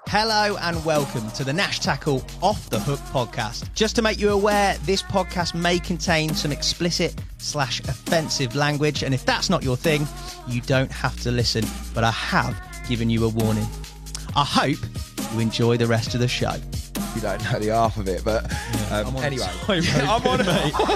Hello and welcome to the Nash Tackle Off the Hook podcast. Just to make you aware, this podcast may contain some explicit/offensive language, and if that's not your thing, you don't have to listen, but I have given you a warning. I hope you enjoy the rest of the show. You don't know the half of it, but anyway. I'm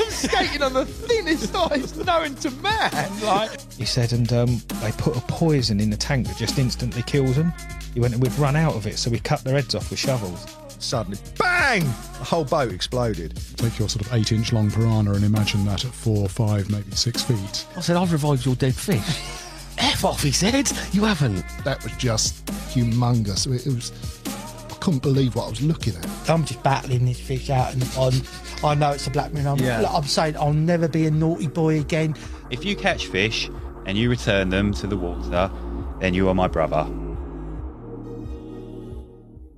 skating on the thinnest ice known to man. He said, and they put a poison in the tank that just instantly kills them. He went and we'd run out of it, so we cut their heads off with shovels. Suddenly, bang! The whole boat exploded. Take your sort of 8-inch long piranha and imagine that at 4, 5, maybe 6 feet. I said, I've revived your dead fish. F off, he said. You haven't. That was just humongous. It was... I couldn't believe what I was looking at. I'm just battling this fish out in the pond. I know it's a black man. I'm saying I'll never be a naughty boy again. If you catch fish and you return them to the water, then you are my brother.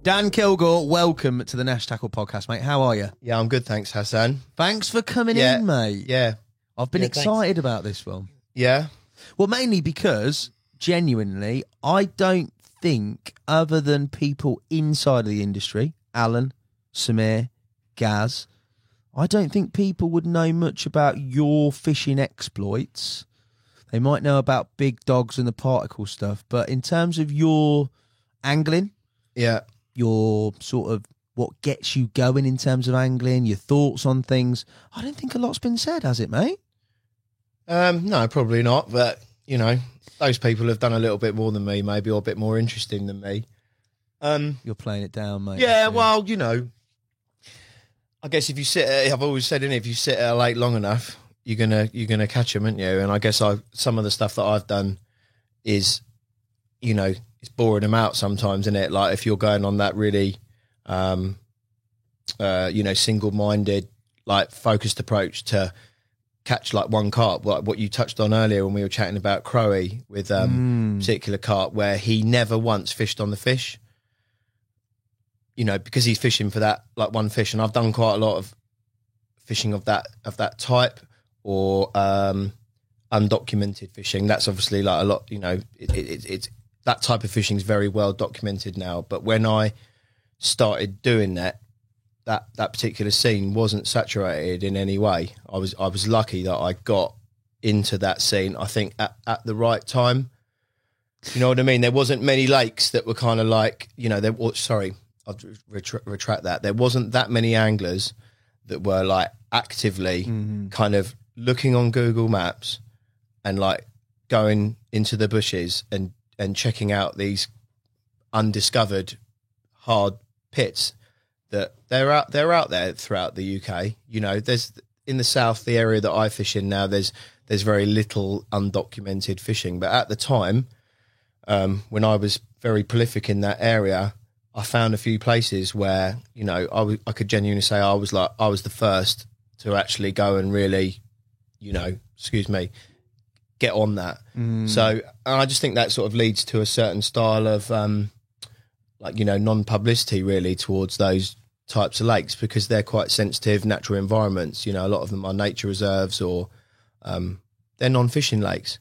Dan Kilgore, welcome to the Nash Tackle podcast, mate. How are you? Yeah, I'm good, thanks, Hassan. Thanks for coming in, mate. Yeah. I've been excited about this one. Yeah? Well, mainly because, genuinely, I don't think, other than people inside of the industry, Alan, Samir, Gaz, I don't think people would know much about your fishing exploits. They might know about big dogs and the particle stuff, but in terms of your angling, your sort of what gets you going in terms of angling, your thoughts on things, I don't think a lot's been said, has it, mate? No, probably not, but, you know, those people have done a little bit more than me, maybe, or a bit more interesting than me. You're playing it down, mate. Yeah, well, you know, I guess if you sit at, I've always said, if you sit at a lake long enough, you're gonna catch them, aren't you? And I guess some of the stuff that I've done is, you know, it's boring them out sometimes, isn't it? Like if you're going on that really, you know, single-minded, like focused approach to catch like one carp, like what you touched on earlier when we were chatting about Crowe with particular carp, where he never once fished on the fish, you know, because he's fishing for that like one fish. And I've done quite a lot of fishing of that type, or undocumented fishing. That's obviously like a lot, you know, it's that type of fishing is very well documented now. But when I started doing that particular scene wasn't saturated in any way. I was lucky that I got into that scene, I think, at the right time. You know what I mean? There wasn't many lakes that were kind of like, you know, I'll retract that. There wasn't that many anglers that were like actively kind of looking on Google Maps and like going into the bushes and checking out these undiscovered hard pits that they're out there throughout the UK. You know, there's in the south, the area that I fish in now, there's very little undocumented fishing. But at the time, when I was very prolific in that area, I found a few places where, you know, I could genuinely say I was the first to actually go and really, you know, get on that. So I just think that sort of leads to a certain style of like, you know, non-publicity really towards those types of lakes, because they're quite sensitive natural environments. You know, a lot of them are nature reserves, or they're non-fishing lakes.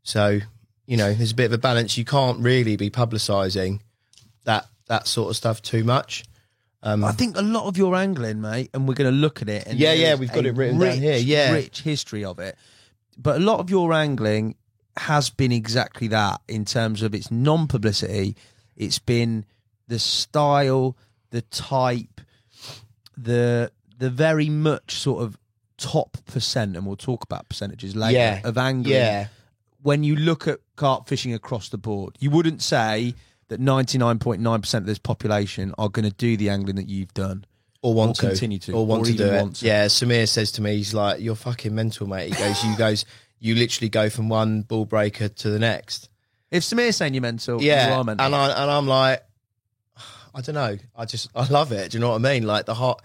So, you know, there's a bit of a balance. You can't really be publicising that sort of stuff too much. I think a lot of your angling, mate, and we're going to look at it. And we've got it written down here. Yeah, rich history of it. But a lot of your angling has been exactly that in terms of its non-publicity. It's been the style, the type, the very much sort of top percent, and we'll talk about percentages later, of angling. Yeah. When you look at carp fishing across the board, you wouldn't say that 99.9% of this population are going to do the angling that you've done. Or want to. Continue to. Or want to do it. Want to. Yeah, Samir says to me, he's like, you're fucking mental, mate. He goes, you literally go from one ball breaker to the next. If Samir's saying you're mental, you are mental. And I'm like, I don't know. I love it. Do you know what I mean? Like the heart.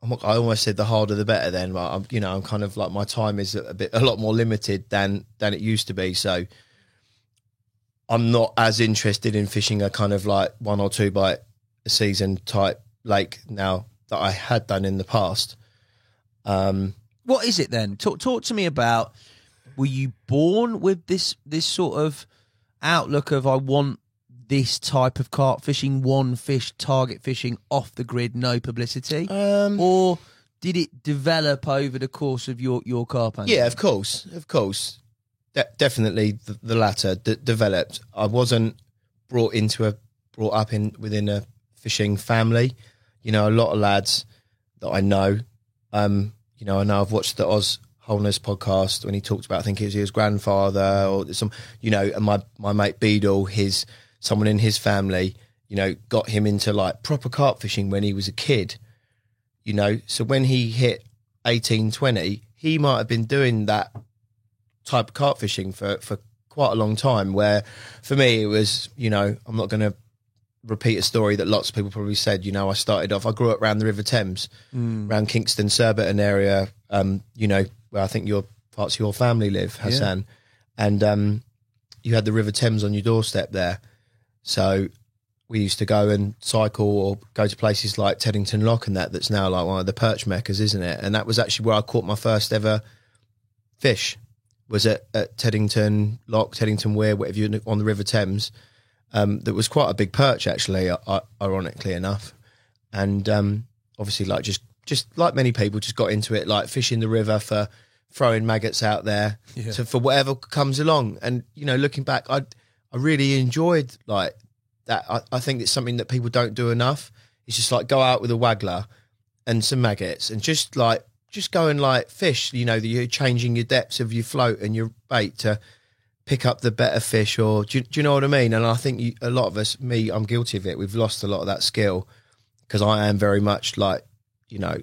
I almost said the harder the better then, but I'm kind of like, my time is a lot more limited than it used to be. So I'm not as interested in fishing a kind of like 1 or 2 bite a season type lake now that I had done in the past. What is it then? Talk to me about, were you born with this sort of outlook of I want this type of carp fishing, one fish, target fishing, off the grid, no publicity? Or did it develop over the course of your carp hunting? Yeah, of course. Definitely the latter developed. I wasn't brought up within a fishing family. You know, a lot of lads that I know, you know, I know I've watched the Oz Holness podcast when he talked about, I think it was his grandfather or some, you know, and my mate Beadle, someone in his family, you know, got him into like proper carp fishing when he was a kid, you know. So when he hit 18, 20, he might have been doing that type of carp fishing for quite a long time, where for me it was, you know, I'm not going to repeat a story that lots of people probably said, you know, I grew up around the River Thames, around Kingston, Surbiton area, you know, where I think parts of your family live, Hassan. Yeah. And you had the River Thames on your doorstep there. So we used to go and cycle or go to places like Teddington Lock and that's now like one of the perch meccas, isn't it? And that was actually where I caught my first ever fish, was at Teddington Lock, Teddington Weir, whatever you, on the River Thames. That was quite a big perch, actually, ironically enough. And obviously, like just like many people, just got into it, like fishing the river for throwing maggots out there, for whatever comes along. And, you know, looking back, I really enjoyed like that. I think it's something that people don't do enough. It's just like go out with a waggler and some maggots and just go and like fish, you know, you're changing your depths of your float and your bait to pick up the better fish, or do you know what I mean? And I think a lot of us, I'm guilty of it. We've lost a lot of that skill because I am very much like, you know,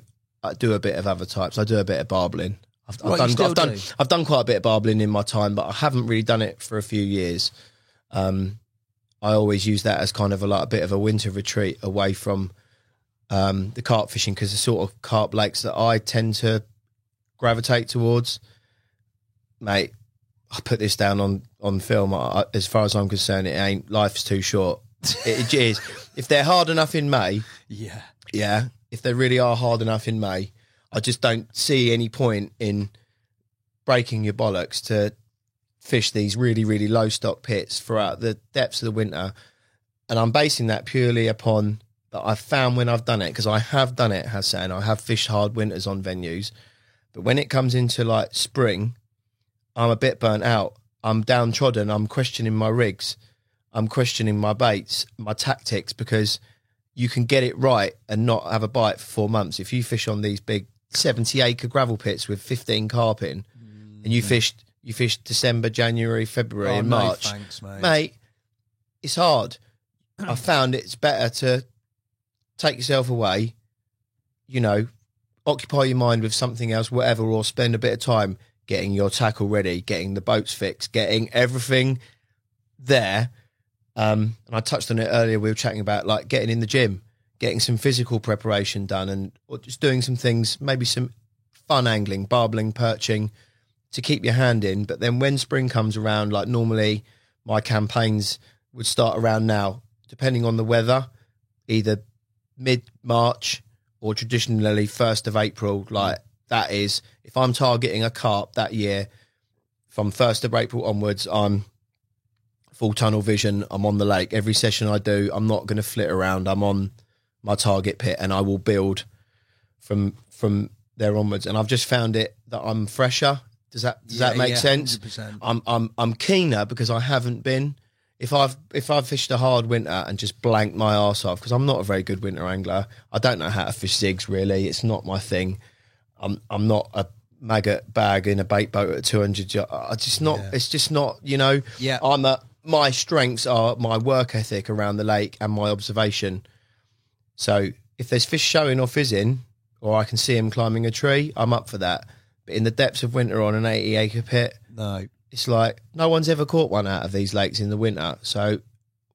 I do a bit of other types. I do a bit of barbling. I've done quite a bit of barbling in my time, but I haven't really done it for a few years. I always use that as kind of a bit of a winter retreat away from the carp fishing, because the sort of carp lakes that I tend to gravitate towards, mate, I put this down on film. As far as I'm concerned, it ain't. Life's too short. It is. If they're hard enough in May, yeah. If they really are hard enough in May, I just don't see any point in breaking your bollocks to fish these really, really low stock pits throughout the depths of the winter. And I'm basing that purely upon that I've found when I've done it, because I have done it, Hassan. I have fished hard winters on venues, but when it comes into like spring, I'm a bit burnt out. I'm downtrodden. I'm questioning my rigs. I'm questioning my baits, my tactics, because you can get it right and not have a bite for 4 months. If you fish on these big 70-acre gravel pits with 15 carp in, and you fished December, January, February, and March, no thanks, mate, it's hard. I found it's better to take yourself away, you know, occupy your mind with something else, whatever, or spend a bit of time getting your tackle ready, getting the boats fixed, getting everything there. And I touched on it earlier. We were chatting about like getting in the gym, getting some physical preparation done, or just doing some things, maybe some fun angling, barbling, perching to keep your hand in. But then when spring comes around, like normally my campaigns would start around now, depending on the weather, either mid-March or traditionally 1st of April. Like that is, if I'm targeting a carp that year, from 1st of April onwards, I'm full tunnel vision. I'm on the lake. Every session I do, I'm not going to flit around. I'm on my target pit and I will build from there onwards. And I've just found it that I'm fresher. Does that make sense? 100%. I'm keener because I haven't been. If I've fished a hard winter and just blanked my arse off, because I'm not a very good winter angler. I don't know how to fish zigs really. It's not my thing. I'm not a maggot bag in a bait boat at 200. It's just not, you know. Yeah. My strengths are my work ethic around the lake and my observation. So if there's fish showing or fizzing, or I can see him climbing a tree, I'm up for that. But in the depths of winter on an 80-acre pit, No. it's like no one's ever caught one out of these lakes in the winter. So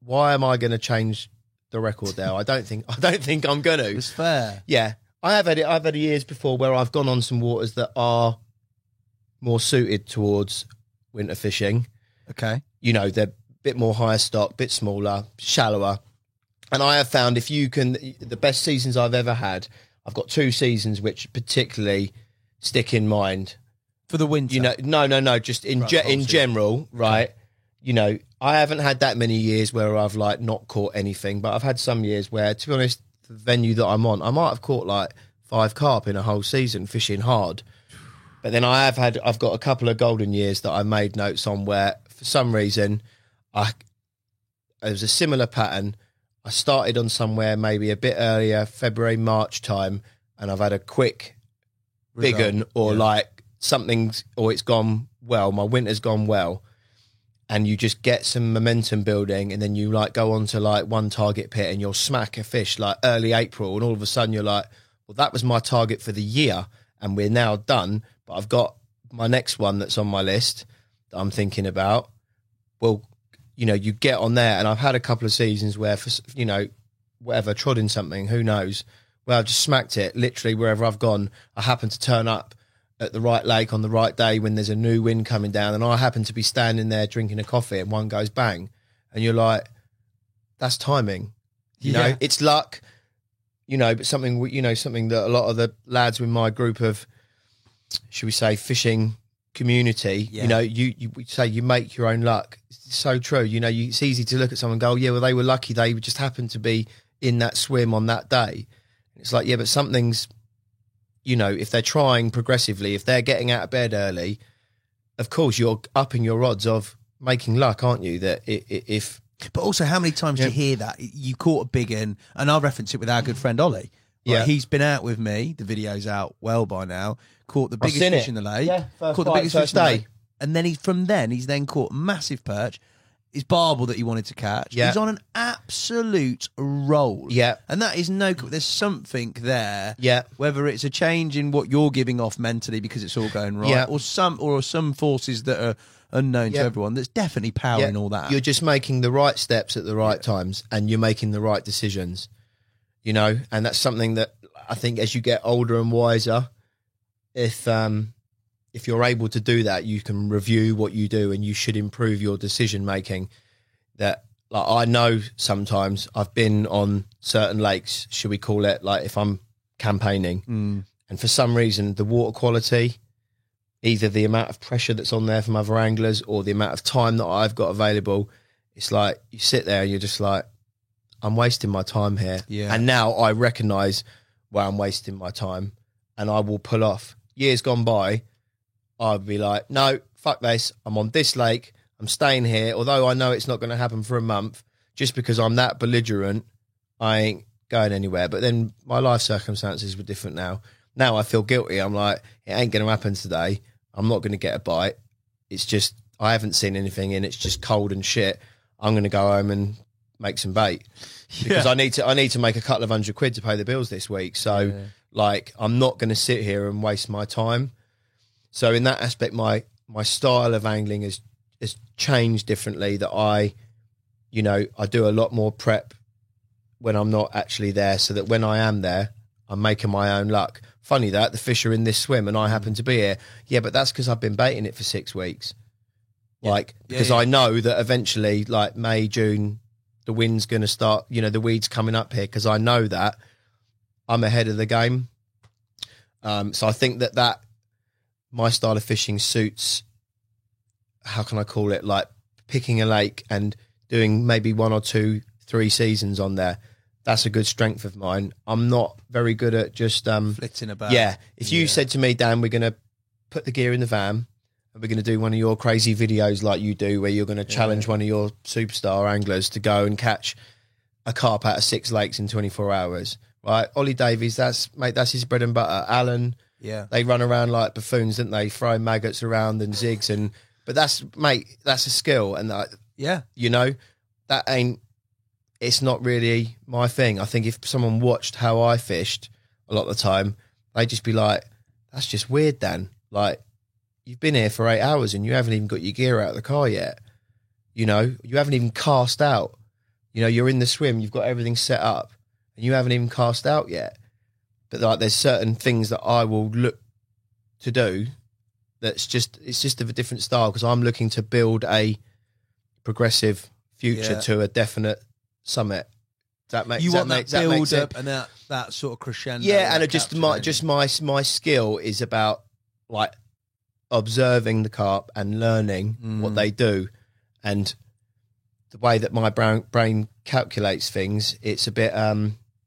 why am I going to change the record there? I don't think I'm going to. It's fair. Yeah, I've had years before where I've gone on some waters that are more suited towards winter fishing. Okay. You know, they're a bit more higher stock, bit smaller, shallower. And I have found the best seasons I've ever had, I've got 2 seasons which particularly stick in mind. For the winter? You know, no, just in general, right? You know, I haven't had that many years where I've like not caught anything, but I've had some years where, to be honest, the venue that I'm on, I might have caught like 5 carp in a whole season fishing hard. But then I've got a couple of golden years that I made notes on where for some reason it was a similar pattern. I started on somewhere maybe a bit earlier, February, March time, and I've had a quick big un or like something's, or it's gone well, my winter's gone well. And you just get some momentum building, and then you like go on to like one target pit and you'll smack a fish like early April, and all of a sudden you're like, well, that was my target for the year and we're now done, but I've got my next one that's on my list that I'm thinking about. Well, you know, you get on there, and I've had a couple of seasons where, for, you know, whatever, trod in something, who knows, where I've just smacked it literally wherever I've gone. I happen to turn up at the right lake on the right day when there's a new wind coming down, and I happen to be standing there drinking a coffee, and one goes bang, and you're like, that's timing. You know, it's luck, you know, but something, you know, something that a lot of the lads in my group of, should we say, fishing community, you know, you say you make your own luck. It's so true. You know, it's easy to look at someone and go, yeah, well, they were lucky. They just happened to be in that swim on that day. It's like, yeah, but something's, you know, if they're trying progressively, if they're getting out of bed early, of course you're upping your odds of making luck, aren't you? That if... But also, how many times do you hear that? You caught a big one, and I'll reference it with our good friend Ollie. Like, he's been out with me. The video's out well by now. Caught the biggest fish in the lake. Yeah, caught the biggest fish in the lake. And then he's then caught massive perch. His barbel that he wanted to catch. Yeah. He's on an absolute roll. Yeah. And that is there's something there. Yeah. Whether it's a change in what you're giving off mentally because it's all going right, or some forces that are unknown to everyone, that's definitely powering all that. You're just making the right steps at the right times, and you're making the right decisions. You know, and that's something that I think as you get older and wiser, if you're able to do that, you can review what you do, and you should improve your decision making. That, like, I know sometimes I've been on certain lakes, should we call it, like if I'm campaigning, and for some reason the water quality, either the amount of pressure that's on there from other anglers or the amount of time that I've got available, it's like you sit there and you're just like, I'm wasting my time here. Yeah. And now I recognise where I'm wasting my time, and I will pull off. Years gone by, I'd be like, no, fuck this. I'm on this lake. I'm staying here. Although I know it's not going to happen for a month, just because I'm that belligerent, I ain't going anywhere. But then my life circumstances were different now. Now I feel guilty. I'm like, it ain't going to happen today. I'm not going to get a bite. It's just, I haven't seen anything and it's just cold and shit. I'm going to go home and make some bait because I need to make a couple of £100 to pay the bills this week. So like, I'm not going to sit here and waste my time. So in that aspect, my style of angling has changed differently, that I do a lot more prep when I'm not actually there, so that when I am there, I'm making my own luck. Funny that the fish are in this swim and I happen to be here. Yeah, but that's because I've been baiting it for 6 weeks. Because I know that eventually, like May, June, the wind's going to start, the weeds coming up here, because I know that I'm ahead of the game. So I think that my style of fishing suits, how can I call it, like picking a lake and doing maybe 1 or 2, 3 seasons on there. That's a good strength of mine. I'm not very good at just flitting about. Yeah. If you said to me, Dan, we're going to put the gear in the van and we're going to do one of your crazy videos like you do, where you're going to challenge one of your superstar anglers to go and catch a carp out of 6 lakes in 24 hours, right? Ollie Davies, that's his bread and butter. Alan, they run around like buffoons, don't they? Throwing maggots around and zigs, but that's a skill, and that ain't. It's not really my thing. I think if someone watched how I fished a lot of the time, they'd just be like, "That's just weird, Dan. Like, you've been here for 8 hours and you haven't even got your gear out of the car yet. You haven't even cast out. You're in the swim, you've got everything set up, and you haven't even cast out yet." But like, there's certain things that I will look to do. It's just of a different style, because I'm looking to build a progressive future to a definite summit. You want that build up and that sort of crescendo. Yeah, and my skill is about like observing the carp and learning what they do, and the way that my brain calculates things, it's a bit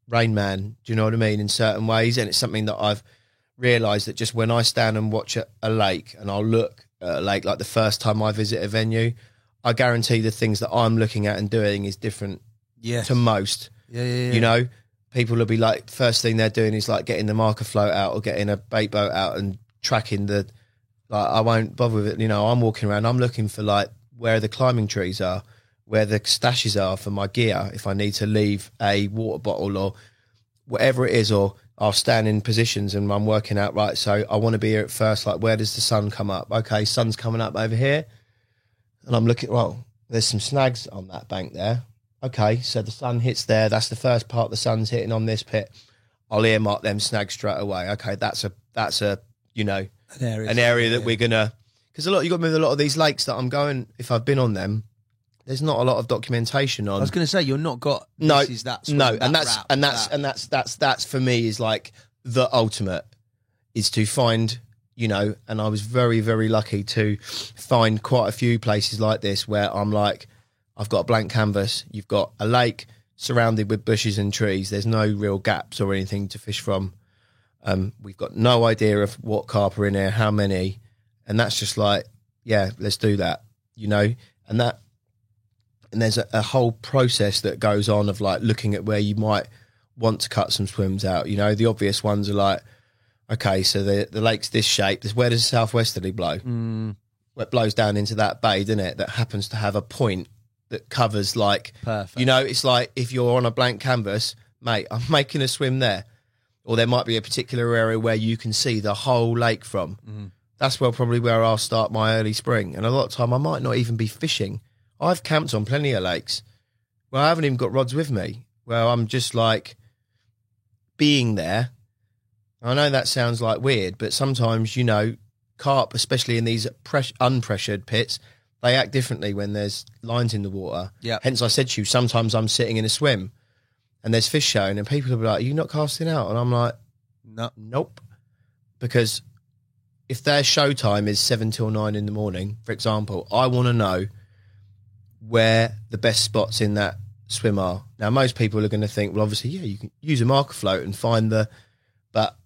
Rain Man. Do you know what I mean? In certain ways, and it's something that I've realised that just when I stand and watch a lake, and I'll look at a lake like the first time I visit a venue, I guarantee the things that I'm looking at and doing is different to most. Yeah. You know, people will be like, first thing they're doing is like getting the marker float out or getting a bait boat out and tracking the. Like, I won't bother with it. You know, I'm walking around. I'm looking for like where the climbing trees are, where the stashes are for my gear. If I need to leave a water bottle or whatever it is, or I'll stand in positions and I'm working out, right, so I want to be here at first, like where does the sun come up? Okay, sun's coming up over here. And I'm looking, well, there's some snags on that bank there. Okay, so the sun hits there. That's the first part the sun's hitting on this pit. I'll earmark them snags straight away. Okay, that's a you know, an area that we're going to, because you got to move a lot of these lakes that I'm going, if I've been on them, there's not a lot of documentation on. I was going to say, you're not got, that's for me is like the ultimate, is to find, you know, and I was very, very lucky to find quite a few places like this where I'm like, I've got a blank canvas, you've got a lake surrounded with bushes and trees, there's no real gaps or anything to fish from. We've got no idea of what carp are in here, how many, and that's just like, yeah, let's do that, you know, and there's a whole process that goes on of like looking at where you might want to cut some swims out. You know, the obvious ones are like, okay, so the lake's this shape. Where does the southwesterly blow? Well, it blows down into that bay, doesn't it? That happens to have a point that covers like, perfect. You know, it's like if you're on a blank canvas, mate, I'm making a swim there. Or there might be a particular area where you can see the whole lake from. That's probably where I'll start my early spring. And a lot of time I might not even be fishing. I've camped on plenty of lakes where I haven't even got rods with me, where I'm just like being there. I know that sounds like weird, but sometimes, you know, carp, especially in these unpressured pits, they act differently when there's lines in the water. Yeah. Hence I said to you, sometimes I'm sitting in a swim and there's fish showing and people will be like, are you not casting out? And I'm like, no, nope. Because if their show time is 7 till 9 in the morning, for example, I want to know where the best spots in that swim are. Now, most people are going to think, well, obviously, yeah, you can use a marker float and find but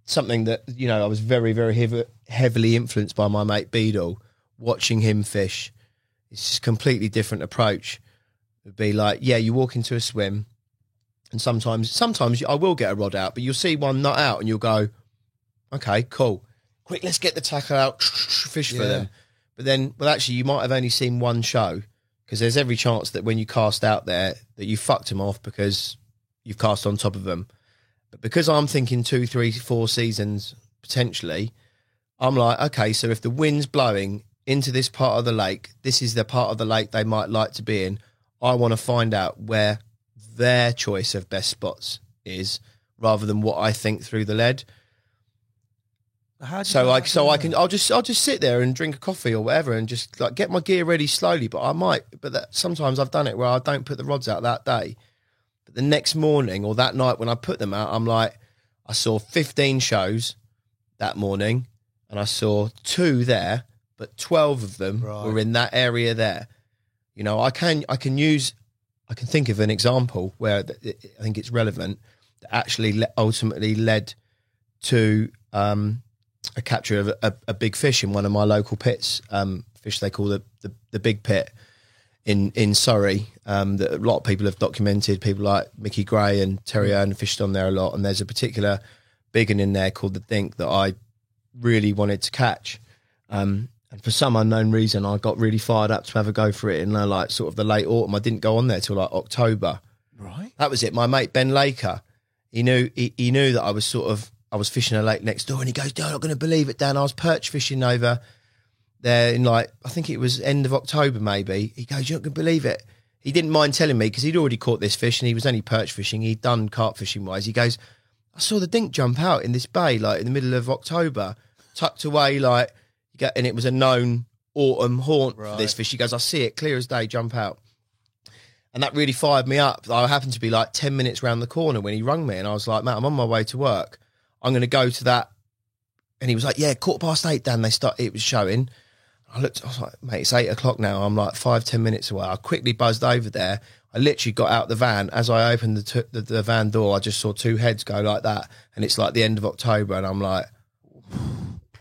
something that, you know, I was very, very heavily influenced by my mate Beadle, watching him fish. It's just a completely different approach. It'd be like, yeah, you walk into a swim and sometimes I will get a rod out, but you'll see one not out and you'll go, okay, cool. Quick, let's get the tackle out, fish for them. But then, well, actually, you might have only seen one show because there's every chance that when you cast out there that you fucked them off because you've cast on top of them. But because I'm thinking 2, 3, 4 seasons potentially, I'm like, okay, so if the wind's blowing into this part of the lake, this is the part of the lake they might like to be in. I want to find out where their choice of best spots is rather than what I think through the lead. I'll just sit there and drink a coffee or whatever and just like get my gear ready slowly. But sometimes I've done it where I don't put the rods out that day. But the next morning or that night when I put them out, I'm like, I saw 15 shows that morning and I saw 2 there, but 12 of them were in that area there. You know, I can think of an example where I think it's relevant that actually ultimately led to a capture of a big fish in one of my local pits, fish they call the big pit in Surrey, that a lot of people have documented. People like Mickey Gray and Terry Earn fished on there a lot, and there's a particular big one in there called the Dink that I really wanted to catch. And for some unknown reason, I got really fired up to have a go for it in like sort of the late autumn. I didn't go on there till like October. Right. That was it. My mate Ben Laker, he knew that I was fishing a lake next door, and he goes, "You're not going to believe it, Dan. I was perch fishing over there in like, I think it was end of October maybe." He goes, "You're not going to believe it." He didn't mind telling me because he'd already caught this fish and he was only perch fishing. He'd done carp fishing wise. He goes, "I saw the Dink jump out in this bay like in the middle of October, tucked away like." And it was a known autumn haunt for this fish. He goes, "I see it clear as day jump out." And that really fired me up. I happened to be like 10 minutes round the corner when he rung me, and I was like, "Mate, I'm on my way to work. I'm going to go to that." And he was like, "Yeah, 8:15, Dan, it was showing." And I looked, I was like, mate, it's 8 o'clock now. I'm like 5-10 minutes away. I quickly buzzed over there. I literally got out the van. As I opened the van door, I just saw 2 heads go like that. And it's like the end of October. And I'm like,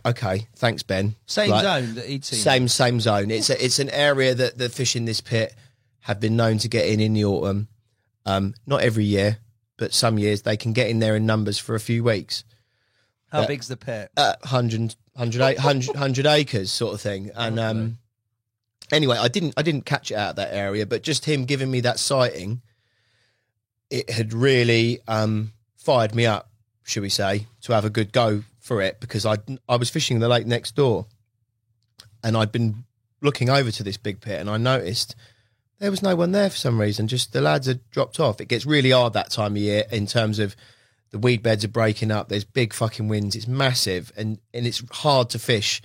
okay, thanks, Ben. Same Like, zone that he'd seen. Same zone. It's an area that the fish in this pit have been known to get in the autumn. Not every year, but some years they can get in there in numbers for a few weeks. How big's the pit? 100 acres sort of thing. And anyway, I didn't catch it out of that area, but just him giving me that sighting, it had really fired me up, should we say, to have a good go for it, because I was fishing the lake next door and I'd been looking over to this big pit and I noticed there was no one there for some reason. Just the lads had dropped off. It gets really hard that time of year in terms of the weed beds are breaking up. There's big fucking winds. It's massive. And it's hard to fish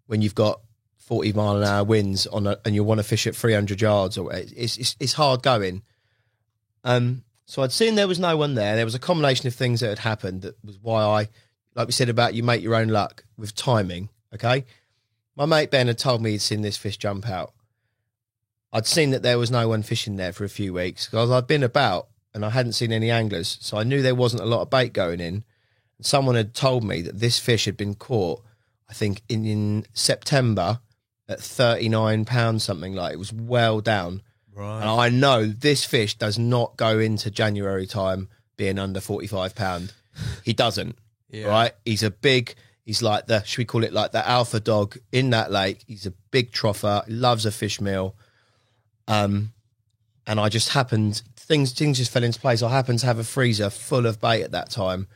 when you've got 40-mile-an-hour winds and you want to fish at 300 yards. Or it's hard going. So I'd seen there was no one there. There was a combination of things that had happened. That was why I, like we said about you make your own luck with timing, okay? My mate Ben had told me he'd seen this fish jump out. I'd seen that there was no one fishing there for a few weeks because I'd been about and I hadn't seen any anglers. So I knew there wasn't a lot of bait going in. And someone had told me that this fish had been caught, I think, in September at 39 pounds, something like it. It was well down. Right. And I know this fish does not go into January time being under 45 pound. He doesn't, right? He's like should we call it like the alpha dog in that lake. He's a big troffer, loves a fish meal. And I just happened, things just fell into place. I happened to have a freezer full of bait at that time.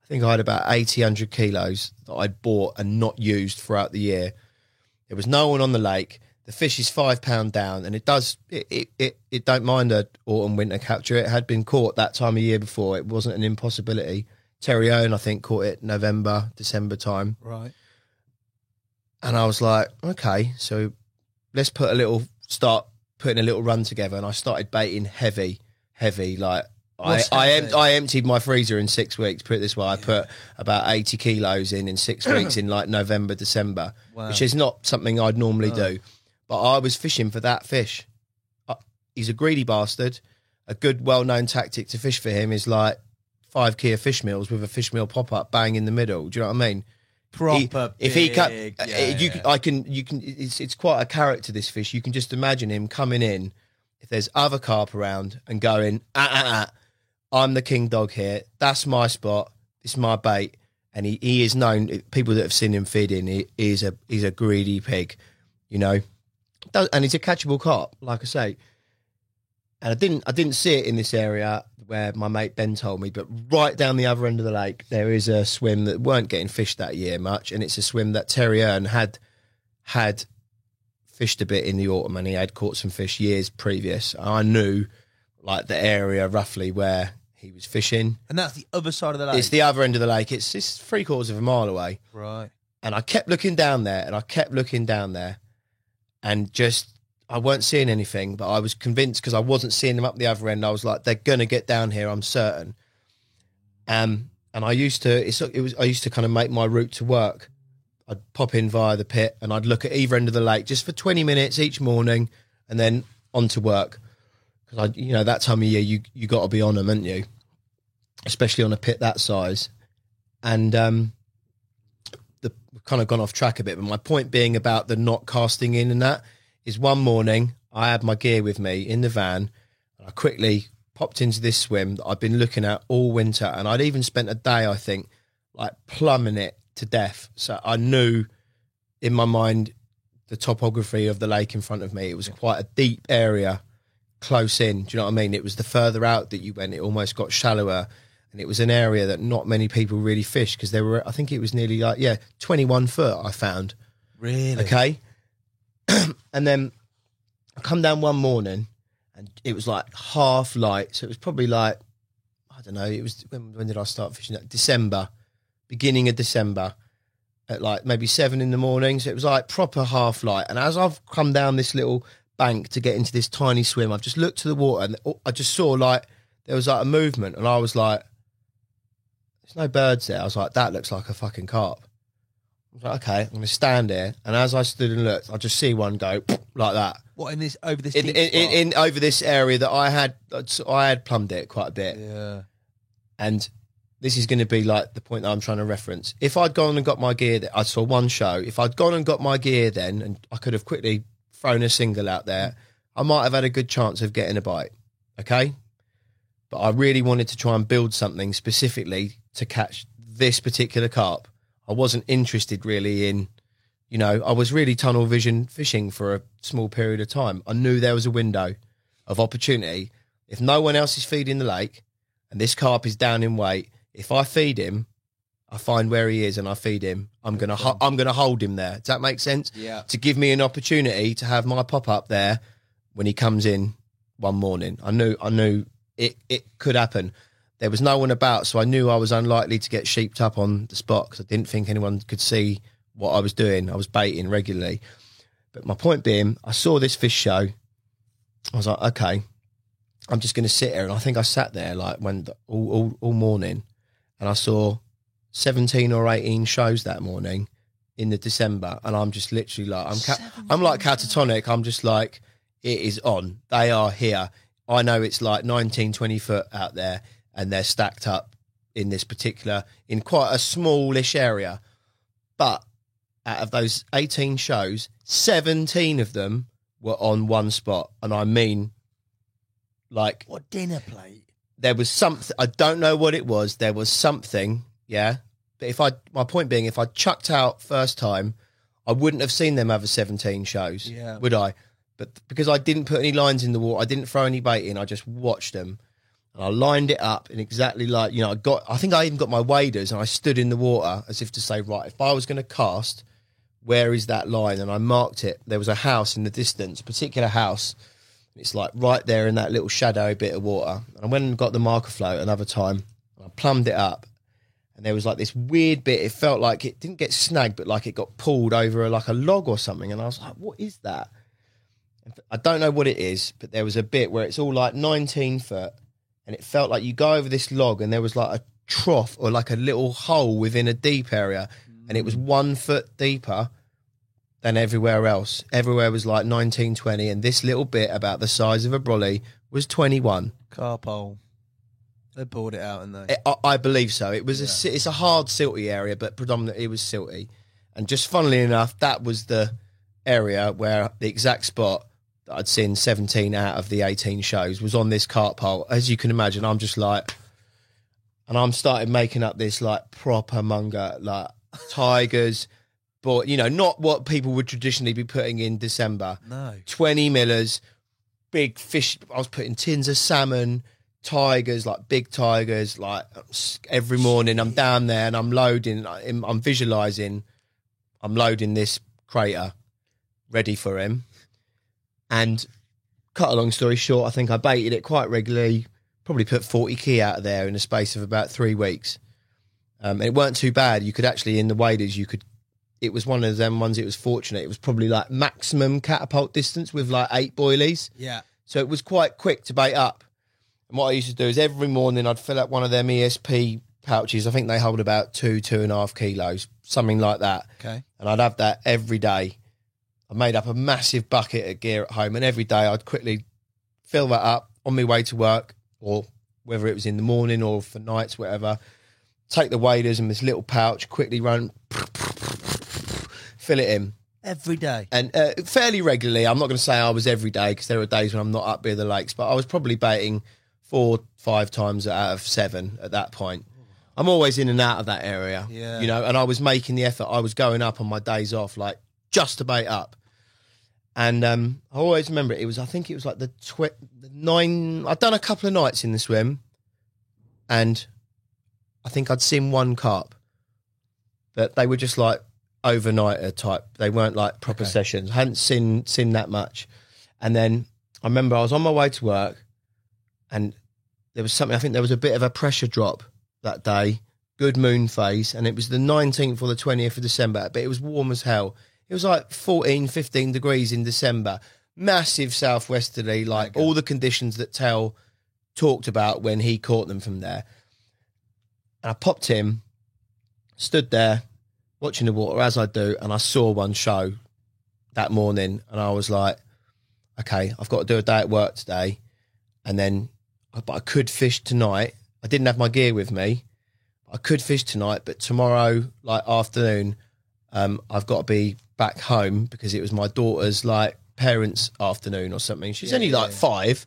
I think I had about 100 kilos that I'd bought and not used throughout the year. There was no one on the lake. The fish is 5 pound down, and it don't mind a autumn winter capture. It had been caught that time of year before. It wasn't an impossibility. Terry Owen, I think, caught it November, December time. Right. And I was like, okay, so let's start putting a little run together. And I started baiting heavy. Like I emptied my freezer in 6 weeks. Put it this way, I put about 80 kilos in 6 weeks in like November, December, which is not something I'd normally do. But I was fishing for that fish. He's a greedy bastard. A good, well-known tactic to fish for him is like 5 key of fish meals with a fish meal pop-up bang in the middle. Do you know what I mean? Proper if he cut, it's quite a character, this fish. You can just imagine him coming in if there's other carp around and going, I'm the king dog here. That's my spot. This is my bait. And he is known, people that have seen him feeding, he's a greedy pig, you know. And he's a catchable carp, like I say. And I didn't see it in this area where my mate Ben told me, but right down the other end of the lake, there is a swim that weren't getting fished that year much, and it's a swim that Terry Earn had fished a bit in the autumn, and he had caught some fish years previous. I knew like the area roughly where he was fishing. And that's the other side of the lake? It's the other end of the lake. It's 3/4 of a mile away. Right. And I kept looking down there, and just, I weren't seeing anything, but I was convinced because I wasn't seeing them up the other end. I was like, they're gonna get down here, I'm certain. And I used to kind of make my route to work. I'd pop in via the pit and I'd look at either end of the lake just for 20 minutes each morning, and then on to work. Because that time of year you got to be on them, haven't you? Especially on a pit that size. And we've kind of gone off track a bit, but my point being about the not casting in and that is, one morning I had my gear with me in the van and I quickly popped into this swim that I'd been looking at all winter, and I'd even spent a day, I think, like plumbing it to death. So I knew in my mind the topography of the lake in front of me. It was quite a deep area, close in. Do you know what I mean? It was the further out that you went, it almost got shallower. And it was an area that not many people really fished, because there were, I think it was nearly like, 21 foot I found. Really? Okay. And then I come down one morning and it was like half light. So it was probably like, I don't know, it was, when did I start fishing? December, beginning of December, at like maybe 7 in the morning. So it was like proper half light. And as I've come down this little bank to get into this tiny swim, I've just looked to the water and I just saw like, there was like a movement, and I was like, there's no birds there. I was like, that looks like a fucking carp. I was like, okay, I'm going to stand here. And as I stood and looked, I just see one go like that. What, in this, over this In, deep in, spot? over this area that I had plumbed it quite a bit. Yeah. And this is going to be like the point that I'm trying to reference. If I'd gone and got my gear, I saw one show. If I'd gone and got my gear then, and I could have quickly thrown a single out there, I might have had a good chance of getting a bite. Okay? But I really wanted to try and build something specifically to catch this particular carp. I wasn't interested really in, you know, I was really tunnel vision fishing for a small period of time. I knew there was a window of opportunity. If no one else is feeding the lake and this carp is down in weight, if I feed him, I find where he is and I feed him, I'm gonna hold him there. Does that make sense? Yeah. To give me an opportunity to have my pop up there when he comes in one morning. I knew it could happen. There was no one about, so I knew I was unlikely to get sheeped up on the spot because I didn't think anyone could see what I was doing. I was baiting regularly. But my point being, I saw this fish show. I was like, okay, I'm just going to sit here. And I think I sat there like all morning, and I saw 17 or 18 shows that morning in the December. And I'm just literally like, I'm like catatonic. I'm just like, it is on. They are here. I know it's like 19, 20 foot out there, and they're stacked up in this particular, in quite a smallish area. But out of those 18 shows, 17 of them were on one spot. And I mean, like... What, dinner plate? There was something, I don't know what it was. There was something, yeah. But my point being, if I chucked out first time, I wouldn't have seen them over 17 shows, would I? But because I didn't put any lines in the water, I didn't throw any bait in, I just watched them. And I lined it up in exactly like, you know, I think I even got my waders and I stood in the water as if to say, right, if I was going to cast, where is that line? And I marked it. There was a house in the distance, a particular house. It's like right there in that little shadowy bit of water. And I went and got the marker float another time. And I plumbed it up. And there was like this weird bit. It felt like it didn't get snagged, but like it got pulled over like a log or something. And I was like, what is that? I don't know what it is, but there was a bit where it's all like 19 foot. And it felt like you go over this log and there was like a trough or like a little hole within a deep area. And it was 1 foot deeper than everywhere else. Everywhere was like 19, 20. And this little bit about the size of a brolly was 21. Carp hole. They poured it out, and they... I believe so. It was it's a hard silty area, but predominantly it was silty. And just funnily enough, that was the area where the exact spot that I'd seen 17 out of the 18 shows was on this carp hole. As you can imagine, I'm just like, and I'm started making up this like proper munga, like tigers, but you know, not what people would traditionally be putting in December. No. 20 millers, big fish. I was putting tins of salmon, tigers, like big tigers, like every morning I'm down there and I'm loading, I'm visualizing, I'm loading this crater ready for him. And cut a long story short, I think I baited it quite regularly, probably put 40 key out of there in the space of about 3 weeks. And it weren't too bad. You could actually, in the waders, it was one of them ones, it was fortunate. It was probably like maximum catapult distance with like 8 boilies. Yeah. So it was quite quick to bait up. And what I used to do is every morning I'd fill up one of them ESP pouches. I think they hold about 2.5 kilos, something like that. Okay. And I'd have that every day. I made up a massive bucket of gear at home, and every day I'd quickly fill that up on my way to work, or whether it was in the morning or for nights, whatever. Take the waders and this little pouch, quickly run, fill it in. Every day. And fairly regularly. I'm not going to say I was every day because there were days when I'm not up near the lakes, but I was probably baiting 4-5 times out of 7 at that point. I'm always in and out of that area, you know, and I was making the effort. I was going up on my days off, like just to bait up. And I always remember it. I think it was like the 9. I'd done a couple of nights in the swim, and I think I'd seen one carp, but they were just like overnighter type. They weren't like proper sessions. I hadn't seen that much. And then I remember I was on my way to work, and there was something. I think there was a bit of a pressure drop that day. Good moon phase, and it was the 19th or the 20th of December, but it was warm as hell. It was like 14, 15 degrees in December. Massive southwesterly, like all the conditions that Tell talked about when he caught them from there. And I popped him, stood there, watching the water as I do, and I saw one show that morning, and I was like, okay, I've got to do a day at work today, and then, but I could fish tonight. I didn't have my gear with me. I could fish tonight, but tomorrow, like afternoon, I've got to be back home because it was my daughter's like parents' afternoon or something. She's only like 5,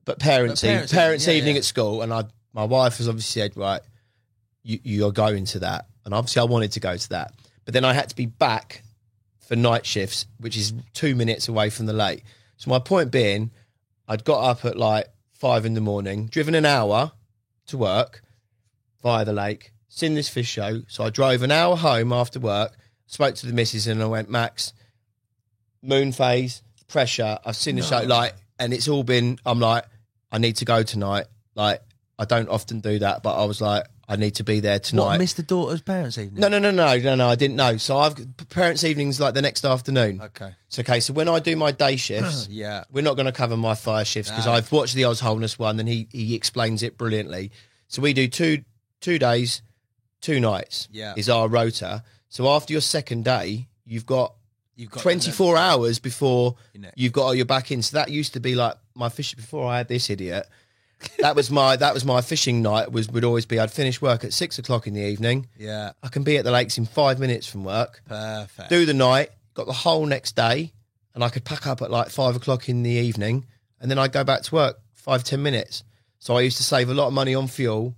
but parents' evening at school, and my wife has obviously said, right, you're going to that, and obviously I wanted to go to that, but then I had to be back for night shifts, which is 2 minutes away from the lake. So my point being, I'd got up at like 5 a.m, driven an hour to work via the lake, seen this fish show. So I drove an hour home after work, spoke to the missus, and I went, Max, moon phase, pressure, I've seen the show, like, and it's all been, I'm like, I need to go tonight. Like, I don't often do that, but I was like, I need to be there tonight. What, missed the daughter's parents' evening? No, I didn't know. So I've parents' evenings like the next afternoon. Okay. So when I do my day shifts, we're not going to cover my fire shifts because I've watched the Oz Holness one and he explains it brilliantly. So we do two days, 2 nights is our rota. So after your second day, you've got 24 hours before you've got your back in. So that used to be like my fishing before I had this idiot. That was my fishing night. Would always be I'd finish work at 6 o'clock in the evening. Yeah, I can be at the lakes in 5 minutes from work. Perfect. Do the night, got the whole next day, and I could pack up at like 5 o'clock in the evening, and then I'd go back to work 5-10 minutes. So I used to save a lot of money on fuel,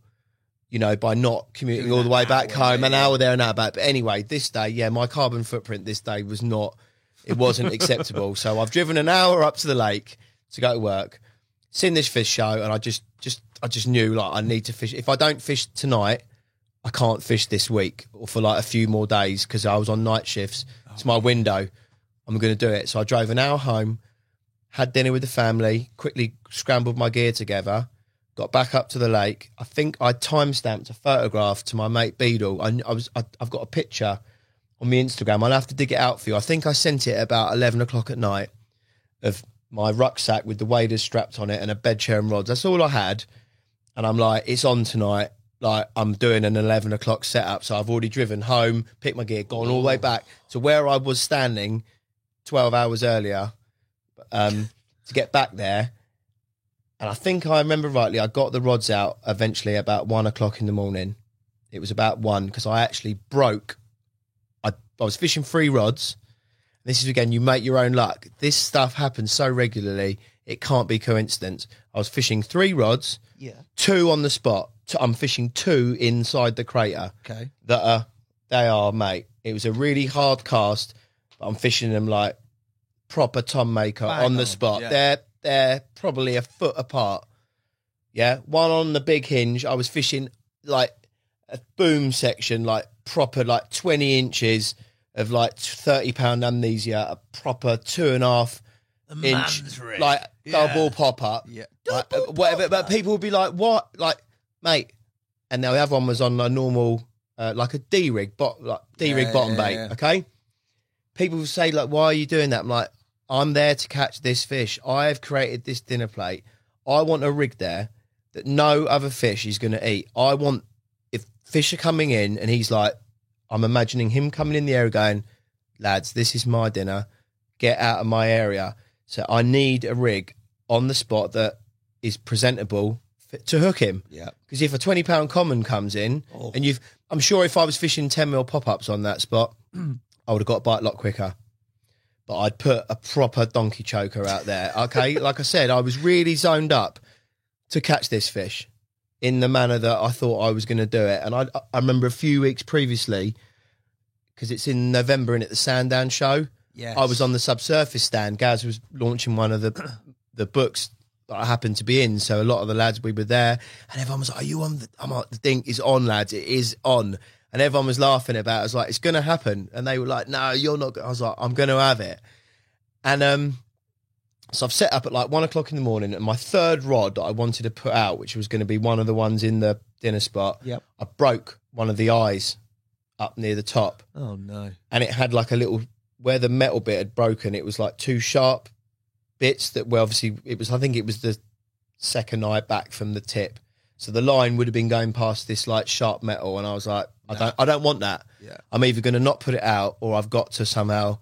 you know, by not commuting all the way back home, an hour there and an hour back. But anyway, this day, my carbon footprint this day wasn't acceptable. So I've driven an hour up to the lake to go to work. Seen this fish show, and I just knew like I need to fish. If I don't fish tonight, I can't fish this week or for like a few more days because I was on night shifts. It's my window. I'm going to do it. So I drove an hour home, had dinner with the family, quickly scrambled my gear together, got back up to the lake. I think I time-stamped a photograph to my mate Beadle. I've got a picture on my Instagram. I'll have to dig it out for you. I think I sent it about 11 o'clock at night of my rucksack with the waders strapped on it and a bed chair and rods. That's all I had. And I'm like, it's on tonight. Like, I'm doing an 11 o'clock setup. So I've already driven home, picked my gear, gone all the way back to where I was standing 12 hours earlier to get back there. And I think I remember rightly, I got the rods out eventually about 1 o'clock in the morning. It was about 1 because I actually broke. I was fishing 3 rods. This is, again, you make your own luck. This stuff happens so regularly, it can't be coincidence. I was fishing 3 rods, 2 on the spot. I'm fishing 2 inside the crater. Okay. They are, mate. It was a really hard cast, but I'm fishing them like proper Tom Maker on the spot. Yeah. They're probably a foot apart. Yeah. One on the big hinge, I was fishing like a boom section, like proper, like 20 inches of like 30-pound amnesia, a proper 2.5 inch, like double pop up, like, whatever. But people would be like, "What?" Like, mate. And the other one was on a normal, like a D-rig, bottom bait. Okay. People would say like, "Why are you doing that?" I'm like, "I'm there to catch this fish. I have created this dinner plate. I want a rig there that no other fish is going to eat. I want, if fish are coming in and he's like, I'm imagining him coming in the area going, lads, this is my dinner. Get out of my area. So I need a rig on the spot that is presentable to hook him. Yeah. Because if a 20-pound common comes in and I'm sure if I was fishing 10mm pop-ups on that spot, I would have got a bite a lot quicker. But I'd put a proper donkey choker out there. Okay. Like I said, I was really zoned up to catch this fish in the manner that I thought I was going to do it. And I remember a few weeks previously, because it's in November and at the Sandown show, I was on the subsurface stand. Gaz was launching one of the books that I happened to be in. So a lot of the lads, we were there, and everyone was like, are you on? I'm like, the thing is on, lads. It is on. And everyone was laughing about it. I was like, it's going to happen. And they were like, no, you're not. I was like, I'm going to have it. And so I've set up at like 1 o'clock in the morning, and my third rod that I wanted to put out, which was going to be one of the ones in the dinner spot, I broke one of the eyes up near the top. Oh, no. And it had like a little, where the metal bit had broken, it was like 2 sharp bits that were obviously, I think it was the second eye back from the tip. So the line would have been going past this like sharp metal, and I was like, I don't want that. Yeah. I'm either going to not put it out or I've got to somehow.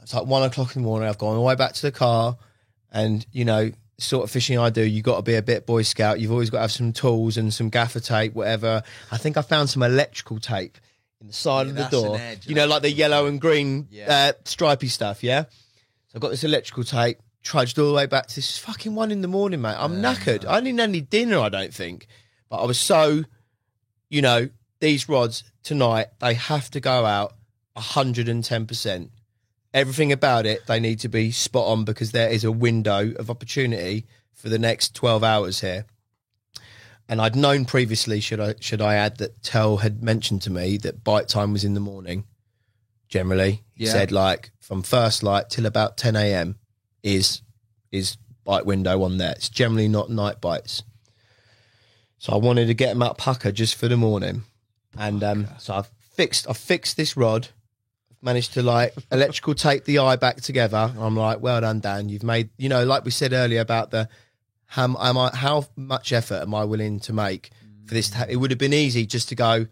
It's like 1 o'clock in the morning. I've gone all the way back to the car, and sort of fishing I do, you got to be a bit Boy Scout. You've always got to have some tools and some gaffer tape, whatever. I think I found some electrical tape in the side of the that's door. an edge. Like the yellow and green stripy stuff. Yeah. So I've got this electrical tape. Trudged all the way back to this fucking 1 in the morning, mate. I'm knackered. I didn't have any dinner, I don't think, but I was so, these rods tonight, they have to go out 110%. Everything about it, they need to be spot on because there is a window of opportunity for the next 12 hours here. And I'd known previously, should I add, that Tel had mentioned to me that bite time was in the morning, generally. He said, like, from first light till about 10 a.m. is bite window on there. It's generally not night bites. So I wanted to get them out pucker just for the morning. And so I've fixed this rod. Managed to like electrical tape the eye back together. I'm like, well done, Dan. You've made, like we said earlier about the how much effort am I willing to make for this? It would have been easy just to go,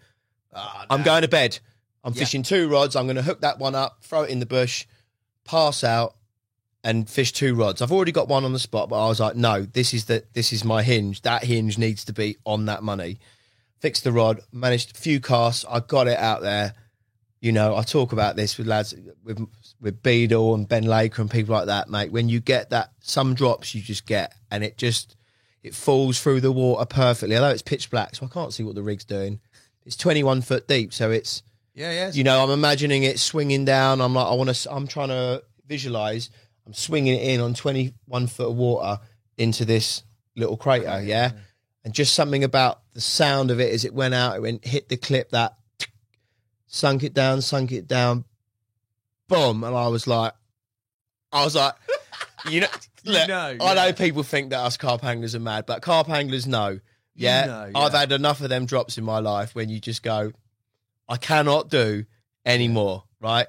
I'm going to bed. I'm fishing 2 rods. I'm going to hook that one up, throw it in the bush, pass out, and fish 2 rods. I've already got one on the spot, but I was like, no, this is my hinge. That hinge needs to be on that money. Fixed the rod, managed a few casts. I got it out there. I talk about this with lads, with Beadle and Ben Laker and people like that, mate. When you get that, some drops you just get, and it falls through the water perfectly. Although it's pitch black, so I can't see what the rig's doing. It's 21 foot deep, so it's I'm imagining it swinging down. I'm like, I'm trying to visualize. I'm swinging it in on 21 foot of water into this little crater, yeah. And just something about the sound of it as it went out, hit the clip, that sunk it down, boom. And I was like, look, I know people think that us carp anglers are mad, but carp anglers know. Yeah. I've had enough of them drops in my life when you just go, I cannot do anymore, right?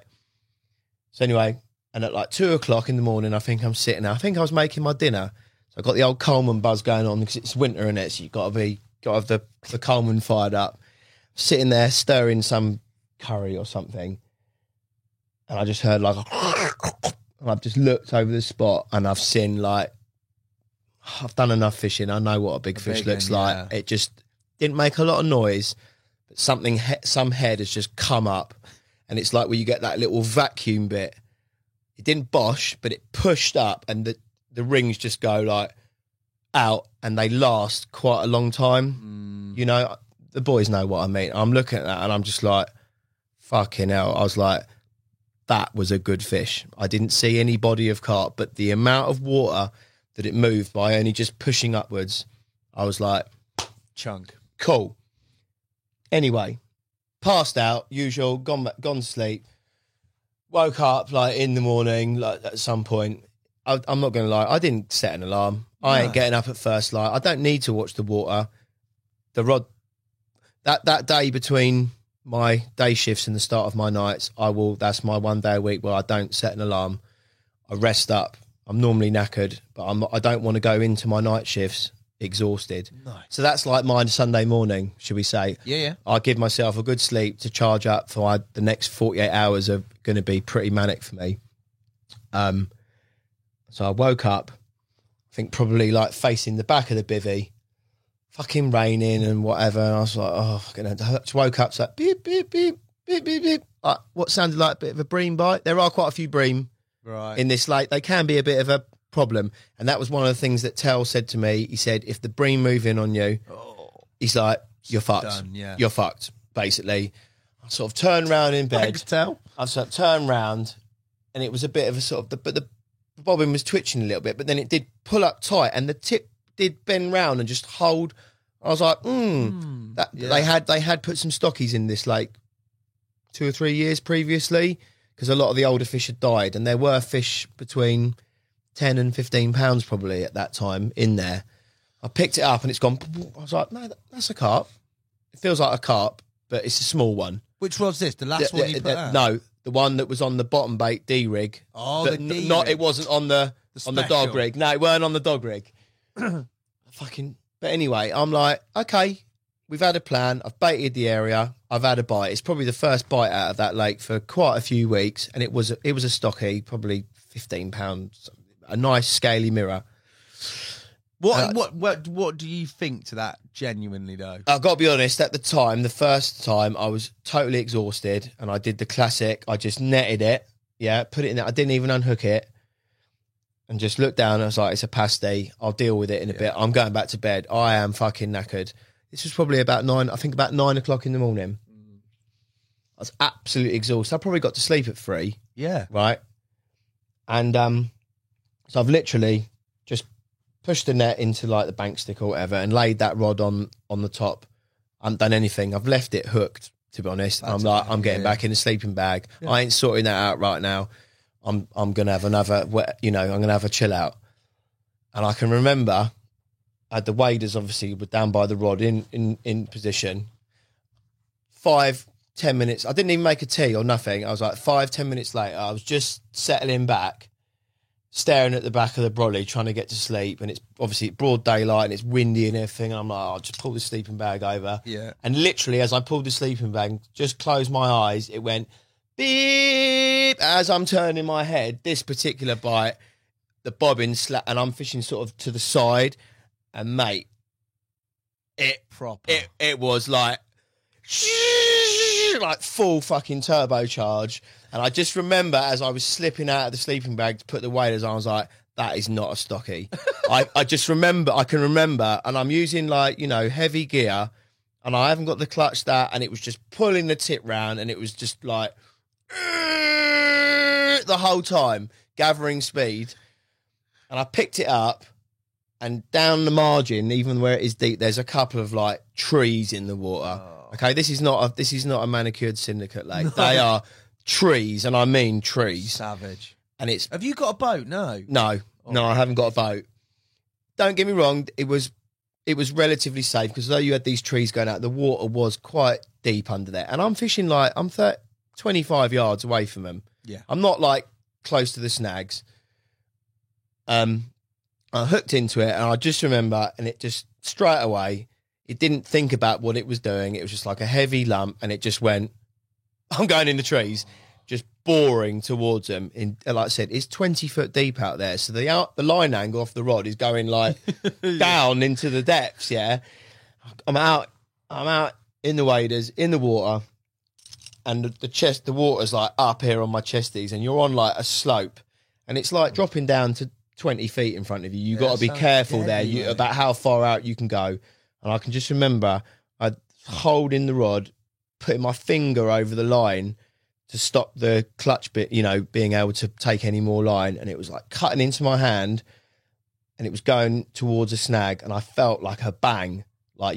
So anyway, and at like 2 o'clock in the morning, I think I'm sitting there. I think I was making my dinner. So I got the old Coleman buzz going on because it's winter in it, so you've got to have the Coleman fired up. Sitting there stirring some curry or something, and I just heard like and I've just looked over the spot and I've seen, like, I've done enough fishing. I know what a big fish looks like. It just didn't make a lot of noise, but some head has just come up, and it's like where you get that little vacuum bit. It didn't bosh, but it pushed up, and the rings just go like out, and they last quite a long time. The boys know what I mean. I'm looking at that and I'm just like, fucking hell. I was like, that was a good fish. I didn't see any body of carp, but the amount of water that it moved by only just pushing upwards, I was like, chunk. Cool. Anyway, passed out, usual, gone to sleep. Woke up like in the morning, like at some point. I'm not going to lie, I didn't set an alarm. I ain't getting up at first light. I don't need to watch the water. The rod, that day between my day shifts and the start of my nights, that's my 1 day a week where I don't set an alarm. I rest up. I'm normally knackered, but I don't want to go into my night shifts exhausted. No. So that's like my Sunday morning, should we say. Yeah. I give myself a good sleep to charge up for the next 48 hours are going to be pretty manic for me. So I woke up, I think probably like facing the back of the bivvy, fucking raining and whatever. And I was like, oh, fucking hell. I just woke up, so like, beep, beep, beep, beep, beep, beep. Like, what sounded like a bit of a bream bite. There are quite a few bream in this lake. They can be a bit of a problem. And that was one of the things that Tel said to me. He said, if the bream move in on you, he's like, you're fucked. Done, yeah. You're fucked, basically. I sort of turned round in bed. Thanks, Tel. I sort of turned round, and it was a bit of a sort of, but the bobbin was twitching a little bit, but then it did pull up tight, and the tip did bend round and just hold. I was like, They had put some stockies in this lake 2 or 3 years previously, because a lot of the older fish had died, and there were fish between 10 and 15 pounds probably at that time in there. I picked it up and it's gone. I was like, no, that's a carp. It feels like a carp, but it's a small one. Which rod's this? The last one you put out? No, the one that was on the bottom bait D rig. Oh, the D not. rig. It wasn't on the dog rig. No, it weren't on the dog rig. But anyway, I'm like, okay, we've had a plan. I've baited the area. I've had a bite. It's probably the first bite out of that lake for quite a few weeks, and it was a stocky, probably £15, a nice scaly mirror. What do you think to that genuinely though? I've got to be honest, at the time, the first time, I was totally exhausted and I did the classic. I just netted it, put it in there. I didn't even unhook it and just looked down. I was like, it's a pasty. I'll deal with it in a bit. I'm going back to bed. I am fucking knackered. This was probably about 9 o'clock in the morning. I was absolutely exhausted. I probably got to sleep at 3. Yeah. Right. And so I've literally just pushed the net into like the bank stick or whatever and laid that rod on the top. I haven't done anything. I've left it hooked, to be honest. I'm getting back in the sleeping bag. Yeah. I ain't sorting that out right now. I'm gonna have another, I'm gonna have a chill out. And I can remember the waders obviously were down by the rod in position. 5-10 minutes. I didn't even make a tea or nothing. I was like 5-10 minutes later. I was just settling back, staring at the back of the brolly, trying to get to sleep. And it's obviously broad daylight and it's windy and everything. And I'm like, I'll just pull the sleeping bag over. Yeah. And literally, as I pulled the sleeping bag, just closed my eyes, it went beep. As I'm turning my head, this particular bite, the bobbin slap, and I'm fishing sort of to the side. And mate, it was like full fucking turbocharge. And I just remember as I was slipping out of the sleeping bag to put the waders on, I was like, that is not a stocky. I can remember, and I'm using heavy gear, and I haven't got the clutch and it was just pulling the tip round, and it was just like the whole time, gathering speed. And I picked it up, and down the margin, even where it is deep, there's a couple of like trees in the water. Oh. Okay, this is not a manicured syndicate lake. No. They are trees, and I mean trees. Savage. And it's. Have you got a boat? No. No, I haven't got a boat. Don't get me wrong. It was relatively safe because though you had these trees going out, the water was quite deep under there. And I'm fishing 25 yards away from them. Yeah. I'm not like close to the snags. I hooked into it, and I just remember, and it just straight away, it didn't think about what it was doing. It was just like a heavy lump, and it just went, I'm going in the trees, just boring towards them. Like I said, it's 20 foot deep out there. So the line angle off the rod is going like down into the depths. Yeah. I'm out in the waders, in the water, and the water's like up here on my chesties, and you're on like a slope, and it's like dropping down to 20 feet in front of you. Got to be careful there about how far out you can go. And I can just remember I'd holding the rod, putting my finger over the line to stop the clutch bit, being able to take any more line. And it was like cutting into my hand, and it was going towards a snag. And I felt like a bang, like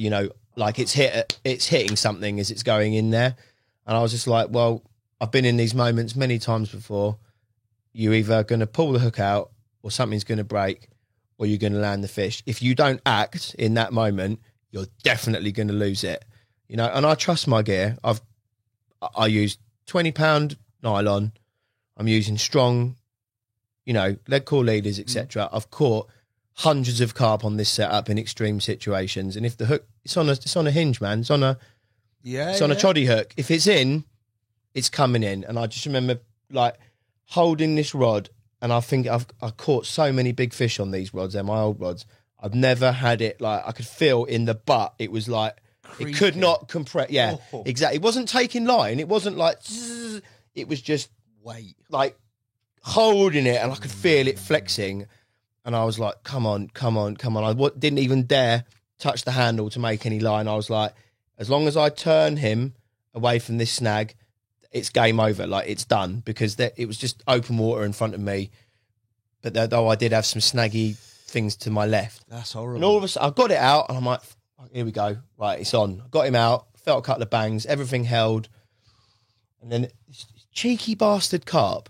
it's hitting something as it's going in there. And I was just like, well, I've been in these moments many times before. You're either going to pull the hook out, or something's going to break, or you're going to land the fish. If you don't act in that moment, you're definitely going to lose it. And I trust my gear. I use 20-pound nylon. I'm using strong, lead core leaders, etc. I've caught hundreds of carp on this setup in extreme situations. And if the hook, it's on a hinge, man. It's on a troddy hook. If it's in, it's coming in. And I just remember like holding this rod. And I think I caught so many big fish on these rods. They're my old rods. I've never had it like I could feel in the butt. It was like creeping. It could not compress. Yeah, exactly. It wasn't taking line. It wasn't like zzz, it was just weight, like holding it, and I could feel it flexing. And I was like, come on. I didn't even dare touch the handle to make any line. I was like, as long as I turn him away from this snag, it's game over, like it's done, because it was just open water in front of me. But though I did have some snaggy things to my left. That's horrible. And all of a sudden, I got it out, and I'm like, here we go. Right, it's on. I got him out, felt a couple of bangs, everything held. And then this cheeky bastard carp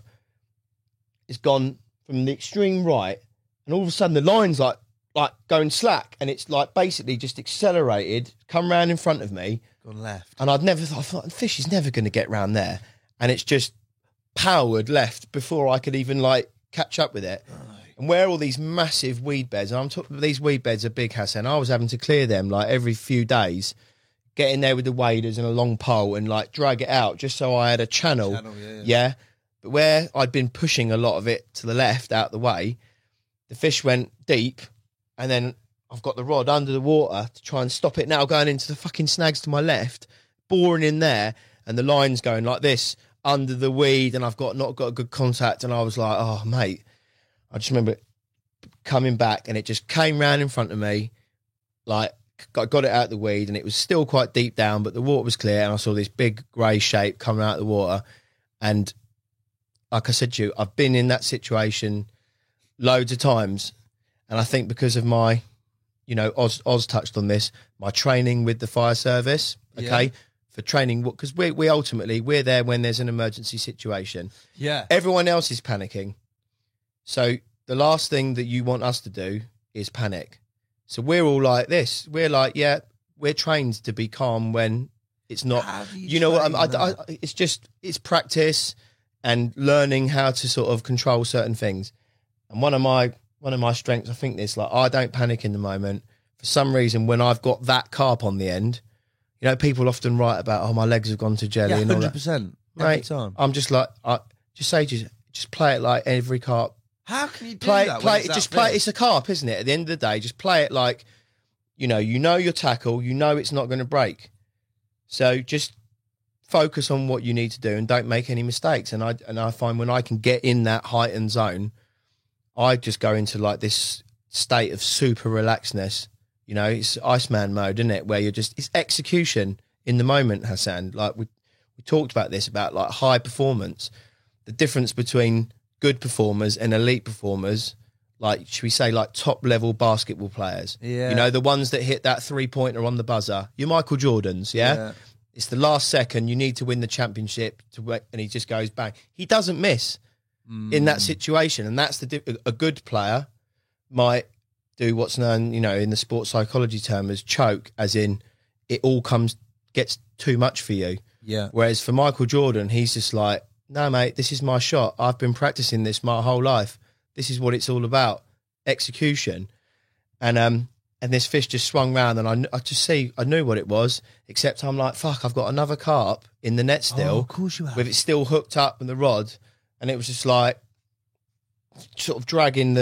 is gone from the extreme right, and all of a sudden the line's like going slack, and it's like basically just accelerated, come round in front of me. Gone left. And I thought the fish is never going to get round there. And it's just powered left before I could even like catch up with it. Right. And where all these massive weed beds, and I'm talking, these weed beds are big, Hassan. I was having to clear them like every few days get in there with the waders and a long pole and like drag it out just so I had a channel. Yeah. But where I'd been pushing a lot of it to the left out the way, the fish went deep, and then I've got the rod under the water to try and stop it now going into the fucking snags to my left, boring in there, and the line's going like this under the weed, and I've not got a good contact, and I was like, oh, mate. I just remember coming back, and it just came round in front of me, like, got it out the weed, and it was still quite deep down, but the water was clear, and I saw this big grey shape coming out of the water, and like I said to you, I've been in that situation loads of times, and I think because of my, you know, Oz touched on this, my training with the fire service, okay, for training, because we ultimately, we're there when there's an emergency situation. Yeah. Everyone else is panicking. So the last thing that you want us to do is panic. So we're all like this. We're like, yeah, we're trained to be calm when it's not. You know what? It's practice and learning how to sort of control certain things. And one of my strengths, I think this, like, I don't panic in the moment. For some reason, when I've got that carp on the end, you know, people often write about, oh, my legs have gone to jelly and all that. 100%. Every time. I'm just like, just play it like every carp. How can you do Play that? it. Just play it. It's a carp, isn't it? At the end of the day, just play it like, you know your tackle, you know it's not going to break. So just focus on what you need to do and don't make any mistakes. And I find when I can get in that heightened zone, I just go into like this state of super relaxedness. You know, it's Iceman mode, isn't it? Where it's execution in the moment, Hassan. Like we talked about this, about like high performance, the difference between good performers and elite performers, like, should we say, like top level basketball players? Yeah. You know, the ones that hit that 3-pointer on the buzzer. You're Michael Jordans, yeah? It's the last second. You need to win the championship, and he just goes bang. He doesn't miss in that situation, and that's a good player might do what's known, you know, in the sports psychology term as choke, as in it all gets too much for you. Yeah. Whereas for Michael Jordan, he's just like, no, mate, this is my shot. I've been practicing this my whole life. This is what it's all about, execution. And this fish just swung round, and I knew what it was, except I'm like, fuck, I've got another carp in the net still. Oh, of course you have. With it still hooked up in the rod. And it was just like, sort of dragging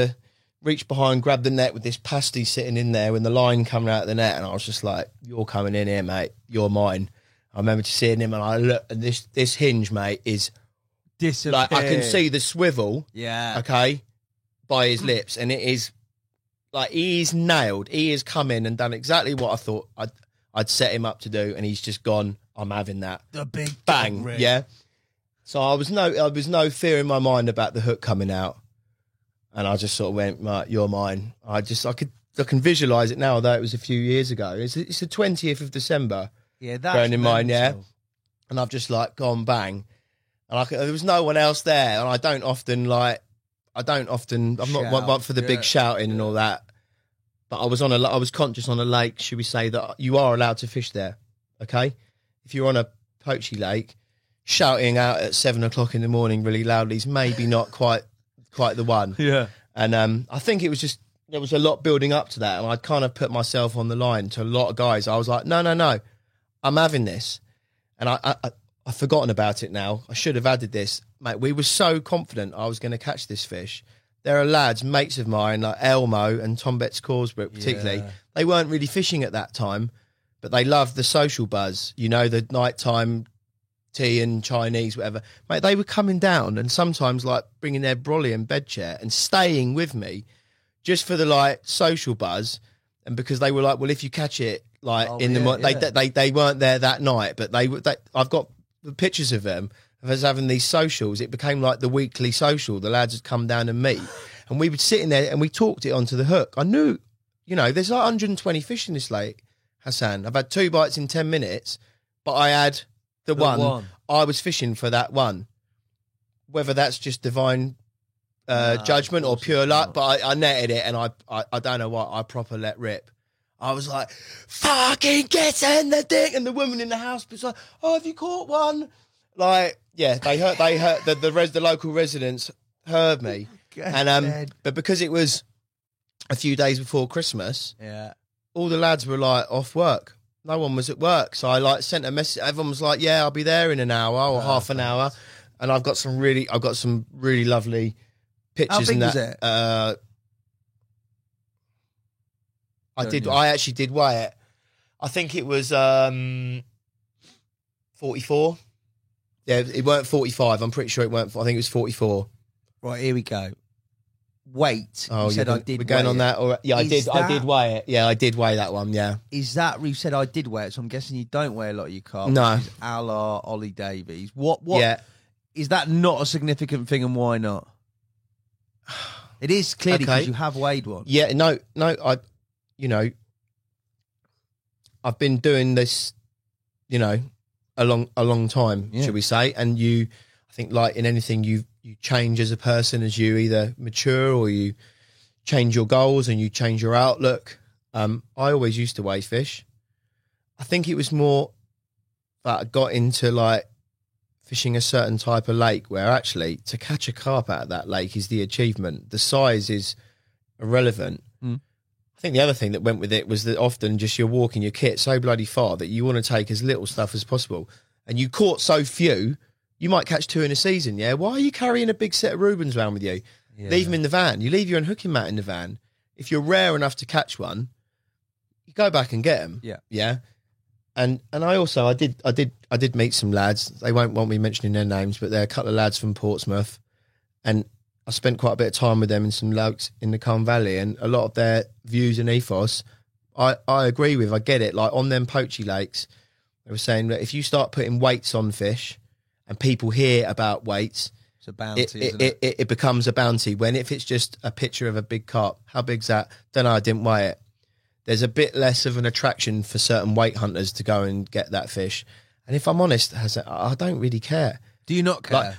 reach behind, grab the net with this pasty sitting in there when the line coming out of the net. And I was just like, you're coming in here, mate. You're mine. I remember just seeing him, and I look, and this hinge, mate, is like, I can see the swivel. Yeah. Okay. By his lips, and it is like he's nailed. He has come in and done exactly what I thought I'd set him up to do, and he's just gone, I'm having that. The big bang, yeah. So I was no fear in my mind about the hook coming out, and I just sort of went, mate, you're mine. I can visualize it now, although it was a few years ago. It's the 20th of December. Yeah, that's bearing in mind, yeah. And I've just like gone bang, and there was no one else there, and I'm not one for the big shouting and all that. But I was conscious on a lake, should we say, that you are allowed to fish there. Okay? If you're on a poachy lake, shouting out at 7 o'clock in the morning really loudly is maybe not quite the one. Yeah. And I think it was just, there was a lot building up to that, and I'd kind of put myself on the line to a lot of guys. I was like, no, I'm having this. And I've forgotten about it now. I should have added this. Mate, we were so confident I was going to catch this fish. There are lads, mates of mine, like Elmo and Tom Betts Corsbrook particularly. Yeah. They weren't really fishing at that time, but they loved the social buzz, you know, the nighttime tea and Chinese, whatever. Mate, they were coming down and sometimes like bringing their brolly and bed chair and staying with me just for the like social buzz. And because they were like, well, if you catch it like in the morning, they weren't there that night, but I've got the pictures of them. Of us having these socials, it became like the weekly social. The lads would come down and meet, and we would sit in there and we talked it onto the hook. I knew, you know, there's like 120 fish in this lake, Hassan. I've had 2 bites in 10 minutes, but I had the one. I was fishing for that one. Whether that's just divine judgment or pure luck, but I netted it, and I don't know what, I proper let rip. I was like, fucking get in the dick, and the woman in the house was like, oh, have you caught one? Like, yeah, they heard the local residents heard me, and but because it was a few days before Christmas, yeah, all the lads were like off work, no one was at work. So I like sent a message. Everyone was like, yeah, I'll be there in an hour or half an hour. And I've got some really lovely pictures. How big in that. was it? I actually did weigh it. I think it was 44. Yeah, it weren't 45. I'm pretty sure it weren't. I think it was 44. Right, here we go. Weight. Oh, you said I did. We're going weigh on it. that. Or, yeah, I did. I did weigh it. Yeah, I did weigh that one. Yeah. Is that you said I did weigh it? So I'm guessing you don't weigh a lot of your carb. No. Which is a la Ollie Davies. What? Yeah. Is that not a significant thing, and why not? It is clearly because Okay. you have weighed one. Yeah. No. I've been doing this, a long time, Yeah. should we say? And I think, like in anything, you change as a person as you either mature or you change your goals and you change your outlook. I always used to weigh fish. I think it was more that I got into like fishing a certain type of lake where actually to catch a carp out of that lake is the achievement. The size is irrelevant. I think the other thing that went with it was that often just you're walking your kit so bloody far that you want to take as little stuff as possible. And you caught so few, you might catch 2 in a season, yeah? Why are you carrying a big set of Reubens around with you? Yeah. Leave them in the van. You leave your unhooking mat in the van. If you're rare enough to catch one, you go back and get them. Yeah. Yeah. And I did meet some lads. They won't want me mentioning their names, but they're a couple of lads from Portsmouth. And I spent quite a bit of time with them in some lakes in the Calne Valley, and a lot of their views and ethos, I agree with. I get it. Like on them poachy lakes, they were saying that if you start putting weights on fish and people hear about weights, It's a bounty, isn't it? it becomes a bounty. When if it's just a picture of a big carp, how big's that? Don't know, I didn't weigh it. There's a bit less of an attraction for certain weight hunters to go and get that fish. And if I'm honest, I don't really care. Do you not care?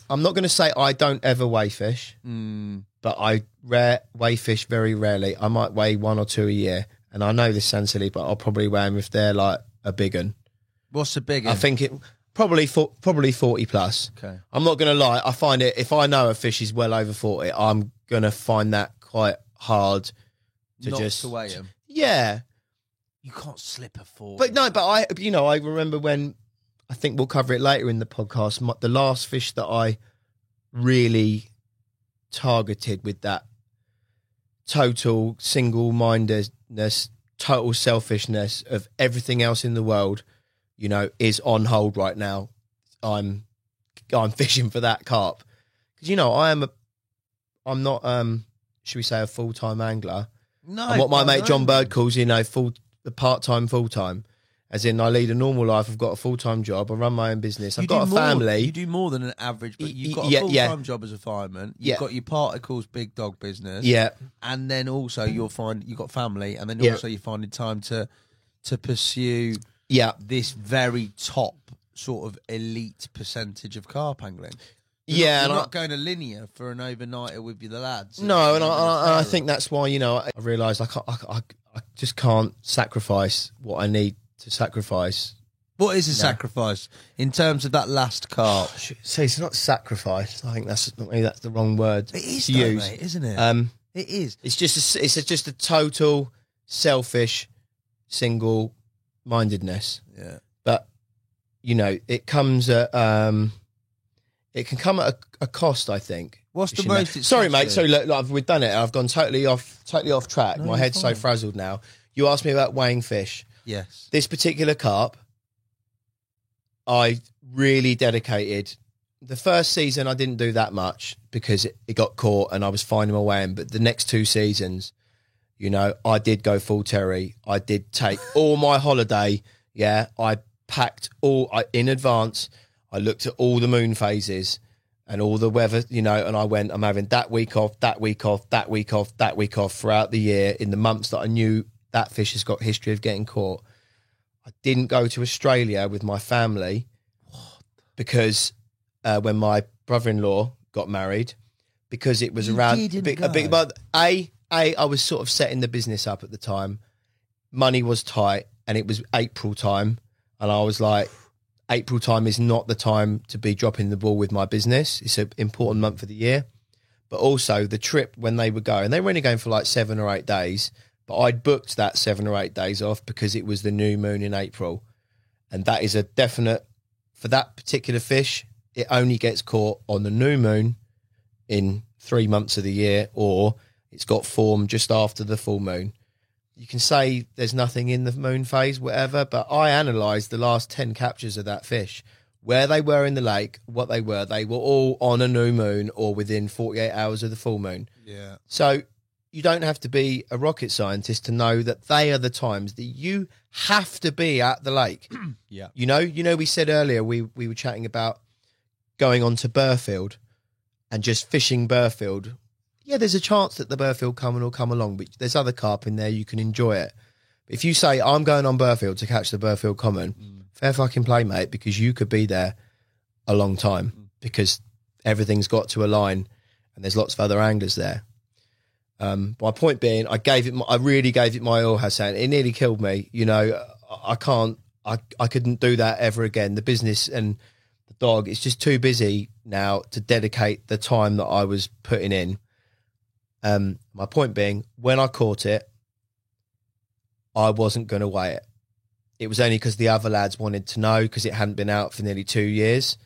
I'm not going to say I don't ever weigh fish, but I weigh fish very rarely. I might weigh 1 or 2 a year, and I know this sounds silly, but I'll probably weigh them if they're like a big one. What's the big I one? think it probably 40 plus. Okay. I'm not going to lie. I find it if I know a fish is well over 40, I'm going to find that quite hard to Not just to weigh him. Yeah. You can't slip a 40. But no, but I remember when, I think we'll cover it later in the podcast, the last fish that I really targeted with that total single-mindedness, total selfishness of everything else in the world, is on hold right now. I'm fishing for that carp. Because, I'm not, should we say, a full-time angler. No. And what my mate John no. Bird calls, part-time, full-time. As in, I lead a normal life. I've got a full-time job. I run my own business. I've got a family. You do more than an average, but you've got a Yeah, full-time job as a fireman. You've Yeah. got your particles big dog business. Yeah. And then also you've got family, and then Yeah. also you're finding time to pursue Yeah. this very top sort of elite percentage of carp angling. Yeah, You're and not going to linear for an overnighter with the lads. No, and I think that's why, I realised I just can't sacrifice what I need to sacrifice. What is a sacrifice in terms of that last carp? So it's not sacrifice. I think that's the wrong word. It is, to though, use. mate, isn't it? It is. It's just a total selfish, single-mindedness. Yeah. But it comes at it can come at a cost, I think. What's the You know. most? it's Sorry, cost mate. you? Sorry, look, we've done it. I've gone totally off track. No, My you're head's so fine. frazzled now. You asked me about weighing fish. Yes. This particular carp, I really dedicated. The first season, I didn't do that much because it got caught and I was finding my way in. But the next 2 seasons, I did go full Terry. I did take all my holiday. Yeah, I packed in advance. I looked at all the moon phases and all the weather, and I went, I'm having that week off, that week off, that week off, that week off throughout the year in the months that I knew that fish has got history of getting caught. I didn't go to Australia with my family because when my brother-in-law got married, because it was around I was sort of setting the business up at the time. Money was tight and it was April time. And I was like, April time is not the time to be dropping the ball with my business. It's an important month of the year. But also the trip when they were going, they were only going for like 7 or 8 days. But I'd booked that 7 or 8 days off because it was the new moon in April. And that is a definite, for that particular fish, it only gets caught on the new moon in 3 months of the year, or it's got form just after the full moon. You can say there's nothing in the moon phase, whatever, but I analysed the last 10 captures of that fish, where they were in the lake, what they were. They were all on a new moon or within 48 hours of the full moon. Yeah. So you don't have to be a rocket scientist to know that they are the times that you have to be at the lake. Yeah. You know, we said earlier, we were chatting about going on to Burfield and just fishing Burfield. Yeah, there's a chance that the Burfield will come along, but there's other carp in there, you can enjoy it. But if you say, I'm going on Burfield to catch the Burfield Common, fair fucking play, mate, because you could be there a long time because everything's got to align and there's lots of other anglers there. My point being, I really gave it my all, Hassan. It nearly killed me. You know, I couldn't do that ever again. The business and the dog, it's just too busy now to dedicate the time that I was putting in. My point being, when I caught it, I wasn't going to weigh it. It was only because the other lads wanted to know, because it hadn't been out for nearly 2 years.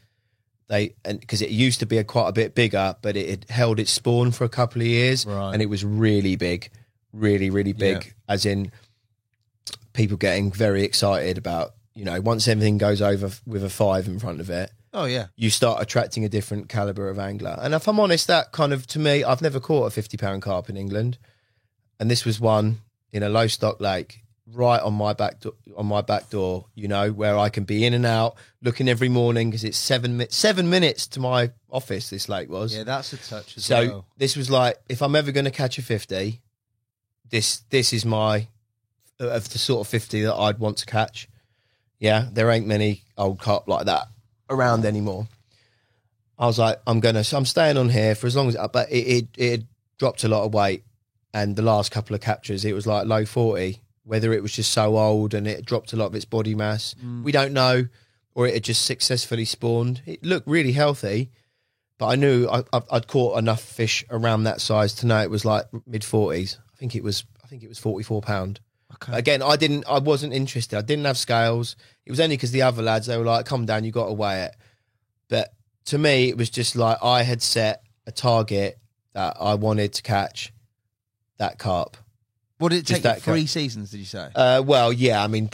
Because it used to be quite a bit bigger, but it had held its spawn for a couple of years, and it was really big, really, really big. As in, people getting very excited about, you know, once everything goes over with a 5 in front of it. Oh yeah, you start attracting a different caliber of angler. And if I'm honest, that kind of, to me, I've never caught a 50-pound carp in England, and this was one in a low stock lake, right on my back door, you know, where I can be in and out, looking every morning, because it's 7 minutes to my office. This lake was, yeah, that's a touch. So this was like, if I'm ever going to catch a 50, this is my of the sort of 50 that I'd want to catch. Yeah, there ain't many old carp like that around anymore. I was like, I'm staying on here for as long as, but it dropped a lot of weight, and the last couple of captures, it was like low 40. Whether it was just so old and it dropped a lot of its body mass, we don't know, or it had just successfully spawned. It looked really healthy, but I knew I'd caught enough fish around that size to know it was like mid 40s. I think it was 44 pound. Okay. Again, I wasn't interested. I didn't have scales. It was only because the other lads, they were like, "Come down, you got to weigh it." But to me, it was just like I had set a target that I wanted to catch that carp. What did it take you 3 seasons, did you say? Well, yeah, I mean,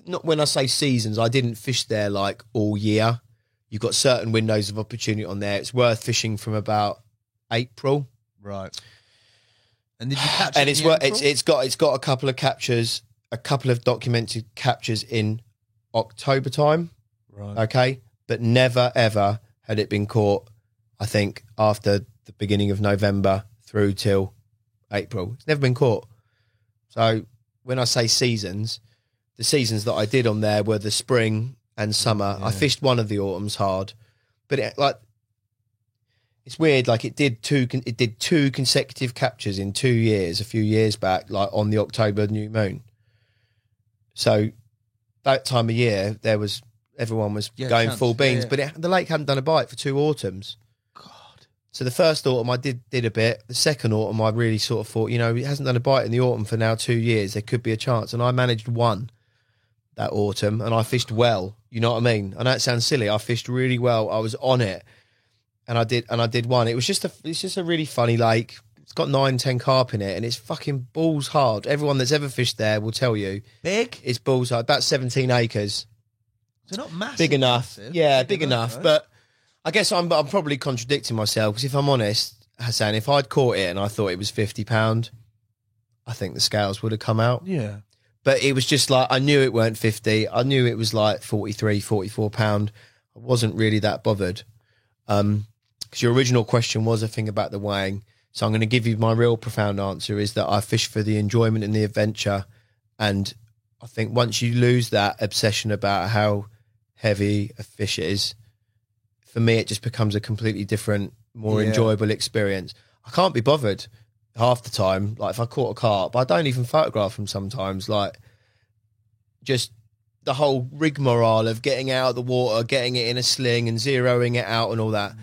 not when I say seasons, I didn't fish there like all year. You've got certain windows of opportunity on there. It's worth fishing from about April. Right. And did you catch and it it's got a couple of captures, a couple of documented captures in October time. Right. Okay. But never ever had it been caught, I think, after the beginning of November through till April. It's never been caught. So when I say seasons, the seasons that I did on there were the spring and summer. Yeah. I fished one of the autumns hard, but it's weird. Like it did two consecutive captures in 2 years, a few years back, like on the October new moon. So that time of year, everyone was going full beans, but the lake hadn't done a bite for 2 autumns. So the first autumn I did a bit. The second autumn I really sort of thought, you know, it hasn't done a bite in the autumn for now 2 years. There could be a chance. And I managed one that autumn, and I fished well. You know what I mean? I know it sounds silly. I fished really well. I was on it, and I did one. It's just a really funny lake. It's got 9-10 carp in it, and it's fucking balls hard. Everyone that's ever fished there will tell you. Big? It's balls hard. About 17 acres. So not massive. Big enough. Massive. Yeah, big enough. Right? But I guess I'm probably contradicting myself, because if I'm honest, Hassan, if I'd caught it and I thought it was £50, I think the scales would have come out. Yeah. But it was just like, I knew it weren't 50. I knew it was like 43, 44 pound. I wasn't really that bothered. Because your original question was a thing about the weighing. So I'm going to give you my real profound answer is that I fish for the enjoyment and the adventure. And I think once you lose that obsession about how heavy a fish is, for me, it just becomes a completely different, more enjoyable experience. I can't be bothered half the time. Like if I caught a carp, I don't even photograph them sometimes. Like just the whole rigmarole of getting out of the water, getting it in a sling and zeroing it out and all that.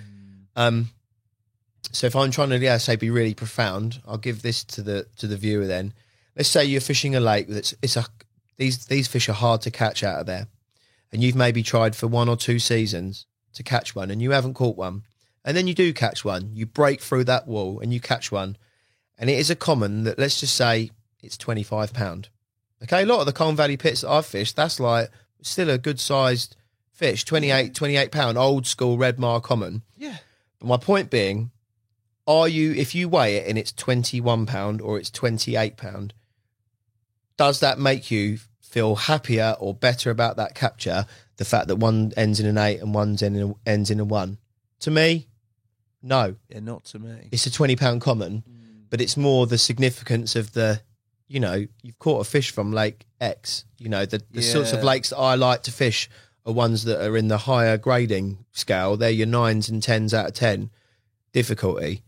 So if I'm trying to, say be really profound, I'll give this to the viewer then. let's say you're fishing a lake these fish are hard to catch out of there, and you've maybe tried for 1 or 2 seasons to catch one and you haven't caught one, and then you do catch one, you break through that wall and you catch one, and it is a common that, let's just say it's £25. Okay, a lot of the Colne Valley pits that I've fished, that's like still a good sized fish, £28 old school Redmar common. Yeah. But my point being, if you weigh it and it's £21 or it's £28, does that make you feel happier or better about that capture? The fact that one ends in an 8 and one ends in a 1. To me, no. Yeah, not to me. It's a £20 common, but it's more the significance of you've caught a fish from Lake X. The sorts of lakes that I like to fish are ones that are in the higher grading scale. They're your 9s and 10s out of 10 difficulty.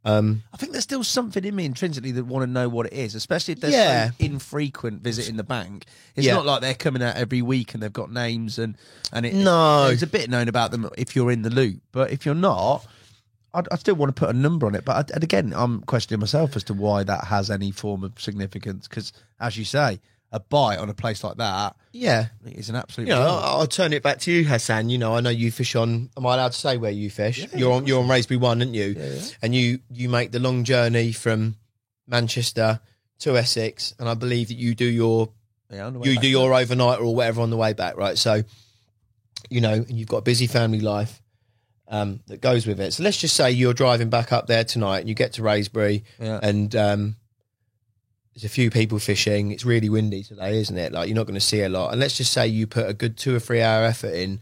I think there's still something in me intrinsically that want to know what it is, especially if there's so infrequent visiting the bank. It's not like they're coming out every week and they've got names and there's a bit known about them if you're in the loop. But if you're not, I still want to put a number on it. But again, I'm questioning myself as to why that has any form of significance. Because, as you say, a bite on a place like that, is an absolute. I'll turn it back to you, Hassan. I know you fish on. Am I allowed to say where you fish? Yeah, you're on Raisby 1, aren't you? Yeah. And you make the long journey from Manchester to Essex, and I believe that you do your overnight or whatever on the way back, right? So, and you've got a busy family life that goes with it. So let's just say you're driving back up there tonight, and you get to Raisby, and there's a few people fishing. It's really windy today, isn't it? Like, you're not going to see a lot. And let's just say you put a good 2 or 3 hour effort in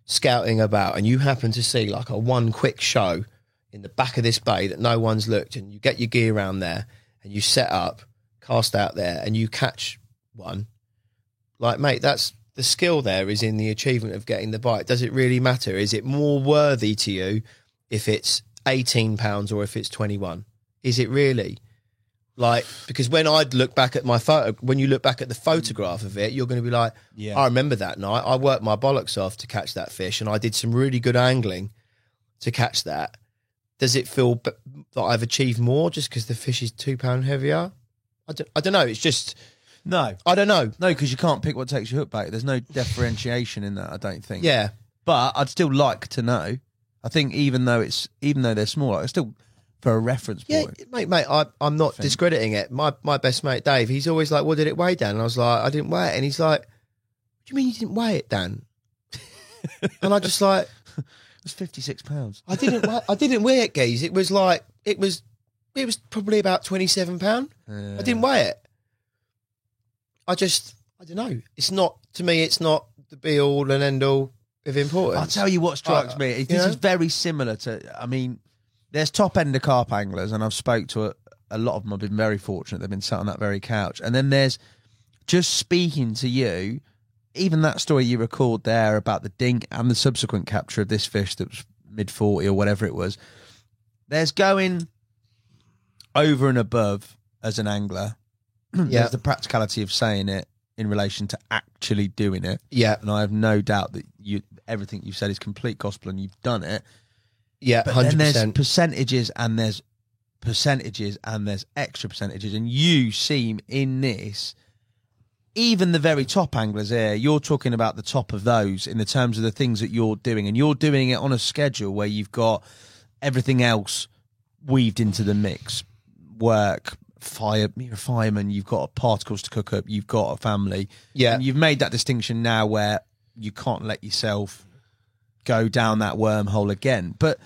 scouting about, and you happen to see like one quick show in the back of this bay that no one's looked, and you get your gear around there and you set up, cast out there, and you catch one. Like, mate, that's the skill there is in the achievement of getting the bite. Does it really matter? Is it more worthy to you if it's £18 or if it's 21? Is it really? Like, because when I'd look back at my photo, when you look back at the photograph of it, you're going to be like, I remember that night. I worked my bollocks off to catch that fish, and I did some really good angling to catch that. Does it feel that I've achieved more just because the fish is £2 heavier? I don't know. It's just... No. I don't know. No, because you can't pick what takes your hook bait. There's no differentiation in that, I don't think. Yeah. But I'd still like to know. I think even though they're small, I still... For a reference point. Yeah, mate, I'm not discrediting it. My best mate, Dave, he's always like, what did it weigh, Dan? And I was like, I didn't weigh it. And he's like, what do you mean you didn't weigh it, Dan? And I just like... It was £56. I didn't weigh it, Geese. It was like, it was probably about £27. I didn't weigh it. I don't know. It's not, to me, it's not the be all and end all of importance. I'll tell you what strikes me. This is very similar to, there's top end of carp anglers, and I've spoke to a lot of them. I've been very fortunate. They've been sat on that very couch. And then there's just speaking to you, even that story you recalled there about the dink and the subsequent capture of this fish that was mid-40 or whatever it was. There's going over and above as an angler. There's the practicality of saying it in relation to actually doing it. Yeah. And I have no doubt that everything you've said is complete gospel and you've done it. Yeah, but 100%. Then there's percentages and there's extra percentages, and you seem in this, even the very top anglers here, you're talking about the top of those in the terms of the things that you're doing, and you're doing it on a schedule where you've got everything else weaved into the mix. Work, you're a fireman, you've got particles to cook up, you've got a family. Yeah. And you've made that distinction now where you can't let yourself go down that wormhole again. But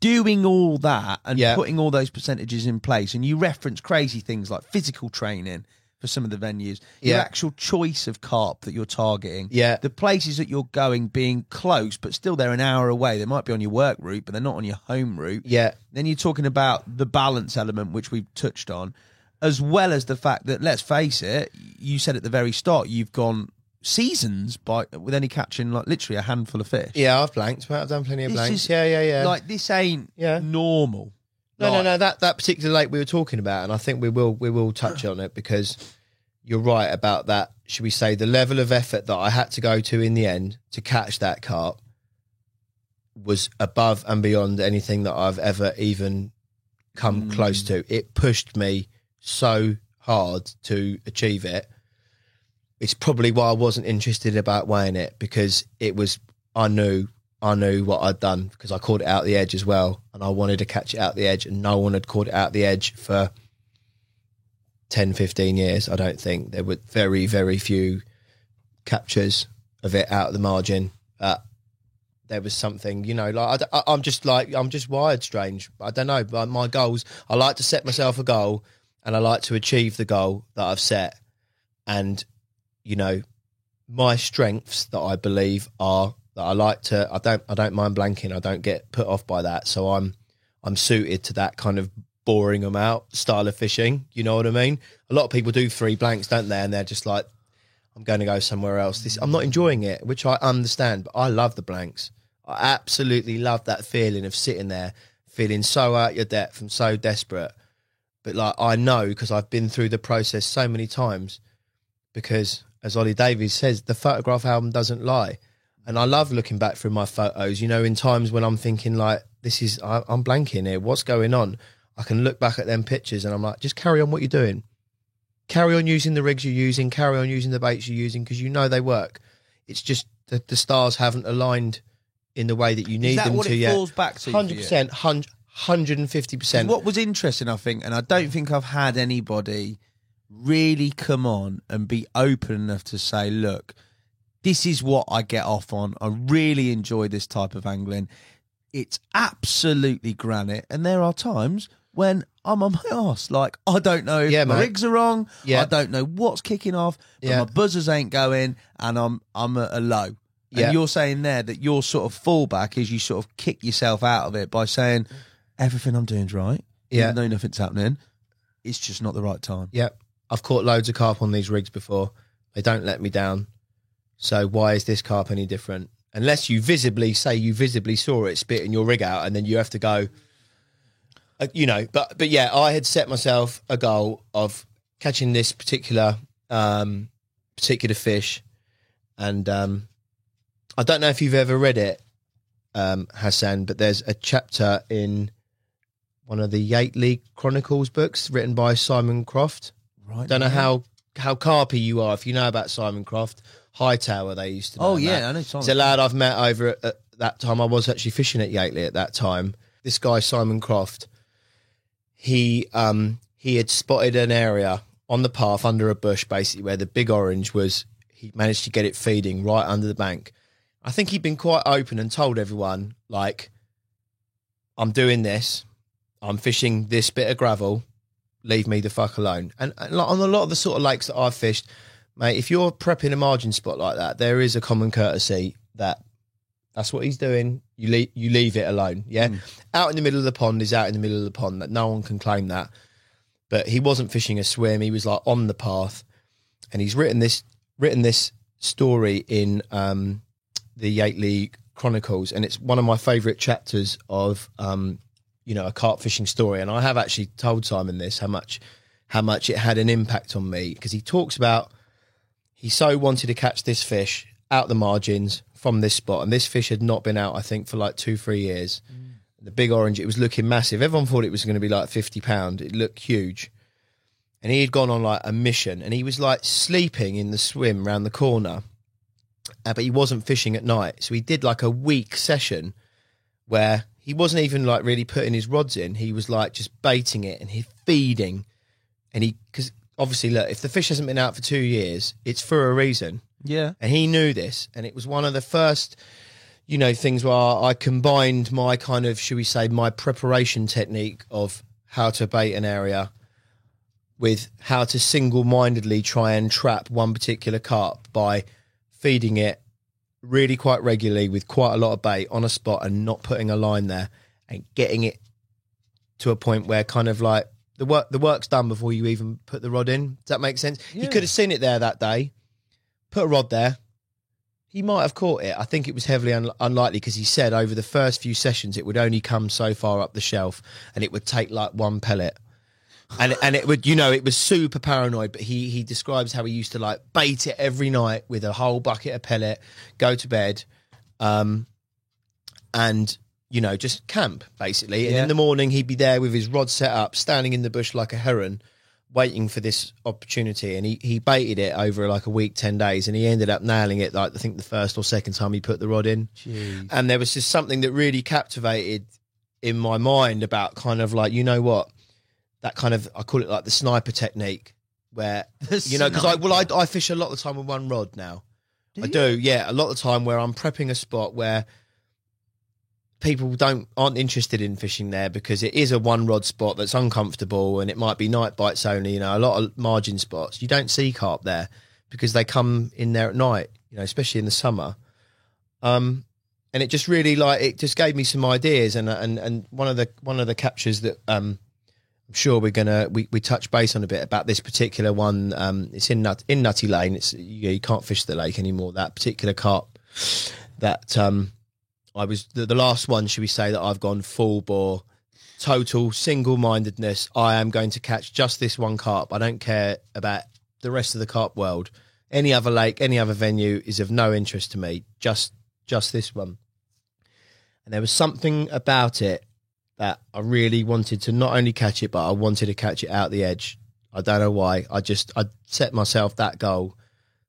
doing all that and putting all those percentages in place, and you reference crazy things like physical training for some of the venues, your actual choice of carp that you're targeting, the places that you're going being close, but still they're an hour away. They might be on your work route, but they're not on your home route. Yeah. Then you're talking about the balance element, which we've touched on, as well as the fact that, let's face it, you said at the very start, you've gone seasons with only catching like literally a handful of fish. Yeah, I've blanked, but I've done plenty of blanks. Yeah. Like, this ain't normal. No. That particular lake we were talking about, and I think we will touch on it, because you're right about that. Should we say the level of effort that I had to go to in the end to catch that carp was above and beyond anything that I've ever even come close to. It pushed me so hard to achieve it. It's probably why I wasn't interested about weighing it, because I knew what I'd done, because I caught it out the edge as well, and I wanted to catch it out the edge, and no one had caught it out the edge for 10, 15 years. I don't think there were very, very few captures of it out of the margin. There was something, like I'm just wired strange. I don't know. But my goals, I like to set myself a goal, and I like to achieve the goal that I've set. And my strengths that I believe are that I like to. I don't mind blanking. I don't get put off by that. So I'm suited to that kind of boring them out style of fishing. You know what I mean? A lot of people do 3 blanks, don't they? And they're just like, I'm going to go somewhere else. I'm not enjoying it, which I understand, but I love the blanks. I absolutely love that feeling of sitting there, feeling so out your depth and so desperate. But like, I know, because I've been through the process so many times, because as Ollie Davies says, the photograph album doesn't lie. And I love looking back through my photos, in times when I'm thinking like, I'm blanking here. What's going on? I can look back at them pictures and I'm like, just carry on what you're doing. Carry on using the rigs you're using, carry on using the baits you're using, because they work. It's just that the stars haven't aligned in the way that you need them to yet. Falls back to 100%, 150%. What was interesting, I think, and I don't think I've had anybody really come on and be open enough to say, look, this is what I get off on. I really enjoy this type of angling. It's absolutely granite, and there are times when I'm on my arse. Like, I don't know if my rigs are wrong. I don't know what's kicking off. But my buzzers ain't going, and I'm at a low. And you're saying there that your sort of fallback is you sort of kick yourself out of it by saying everything I'm doing is right. Even though nothing's happening, it's just not the right time. Yeah, I've caught loads of carp on these rigs before. They don't let me down. So why is this carp any different? Unless you visibly saw it spitting your rig out, and then you have to go, But yeah, I had set myself a goal of catching this particular fish, and I don't know if you've ever read it, Hassan, but there's a chapter in one of the Yateley Chronicles books written by Simon Croft. Right. Don't know how carpy you are if you know about Simon Croft. Hightower, they used to know. Oh, yeah, I know Simon. It's a lad I've met over at that time. I was actually fishing at Yateley at that time. This guy, Simon Croft, he had spotted an area on the path under a bush, basically, where the big orange was. He managed to get it feeding right under the bank. I think he'd been quite open and told everyone, like, I'm doing this. I'm fishing this bit of gravel. Leave me the fuck alone. And on a lot of the sort of lakes that I've fished, mate, if you're prepping a margin spot like that, there is a common courtesy that's what he's doing. You leave it alone. Yeah. Out in the middle of the pond is out in the middle of the pond. That no one can claim that. But he wasn't fishing a swim. He was like on the path, and he's written this story in the Yateley Chronicles, and it's one of my favourite chapters of a carp fishing story. And I have actually told Simon this, how much it had an impact on me, because he talks about he so wanted to catch this fish out the margins from this spot, and this fish had not been out, I think, for like 2-3 years. The big orange, it was looking massive. Everyone thought it was going to be like 50 pound. It looked huge. And he had gone on like a mission, and he was like sleeping in the swim round the corner, but he wasn't fishing at night. So he did like a week session where he wasn't even like really putting his rods in. He was like just baiting it and he feeding. And because obviously, look, if the fish hasn't been out for 2 years, it's for a reason. Yeah. And he knew this. And it was one of the first, things where I combined my kind of, should we say, my preparation technique of how to bait an area with how to single-mindedly try and trap one particular carp by feeding it really quite regularly with quite a lot of bait on a spot and not putting a line there and getting it to a point where kind of like the work's done before you even put the rod in. Does that make sense? Yeah. He could have seen it there that day, put a rod there. He might have caught it. I think it was heavily unlikely, because he said over the first few sessions it would only come so far up the shelf and it would take like one pellet. And it would, it was super paranoid, but he describes how he used to like bait it every night with a whole bucket of pellet, go to bed, and, just camp, basically. And in the morning, he'd be there with his rod set up, standing in the bush like a heron, waiting for this opportunity, and he baited it over like a week, 10 days, and he ended up nailing it, like I think the first or second time he put the rod in. Jeez. And there was just something that really captivated in my mind about kind of like, you know what, that kind of, I call it like the sniper technique, where, you know, because I fish a lot of the time with one rod now. I do, yeah, a lot of the time where I'm prepping a spot where people aren't interested in fishing there because it is a one rod spot that's uncomfortable, and it might be night bites only. You know, a lot of margin spots, you don't see carp there because they come in there at night, you know, especially in the summer. And it just really, like, it just gave me some ideas, and one of the captures that I'm sure we touch base on a bit about this particular one. It's in Nutty Lane. It's you can't fish the lake anymore. That particular carp that I was the last one, should we say, that I've gone full bore, total single-mindedness. I am going to catch just this one carp. I don't care about the rest of the carp world. Any other lake, any other venue is of no interest to me. Just this one. And there was something about it that I really wanted to not only catch it, but I wanted to catch it out the edge. I don't know why. I set myself that goal.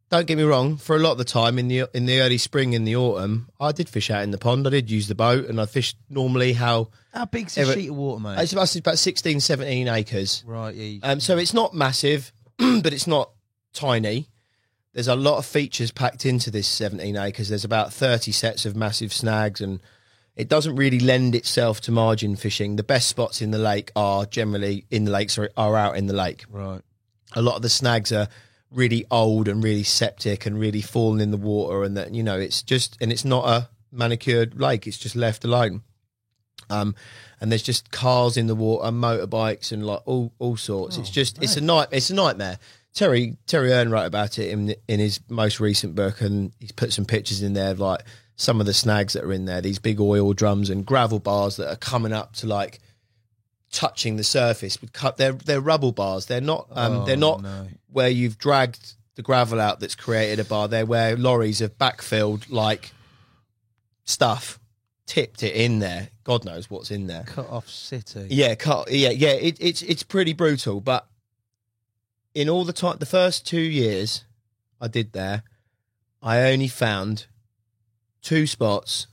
Don't get me wrong, for a lot of the time in the early spring, in the autumn, I did fish out in the pond. I did use the boat, and I fished normally How big's a sheet of water, mate? It's about 16, 17 acres. Right, yeah. So it's not massive, but it's not tiny. There's a lot of features packed into this 17 acres. There's about 30 sets of massive snags, and it doesn't really lend itself to margin fishing. The best spots in the lake are generally in the lakes, or are out in the lake. Right. A lot of the snags are really old and really septic and really fallen in the water, and that, you know, it's not a manicured lake, it's just left alone. And there's just cars in the water, motorbikes, and like all sorts. It's a nightmare. Terry Earn wrote about it in his most recent book, and he's put some pictures in there of like some of the snags that are in there, these big oil drums and gravel bars that are coming up to like touching the surface. They're rubble bars. They're not where you've dragged the gravel out that's created a bar. They're where lorries have backfilled like stuff, tipped it in there. God knows what's in there. Cut off city. Yeah, it's pretty brutal. But in all the first 2 years I did there, I only found 2 spots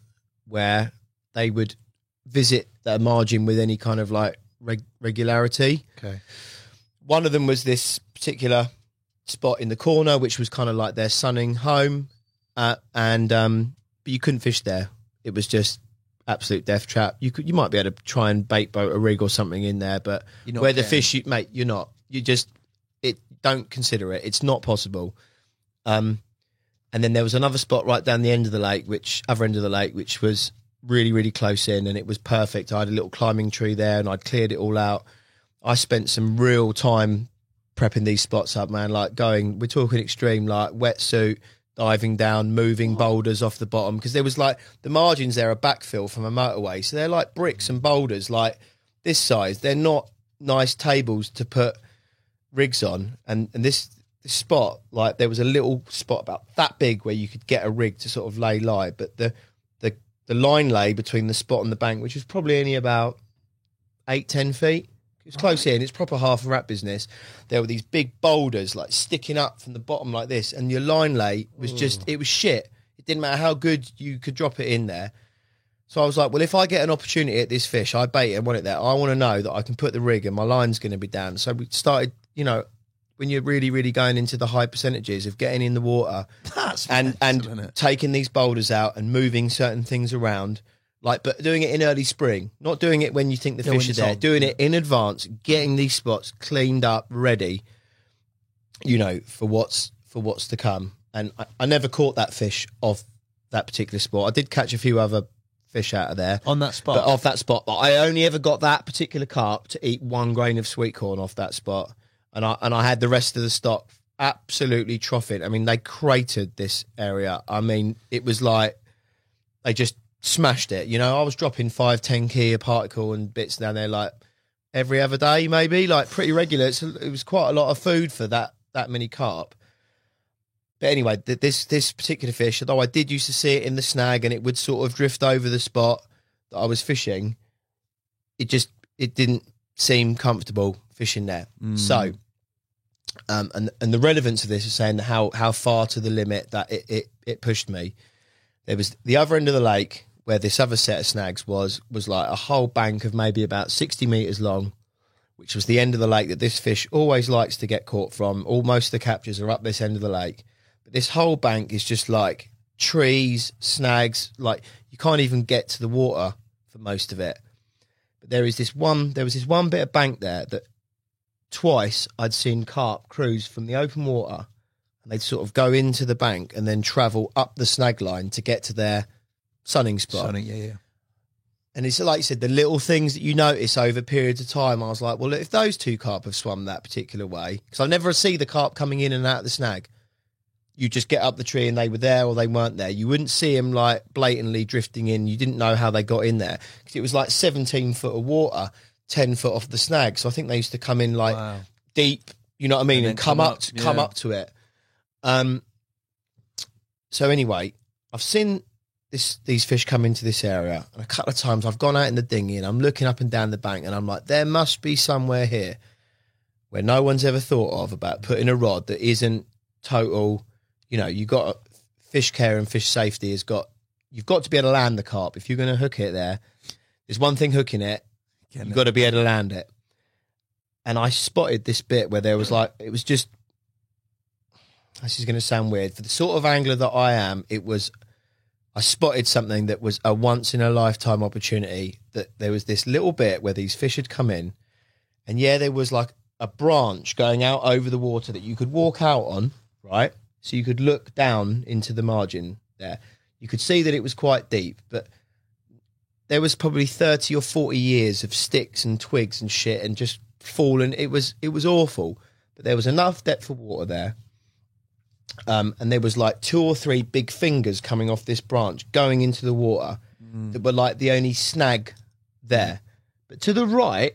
where they would visit their margin with any kind of like regularity. Okay. One of them was this particular spot in the corner, which was kind of like their sunning home, but you couldn't fish there. It was just absolute death trap. You might be able to try and bait boat a rig or something in there, but where the fish, you're not. Don't consider it. It's not possible. And then there was another spot right down the end of the lake, other end of the lake, which was really, really close in, and it was perfect. I had a little climbing tree there, and I'd cleared it all out. I spent some real time prepping these spots up, man. Like we're talking extreme, like wetsuit, diving down, moving boulders off the bottom, because there was like the margins there are backfill from a motorway, so they're like bricks and boulders like this size. They're not nice tables to put rigs on, and this spot, like there was a little spot about that big where you could get a rig to sort of lay live, but the line lay between the spot and the bank, which was probably only about 8-10 feet. It was close in. It's proper half a rat business. There were these big boulders like sticking up from the bottom like this, and your line lay was it was shit. It didn't matter how good you could drop it in there. So I was like, well, if I get an opportunity at this fish, I bait it and want it there, I want to know that I can put the rig and my line's going to be down. So we started, you know, when you're really, really going into the high percentages of getting in the water and taking these boulders out and moving certain things around, like, but doing it in early spring, not doing it when you think the fish are there, doing it in advance, getting these spots cleaned up, ready, you know, for what's to come. And I never caught that fish off that particular spot. I did catch a few other fish out of there on that spot, but off that spot. But I only ever got that particular carp to eat 1 grain of sweet corn off that spot. And I had the rest of the stock absolutely troughing. I mean, they cratered this area. I mean, it was like they just smashed it. You know, I was dropping 5-10 key a particle and bits down there like every other day, maybe, like pretty regular. It was quite a lot of food for that many carp. But anyway, this particular fish, although I did used to see it in the snag and it would sort of drift over the spot that I was fishing, it didn't seem comfortable fishing there. So And the relevance of this is saying how far to the limit that it pushed me. There was the other end of the lake where this other set of snags was like a whole bank of maybe about 60 metres long, which was the end of the lake that this fish always likes to get caught from. Almost the captures are up this end of the lake. But this whole bank is just like trees, snags, like you can't even get to the water for most of it. But there was this one bit of bank there that twice I'd seen carp cruise from the open water, and they'd sort of go into the bank and then travel up the snag line to get to their sunning spot. Yeah. And it's like you said, the little things that you notice over periods of time. I was like, well, if those two carp have swum that particular way, because I never see the carp coming in and out of the snag. You just get up the tree and they were there or they weren't there. You wouldn't see them like blatantly drifting in. You didn't know how they got in there because it was like 17 foot of water, 10 foot off the snag. So I think they used to come in like deep, you know what I mean, and come up to it. So anyway, I've seen these fish come into this area, and a couple of times I've gone out in the dinghy and I'm looking up and down the bank and I'm like, there must be somewhere here where no one's ever thought of about putting a rod that isn't total. You know, you got fish care and fish safety you've got to be able to land the carp. If you're going to hook it there's one thing hooking it, you've got to be able to land it. And I spotted this bit where there was like, it was just, this is going to sound weird. For the sort of angler that I am, I spotted something that was a once in a lifetime opportunity, that there was this little bit where these fish had come in, and there was like a branch going out over the water that you could walk out on, right? So you could look down into the margin there. You could see that it was quite deep, but there was probably 30 or 40 years of sticks and twigs and shit and just fallen. It was awful, but there was enough depth of water there. And there was like 2 or 3 big fingers coming off this branch going into the water that were like the only snag there. But to the right,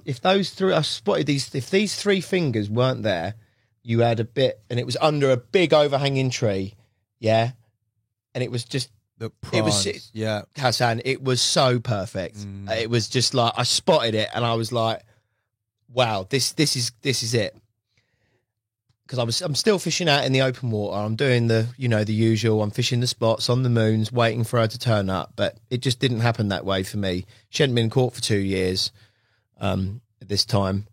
if these 3 fingers weren't there, you had a bit, and it was under a big overhanging tree, and it was just Hassan, it was so perfect. It was just like I spotted it, and I was like, "Wow, this is it." Because I'm still fishing out in the open water. I'm doing the usual. I'm fishing the spots on the moons, waiting for her to turn up, but it just didn't happen that way for me. She hadn't been caught for 2 years at this time.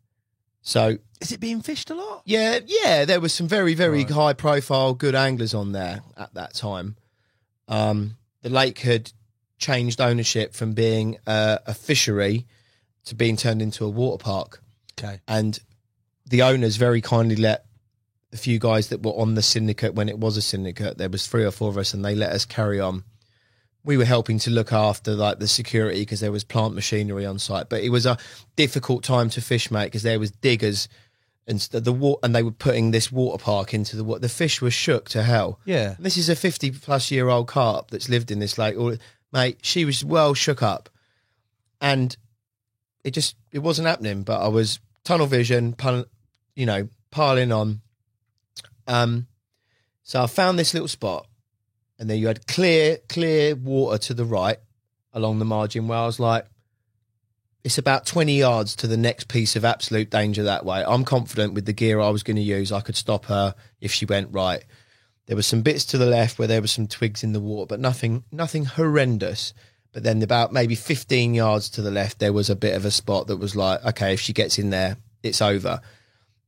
So is it being fished a lot? Yeah. There was some very, very high profile, good anglers on there at that time. The lake had changed ownership from being a fishery to being turned into a water park. Okay. And the owners very kindly let a few guys that were on the syndicate, when it was a syndicate, there was 3 or 4 of us, and they let us carry on. We were helping to look after like the security because there was plant machinery on site, but it was a difficult time to fish, mate, because there was diggers and and they were putting this water park into the water. The fish were shook to hell. Yeah. And this is a 50-plus-year-old carp that's lived in this lake. Mate, she was well shook up, and it wasn't happening. But I was tunnel vision, piling on. So I found this little spot. And then you had clear water to the right along the margin, where I was like, it's about 20 yards to the next piece of absolute danger that way. I'm confident with the gear I was going to use, I could stop her if she went right. There were some bits to the left where there were some twigs in the water, but nothing horrendous. But then about maybe 15 yards to the left, there was a bit of a spot that was like, okay, if she gets in there, it's over.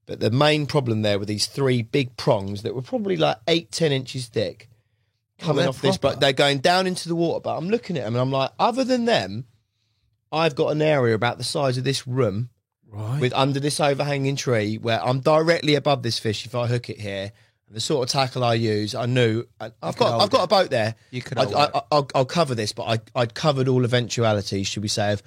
But the main problem there were these 3 big prongs that were probably like 8-10 inches thick. Coming off this, but they're going down into the water. But I'm looking at them and I'm like, other than them, I've got an area about the size of this room, with under this overhanging tree, where I'm directly above this fish if I hook it here. And the sort of tackle I use, I knew I've got a boat there. You could. I'll cover this, but I'd covered all eventualities, should we say, of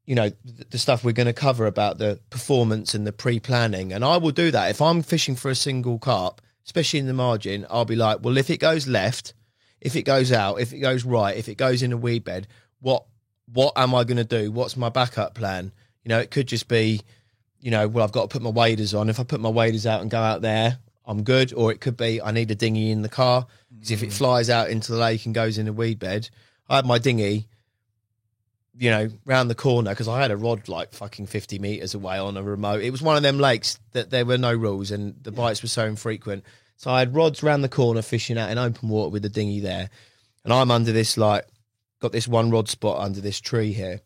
the stuff we're going to cover about the performance and the pre-planning. And I will do that if I'm fishing for a single carp. Especially in the margin, I'll be like, well, if it goes left, if it goes out, if it goes right, if it goes in a weed bed, what am I going to do? What's my backup plan? It could just be, well, I've got to put my waders on. If I put my waders out and go out there, I'm good. Or it could be, I need a dinghy in the car, because if it flies out into the lake and goes in a weed bed, I had my dinghy you know, round the corner, because I had a rod like fucking 50 metres away on a remote. It was one of them lakes that there were no rules and the bites were so infrequent. So I had rods round the corner fishing out in open water with the dinghy there. And I'm under this, like, got this one rod spot under this tree here.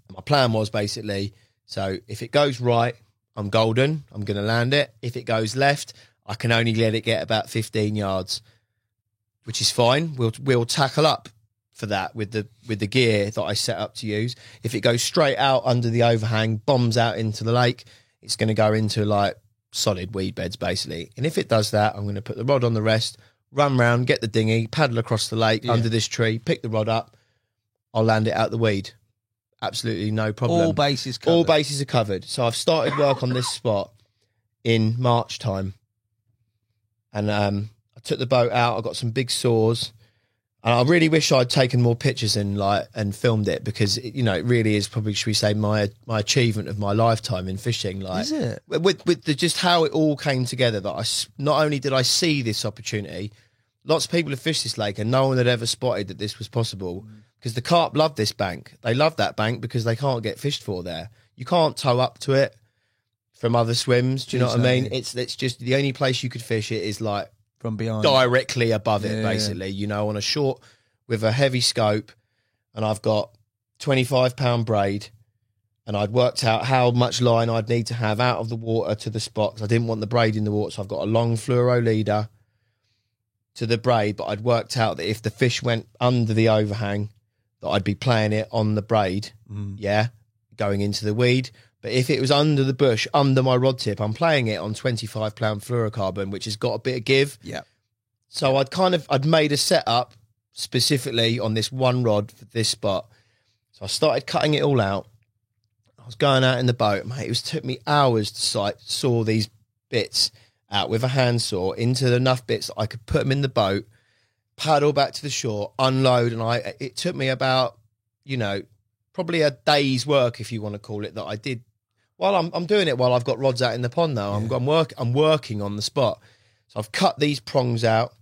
And my plan was basically, so if it goes right, I'm golden. I'm going to land it. If it goes left, I can only let it get about 15 yards, which is fine. We'll tackle up for that with the gear that I set up to use. If it goes straight out under the overhang, bombs out into the lake, it's going to go into like solid weed beds basically. And if it does that, I'm going to put the rod on the rest, run round, get the dinghy, paddle across the lake under this tree, pick the rod up, I'll land it out the weed. Absolutely no problem. All bases covered. All bases are covered. So I've started work on this spot in March time. And I took the boat out. I got some big saws. And I really wish I'd taken more pictures and filmed it, because it really is probably, should we say, my achievement of my lifetime in fishing. Like, is it? With just how it all came together, that not only did I see this opportunity, lots of people have fished this lake and no one had ever spotted that this was possible, because the carp love this bank. They love that bank because they can't get fished for there. You can't tow up to it from other swims. Do you know what I mean? It's just the only place you could fish it is like from behind, directly above it, basically, on a short with a heavy scope. And I've got 25-pound braid, and I'd worked out how much line I'd need to have out of the water to the spot, because I didn't want the braid in the water. So I've got a long fluoro leader to the braid, but I'd worked out that if the fish went under the overhang, that I'd be playing it on the braid, going into the weed. But if it was under the bush, under my rod tip, I'm playing it on 25-pound fluorocarbon, which has got a bit of give. Yeah. So I'd made a setup specifically on this one rod for this spot. So I started cutting it all out. I was going out in the boat, mate. It took me hours to saw these bits out with a handsaw into enough bits that I could put them in the boat, paddle back to the shore, unload, and it took me about, probably a day's work, if you want to call it, that I did. While I'm doing it while I've got rods out in the pond now. I'm working on the spot. So I've cut these prongs out,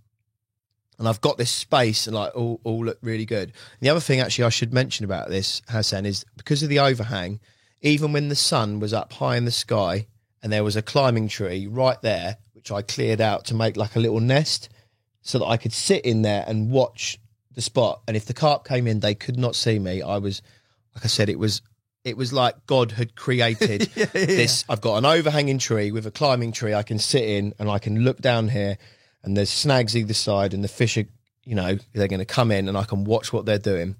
and I've got this space, and like all look really good. And the other thing actually I should mention about this, Hassan, is because of the overhang, even when the sun was up high in the sky and there was a climbing tree right there, which I cleared out to make like a little nest, so that I could sit in there and watch the spot. And if the carp came in, they could not see me. I was, like I said, it was like God had created this. I've got an overhanging tree with a climbing tree I can sit in, and I can look down here, and there's snags either side, and the fish are, they're going to come in, and I can watch what they're doing.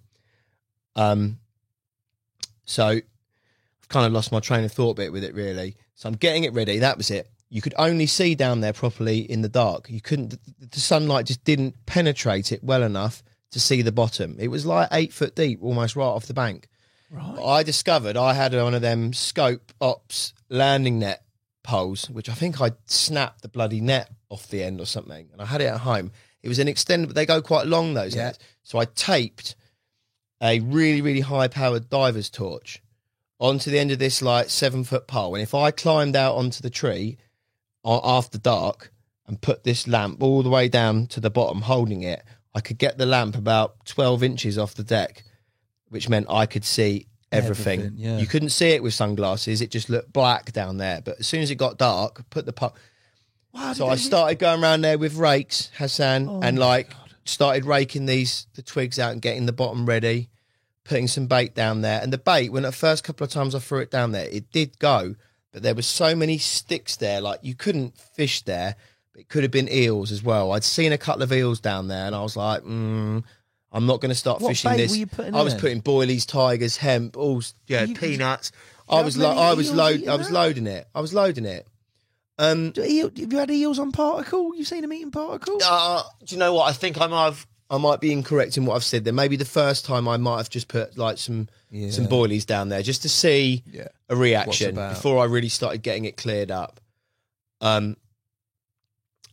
So I've kind of lost my train of thought bit with it, really. So I'm getting it ready. That was it. You could only see down there properly in the dark. You couldn't, the sunlight just didn't penetrate it well enough to see the bottom. It was like 8 foot deep, almost right off the bank. Right. But I discovered I had one of them Scope Ops landing net poles, which I think I snapped the bloody net off the end or something, and I had it at home. It was an extended, but they go quite long, those nets. So I taped a really, really high-powered diver's torch onto the end of this like 7 foot pole, and if I climbed out onto the tree after dark and put this lamp all the way down to the bottom holding it, I could get the lamp about 12 inches off the deck, which meant I could see everything. You couldn't see it with sunglasses. It just looked black down there. But as soon as it got dark, put the so I started going around there with rakes, Hassan, and started raking the twigs out and getting the bottom ready, putting some bait down there. And the bait, when the first couple of times I threw it down there, it did go, but there was so many sticks there, like you couldn't fish there. It could have been eels as well. I'd seen a couple of eels down there, and I was like, I'm not going to start fishing this. What bait were you putting I was putting boilies, tigers, hemp, peanuts. I was loading it. Have you had eels on particle? You seen them eating particle? Do you know what? I think I might be incorrect in what I've said there. Maybe the first time I might have just put like some boilies down there just to see a reaction before I really started getting it cleared up.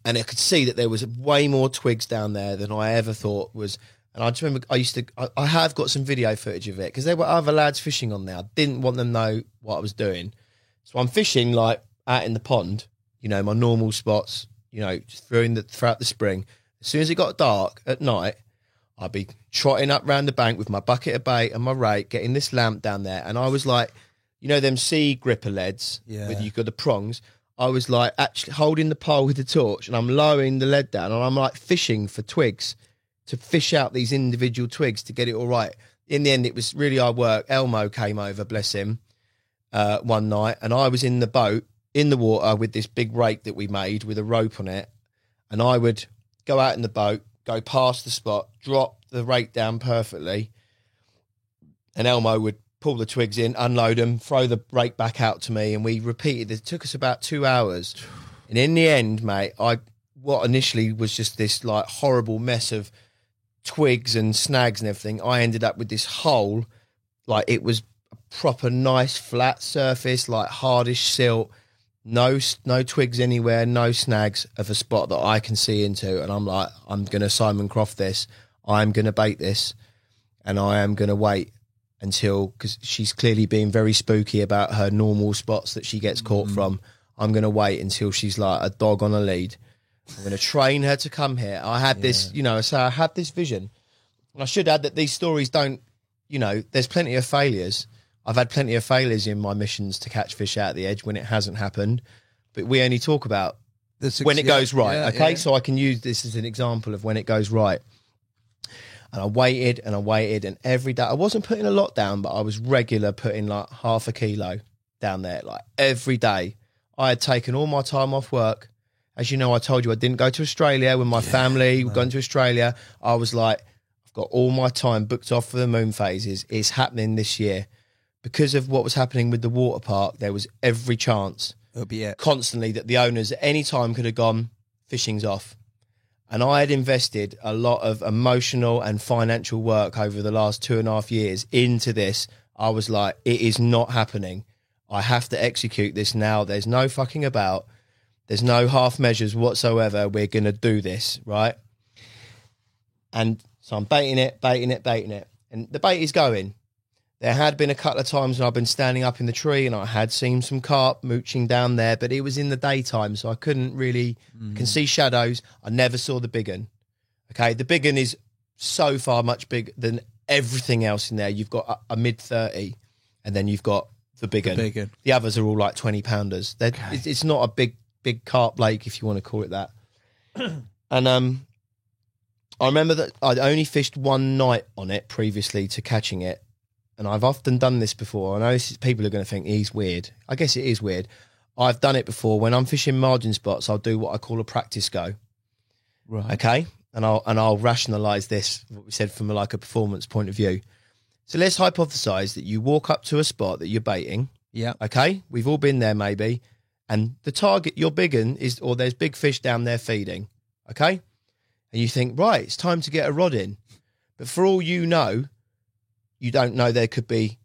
And I could see that there was way more twigs down there than I ever thought was. And I just remember I have got some video footage of it because there were other lads fishing on there. I didn't want them to know what I was doing. So I'm fishing like out in the pond, my normal spots, just throughout the spring. As soon as it got dark at night, I'd be trotting up round the bank with my bucket of bait and my rake, getting this lamp down there. And I was like, you know, them sea gripper leads, where you've got the prongs. I was like actually holding the pole with the torch and I'm lowering the lead down and I'm like fishing for twigs to fish out these individual twigs to get it all right. In the end, it was really hard work. Elmo came over, bless him, one night, and I was in the boat, in the water with this big rake that we made with a rope on it. And I would go out in the boat, go past the spot, drop the rake down perfectly, and Elmo would pull the twigs in, unload them, throw the rake back out to me, and we repeated. It took us about 2 hours. And in the end, mate, what initially was just this like horrible mess of twigs and snags and everything, I ended up with this hole, like it was a proper nice flat surface, like hardish silt, no twigs anywhere, no snags, of a spot that I can see into. And I'm like, I'm going to Simon Croft this, I'm going to bait this, and I am going to wait until, because she's clearly being very spooky about her normal spots that she gets caught from. I'm going to wait until she's like a dog on a lead. I'm going to train her to come here. I had this, you know, so I had this vision. And I should add that these stories don't, you know, there's plenty of failures. I've had plenty of failures in my missions to catch fish out of the edge when it hasn't happened. But we only talk about when it goes right, okay? So I can use this as an example of when it goes right. And I waited, and every day, I wasn't putting a lot down, but I was regular putting like half a kilo down there, like every day. I had taken all my time off work. As you know, I told you I didn't go to Australia when my family were going to Australia. I was like, I've got all my time booked off for the moon phases. It's happening this year. Because of what was happening with the water park, there was every chance It'll be it. constantly that the owners at any time could have gone, fishing's off. And I had invested a lot of emotional and financial work over the last 2.5 years into this. I was like, it is not happening. I have to execute this now. There's no fucking about. There's no half measures whatsoever. We're going to do this, right? And so I'm baiting it. And the bait is going. There had been a couple of times when I've been standing up in the tree and I had seen some carp mooching down there, but it was in the daytime, so I couldn't really can see shadows. I never saw the big un. Okay, the big un is so far much bigger than everything else in there. You've got a mid-30 and then you've got the big un. The others are all like 20-pounders. It's not a big carp lake, if you want to call it that. And I remember that I'd only fished one night on it previously to catching it. And I've often done this before. I know people are going to think he's weird. I guess it is weird. I've done it before. When I'm fishing margin spots, I'll do what I call a practice go. Right. Okay? And I'll rationalise this, what we said, from like a performance point of view. So let's hypothesise that you walk up to a spot that you're baiting. Yeah. Okay? We've all been there maybe. And the target you're bigging is, or there's big fish down there feeding. Okay? And you think, right, it's time to get a rod in. But for all you know, you don't know there could be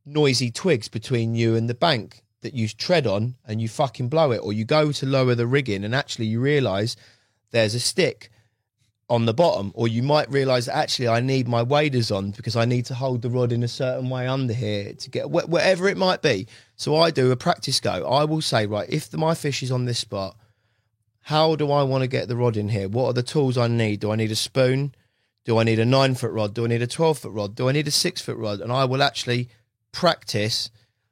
noisy twigs between you and the bank that you tread on and you fucking blow it. Or you go to lower the rigging and actually you realise there's a stick on the bottom. Or you might realise that actually I need my waders on because I need to hold the rod in a certain way under here to get whatever it might be. So I do a practice go. I will say, right, if my fish is on this spot, how do I want to get the rod in here? What are the tools I need? Do I need a spoon? Do I need a 9-foot rod? Do I need a 12-foot rod? Do I need a 6-foot rod? And I will actually practice,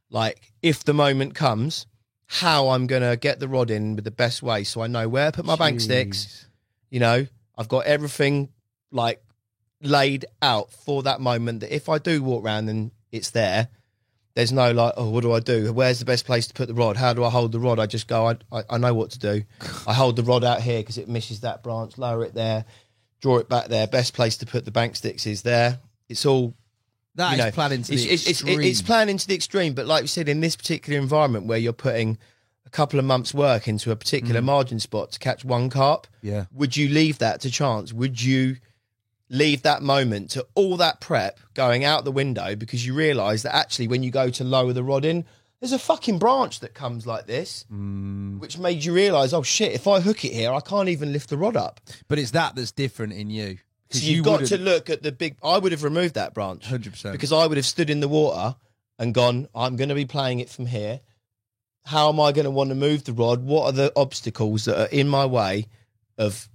like, if the moment comes, how I'm going to get the rod in with the best way. So I know where to put my bank sticks. You know, I've got everything, like, laid out for that moment that if I do walk around and it's there, there's no, like, oh, what do I do? Where's the best place to put the rod? How do I hold the rod? I just go, I know what to do. I hold the rod out here because it misses that branch, lower it there. Draw it back there. Best place to put the bank sticks is there. It's all that is planning to the extreme. It's planning to the extreme. But like you said, in this particular environment where you're putting a couple of months' work into a particular margin spot to catch one carp, would you leave that to chance? Would you leave that moment to all that prep going out the window because you realise that actually when you go to lower the rod in, there's a fucking branch that comes like this, which made you realise, oh shit, if I hook it here, I can't even lift the rod up. But it's that's different in you. So you've got to look at the big... I would have removed that branch. 100%. Because I would have stood in the water and gone, I'm going to be playing it from here. How am I going to want to move the rod? What are the obstacles that are in my way of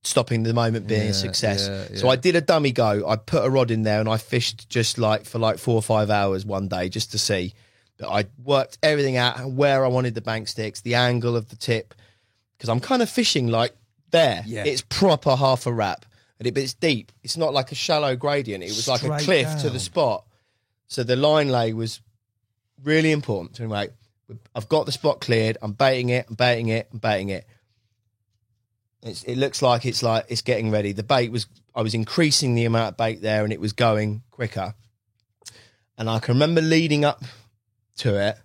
stopping the moment being a success. yeah. So I did a dummy go. I put a rod in there and I fished just like for like 4 or 5 hours one day just to see. But I worked everything out, where I wanted the bank sticks, the angle of the tip, because I'm kind of fishing like there. Yeah. It's proper half a wrap, but it's deep. It's not like a shallow gradient. It was like a Straight cliff to down. the spot. So the line lay was really important to me. Like, I've got the spot cleared. I'm baiting it. I'm baiting it. I'm baiting it. It looks like it's getting ready. The bait was, I was increasing the amount of bait there, and it was going quicker. And I can remember leading up to it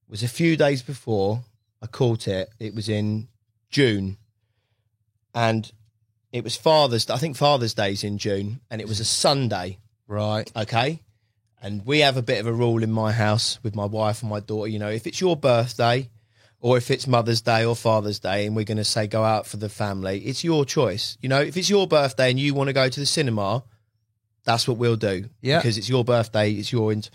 was a few days before I caught it. It was in June, and it was I think Father's Day's in June, and it was a Sunday. Right. Okay. And we have a bit of a rule in my house with my wife and my daughter, you know, if it's your birthday or if it's Mother's Day or Father's Day and we're going to say go out for the family, it's your choice. You know, if it's your birthday and you want to go to the cinema, that's what we'll do. Yeah. Because it's your birthday, it's your... And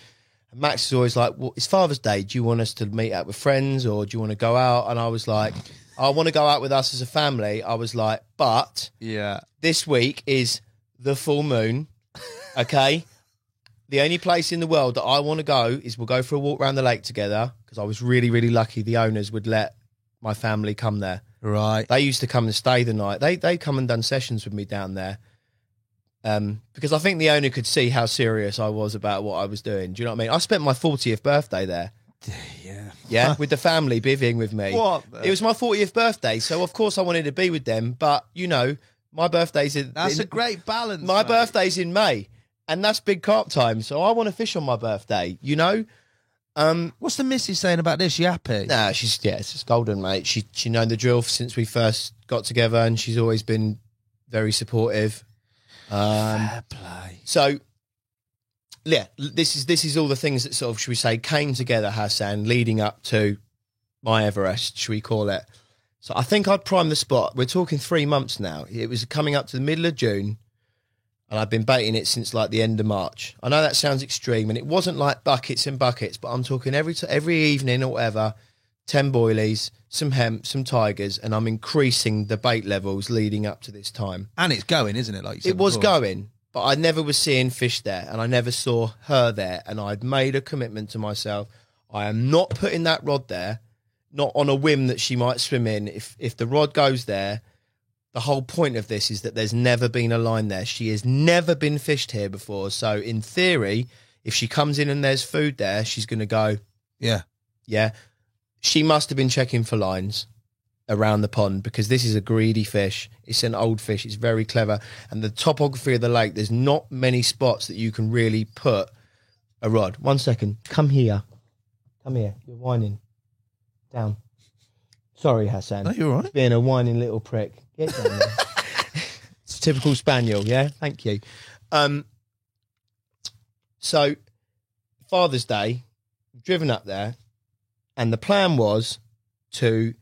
Max is always like, well, it's Father's Day. Do you want us to meet up with friends or do you want to go out? And I was like, I want to go out with us as a family. I was like, but Yeah. this week is the full moon, okay? The only place in the world that I want to go is we'll go for a walk around the lake together, because I was really, really lucky the owners would let my family come there. Right. They used to come and stay the night. They come and done sessions with me down there, because I think the owner could see how serious I was about what I was doing. Do you know what I mean? I spent my 40th birthday there. Yeah, with the family bivvying with me. What? It was my 40th birthday, so of course I wanted to be with them. But, you know, my birthday's in... That's a great balance. My mate. birthday's in May, and that's big carp time, so I want to fish on my birthday, you know? What's the missus saying about this? You happy? Nah, it's just golden, mate. She known the drill since we first got together, and she's always been very supportive. Fair play. So, yeah, this is all the things that sort of, should we say, came together, Hassan, leading up to my Everest, should we call it. So I think I'd prime the spot. We're talking 3 months now. It was coming up to the middle of June, and I've been baiting it since like the end of March. I know that sounds extreme, and it wasn't like buckets and buckets, but I'm talking every evening or whatever, 10 boilies, some hemp, some tigers, and I'm increasing the bait levels leading up to this time. And it's going, isn't it? Like you said It was before. going, but I never was seeing fish there, and I never saw her there, and I'd made a commitment to myself. I am not putting that rod there, not on a whim that she might swim in. If the rod goes there, the whole point of this is that there's never been a line there. She has never been fished here before. So in theory, if she comes in and there's food there, she's going to go, Yeah. yeah. She must have been checking for lines around the pond, because this is a greedy fish. It's an old fish. It's very clever. And the topography of the lake, there's not many spots that you can really put a rod. 1 second. Come here. Come here. You're whining. Down. Sorry, Hassan. No, you're all right. Being a whining little prick. Get down there. It's a typical spaniel, yeah? Thank you. So, Father's Day, driven up there, and the plan was to...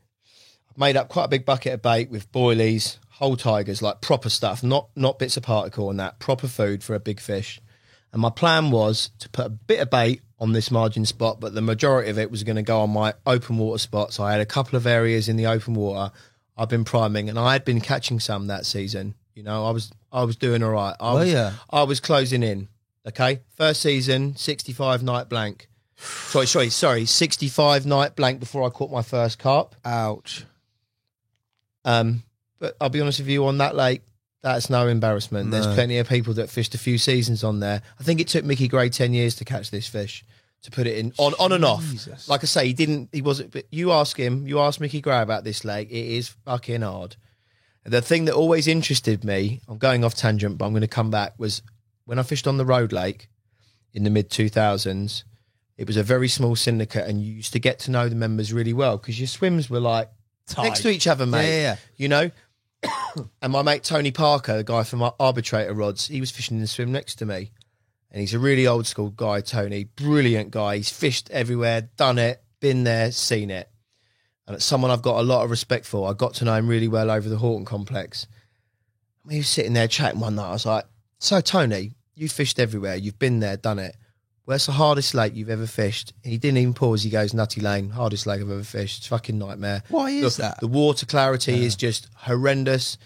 I've made up quite a big bucket of bait with boilies, whole tigers, like proper stuff, not bits of particle and that, proper food for a big fish. And my plan was to put a bit of bait on this margin spot, but the majority of it was going to go on my open water spot. So I had a couple of areas in the open water I've been priming, and I had been catching some that season. You know, I was doing all right. I was closing in. Okay, first season, 65 night blank. Sorry, 65 night blank before I caught my first carp. Ouch. But I'll be honest with you, on that lake, that's no embarrassment. There's plenty of people that fished a few seasons on there. I think it took Mickey Gray 10 years to catch this fish, to put it in on and off. Like I say, he wasn't, but you ask Mickey Gray about this lake, it is fucking hard. The thing that always interested me, I'm going off tangent, but I'm going to come back, was when I fished on the Road Lake in the mid 2000s. It was a very small syndicate, and you used to get to know the members really well, because your swims were like next to each other, mate. Yeah. You know? And my mate Tony Parker, the guy from Arbitrator Rods, he was fishing in the swim next to me. And he's a really old school guy, Tony. Brilliant guy. He's fished everywhere, done it, been there, seen it. And it's someone I've got a lot of respect for. I got to know him really well over the Horton complex. And we were sitting there chatting one night. I was like, so Tony, you fished everywhere. You've been there, done it. Where's the hardest lake you've ever fished? And he didn't even pause. He goes, Nutty Lane, hardest lake I've ever fished. It's a fucking nightmare. Why is that? The water clarity is just horrendous.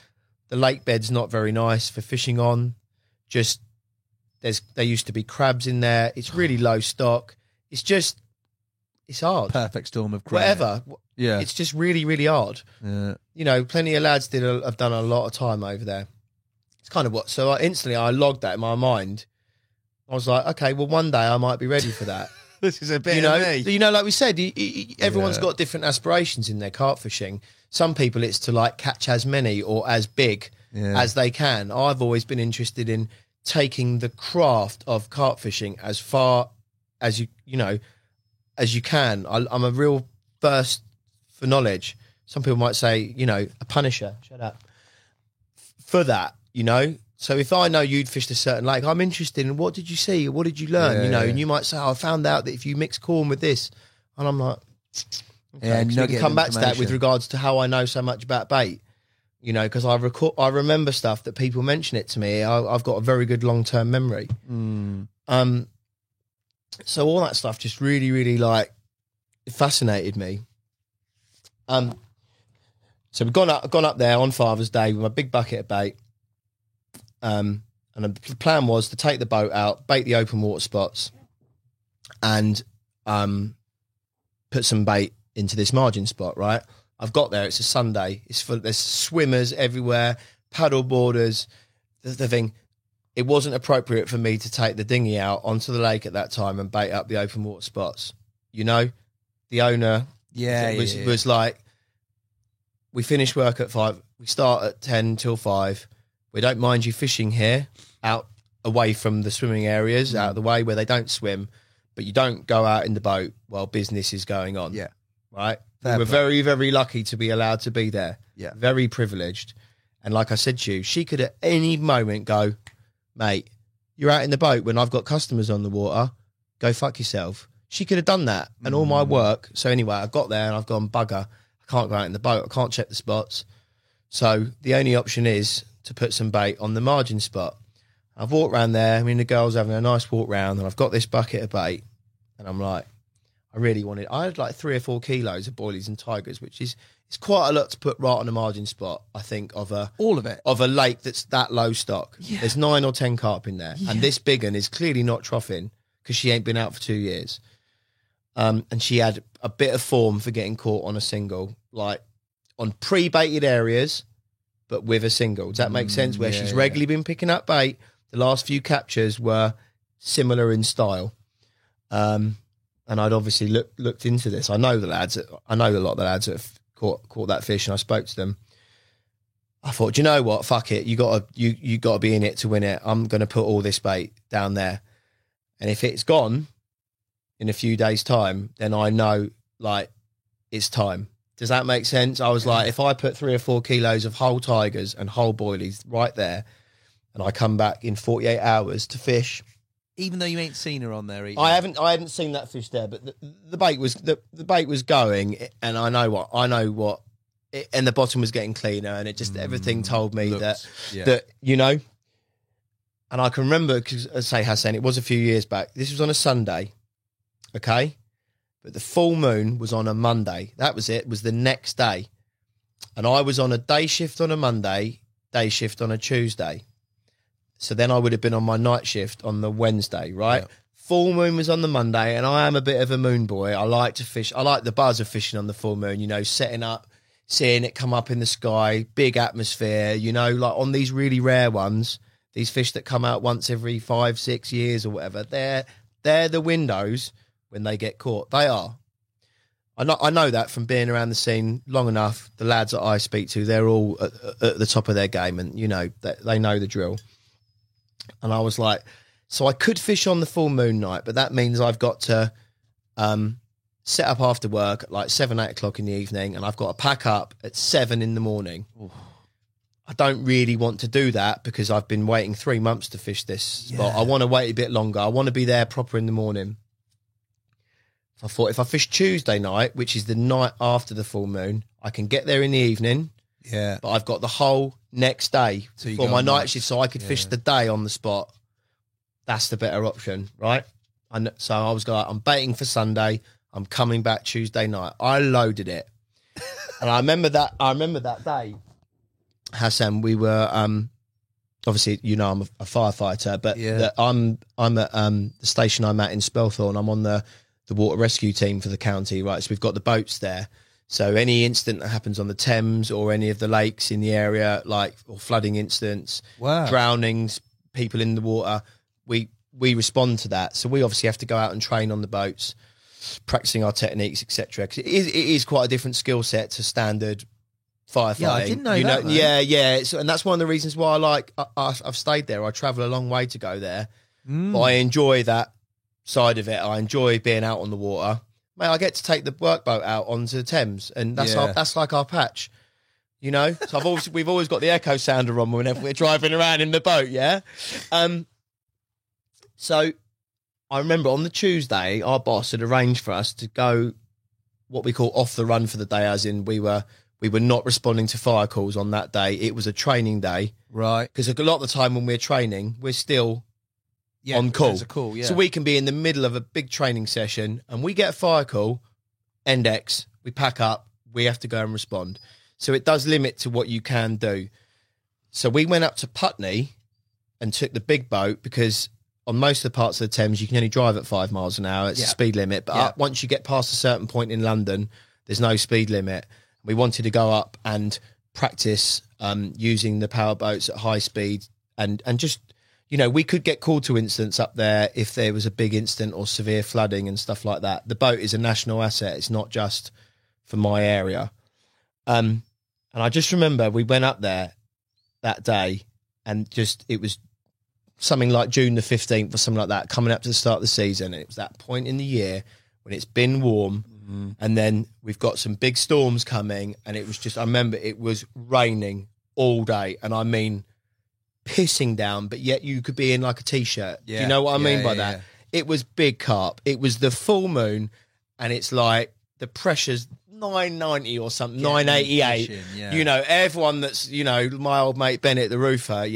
The lake bed's not very nice for fishing on. Just there used to be crabs in there. It's really low stock. It's hard. Perfect storm of crap. Whatever. Yeah. It's just really, really hard. Yeah. You know, plenty of lads have done a lot of time over there. It's kind of so instantly I logged that in my mind. I was like, okay, well, one day I might be ready for that. This is a bit You know, of me. like we said, everyone's got different aspirations in their carp fishing. Some people it's to like catch as many or as big as they can. I've always been interested in taking the craft of carp fishing as far as you can. I'm a real thirst for knowledge. Some people might say, a punisher. Shut up. For that, So if I know you'd fished a certain lake, I'm interested in what did you see? What did you learn? And you might say, I found out that if you mix corn with this. And I'm like, okay, we can come back to that with regards to how I know so much about bait. Because I remember stuff that people mention it to me. I've got a very good long-term memory. So all that stuff just really, really it fascinated me. So we've gone up there on Father's Day with my big bucket of bait. And the plan was to take the boat out, bait the open water spots, and put some bait into this margin spot, right? I've got there, it's a Sunday, there's swimmers everywhere, paddle boarders, the thing. It wasn't appropriate for me to take the dinghy out onto the lake at that time and bait up the open water spots. The owner was like, we finish work at 5, we start at 10 till 5. We don't mind you fishing here, out away from the swimming areas, out of the way where they don't swim, but you don't go out in the boat while business is going on. Yeah. Right? We're very, very lucky to be allowed to be there. Yeah. Very privileged. And like I said to you, she could at any moment go, mate, you're out in the boat when I've got customers on the water. Go fuck yourself. She could have done that and all my work. So anyway, I got there and I've gone, bugger, I can't go out in the boat. I can't check the spots. So the only option is to put some bait on the margin spot. I've walked around there. The girls having a nice walk round and I've got this bucket of bait and I'm like, I had like 3 or 4 kilos of boilies and tigers, which is it's quite a lot to put right on the margin spot, I think, all of it. Of a lake that's that low stock. Yeah. There's 9 or 10 carp in there. Yeah. And this big one is clearly not troughing because she ain't been out for 2 years. And she had a bit of form for getting caught on a single, like on pre-baited areas, but with a single. Does that make sense? Where she's regularly been picking up bait. The last few captures were similar in style. And I'd obviously looked into this. I know a lot of the lads that have caught that fish, and I spoke to them. I thought, do you know what? Fuck it. You gotta be in it to win it. I'm gonna put all this bait down there. And if it's gone in a few days' time, then I know it's time. Does that make sense? I was like, if I put 3 or 4 kilos of whole tigers and whole boilies right there, and I come back in 48 hours to fish, even though you ain't seen her on there either. I hadn't seen that fish there, but the bait was going, and I know what, and the bottom was getting cleaner, and it just everything told me that and I can remember because, as I say, Hassan, it was a few years back. This was on a Sunday, okay, but the full moon was on a Monday. That was it. Was the next day, and I was on a day shift on a Monday, day shift on a Tuesday. So then I would have been on my night shift on the Wednesday, right? Yeah. Full moon was on the Monday, and I am a bit of a moon boy. I like to fish. I like the buzz of fishing on the full moon, setting up, seeing it come up in the sky, big atmosphere, like on these really rare ones, these fish that come out once every 5-6 years or whatever, they're the windows when they get caught. They are. I know that from being around the scene long enough. The lads that I speak to, they're all at the top of their game, and, they know the drill. And I was like, so I could fish on the full moon night, but that means I've got to set up after work at like 7-8 o'clock in the evening, and I've got to pack up at 7 in the morning. Ooh. I don't really want to do that because I've been waiting 3 months to fish this spot. I want to wait a bit longer. I want to be there proper in the morning. I thought if I fish Tuesday night, which is the night after the full moon, I can get there in the evening. Yeah, but I've got the whole next day for my night shift, so I could fish the day on the spot. That's the better option, right? And so I was like, I'm baiting for Sunday. I'm coming back Tuesday night. I loaded it, and I remember that day. Hassan, we were obviously, you know, I'm a firefighter, but Yeah. I'm at the station I'm at in Spelthorne. I'm on the water rescue team for the county, right? So we've got the boats there. So any incident that happens on the Thames or any of the lakes in the area, like or flooding incidents, Wow. drownings, people in the water, we respond to that. So we obviously have to go out and train on the boats, practicing our techniques, etc. Because it is quite a different skill set to standard firefighting. Yeah, I didn't know that, man. Yeah. So, and that's one of the reasons why I've stayed there. I travel a long way to go there, but I enjoy that side of it. I enjoy being out on the water. Mate, I get to take the workboat out onto the Thames, and that's like our patch, you know. So we've always got the echo sounder on whenever we're driving around in the boat. Yeah. So I remember on the Tuesday, our boss had arranged for us to go what we call off the run for the day, as in we were not responding to fire calls on that day. It was a training day, Right. because a lot of the time when we're training, we're still on call. There's a call, yeah. So we can be in the middle of a big training session and we get a fire call, end X, we pack up, we have to go and respond. So it does limit to what you can do. So we went up to Putney and took the big boat, because on most of the parts of the Thames, you can only drive at 5 miles an hour. It's a speed limit. But once you get past a certain point in London, there's no speed limit. We wanted to go up and practice using the power boats at high speed and just, you know, we could get called to incidents up there if there was a big incident or severe flooding and stuff like that. The boat is a national asset. It's not just for my area. And I just remember we went up there that day and just, it was something like June the 15th or something like that, coming up to the start of the season. And it was that point in the year when it's been warm, and then we've got some big storms coming, and it was just, I remember it was raining all day, and I mean pissing down, but yet you could be in like a t-shirt. Do you know what I mean by that? It was big carp. It was the full moon, and it's like the pressure's 990 or something, 988. Fishing, You know, everyone that's, you know, my old mate Bennett, the roofer,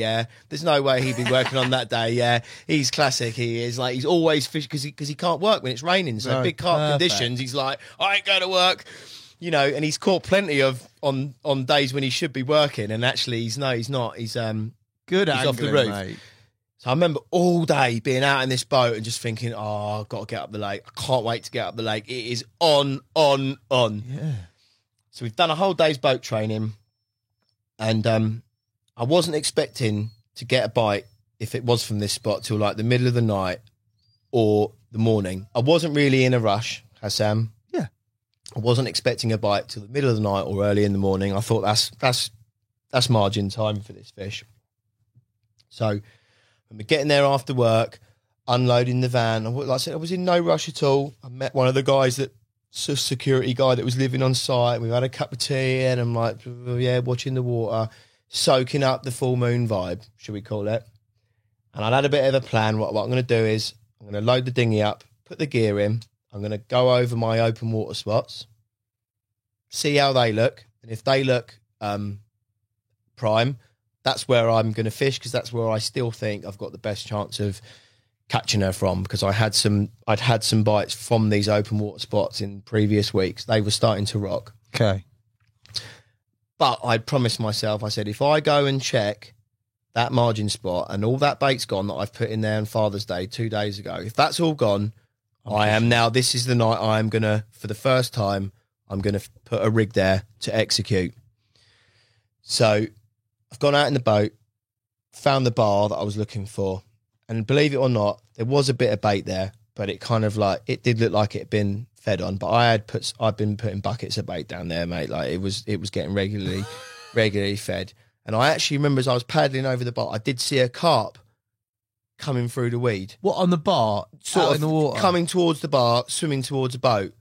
there's no way he'd be working on that day. He's classic. He is like, he's always fishing because he can't work when it's raining. So big carp conditions, he's like, I ain't going to work, you know, and he's caught plenty of on days when he should be working, and actually he's not. He's Good he's off the angling, roof. mate. So I remember all day being out in this boat and just thinking, I've got to get up the lake. I can't wait to get up the lake. It is on. Yeah. So we've done a whole day's boat training, and I wasn't expecting to get a bite if it was from this spot till like the middle of the night or the morning. I wasn't really in a rush, Hassan. Yeah. I wasn't expecting a bite till the middle of the night or early in the morning. I thought that's margin time for this fish. So when we're getting there after work, unloading the van, like I said, I was in no rush at all. I met one of the guys security guy that was living on site. We had a cup of tea, and I'm like, watching the water, soaking up the full moon vibe, should we call it? And I'd had a bit of a plan. What I'm going to do is I'm going to load the dinghy up, put the gear in. I'm going to go over my open water spots, see how they look, and if they look prime, that's where I'm going to fish, because that's where I still think I've got the best chance of catching her from, because I'd had some bites from these open water spots in previous weeks. They were starting to rock. Okay. But I'd promised myself, I said, if I go and check that margin spot and all that bait's gone that I've put in there on Father's Day 2 days ago, if that's all gone, this is the night I'm going to, for the first time, I'm going to put a rig there to execute. So I've gone out in the boat, found the bar that I was looking for, and believe it or not, there was a bit of bait there, but it kind of like, it did look like it had been fed on, but I've been putting buckets of bait down there, mate. Like it was getting regularly fed. And I actually remember as I was paddling over the bar, I did see a carp coming through the weed. What, on the bar? Sort out of in the water? coming towards the bar, swimming towards a boat.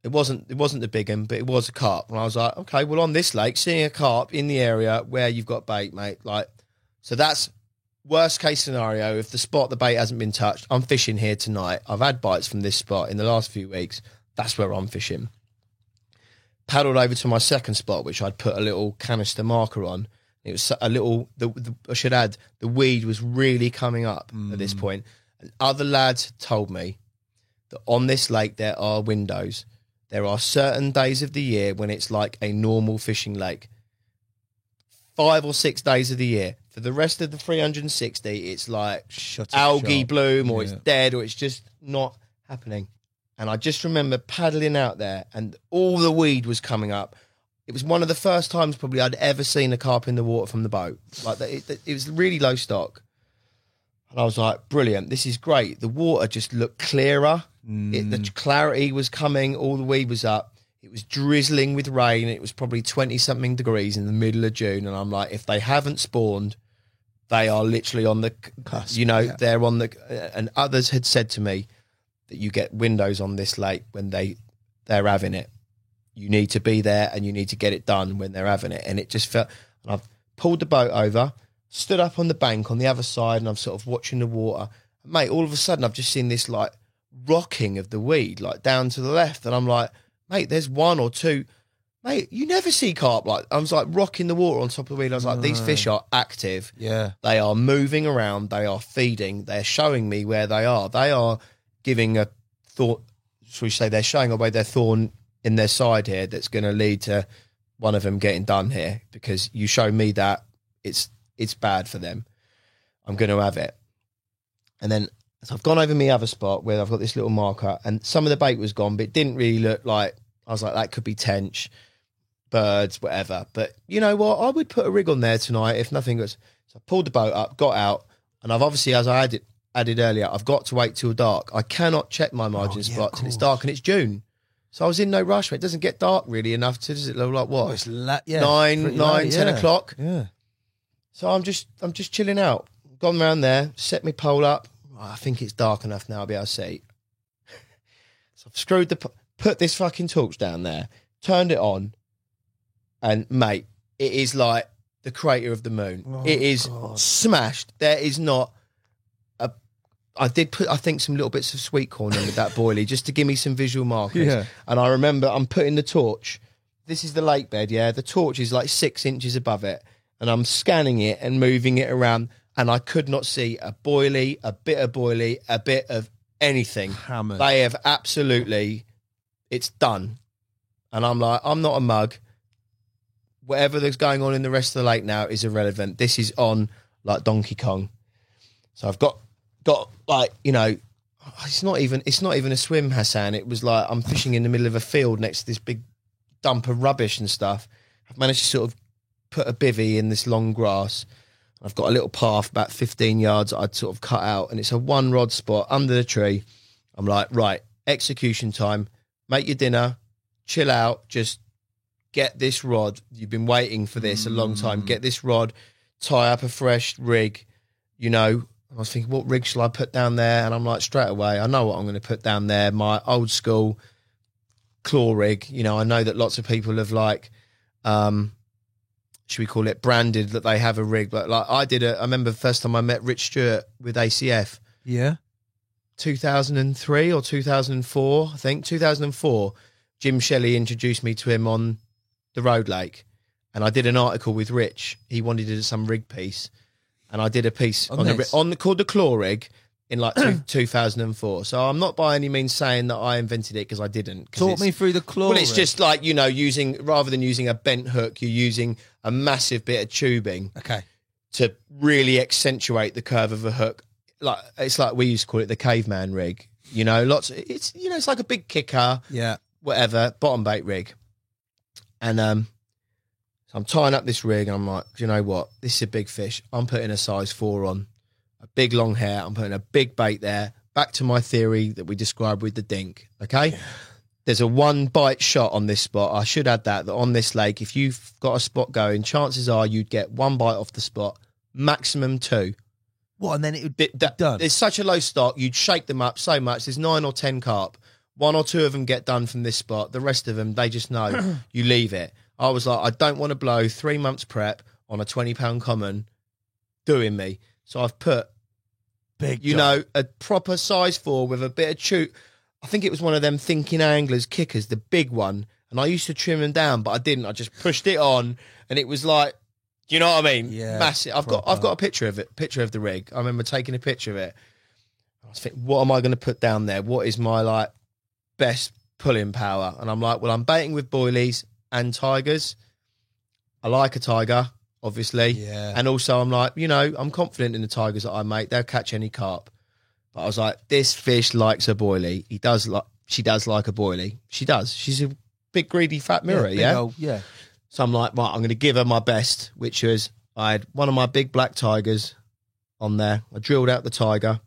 It wasn't the big one, but it was a carp. And I was like, okay, well, on this lake, seeing a carp in the area where you've got bait, mate. Like, so that's worst case scenario. If the bait hasn't been touched, I'm fishing here tonight. I've had bites from this spot in the last few weeks. That's where I'm fishing. Paddled over to my second spot, which I'd put a little canister marker on. It was a little, I should add, the weed was really coming up at this point. And other lads told me that on this lake there are windows. There are certain days of the year when it's like a normal fishing lake. 5 or 6 days of the year. For the rest of the 360, it's like algae bloom, or it's dead, or it's just not happening. And I just remember paddling out there, and all the weed was coming up. It was one of the first times probably I'd ever seen a carp in the water from the boat. Like it was really low stock. And I was like, brilliant, this is great. The water just looked clearer. The clarity was coming. All the weed was up. It was drizzling with rain. It was probably 20-something degrees in the middle of June. And I'm like, if they haven't spawned, they are literally on the cusp. They're on the... And others had said to me that you get windows on this lake when they're having it. You need to be there and you need to get it done when they're having it. And it just felt... And I've pulled the boat over, stood up on the bank on the other side, and I'm sort of watching the water. Mate, all of a sudden I've just seen this like rocking of the weed, like down to the left. And I'm like, mate, there's one or two. Mate, you never see carp like... I was like rocking the water on top of the weed. I was like, these fish are active. Yeah. They are moving around. They are feeding. They're showing me where they are. They are giving a thought, shall we say, they're showing away their thorn in their side here that's going to lead to one of them getting done here, because you show me that it's bad for them. I'm going to have it. And then so I've gone over my other spot where I've got this little marker, and some of the bait was gone, but it didn't really look like... I was like, that could be tench, birds, whatever. But you know what? I would put a rig on there tonight if nothing goes. So I pulled the boat up, got out, and I've obviously, as I added earlier, I've got to wait till dark. I cannot check my margin spot till it's dark, and it's June. So I was in no rush. It doesn't get dark really enough to... Does it look like what? Oh, it's 10 o'clock. Yeah. So I'm just chilling out. Gone round there, set my pole up. I think it's dark enough now. I'll be able to see. So I've screwed put this fucking torch down there, turned it on, and mate, it is like the crater of the moon. It is smashed. There is not a... I did put, I think, some little bits of sweet corn in with that boilie just to give me some visual markers. Yeah. And I remember I'm putting the torch. This is the lake bed, yeah? The torch is like 6 inches above it. And I'm scanning it and moving it around, and I could not see a boilie, a bit of anything. Hammered. They have absolutely... It's done. And I'm like, I'm not a mug. Whatever there's going on in the rest of the lake now is irrelevant. This is on like Donkey Kong. So I've got like, you know, it's not even a swim, Hassan. It was like I'm fishing in the middle of a field next to this big dump of rubbish and stuff. I've managed to sort of put a bivvy in this long grass. I've got a little path about 15 yards I'd sort of cut out, and it's a 1 rod spot under the tree. I'm like, right, execution time. Make your dinner, chill out, just get this rod. You've been waiting for this a long time. Get this rod, tie up a fresh rig. You know, I was thinking, what rig shall I put down there? And I'm like, straight away, I know what I'm going to put down there. My old school claw rig. You know, I know that lots of people have like, should we call it branded, that they have a rig. But like I remember the first time I met Rich Stewart with ACF. Yeah. 2003 or 2004, I think. 2004, Jim Shelley introduced me to him on the Road Lake, and I did an article with Rich. He wanted some rig piece, and I did a piece called the Claw Rig in like 2004. So I'm not by any means saying that I invented it, because I didn't. Talk me through the claw. Well, it's just like, you know, rather than using a bent hook, you're using a massive bit of tubing. Okay. To really accentuate the curve of a hook. Like, it's like we used to call it the caveman rig, you know, it's, you know, it's like a big kicker, whatever, bottom bait rig. And so I'm tying up this rig, and I'm like, do you know what? This is a big fish. I'm putting a size 4 on, a big long hair. I'm putting a big bait there. Back to my theory that we described with the dink. Okay. There's a 1 bite shot on this spot. I should add that on this lake, if you've got a spot going, chances are you'd get 1 bite off the spot, maximum 2. What, and then it would be done? There's such a low stock, you'd shake them up so much. There's 9 or 10 carp. 1 or 2 of them get done from this spot. The rest of them, they just know. You leave it. I was like, I don't want to blow 3 months prep on a 20-pound common doing me. So I've put, you know, a proper size 4 with a bit of chew. I think it was one of them Thinking Anglers kickers, the big one. And I used to trim them down, but I didn't. I just pushed it on, and it was like, you know what I mean? Yeah, massive. I've got a picture of it, picture of the rig. I remember taking a picture of it. I was thinking, what am I going to put down there? What is my like best pulling power? And I'm like, well, I'm baiting with boilies and tigers. I like a tiger. obviously. Yeah. And also I'm like, you know, I'm confident in the tigers that I make. They'll catch any carp. But I was like, this fish likes a boilie. She does like a boilie. She does. She's a big greedy fat mirror, big yeah? old- yeah. So I'm like, right, I'm going to give her my best, which was I had one of my big black tigers on there. I drilled out the tiger.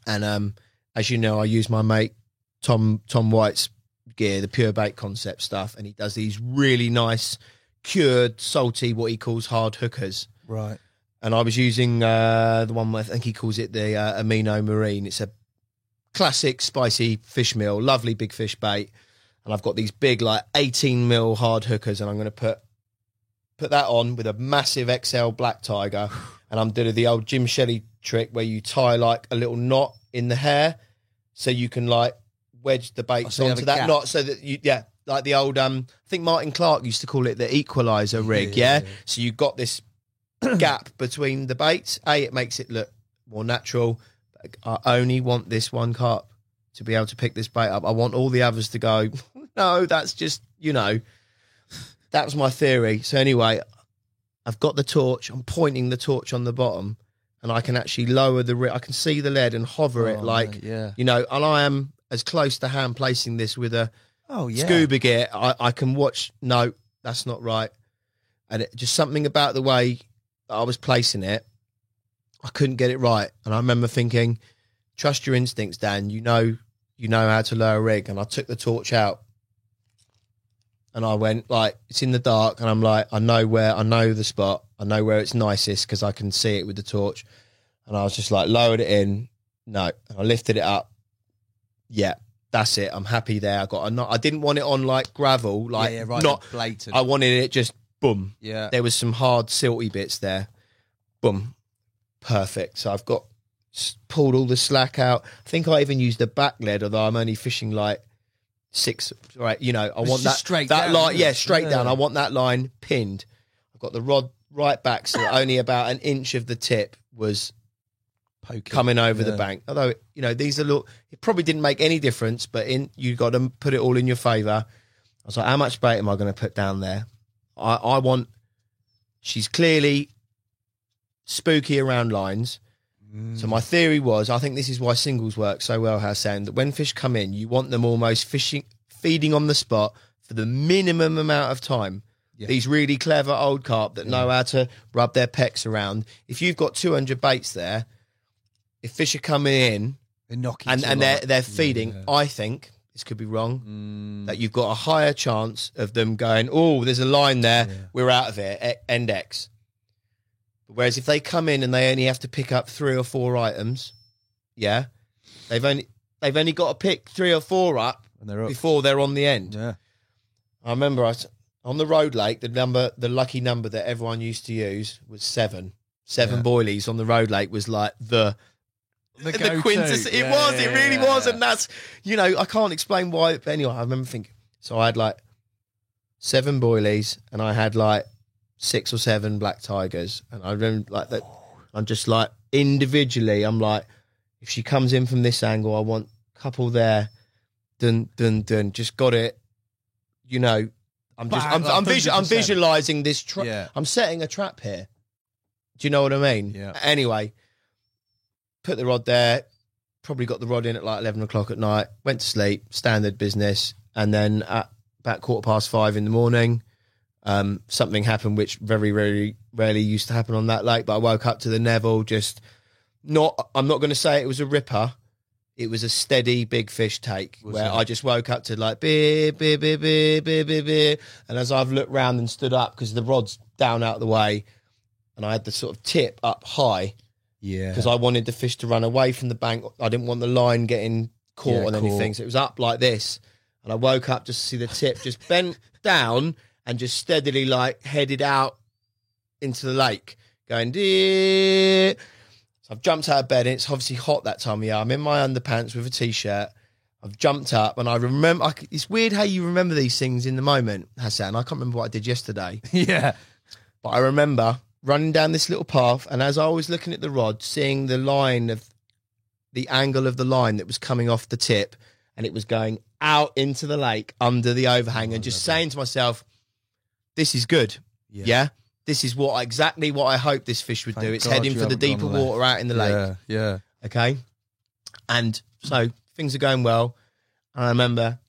And as you know, I use my mate Tom White's gear, the Pure Bait Concept stuff. And he does these really nice, cured, salty, what he calls hard hookers. Right. And I was using the one, I think he calls it the Amino Marine. It's a classic spicy fish meal, lovely big fish bait. And I've got these big, like 18 mil hard hookers, and I'm going to put that on with a massive XL black tiger. And I'm doing the old Jim Shelley trick where you tie like a little knot in the hair so you can like wedge the baits so you have onto a that gap. knot so that you, like the old, I think Martin Clark used to call it the equalizer rig, yeah? So you've got this gap between the baits. It makes it look more natural. I only want this one carp to be able to pick this bait up. I want all the others to go, no, that's just, you know, that was my theory. So anyway, I've got the torch. I'm pointing the torch on the bottom and I can actually lower the I can see the lead and hover it like, you know, and I am as close to hand placing this with a scuba gear. I can watch, no, that's not right. And just something about the way that I was placing it, I couldn't get it right. And I remember thinking, trust your instincts, Dan. You know how to lower a rig. And I took the torch out and I went like, it's in the dark. And I'm like, I know the spot. I know where it's nicest because I can see it with the torch. And I was just like, lowered it in. No. And I lifted it up. Yeah, that's it. I'm happy there. I didn't want it on like gravel, like right, not blatant. I wanted it just boom. Yeah. There was some hard silty bits there. Boom. Perfect. So I've pulled all the slack out. I think I even used a back lead, although I'm only fishing like 6, right? You know, I want that straight that down, line, isn't it? straight down. I want that line pinned. I've got the rod right back, so only about an inch of the tip was Poking. coming over the bank. Although, you know, these are it probably didn't make any difference, but you got to put it all in your favour. I was like, how much bait am I going to put down there? I want. She's clearly spooky around lines. So my theory was, I think this is why singles work so well, Hassan, that when fish come in, you want them almost feeding on the spot for the minimum amount of time. Yeah. These really clever old carp that know how to rub their pecs around. If you've got 200 baits there, if fish are coming in They're knocking and they're feeding, I think, this could be wrong, that you've got a higher chance of them going, oh, there's a line there, we're out of here, end X. Whereas if they come in and they only have to pick up 3 or 4 items, they've only got to pick 3 or 4 up before they're on the end. Yeah. I remember on the Road Lake, the lucky number that everyone used to use was 7. 7 boilies on the Road Lake was like the quintessence. It really was, and that's, you know, I can't explain why. But anyway, I remember thinking, so I had like 7 boilies, and I had like 6 or 7 black tigers, and I remember like that. I'm just like individually, I'm like, if she comes in from this angle, I want a couple there, dun dun dun. Just got it, you know. I'm visualizing this trap. Yeah. I'm setting a trap here. Do you know what I mean? Yeah. Anyway, put the rod there. Probably got the rod in at like 11 o'clock at night. Went to sleep. Standard business. And then at about 5:15 in the morning, something happened which very, very rarely used to happen on that lake. But I woke up to the Neville. I'm not going to say it was a ripper. It was a steady big fish take I just woke up to like beer, beer, beer, beer, beer, beer, beer. And as I've looked round and stood up, because the rod's down out of the way, and I had the sort of tip up high, because I wanted the fish to run away from the bank. I didn't want the line getting caught on anything, so it was up like this. And I woke up just to see the tip just bent down and just steadily like headed out into the lake, going dear. So I've jumped out of bed, and it's obviously hot that time of year. I'm in my underpants with a T-shirt. I've jumped up, and I remember... it's weird how you remember these things in the moment, Hassan. I can't remember what I did yesterday. Yeah. But I remember running down this little path, and as I was looking at the rod, seeing the line of... the angle of the line that was coming off the tip, and it was going out into the lake under the overhang, and just saying to myself, this is good. Yeah? this is exactly what I hoped this fish would do. It's God heading you for the haven't gone deeper left. water out in the lake. Yeah. Okay. And so things are going well. And I remember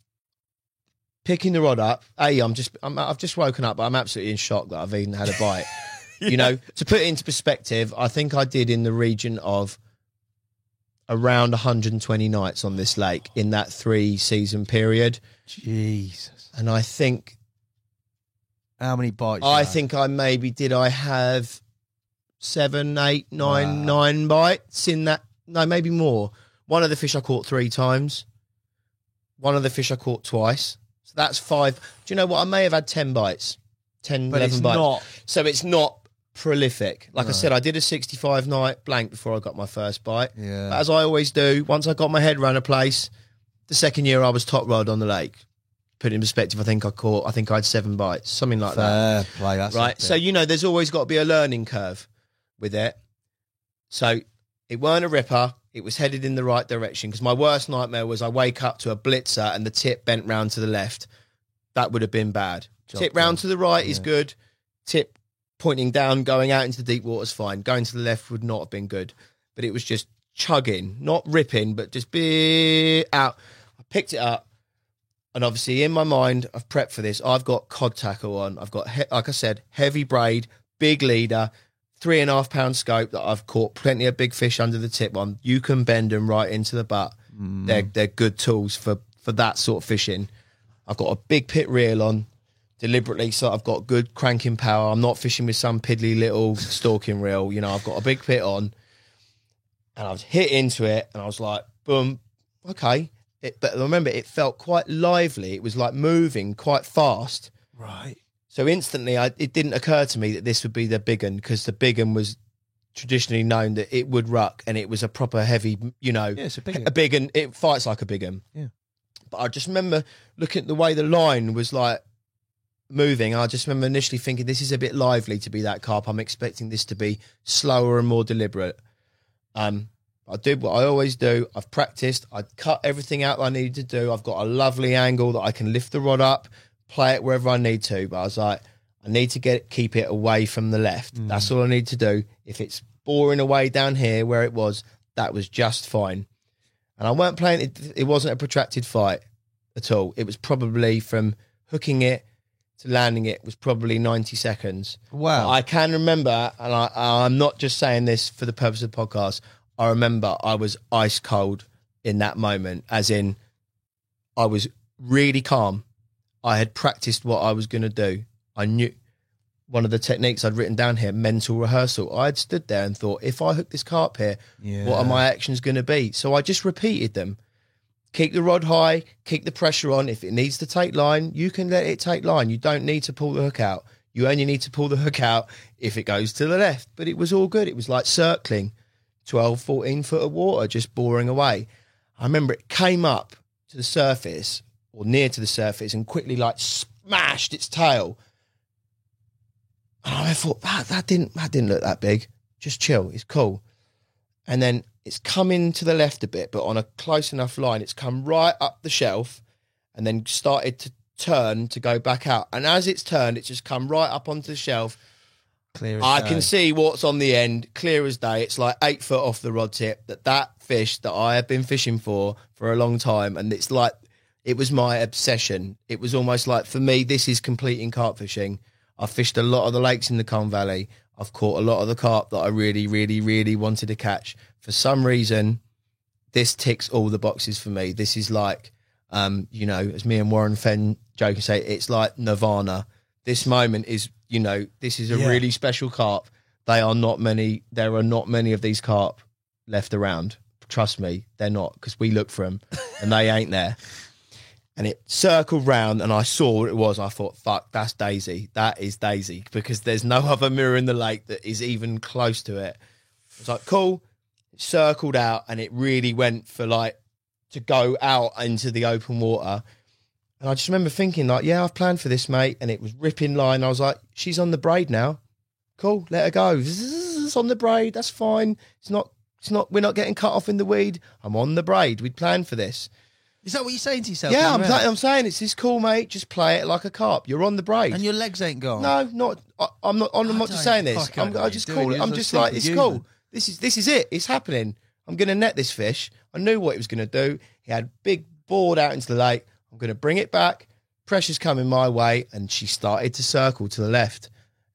picking the rod up. I've just woken up, but I'm absolutely in shock that I've even had a bite. You know, to put it into perspective, I think I did in the region of around 120 nights on this lake in that 3-season period. Jesus. And I think How many bites? I have 7, 8, 9 bites in that. No, maybe more. One of the fish I caught 3 times. One of the fish I caught twice. So that's 5. Do you know what? I may have had 10 bites. 10, But 11 it's bites. not. So it's not prolific. Like I said, I did a 65 night blank before I got my first bite. Yeah. But as I always do, once I got my head around a place, the second year I was top rod on the lake. Put it in perspective, I think I had 7 bites, something like that. Fair play. That's Right. So, you know, there's always got to be a learning curve with it. So it weren't a ripper. It was headed in the right direction, because my worst nightmare was I wake up to a blitzer and the tip bent round to the left. That would have been bad. Tip round to the right is good. Tip pointing down, going out into the deep water is fine. Going to the left would not have been good. But it was just chugging, not ripping, but just out. I picked it up. And obviously, in my mind, I've prepped for this. I've got cod tackle on. I've got, like I said, heavy braid, big leader, 3.5 pound scope that I've caught plenty of big fish under the tip on. You can bend them right into the butt. They're good tools for that sort of fishing. I've got a big pit reel on deliberately, so I've got good cranking power. I'm not fishing with some piddly little stalking reel. You know, I've got a big pit on, and I was hit into it, and I was like, boom, okay. But remember, it felt quite lively. It was like moving quite fast. Right. So instantly, it didn't occur to me that this would be the big one, because the big one was traditionally known that it would ruck, and it was a proper heavy, you know, Yeah, it's a big one. a big one. It fights like a big one. Yeah. But I just remember looking at the way the line was like moving. I just remember initially thinking, this is a bit lively to be that carp. I'm expecting this to be slower and more deliberate. I did what I always do. I've practiced. I cut everything out that I needed to do. I've got a lovely angle that I can lift the rod up, play it wherever I need to. But I was like, I need to keep it away from the left. That's all I need to do. If it's boring away down here where it was, that was just fine. And I weren't playing it. It wasn't a protracted fight at all. It was probably from hooking it to landing it was probably 90 seconds. Wow. I can remember, and I'm not just saying this for the purpose of the podcast, I remember I was ice cold in that moment, as in I was really calm. I had practiced what I was going to do. I knew one of the techniques I'd written down here, mental rehearsal. I had stood there and thought, if I hook this carp here, what are my actions going to be? So I just repeated them. Keep the rod high, keep the pressure on. If it needs to take line, you can let it take line. You don't need to pull the hook out. You only need to pull the hook out if it goes to the left. But it was all good. It was like circling 12, 14 foot of water, just boring away. I remember it came up to the surface, or near to the surface, and quickly like smashed its tail. And I thought, that didn't look that big. Just chill, it's cool. And then it's coming to the left a bit, but on a close enough line, it's come right up the shelf and then started to turn to go back out. And as it's turned, it's just come right up onto the shelf. Clear as I day. can see what's on the end, clear as day. It's like 8 foot off the rod tip. That fish that I have been fishing for a long time, and it's like, it was my obsession. It was almost like, for me, this is completing carp fishing. I've fished a lot of the lakes in the Colne Valley. I've caught a lot of the carp that I really, really, really wanted to catch. For some reason, this ticks all the boxes for me. This is like, you know, as me and Warren Fenn joke and say, it's like nirvana. This moment is, you know, this is a really special carp. There are not many of these carp left around. Trust me, they're not, because we look for them and they ain't there. And it circled round and I saw what it was. I thought, fuck, that's Daisy. That is Daisy, because there's no other mirror in the lake that is even close to it. It's like, cool. It circled out and it really went for like to go out into the open water. And I just remember thinking like, yeah, I've planned for this, mate. And it was ripping line. I was like, she's on the braid now. Cool, let her go. It's on the braid. That's fine. It's not, we're not getting cut off in the weed. I'm on the braid. We'd planned for this. Is that what you're saying to yourself? Yeah, in your head? I'm saying it's this cool, mate. Just play it like a carp. You're on the braid. And your legs ain't gone. No, not. I'm not. I'm not just saying this. I just call it. I'm just like, it's cool. This is it. It's happening. I'm going to net this fish. I knew what he was going to do. He had big board out into the lake. I'm going to bring it back. Pressure's coming my way, and she started to circle to the left.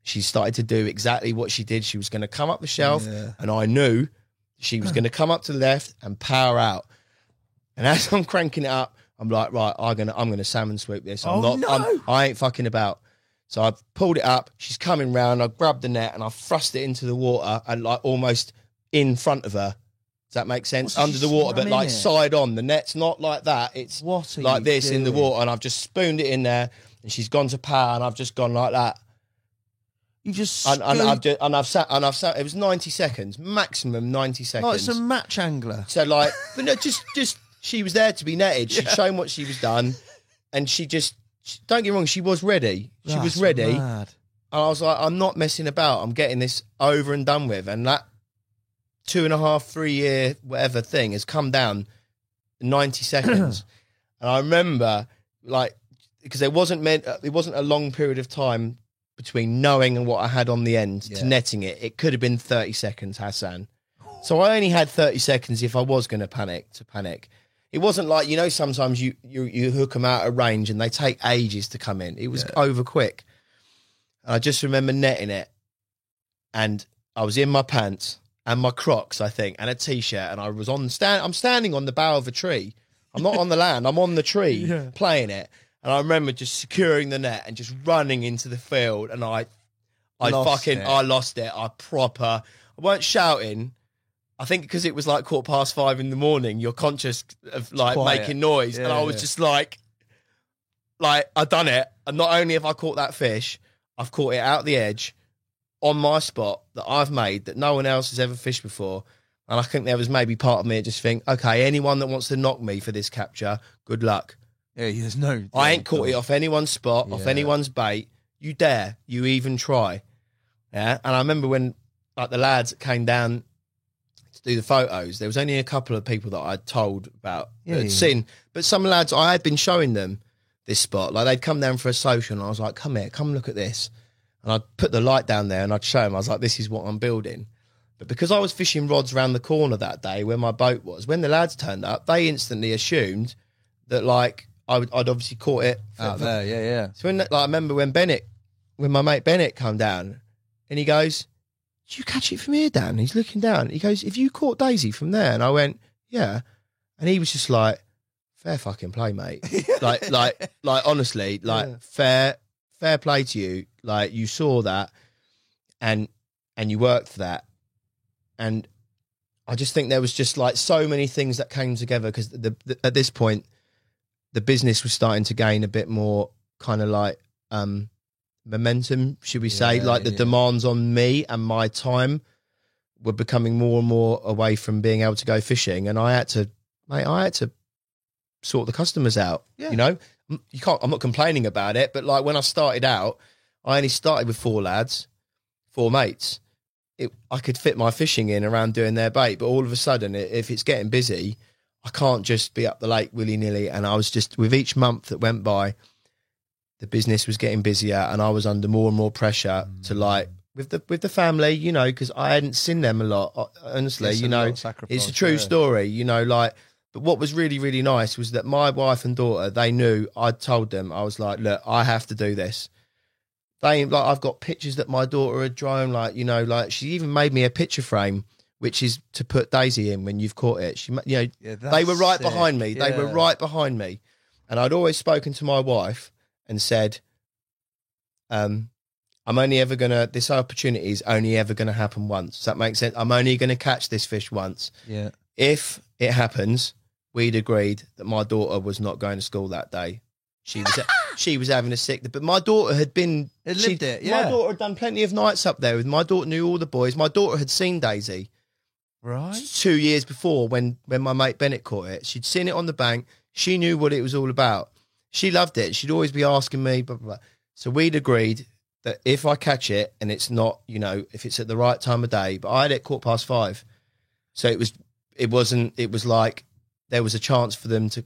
She started to do exactly what she did. She was going to come up the shelf, and I knew she was going to come up to the left and power out. And as I'm cranking it up, I'm like, right, I'm gonna salmon swoop this. I ain't fucking about. So I pulled it up. She's coming round. I grabbed the net and I thrust it into the water and like almost in front of her. Does that make sense? So under the water, but like side on. The net's not like that. It's like this in the water, and I've just spooned it in there. And she's gone to power, and I've just gone like that. You just and I've sat. It was 90 seconds, maximum 90 seconds. Like some match angler. So like, but no, just she was there to be netted. She'd shown what she was done, and don't get me wrong, she was ready. She was ready. Mad. And I was like, I'm not messing about. I'm getting this over and done with. And that 2.5, 3 year whatever thing has come down in 90 seconds. And I remember, like, because it wasn't a long period of time between knowing and what I had on the end to netting it. It could have been 30 seconds, Hassan. So I only had 30 seconds if I was going to panic. It wasn't like, you know, sometimes you hook them out of range and they take ages to come in. It was over quick. And I just remember netting it. And I was in my pants and my Crocs, I think, and a T-shirt. And I was I'm standing on the bough of a tree. I'm not on the land. I'm on the tree playing it. And I remember just securing the net and just running into the field. And I lost it. I weren't shouting. I think because it was like 5:15 in the morning, you're conscious of like making noise. And I was just like I've done it. And not only have I caught that fish, I've caught it out the edge on my spot that I've made that no one else has ever fished before. And I think there was maybe part of me that just think, okay, anyone that wants to knock me for this capture, good luck. Yeah, there's no. I ain't caught it off anyone's spot, off anyone's bait. You dare, you even try. Yeah. And I remember when like the lads came down to do the photos, there was only a couple of people that I'd told about that had seen, but some lads I had been showing them this spot. Like they'd come down for a social, and I was like, "Come here, come look at this." And I'd put the light down there, and I'd show them. I was like, "This is what I'm building." But because I was fishing rods around the corner that day where my boat was, when the lads turned up, they instantly assumed that like I'd obviously caught it out there. Yeah. So when I remember when my mate Bennett came down, and he goes, "Did you catch it from here, Dan?" He's looking down. He goes, "Have you caught Daisy from there?" And I went, "Yeah." And he was just like, "Fair fucking play, mate." like honestly, fair play to you. Like you saw that, and you worked for that, and I just think there was just like so many things that came together because at this point, the business was starting to gain a bit more kind of like momentum, should we say? Like the demands on me and my time were becoming more and more away from being able to go fishing, and I had to sort the customers out. You know, I'm not complaining about it, but like when I started out, I only started with 4 lads, 4 mates. I could fit my fishing in around doing their bait, but all of a sudden, if it's getting busy, I can't just be up the lake willy-nilly. And I was just, with each month that went by, the business was getting busier, and I was under more and more pressure to like with the family, you know, because I hadn't seen them a lot. Honestly, you know, it's a true story, you know, like. But what was really, really nice was that my wife and daughter, they knew. I'd told them, I was like, look, I have to do this. I've got pictures that my daughter had drawn, like, you know, like she even made me a picture frame, which is to put Daisy in when you've caught it. She, you know, they were right behind me. They were right behind me, and I'd always spoken to my wife and said, I'm only ever this opportunity is only ever gonna happen once. Does that make sense? I'm only gonna catch this fish once. Yeah. If it happens, we'd agreed that my daughter was not going to school that day. She was having a sick, but my daughter had been lived it. My daughter had done plenty of nights up there. My daughter knew all the boys. My daughter had seen Daisy. Right. 2 years before when my mate Bennett caught it. She'd seen it on the bank. She knew what it was all about. She loved it. She'd always be asking me, blah, blah, blah. So we'd agreed that if I catch it and it's not, you know, if it's at the right time of day, but I had it 5:15. So it was like there was a chance for them to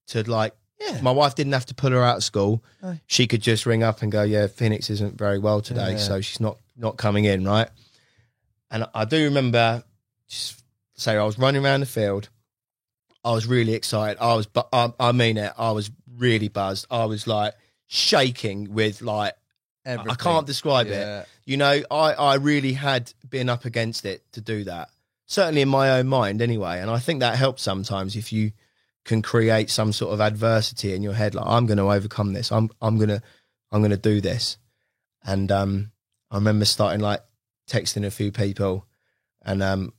to like, my wife didn't have to pull her out of school. No. She could just ring up and go, yeah, Phoenix isn't very well today, so she's not coming in, right? And I do remember, just say I was running around the field. I was really excited. I mean it. I was really buzzed. I was like shaking with like, Everything. I can't describe it. You know, I really had been up against it to do that. Certainly in my own mind anyway. And I think that helps sometimes if you can create some sort of adversity in your head. Like, I'm going to overcome this. I'm going to do this. And I remember starting like texting a few people, and I've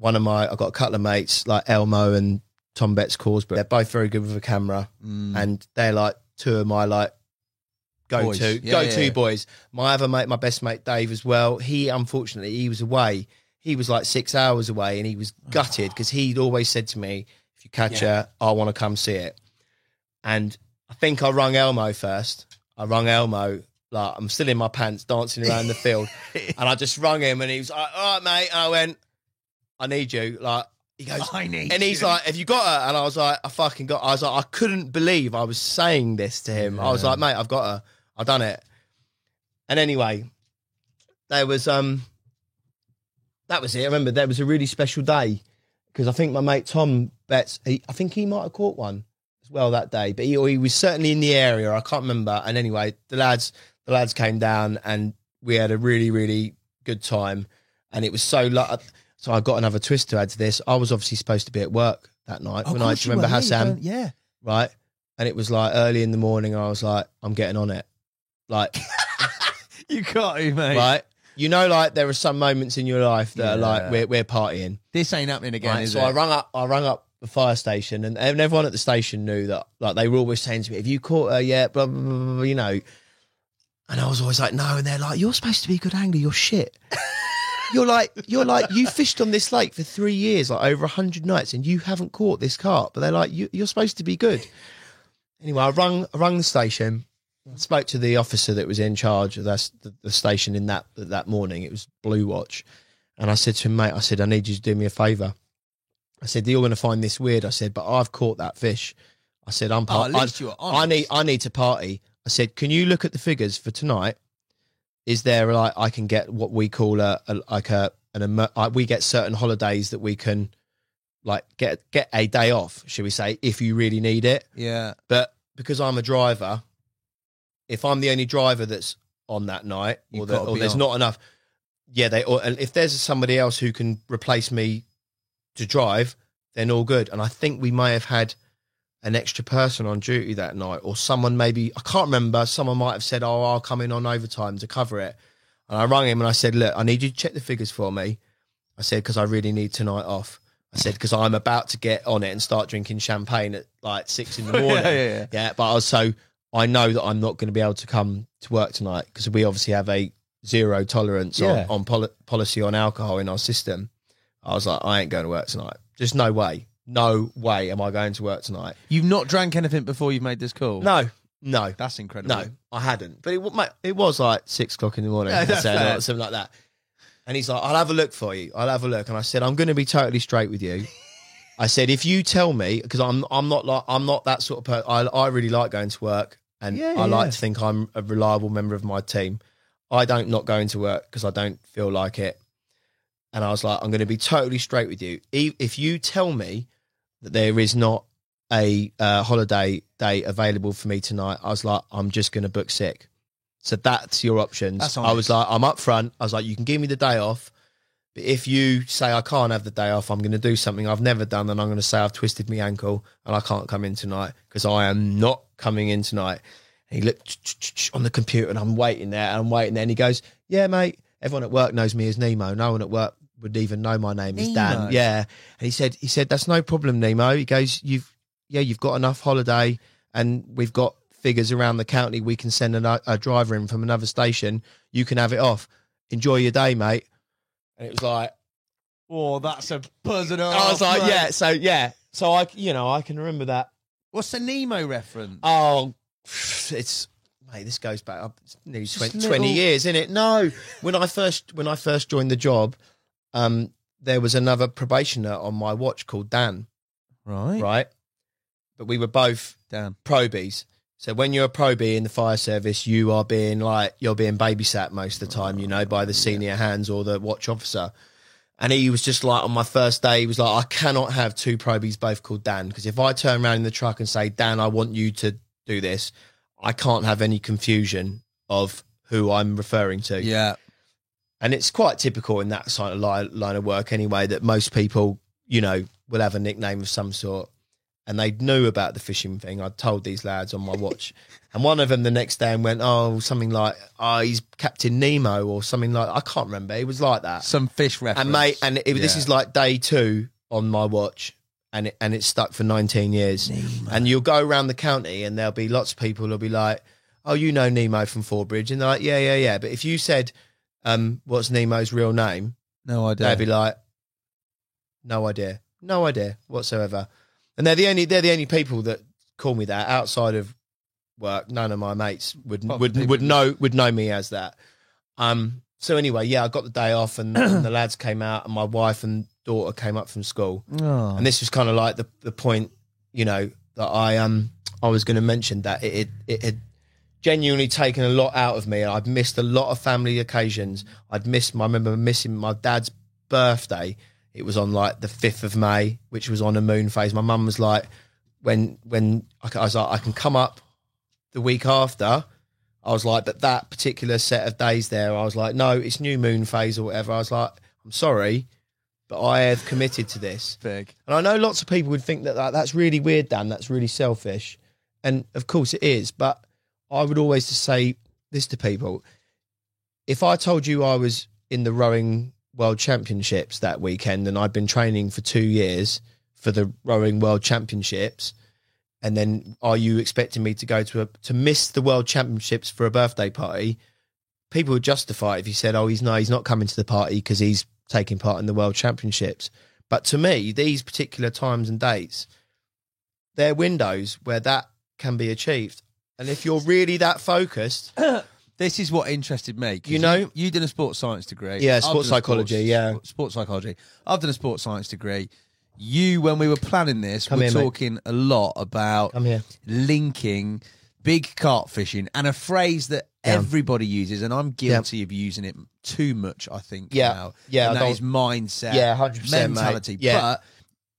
got a couple of mates like Elmo and Tom Betts Corsbrough. They're both very good with a camera, and they're like two of my like go-to boys. My other mate, my best mate Dave as well. He unfortunately he was away. He was like 6 hours away, and he was gutted because he'd always said to me, "If you catch her, I want to come see it." And I think I rung Elmo first. I rung Elmo. Like, I'm still in my pants dancing around the field. And I just rung him, and he was like, "All right, mate." And I went, "I need you." Like, he goes, I need and he's you. like, "Have you got her?" And I was like, I was like, I couldn't believe I was saying this to him. I was like, "Mate, I've got her. I've done it." And anyway, there was, that was it. I remember there was a really special day because I think my mate Tom Betts, I think he might have caught one as well that day, but he was certainly in the area. I can't remember. And anyway, the lads came down and we had a really, really good time. And it was so I got another twist to add to this. I was obviously supposed to be at work that night. Of When I course you remember were, Hassan, yeah. right? And it was like early in the morning. I was like, I'm getting on it. Like, You got to, mate. right? You know, like there are some moments in your life that are like we're partying. This ain't happening again, Right, is so it? I rung up the fire station, and everyone at the station knew that. Like, they were always saying to me, "Have you caught her yet?" Blah, blah, blah, blah, you know. And I was always like, "No." And they're like, "You're supposed to be a good angler. You're shit. You're like you fished on this lake for 3 years, like over 100 nights, and you haven't caught this carp." But they're like, "You're supposed to be good." Anyway, I rung the station. I spoke to the officer that was in charge of the station in that morning. It was Blue Watch. And I said to him, "Mate," I said, "I need you to do me a favour." I said, "You're going to find this weird." I said, "But I've caught that fish." I said, at least you were I need to party. I said, "Can you look at the figures for tonight? Is there like I can get what we call we get certain holidays that we can like get a day off, should we say, if you really need it." Yeah. But because I'm a driver, if I'm the only driver that's on that night, or there's not enough, if there's somebody else who can replace me to drive, then all good. And I think we may have had an extra person on duty that night, or someone maybe, I can't remember, someone might have said, "Oh, I'll come in on overtime to cover it." And I rang him and I said, "Look, I need you to check the figures for me." I said, "Because I really need tonight off." I said, "Because I'm about to get on it and start drinking champagne at like 6 in the morning." Yeah, but I know that I'm not going to be able to come to work tonight because we obviously have a zero tolerance on policy on alcohol in our system. I was like, "I ain't going to work tonight. Just no way. No way am I going to work tonight." You've not drank anything before you've made this call? No. That's incredible. No, I hadn't. But it was like 6 o'clock in the morning. Yeah, that's fair. Or something like that. And he's like, "I'll have a look for you. I'll have a look." And I said, "I'm going to be totally straight with you." I said, "If you tell me," because I'm not that sort of person. I really like going to work, and I like to think I'm a reliable member of my team. I don't not go into work because I don't feel like it. And I was like, "I'm going to be totally straight with you. If you tell me that there is not a holiday day available for me tonight," I was like, "I'm just going to book sick." So that's your options. That's I was like, I'm up front. I was like, "You can give me the day off. But if you say I can't have the day off, I'm going to do something I've never done, and I'm going to say I've twisted my ankle and I can't come in tonight, because I am not coming in tonight." And he looked on the computer, and I'm waiting there. And he goes, "Yeah, mate, everyone at work knows me as Nemo. No one at work would even know my name is Dan." Nemo. Yeah. And he said, "That's no problem, Nemo." He goes, You've got enough holiday, and we've got figures around the county. We can send a driver in from another station. You can have it off. Enjoy your day, mate." And it was like, "Oh, that's a buzzing off." I was like, mate. So I can remember that. What's the Nemo reference? Oh, mate, this goes back up nearly 20 years, isn't it? No, when I first joined the job, there was another probationer on my watch called Dan. Right. Right. but we were both Damn. probies. So when you're a probie in the fire service, you are being you're being babysat most of the time, you know, by the senior hands or the watch officer. And he was just like, on my first day, he was like, I cannot have two probies both called Dan, because if I turn around in the truck and say, Dan, I want you to do this, I can't have any confusion of who I'm referring to. Yeah. And it's quite typical in that sort of line of work anyway, that most people, you know, will have a nickname of some sort. And they knew about the fishing thing. I told these lads on my watch. And one of them the next day went, something like, he's Captain Nemo or something like, I can't remember. It was like that. Some fish reference. And mate, this is like day 2 on my watch, and it's stuck for 19 years. Nemo. And you'll go around the county and there'll be lots of people who'll be like, oh, you know Nemo from Fordbridge. And they're like, yeah. But if you said, what's Nemo's real name? No idea. They'd be like, no idea whatsoever. And they're the only people that call me that outside of work. None of my mates would know me as that. So anyway, yeah, I got the day off, and the lads came out, and my wife and daughter came up from school. Oh. And this was kind of like the point, you know, that I was going to mention, that it had genuinely taken a lot out of me. I'd missed a lot of family occasions. I remember missing my dad's birthday. It was on like the 5th of May, which was on a moon phase. My mum was like, when I was like, I can come up the week after. I was like, but that particular set of days there, I was like, no, it's new moon phase or whatever. I was like, I'm sorry, but I have committed to this. Big. And I know lots of people would think that that's really weird, Dan. That's really selfish. And of course it is. But I would always just say this to people. If I told you I was in the rowing World Championships that weekend and I'd been training for 2 years for the rowing World Championships, and then are you expecting me to go to miss the World Championships for a birthday party? People would justify it if you said, oh, he's not coming to the party because he's taking part in the World Championships. But to me, these particular times and dates, they're windows where that can be achieved. And if you're really that focused... This is what interested me. You know, you did a sports science degree. Yeah, sports psychology. Sports psychology. I've done a sports science degree. When we were planning this, talking a lot about linking big carp fishing, and a phrase that everybody uses, and I'm guilty of using it too much, I think. Now. And that is mindset, 100%, mentality. Mate. Yeah. But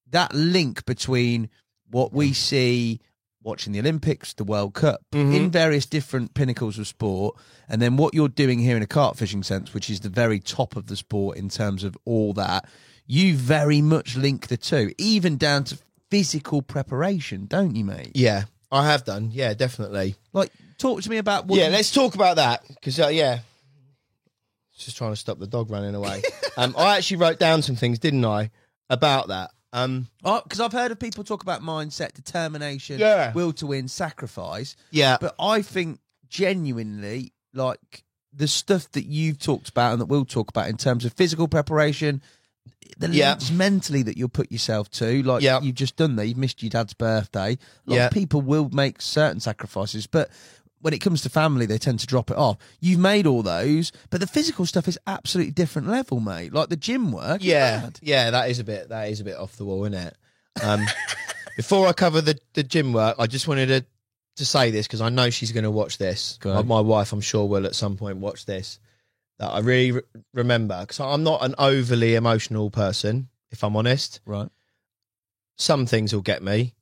that link between what we see watching the Olympics, the World Cup, in various different pinnacles of sport, and then what you're doing here in a carp fishing sense, which is the very top of the sport in terms of all that, you very much link the two, even down to physical preparation, don't you, mate? Yeah, I have done. Yeah, definitely. Like, talk to me about what... Yeah, let's talk about that, because, just trying to stop the dog running away. I actually wrote down some things, didn't I, about that. Because I've heard of people talk about mindset, determination, will to win, sacrifice. Yeah. But I think genuinely, like, the stuff that you've talked about and that we'll talk about in terms of physical preparation, the links mentally that you'll put yourself to, like you've just done there, you've missed your dad's birthday. A lot of people will make certain sacrifices, but when it comes to family, they tend to drop it off. You've made all those, but the physical stuff is absolutely different level, mate. Like the gym work. Yeah, that is a bit off the wall, isn't it? Before I cover the gym work, I just wanted to say this, because I know she's going to watch this. My wife, I'm sure, will at some point watch this. That I really remember, because I'm not an overly emotional person, if I'm honest. Right. Some things will get me,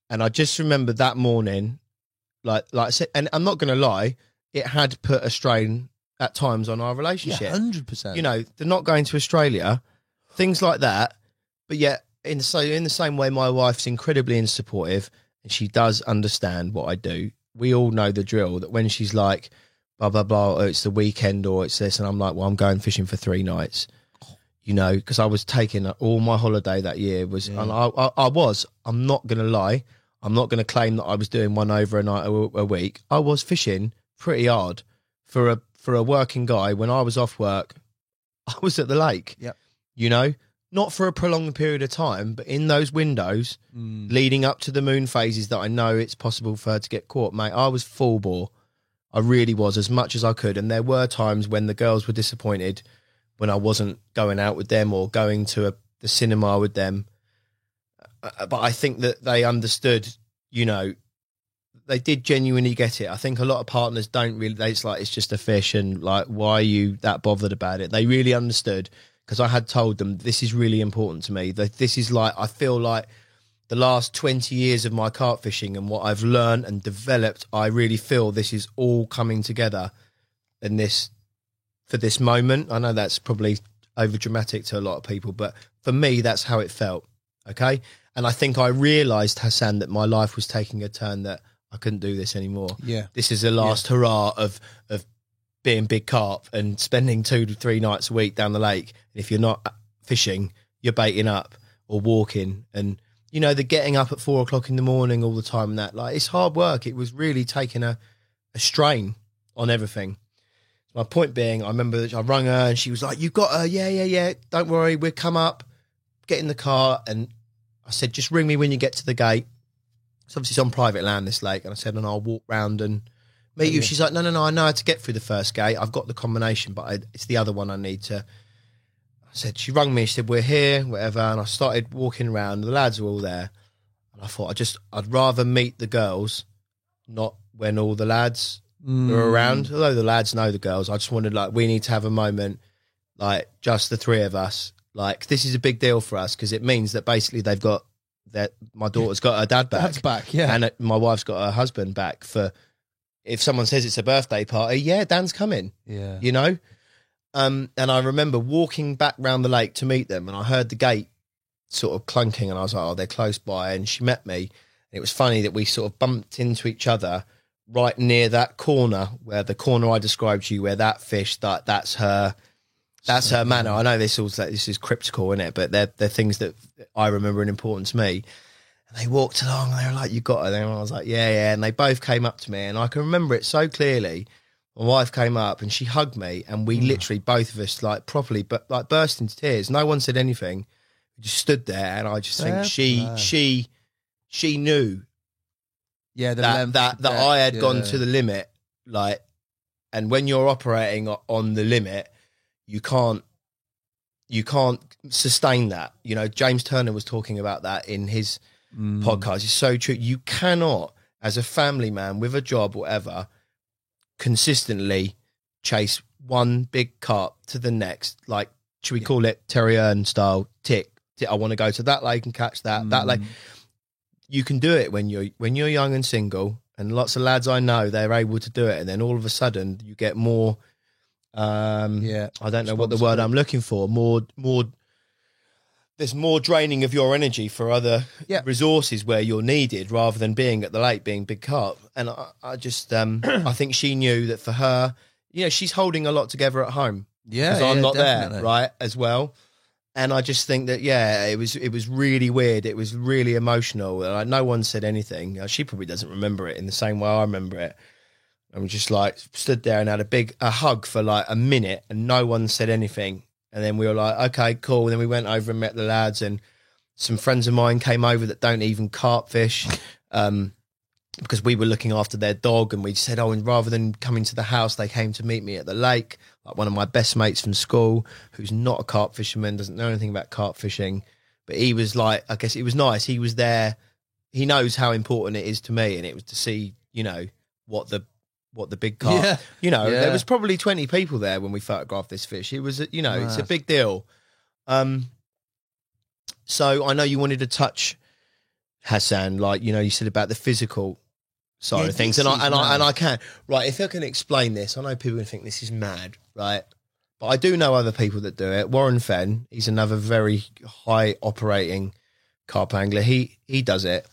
and I just remember that morning. Like I said, and I'm not going to lie, it had put a strain at times on our relationship. 100%. You know, they're not going to Australia, things like that. But yet, in the same way, my wife's incredibly supportive, and she does understand what I do. We all know the drill, that when she's like, blah, blah, blah, or it's the weekend, or it's this, and I'm like, well, I'm going fishing for 3 nights. You know, because I was taking all my holiday that year and I'm not going to lie, I'm not going to claim that I was doing one over a night a week. I was fishing pretty hard for a working guy. When I was off work, I was at the lake. Yep. You know, not for a prolonged period of time, but in those windows leading up to the moon phases that I know it's possible for her to get caught, mate, I was full bore. I really was, as much as I could. And there were times when the girls were disappointed when I wasn't going out with them or going to the cinema with them. But I think that they understood you know, they did genuinely get it. I think a lot of partners don't really. It's like, it's just a fish, and like, why are you that bothered about it? They really understood, because I had told them this is really important to me. That this is like, I feel like the last 20 years of my carp fishing and what I've learned and developed, I really feel this is all coming together in this, for this moment. I know that's probably over dramatic to a lot of people, but for me, that's how it felt. Okay. And I think I realized, Hassan, that my life was taking a turn, that I couldn't do this anymore. Yeah. This is the last hurrah of being big carp and spending 2 to 3 nights a week down the lake. And if you're not fishing, you're baiting up or walking. And, you know, the getting up at 4 o'clock in the morning all the time, and that, like, it's hard work. It was really taking a strain on everything. My point being, I remember that I rung her and she was like, "You got her? Yeah. Don't worry, we'll come up, get in the car." And I said, "Just ring me when you get to the gate." So obviously it's on private land, this lake. And I said, "And I'll walk round and meet you." She's like, no, I know how to get through the first gate. I've got the combination, but it's the other one I need to. I said, she rung me, she said, "We're here," whatever. And I started walking around. The lads were all there. And I thought, I'd rather meet the girls, not when all the lads are around. Although the lads know the girls, I just wanted, like, we need to have a moment, like, just the 3 of us. Like, this is a big deal for us, because it means that basically they've got my daughter's got her dad back. Dad's back, yeah. And my wife's got her husband back for, if someone says it's a birthday party, yeah, Dan's coming. Yeah. You know? And I remember walking back round the lake to meet them, and I heard the gate sort of clunking, and I was like, oh, they're close by. And she met me. And it was funny that we sort of bumped into each other right near that corner, where the corner I described to you, where that fish, that's her manner. I know this is cryptical, isn't it? But they're things that I remember and important to me. And they walked along and they were like, "You got her." And I was like, yeah. And they both came up to me, and I can remember it so clearly. My wife came up and she hugged me, and we literally, both of us, like, properly, but like, burst into tears. No one said anything. We just stood there, and I just think she knew that I had gone to the limit, like, and when you're operating on the limit, you can't sustain that. You know, James Turner was talking about that in his podcast. It's so true. You cannot, as a family man with a job, whatever, consistently chase one big carp to the next. Like, should we call it Terry Earn style? Tick. I want to go to that lake and catch that lake. You can do it when you're young and single, and lots of lads I know, they're able to do it, and then all of a sudden you get more. I don't know what the word I'm looking for. More. There's more draining of your energy for other resources where you're needed, rather than being at the lake being big carp. And I just I think she knew that for her, you know, she's holding a lot together at home. Yeah, because I'm not definitely. there, right, as well. And I just think that, it was really weird. It was really emotional. And like, no one said anything. She probably doesn't remember it in the same way I remember it. And we just, like, stood there and had a hug for like a minute, and no one said anything. And then we were like, okay, cool. And then we went over and met the lads, and some friends of mine came over that don't even carp fish, because we were looking after their dog, and we said, and rather than coming to the house, they came to meet me at the lake. Like, one of my best mates from school, who's not a carp fisherman, doesn't know anything about carp fishing, but he was like, I guess it was nice. He was there. He knows how important it is to me, and it was to see, you know, what the big carp, there was probably 20 people there when we photographed this fish. It was, it's a big deal. So I know you wanted to touch, Hassan, like, you said about the physical side of things, and I can, right, if I can explain this, I know people can think this is mad, right, but I do know other people that do it. Warren Fenn, he's another very high operating carp angler. He does it.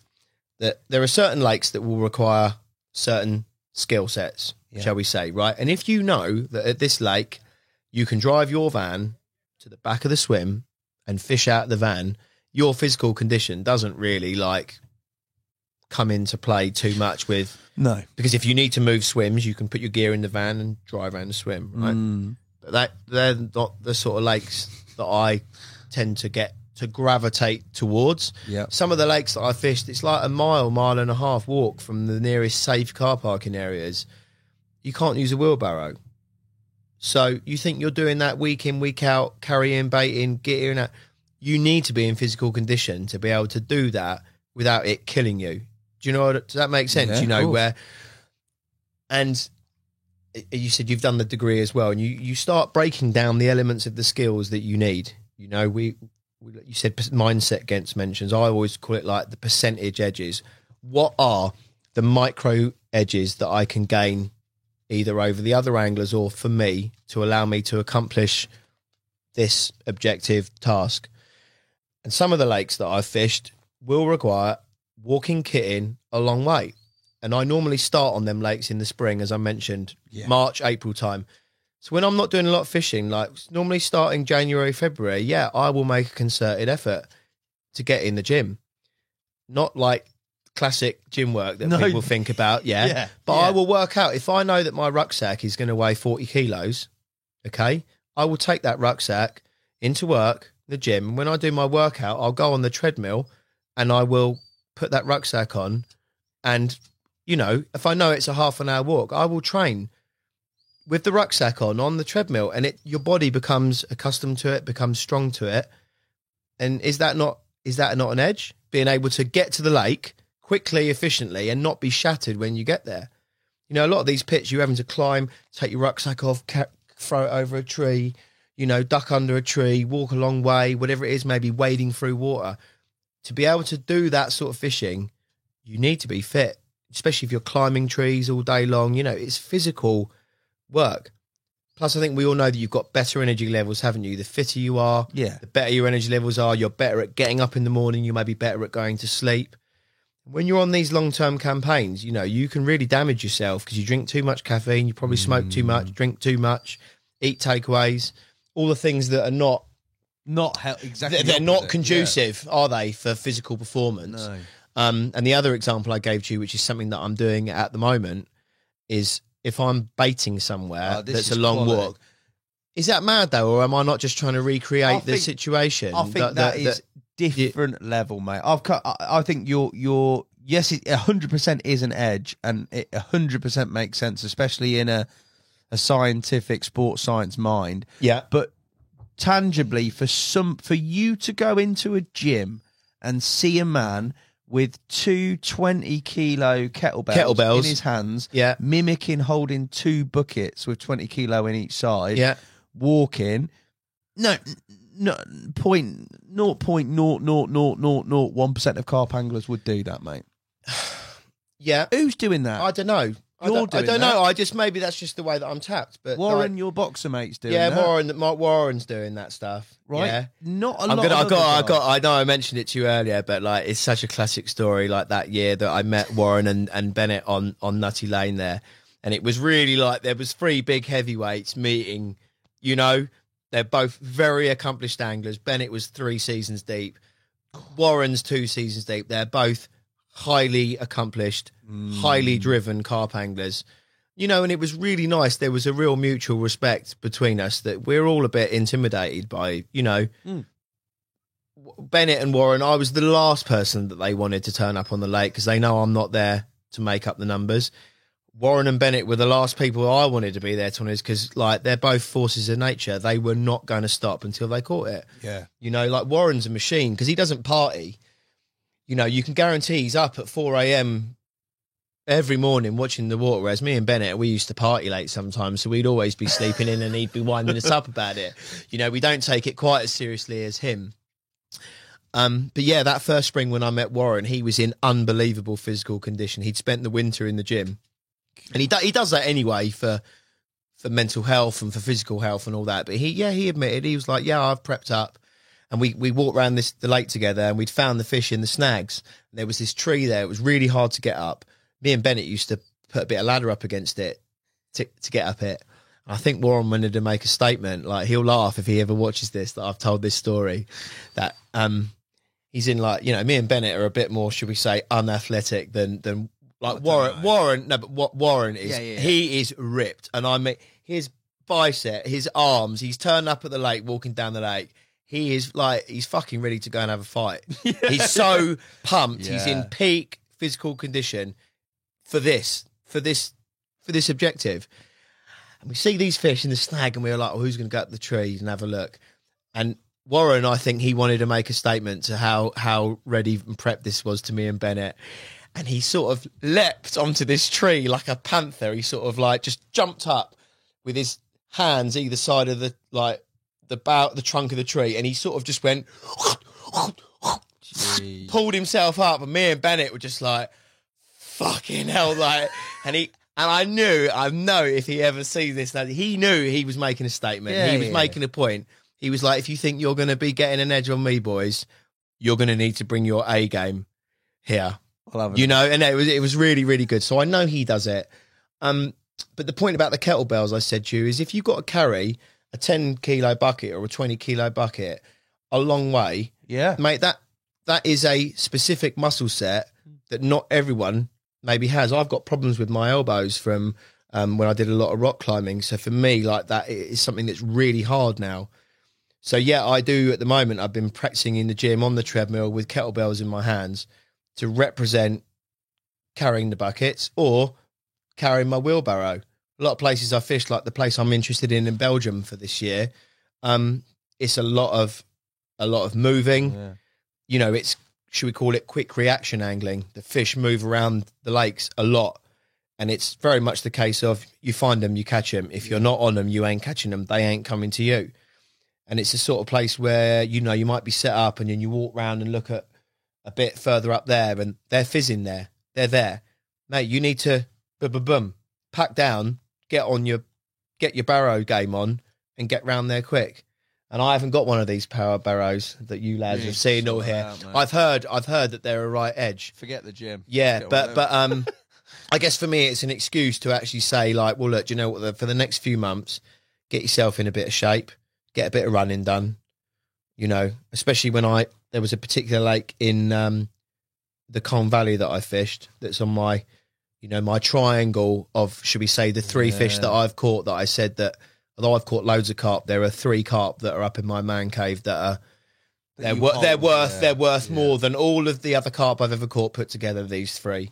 That there are certain lakes that will require certain skill sets, shall we say, right? And if you know that at this lake you can drive your van to the back of the swim and fish out the van, your physical condition doesn't really, like, come into play too much with... No. Because if you need to move swims, you can put your gear in the van and drive around the swim, right? But they're not the sort of lakes that I tend to gravitate towards. Yeah. Some of the lakes that I fished, it's like a mile and a half walk from the nearest safe car parking areas. You can't use a wheelbarrow. So you think you're doing that week in, week out, carrying, baiting, getting out. You need to be in physical condition to be able to do that without it killing you. Do you know? Does that make sense? Yeah, you know of course. where, and you said you've done the degree as well, and you start breaking down the elements of the skills that you need. You know, you said mindset gets mentions. I always call it like the percentage edges. What are the micro edges that I can gain either over the other anglers or for me to allow me to accomplish this objective task? And some of the lakes that I've fished will require walking kitting a long way. And I normally start on them lakes in the spring, as I mentioned, March, April time. So when I'm not doing a lot of fishing, like normally starting January, February, yeah, I will make a concerted effort to get in the gym. Not like classic gym work that people think about, but I will work out. If I know that my rucksack is going to weigh 40 kilos, okay, I will take that rucksack into work, the gym. And when I do my workout, I'll go on the treadmill and I will put that rucksack on. And, you know, if I know it's a half an hour walk, I will train with the rucksack on the treadmill, and your body becomes accustomed to it, becomes strong to it. And is that not an edge? Being able to get to the lake quickly, efficiently, and not be shattered when you get there. You know, a lot of these pits, you're having to climb, take your rucksack off, throw it over a tree, you know, duck under a tree, walk a long way, whatever it is, maybe wading through water. To be able to do that sort of fishing, you need to be fit, especially if you're climbing trees all day long. You know, it's physical work. Plus, I think we all know that you've got better energy levels, haven't you? The fitter you are, the better your energy levels are. You're better at getting up in the morning. You may be better at going to sleep. When you're on these long-term campaigns, you know, you can really damage yourself because you drink too much caffeine, you probably smoke too much, drink too much, eat takeaways, all the things that are not exactly. They're not conducive, are they, for physical performance? No. And the other example I gave to you, which is something that I'm doing at the moment, is if I'm baiting somewhere that's a long walk. Is that mad though, or am I not just trying to recreate the situation? I think that is different level, mate. I think you're yes, it 100% is an edge, and it 100% makes sense, especially in a scientific sports science mind. Yeah, but tangibly, for you to go into a gym and see a man with 2 20-kilo kettlebells in his hands, mimicking holding 2 buckets with 20 kilo in each side, walking, no, 0.00001% of carp anglers would do that, mate. Yeah, who's doing that? I don't know. I don't know. Maybe that's just the way that I'm tapped. But Warren, your boxer mate's doing that. Yeah, Mark Warren's doing that stuff. Right. Yeah. Not a lot. I know I mentioned it to you earlier, but like it's such a classic story. Like that year that I met Warren and Bennett on Nutty Lane there, and it was really like there was 3 big heavyweights meeting. You know, they're both very accomplished anglers. Bennett was 3 seasons deep. Warren's 2 seasons deep. They're both highly accomplished, highly driven carp anglers, you know, and it was really nice. There was a real mutual respect between us that we're all a bit intimidated by, you know, Bennett and Warren. I was the last person that they wanted to turn up on the lake because they know I'm not there to make up the numbers. Warren and Bennett were the last people I wanted to be there to because, like, they're both forces of nature. They were not going to stop until they caught it. Yeah. You know, like Warren's a machine because he doesn't party. You know, you can guarantee he's up at 4 a.m. every morning watching the water, whereas me and Bennett, we used to party late sometimes, so we'd always be sleeping in and he'd be winding us up about it. You know, we don't take it quite as seriously as him. But yeah, that first spring when I met Warren, he was in unbelievable physical condition. He'd spent the winter in the gym. And he does that anyway for mental health and for physical health and all that. But he admitted, he was like, yeah, I've prepped up. And we walked around the lake together and we'd found the fish in the snags. And there was this tree there. It was really hard to get up. Me and Bennett used to put a bit of ladder up against it to get up it. I think Warren wanted to make a statement. Like, he'll laugh if he ever watches this, that I've told this story. That he's in, like, you know, me and Bennett are a bit more, should we say, unathletic than like Warren. No, but what Warren is, he is ripped. And I mean, his bicep, his arms, he's turned up at the lake, walking down the lake. He is like, he's fucking ready to go and have a fight. He's so pumped. He's in peak physical condition for this objective. And we see these fish in the snag and we were like, who's going to go up the trees and have a look? And Warren, I think he wanted to make a statement to how ready and prepped this was to me and Bennett. and he sort of leapt onto this tree like a panther. He sort of like just jumped up with his hands either side of the trunk of the tree, and he sort of just went, pulled himself up, and me and Bennett were just like, fucking hell, like, and I know if he ever sees this, he knew he was making a statement. Yeah, he was making a point. He was like, if you think you're going to be getting an edge on me, boys, you're going to need to bring your A game here. You know, and it was really, really good. So I know he does it. But the point about the kettlebells I said to you is if you've got to carry a 10 kilo bucket or a 20 kilo bucket a long way, Yeah. mate, that is a specific muscle set that not everyone maybe has. I've got problems with my elbows from when I did a lot of rock climbing. So for me, like that is something that's really hard now. So yeah, I do at the moment. I've been practicing in the gym on the treadmill with kettlebells in my hands to represent carrying the buckets or carrying my wheelbarrow. A lot of places I fish, like the place I'm interested in Belgium for this year, it's a lot of moving. Yeah. You know, it's, should we call it quick reaction angling? The fish move around the lakes a lot, and it's very much the case of you find them, you catch them. If you're not on them, you ain't catching them. They ain't coming to you. And it's a sort of place where, you know, you might be set up and then you walk around and look at a bit further up there and they're fizzing there. They're there. Mate, you need to boom, pack down, get your barrow game on and get round there quick. And I haven't got one of these power barrows that you lads have seen all here. I've heard that they're a right edge. Forget the gym. Yeah, but I guess for me it's an excuse to actually say, like, well, look, do you know what? For the next few months, get yourself in a bit of shape, get a bit of running done. You know, especially when there was a particular lake in the Colne Valley that I fished. That's on my, you know, my triangle of, should we say, the three fish that I've caught. That I said that although I've caught loads of carp, there are 3 carp that are up in my man cave that are they're worth more than all of the other carp I've ever caught put together. These 3.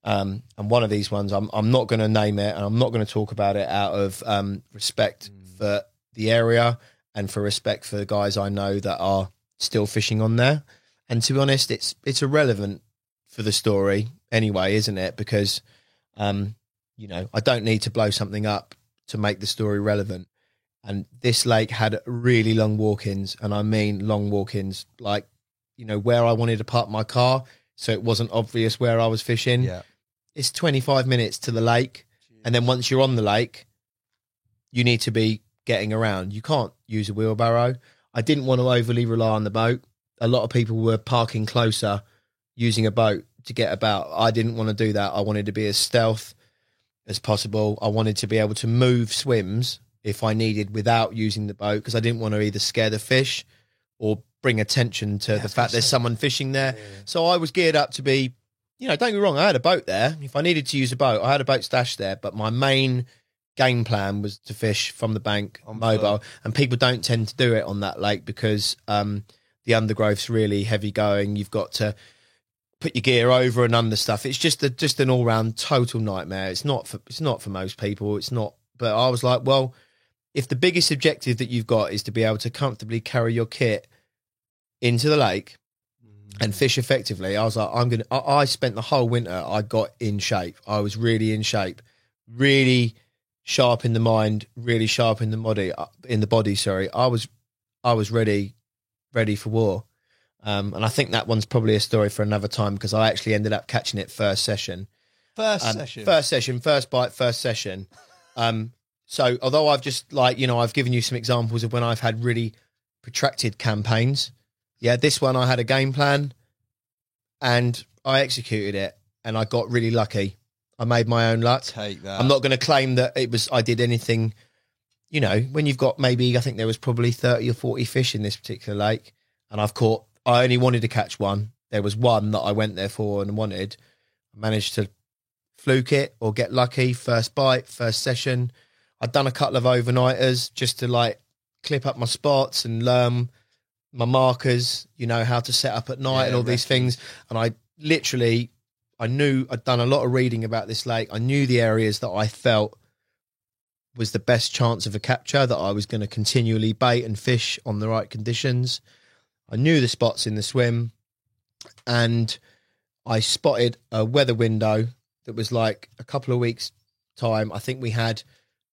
And one of these ones, I'm not going to name it, and I'm not going to talk about it out of respect for the area and for respect for the guys I know that are still fishing on there. And to be honest, it's irrelevant for the story anyway, isn't it? Because you know, I don't need to blow something up to make the story relevant. And this lake had really long walk-ins, and I mean long walk-ins, like, you know, where I wanted to park my car so it wasn't obvious where I was fishing. Yeah. It's 25 minutes to the lake. And then once you're on the lake, you need to be getting around. You can't use a wheelbarrow. I didn't want to overly rely on the boat. A lot of people were parking closer using a boat to get about. I didn't want to do that. I wanted to be as stealth as possible. I wanted to be able to move swims if I needed without using the boat, because I didn't want to either scare the fish or bring attention to the fact there's someone fishing there. Yeah. So I was geared up to be, you know, don't get me wrong, I had a boat there. If I needed to use a boat, I had a boat stashed there, but my main game plan was to fish from the bank on mobile. And people don't tend to do it on that lake because the undergrowth's really heavy going. You've got to put your gear over and under stuff. It's just an all-round total nightmare. It's not for most people. It's not. But I was like, well, if the biggest objective that you've got is to be able to comfortably carry your kit into the lake and fish effectively, I was like, I spent the whole winter, I got in shape. I was really in shape, really sharp in the mind, really sharp in the body. Sorry. I was ready for war. And I think that one's probably a story for another time, because I actually ended up catching it first session. First bite, first session. So although I've just, like, you know, I've given you some examples of when I've had really protracted campaigns. Yeah, this one I had a game plan and I executed it and I got really lucky. I made my own luck. Take that. I'm not going to claim that I did anything, you know, when you've got maybe, I think there was probably 30 or 40 fish in this particular lake, and I only wanted to catch one. There was one that I went there for and wanted. I managed to fluke it or get lucky. First bite, first session. I'd done a couple of overnighters just to, like, clip up my spots and learn my markers, you know, how to set up at night and all these things. And I knew I'd done a lot of reading about this lake. I knew the areas that I felt was the best chance of a capture, that I was going to continually bait and fish on the right conditions. I knew the spots in the swim, and I spotted a weather window that was like a couple of weeks time. I think we had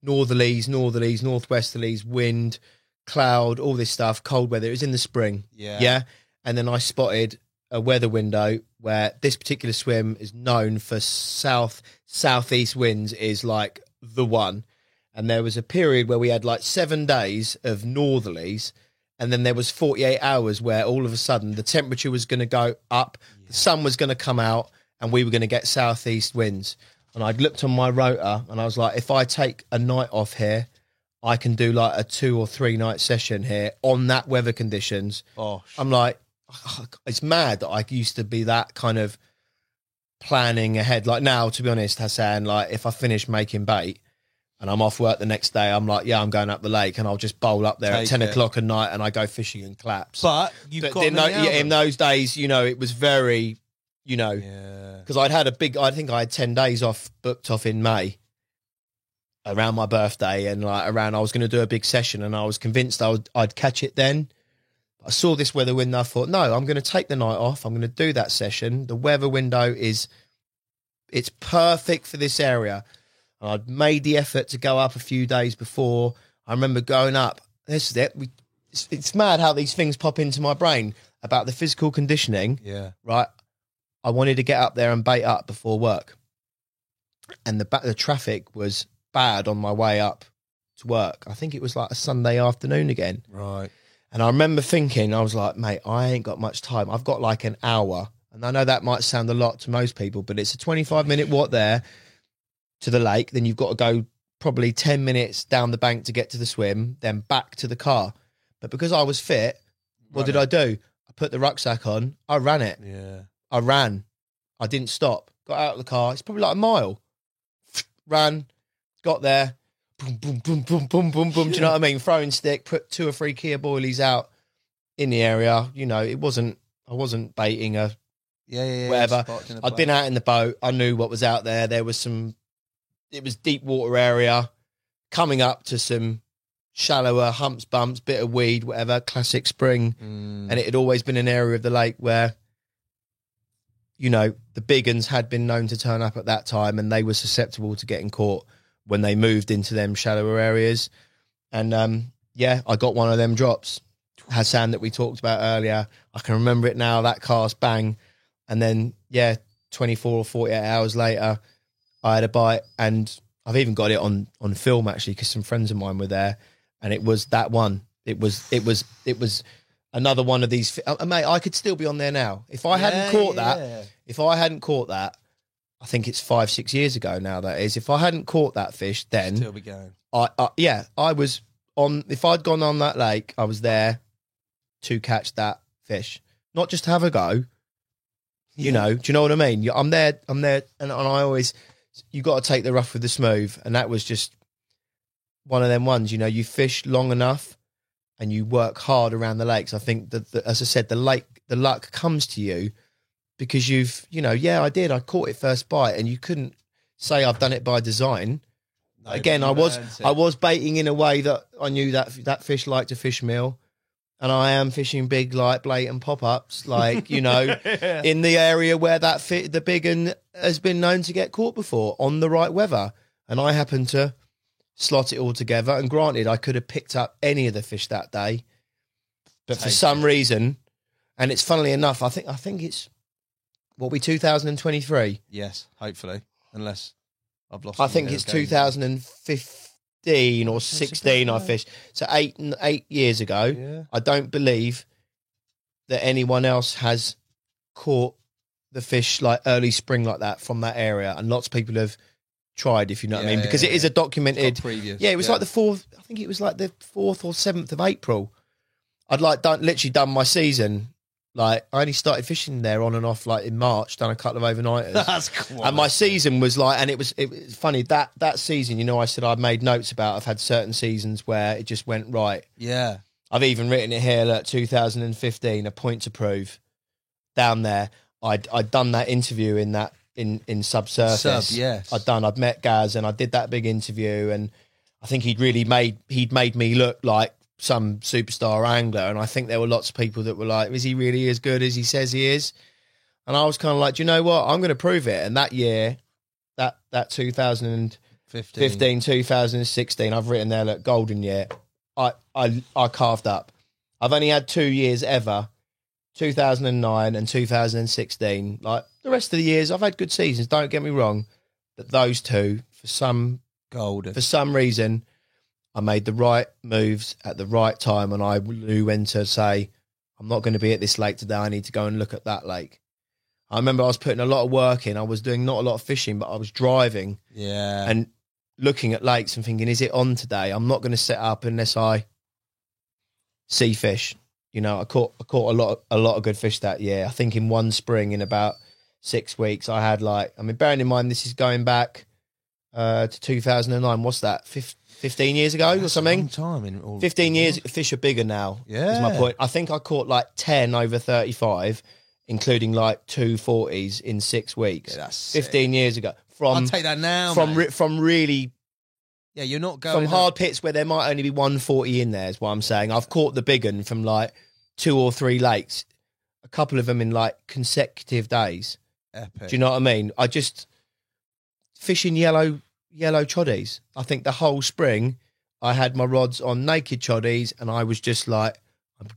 northerlies, northwesterlies, wind, cloud, all this stuff, cold weather. It was in the spring. Yeah. And then I spotted a weather window where this particular swim is known for southeast winds is like the one. And there was a period where we had like 7 days of northerlies, and then there was 48 hours where all of a sudden the temperature was going to go up, the sun was going to come out, and we were going to get southeast winds. And I'd looked on my rotor and I was like, if I take a night off here, I can do like a 2 or 3 night session here on that weather conditions. I'm like, it's mad that I used to be that kind of planning ahead. Like now, to be honest, Hassan, like if I finish making bait and I'm off work the next day, I'm like, yeah, I'm going up the lake, and I'll just bowl up there at 10 o'clock at night and I go fishing in Claps. But you've got in those days, you know, it was very, you know, because I think I had 10 days off booked off in May around my birthday, and like around I was going to do a big session, and I was convinced I'd catch it then. I saw this weather window. I thought, no, I'm going to take the night off. I'm going to do that session. The weather window it's perfect for this area. And I'd made the effort to go up a few days before. I remember going up. This is it. It's mad how these things pop into my brain about the physical conditioning. Yeah. Right. I wanted to get up there and bait up before work. And the traffic was bad on my way up to work. I think it was like a Sunday afternoon again. Right. And I remember thinking, I was like, mate, I ain't got much time. I've got like an hour. And I know that might sound a lot to most people, but it's a 25-minute walk there to the lake. Then you've got to go probably 10 minutes down the bank to get to the swim, then back to the car. But because I was fit, what did I do? I put the rucksack on. I ran it. Yeah. I ran. I didn't stop. Got out of the car. It's probably like a mile. Ran. Got there. Boom, boom, boom, boom, boom, boom, boom. Do you know what I mean? Throwing stick, put 2 or 3 Kia boilies out in the area. You know, I wasn't baiting a whatever. I'd been out in the boat. I knew what was out there. There was it was deep water area, coming up to some shallower humps, bumps, bit of weed, whatever, classic spring. And it had always been an area of the lake where, you know, the big uns had been known to turn up at that time, and they were susceptible to getting caught when they moved into them shallower areas. And I got one of them drops, Hassan, that we talked about earlier. I can remember it now, that cast, bang. And then 24 or 48 hours later, I had a bite, and I've even got it on film actually, because some friends of mine were there, and it was that one. It was another one of these. Mate, I could still be on there now if I hadn't caught that. If I hadn't caught that, I think it's 5-6 years ago now. That is, if I hadn't caught that fish, then still be going. I was on. If I'd gone on that lake, I was there to catch that fish, not just have a go. You know, do you know what I mean? I'm there, and I always, you got to take the rough with the smooth, and that was just one of them ones. You know, you fish long enough, and you work hard around the lakes. I think that, as I said, the luck comes to you because I did. I caught it first bite, and you couldn't say I've done it by design. No, again, I was baiting in a way that I knew that fish liked a fish meal. And I am fishing big, like blatant pop-ups, like, you know, in the area where the big un has been known to get caught before on the right weather. And I happened to slot it all together. And granted, I could have picked up any of the fish that day, but for some reason, and it's funnily enough, I think it's 2023. Yes, hopefully, unless I've lost. I think it's 2015. Or 16 I fished. So 8 years ago. Yeah. I don't believe that anyone else has caught the fish like early spring like that from that area. And lots of people have tried, if you know what I mean, because it is a documented. It was like the 4th, I think it was like the 4th or 7th of April. I'd literally done my season. Like, I only started fishing there on and off like in March, done a couple of overnighters. That's cool. And my season was like, and it was funny, that season, you know, I said I'd made notes about, I've had certain seasons where it just went right. Yeah. I've even written it here, look, 2015, a point to prove. Down there, I'd done that interview in Subsurface. Yes. I'd met Gaz, and I did that big interview, and I think he'd made me look like some superstar angler, and I think there were lots of people that were like, is he really as good as he says he is? And I was kind of like, do you know what? I'm going to prove it. And that year, that 2015, 2016, I've written there, look, golden year. I carved up. I've only had 2 years ever, 2009 and 2016. Like the rest of the years, I've had good seasons. Don't get me wrong, but those two, for some reason, I made the right moves at the right time, and I knew when to say, I'm not going to be at this lake today. I need to go and look at that lake. I remember I was putting a lot of work in. I was doing not a lot of fishing, but I was driving and looking at lakes and thinking, is it on today? I'm not going to set up unless I see fish. You know, I caught a lot of good fish that year. I think in one spring, in about 6 weeks, I had bearing in mind this is going back to 2009. What's that? 15 years ago or something? That's a long time in all 15 years. Fish are bigger now. Yeah. Is my point. I think I caught 10 over 35, including 2 40s in 6 weeks. Yeah, that's 15 years ago. I'll take that now, From really... Yeah, you're not going... From hard pits where there might only be 140 in there is what I'm saying. I've caught the big one from 2 or 3 lakes, a couple of them in consecutive days. Epic. Do you know what I mean? I just... Fishing yellow choddies. I think the whole spring I had my rods on naked choddies and I was just I'm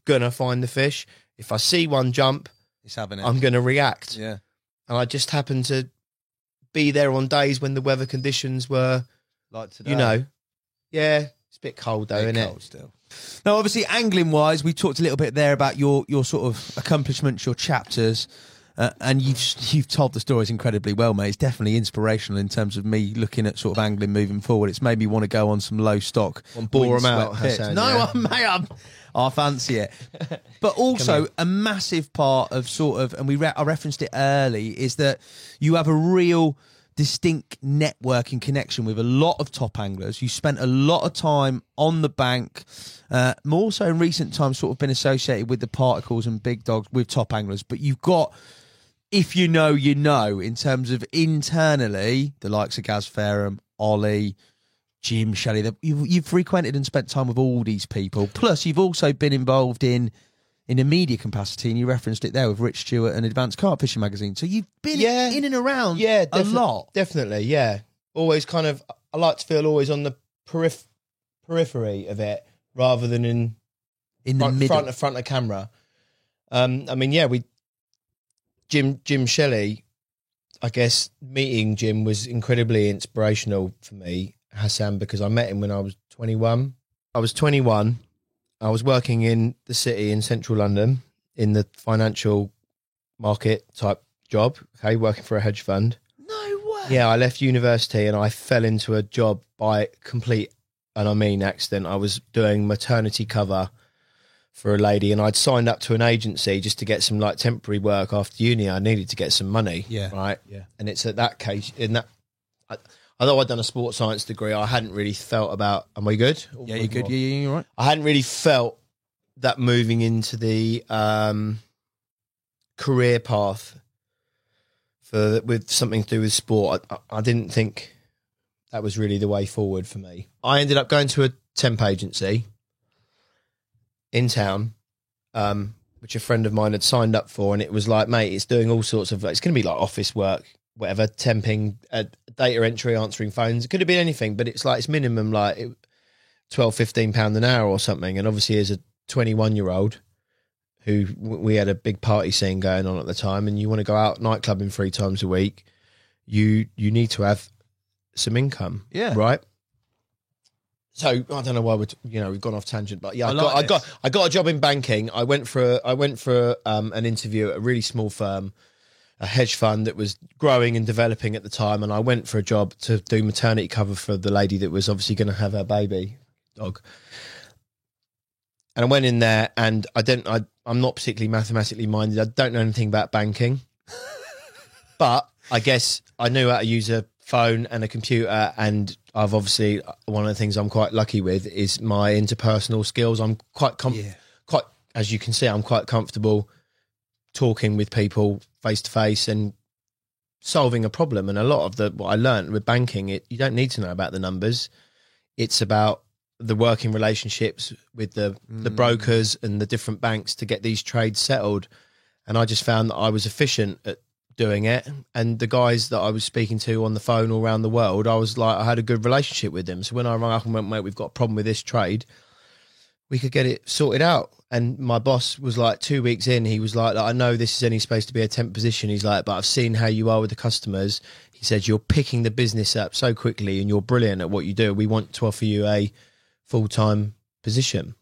going to find the fish. If I see one jump... It's having it. I'm going to react. Yeah. And I just happened to be there on days when the weather conditions were, like today. you know, it's a bit cold though, isn't it? Still. Now, obviously, angling wise, we talked a little bit there about your sort of accomplishments, your chapters, and you've told the stories incredibly well, mate. It's definitely inspirational in terms of me looking at sort of angling moving forward. It's made me want to go on some low stock, bore 'em out, windswept pits. Hassan, No, yeah. mate, I fancy it. But also a massive part of sort of, and I referenced it early, is that you have a real distinct networking connection with a lot of top anglers. You spent a lot of time on the bank, more so in recent times, sort of been associated with the particles and big dogs with top anglers. But you've got, if you know, in terms of internally, the likes of Gaz Fairham, Ollie, Jim Shelley, you've frequented and spent time with all these people. Plus, you've also been involved in a media capacity, and you referenced it there with Rich Stewart and Advanced Carp Fishing Magazine. So you've been in and around a lot. Definitely, yeah. Always kind of, I like to feel always on the periphery of it rather than in the middle. Front of camera. Jim Shelley, I guess meeting Jim was incredibly inspirational for me, Hassan, because I met him when I was 21. I was 21. I was working in the city in central London in the financial market type job, working for a hedge fund. No way. Yeah, I left university and I fell into a job by complete, and I mean accident. I was doing maternity cover for a lady and I'd signed up to an agency just to get some temporary work after uni. I needed to get some money. Yeah. Right. Yeah. And it's at that case, although I'd done a sports science degree, I hadn't really felt about, am I good? Yeah, you're good. Yeah, you're right. I hadn't really felt that moving into the career path with something to do with sport, I didn't think that was really the way forward for me. I ended up going to a temp agency in town, which a friend of mine had signed up for, and it was mate, it's doing all sorts of, it's going to be office work, whatever, temping, data entry, answering phones. It could have been anything, but it's it's minimum £12-15 an hour or something. And obviously as a 21-year-old who we had a big party scene going on at the time, and you want to go out nightclubbing 3 times a week, you need to have some income. Yeah. Right? So I don't know why we've gone off tangent, but yeah, I got a job in banking. I went for an interview at a really small firm, a hedge fund that was growing and developing at the time, and I went for a job to do maternity cover for the lady that was obviously going to have her baby dog. And I went in there, and I'm not particularly mathematically minded. I don't know anything about banking, but I guess I knew how to use a phone and a computer, and I've obviously, one of the things I'm quite lucky with is my interpersonal skills. I'm quite as you can see, I'm quite comfortable talking with people face to face and solving a problem. And a lot of what I learned with banking, you don't need to know about the numbers. It's about the working relationships with the brokers and the different banks to get these trades settled. and I just found that I was efficient at doing it. And the guys that I was speaking to on the phone all around the world, I had a good relationship with them. So when I rang up and went, mate, we've got a problem with this trade, we could get it sorted out. And my boss was like 2 weeks in, he was like, I know this is only supposed to be a temp position. He's like, but I've seen how you are with the customers. He said, you're picking the business up so quickly and you're brilliant at what you do. We want to offer you a full-time position.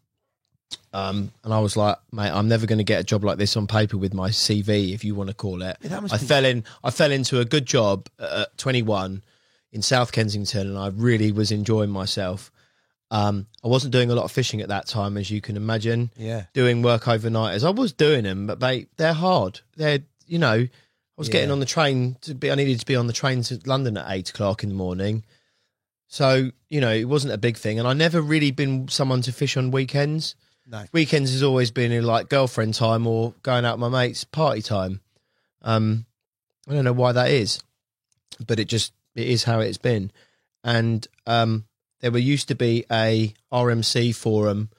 And I was like, mate, I'm never going to get a job like this on paper with my CV, if you want to call it. I fell into a good job at 21 in South Kensington, and I really was enjoying myself. I wasn't doing a lot of fishing at that time, as you can imagine. Yeah. Doing work overnighters. I was doing them, but they're hard. I was getting on the train I needed to be on the train to London at 8 o'clock in the morning. So, it wasn't a big thing. And I never really been someone to fish on weekends. No. Weekends has always been in like girlfriend time or going out with my mates party time. I don't know why that is, but it is how it's been. And there used to be a RMC forum.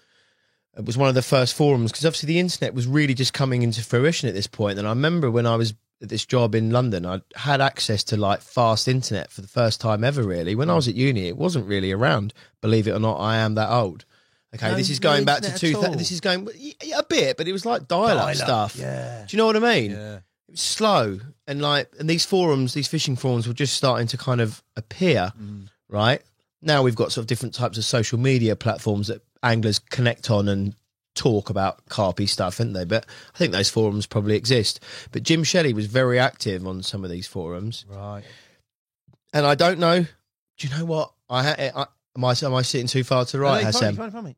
It was one of the first forums because obviously the internet was really just coming into fruition at this point. And I remember when I was at this job in London, I had access to like fast internet for the first time ever, really. When I was at uni, it wasn't really around. Believe it or not, I am that old. Okay, this is going back to 2000. This is going a bit, but it was like dial-up stuff. Yeah. Do you know what I mean? Yeah. It was slow, and these forums, these fishing forums, were just starting to kind of appear. Right now, we've got sort of different types of social media platforms that anglers connect on and talk about carpy stuff, haven't they? But I think those forums probably exist. But Jim Shelley was very active on some of these forums, Right. and I don't know. Do you know what? Am I sitting too far to the right, Hassan? From me.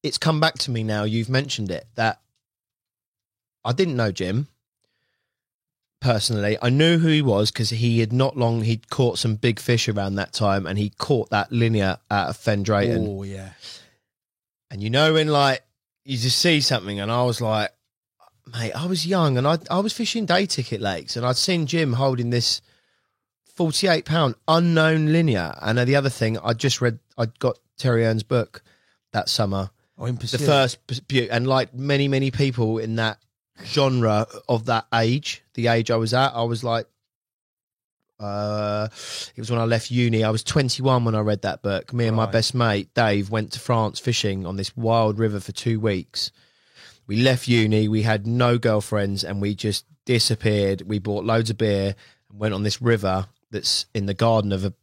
It's come back to me now. You've mentioned it, that I didn't know Jim personally. I knew who he was because he'd caught some big fish around that time, and he caught that linear out of Fen Drayton. Oh, yeah. And when you just see something, and I was like, mate, I was young and I was fishing day ticket lakes, and I'd seen Jim holding this 48-pound unknown linear. And the other thing, I got Terry Earns' book that summer. Oh, in The Pursuit. first, and like many, many people in that genre of that age, the age I was at, I was like, it was when I left uni. I was 21 when I read that book. Me and my best mate, Dave, went to France fishing on this wild river for 2 weeks. We left uni, we had no girlfriends, and we just disappeared. We bought loads of beer and went on this river that's in the garden of a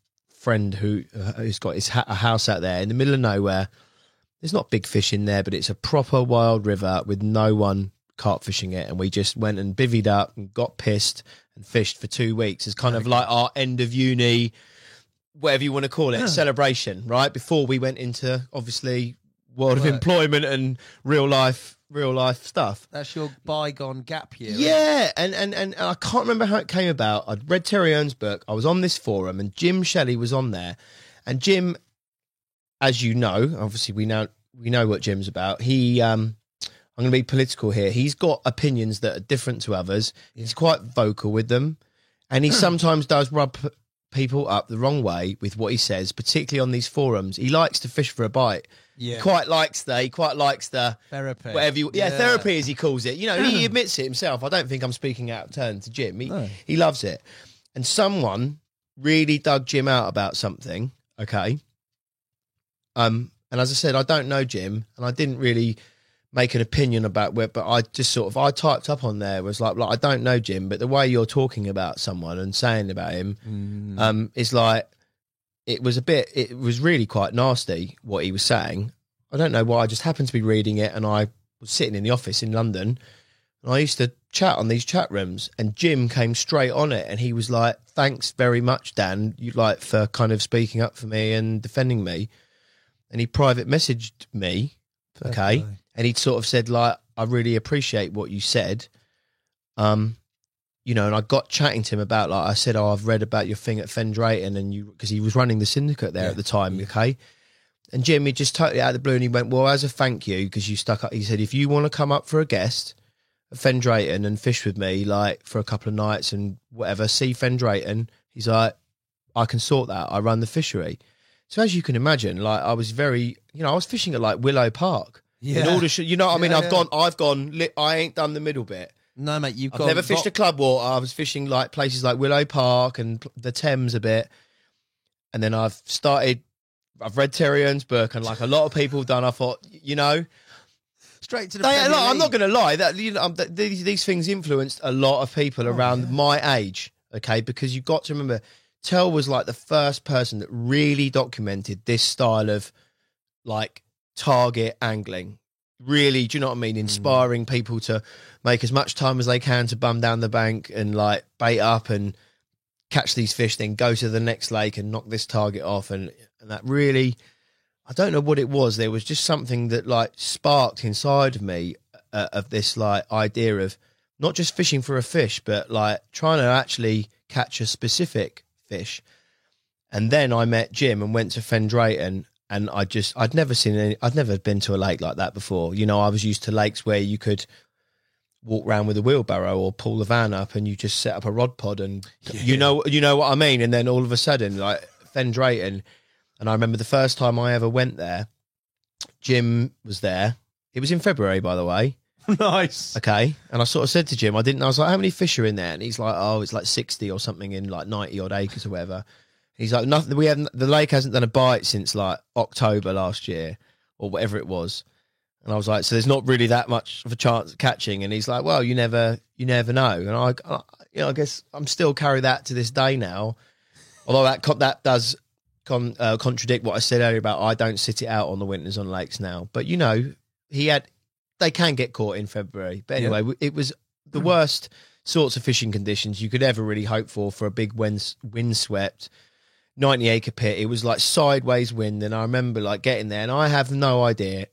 friend who's got a house out there in the middle of nowhere. There's not big fish in there, but it's a proper wild river with no one carp fishing it. And we just went and bivvied up and got pissed and fished for 2 weeks as kind of like our end of uni, whatever you want to call it, celebration, right? Before we went into, obviously, world of employment and real life stuff. That's your bygone gap year. Yeah, and I can't remember how it came about. I'd read Terry Earns' book. I was on this forum, and Jim Shelley was on there. And Jim, as you know, obviously we know what Jim's about. I'm going to be political here. He's got opinions that are different to others. He's quite vocal with them, and he sometimes does rub people up the wrong way with what he says, particularly on these forums. He likes to fish for a bite. Yeah. He quite likes the Therapy. whatever therapy as he calls it. He admits it himself. I don't think I'm speaking out of turn to Jim. He loves it. And someone really dug Jim out about something. Okay. And as I said, I don't know Jim, and I didn't really make an opinion about where, but I just I typed up on there was like I don't know Jim, but the way you're talking about someone and saying about him, is like, it was really quite nasty what he was saying. I don't know why. I just happened to be reading it, and I was sitting in the office in London, and I used to chat on these chat rooms, and Jim came straight on it, and he was like, thanks very much, Dan, for kind of speaking up for me and defending me. And he private messaged me, okay, and he sort of said, like, I really appreciate what you said. And I got chatting to him about, like, I said, I've read about your thing at Fen Drayton, and because he was running the syndicate there at the time, okay? And Jim, he just totally out of the blue, and he went, well, as a thank you, because you stuck up, he said, if you want to come up for a guest at Fen Drayton and fish with me, like, for a couple of nights and whatever, see Fen Drayton, he's like, I can sort that. I run the fishery. So as you can imagine, like, I was very, I was fishing at, like, Willow Park. Yeah. In order, you know what I mean? Yeah. I've gone. I ain't done the middle bit. No, mate, I've never fished a club water. I was fishing like places like Willow Park and the Thames a bit, and then I've read Terry Earns' book, and like a lot of people have done. I thought, you know, straight to the. Premier I'm League. not going to lie that these things influenced a lot of people around my age. Okay, because you've got to remember, Tell was like the first person that really documented this style of like target angling. Really, do you know what I mean? Inspiring people to make as much time as they can to bum down the bank and like bait up and catch these fish, then go to the next lake and knock this target off. And that really, I don't know what it was. There was just something that like sparked inside of me of this like idea of not just fishing for a fish, but like trying to actually catch a specific fish. And then I met Jim and went to Fen Drayton. And I'd never been to a lake like that before. You know, I was used to lakes where you could walk around with a wheelbarrow or pull the van up and you just set up a rod pod and you know what I mean? And then all of a sudden, like Fen Drayton, and I remember the first time I ever went there, Jim was there. It was in February, by the way. Nice. Okay. And I sort of said to Jim, I was like, how many fish are in there? And he's like, oh, it's like 60 or something in like 90 odd acres or whatever. He's like, nothing. The lake hasn't done a bite since like October last year or whatever it was. And I was like, so there's not really that much of a chance of catching. And he's like, well, you never know. And I guess I'm still carry that to this day now. Although that does contradict what I said earlier about I don't sit it out on the winters on lakes now. But you know, they can get caught in February. But anyway, It was the worst sorts of fishing conditions you could ever really hope for a big windswept 90-acre pit. It was like sideways wind, and I remember like getting there, and I have no idea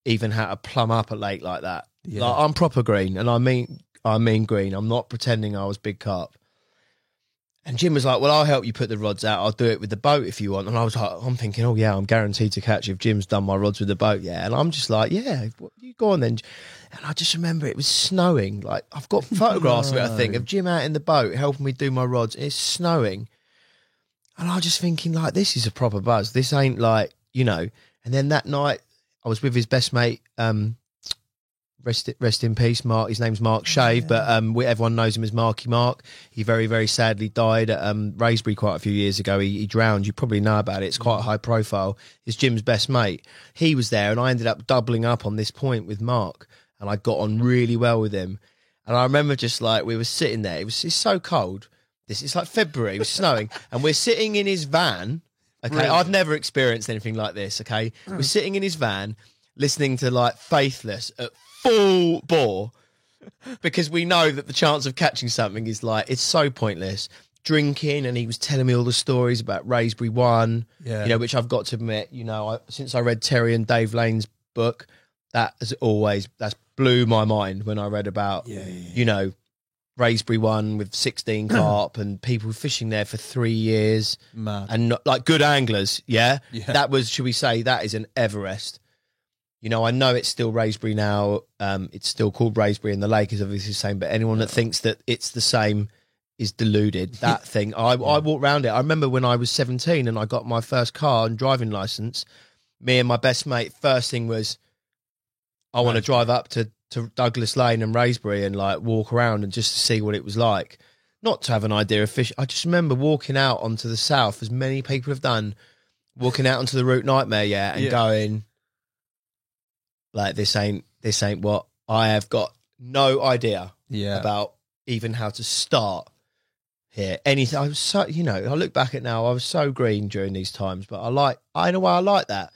even how to plumb up a lake like that. Yeah. Like, I'm proper green, and I mean green. I'm not pretending I was big carp. And Jim was like, well, I'll help you put the rods out. I'll do it with the boat if you want. And I was like, I'm thinking, oh yeah, I'm guaranteed to catch if Jim's done my rods with the boat. Yeah. And I'm just like, yeah, you go on then. And I just remember it was snowing. Like, I've got photographs of it, I think, of Jim out in the boat helping me do my rods. It's snowing. And I was just thinking, like, this is a proper buzz. This ain't like, you know. And then that night, I was with his best mate, rest in peace, Mark. His name's Mark Shave, but everyone knows him as Marky Mark. He very, very sadly died at Raisbury quite a few years ago. He drowned. You probably know about it. It's quite high profile. It's Jim's best mate. He was there, and I ended up doubling up on this point with Mark, and I got on really well with him. And I remember just like we were sitting there. It's so cold. It's like February. It was snowing, and we're sitting in his van. Okay, really? I've never experienced anything like this. Okay, we're sitting in his van, listening to like Faithless at full bore, because we know that the chance of catching something is like it's so pointless. Drinking, and he was telling me all the stories about Raisbury 1, you know, which I've got to admit, you know, since I read Terry and Dave Lane's book, that's blew my mind when I read about, you know, Raisbury 1 with 16 carp and people fishing there for 3 years. Mad. And not, like good anglers, yeah. That was, should we say, that is an Everest. You know, I know it's still Raisbury now. It's still called Raisbury, and the lake is obviously the same. But anyone that thinks that it's the same is deluded. That thing, I walked around it. I remember when I was 17 and I got my first car and driving license. Me and my best mate, first thing was, I want to drive up to Douglas Lane and Raisbury and like walk around and just to see what it was like. Not to have an idea of fish. I just remember walking out onto the south, as many people have done, walking out onto the Route Nightmare, and going, like, this ain't what I have got no idea about even how to start here. Anything. I was so, you know, I look back at now, I was so green during these times, but I know why I like that.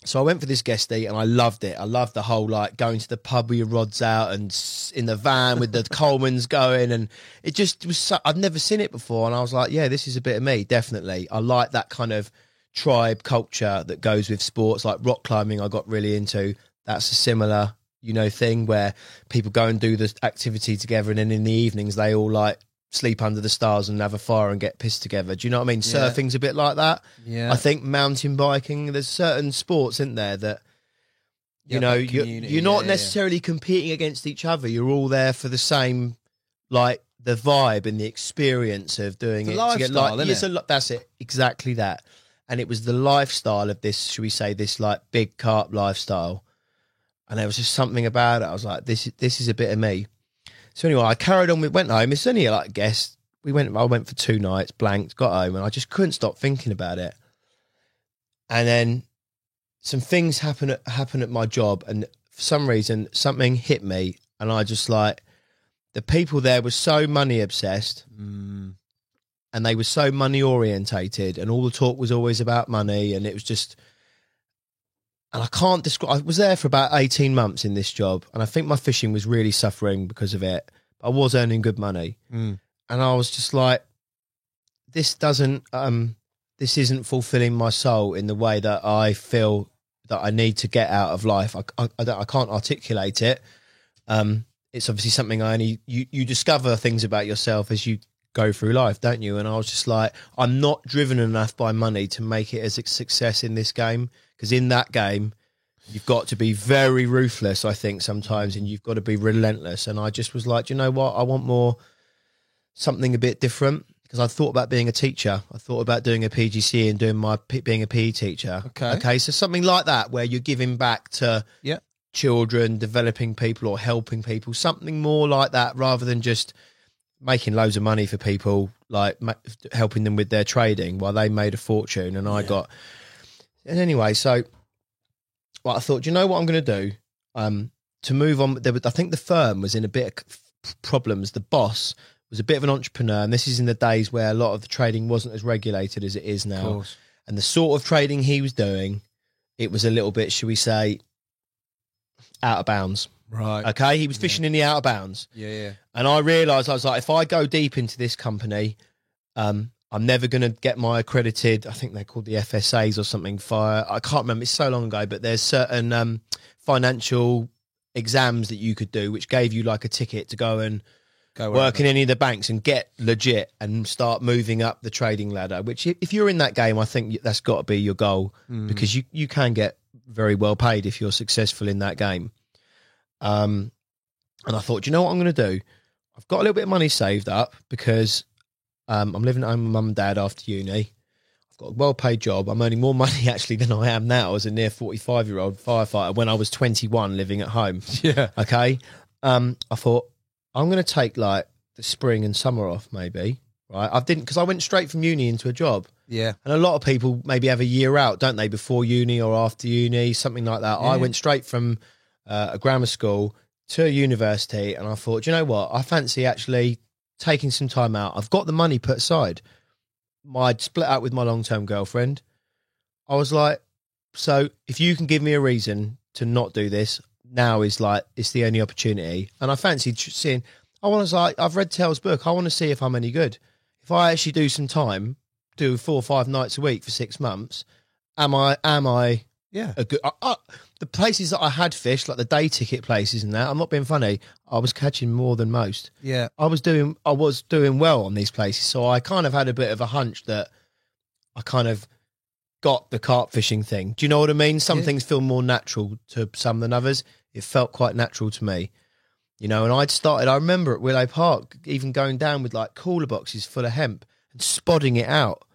So I went for this guestie and I loved it. I loved the whole like going to the pub with your rods out and in the van with the Colemans going, and it just was I've never seen it before, and I was like, yeah, this is a bit of me, definitely. I like that kind of tribe culture that goes with sports like rock climbing. I got really into. That's a similar, you know, thing where people go and do the activity together, and then in the evenings they all like sleep under the stars and have a fire and get pissed together. Do you know what I mean? Surfing's a bit like that. Yeah. I think mountain biking, there's certain sports, isn't there, that you know, you're not necessarily competing against each other. You're all there for the same, like the vibe and the experience of doing it's it. a lifestyle, isn't it? That's it. Exactly that. and it was the lifestyle of this, should we say, this like big carp lifestyle. And there was just something about it. I was like, this is a bit of me. So anyway, I carried on. We went home. It's only like a guest. I went for 2 nights, blanked, got home, and I just couldn't stop thinking about it. And then some things happen at my job, and for some reason, something hit me, and I just like, the people there were so money obsessed, and they were so money orientated, and all the talk was always about money, and it was just. And I can't describe. I was there for about 18 months in this job, and I think my fishing was really suffering because of it. I was earning good money, and I was just like, "This isn't fulfilling my soul in the way that I feel that I need to get out of life." I can't articulate it. It's obviously something you discover things about yourself as you go through life, don't you? And I was just like, I'm not driven enough by money to make it as a success in this game. Because in that game, you've got to be very ruthless, I think, sometimes, and you've got to be relentless. And I just was like, you know what? I want something a bit different. Because I thought about being a teacher. I thought about doing a PGC and being a PE teacher. Okay. So something like that, where you're giving back to children, developing people or helping people. Something more like that, rather than just making loads of money for people, like helping them with their trading while they made a fortune. And I got... And anyway, so I thought, do you know what I'm going to do? To move on, I think the firm was in a bit of problems. The boss was a bit of an entrepreneur, and this is in the days where a lot of the trading wasn't as regulated as it is now. And the sort of trading he was doing, it was a little bit, should we say, out of bounds. Right. Okay, he was fishing in the out of bounds. Yeah. And I realised, I was like, if I go deep into this company, I'm never going to get my accredited, I think they're called the FSAs or something, I can't remember, it's so long ago, but there's certain financial exams that you could do, which gave you like a ticket to go and work in any of the banks and get legit and start moving up the trading ladder, which if you're in that game, I think that's got to be your goal, because you can get very well paid if you're successful in that game. And I thought, do you know what I'm going to do? I've got a little bit of money saved up because... I'm living at home with mum and dad after uni. I've got a well-paid job. I'm earning more money actually than I am now as a near 45-year-old firefighter when I was 21 living at home. Yeah. Okay. I thought I'm going to take like the spring and summer off maybe. Right. Because I went straight from uni into a job. Yeah. And a lot of people maybe have a year out, don't they, before uni or after uni, something like that. Yeah. I went straight from a grammar school to a university, and I thought, do you know what? I fancy actually taking some time out. I've got the money put aside. I'd split up with my long-term girlfriend. I was like, so if you can give me a reason to not do this, now is like, it's the only opportunity. And I fancied seeing, I've read Tell's book. I want to see if I'm any good. If I actually do some time, do 4 or 5 nights a week for 6 months, am I a good, the places that I had fished, like the day ticket places and that, I'm not being funny, I was catching more than most. Yeah. I was doing well on these places. So I kind of had a bit of a hunch that I kind of got the carp fishing thing. Do you know what I mean? Some things feel more natural to some than others. It felt quite natural to me. You know, and I remember at Willow Park, even going down with like cooler boxes full of hemp and spotting it out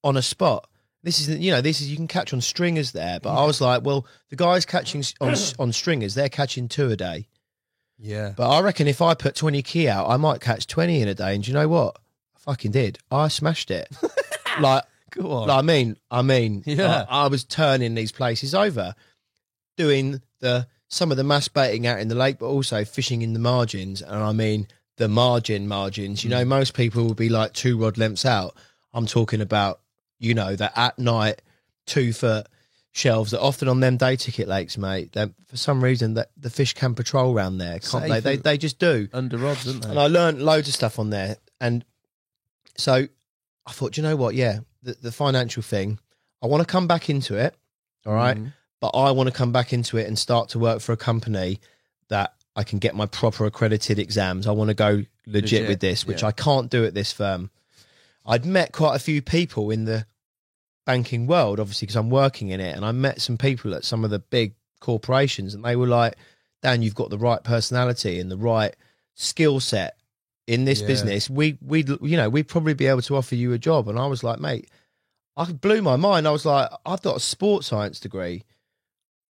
on a spot. This is you can catch on stringers there, but I was like, well, the guys catching on stringers, they're catching 2 a day. Yeah. But I reckon if I put 20 key out, I might catch 20 in a day. And do you know what? I fucking did. I smashed it. Like, go on. Like, I mean, yeah. I was turning these places over, doing some of the mass baiting out in the lake, but also fishing in the margins. And I mean, the margins, you know, most people will be like 2 rod lengths out. I'm talking about, you know, that at night 2 foot shelves that often on them day ticket lakes, mate, for some reason that the fish can patrol around there, can't they? They just do. Under rods, don't they? And I learned loads of stuff on there. And so I thought, you know what? Yeah, the financial thing, I want to come back into it. All right. But I want to come back into it and start to work for a company that I can get my proper accredited exams. I want to go legit with this, which I can't do at this firm. I'd met quite a few people in the banking world, obviously, because I'm working in it. And I met some people at some of the big corporations, and they were like, Dan, you've got the right personality and the right skill set in this business. We'd probably be able to offer you a job. And I was like, mate, blew my mind. I was like, I've got a sports science degree.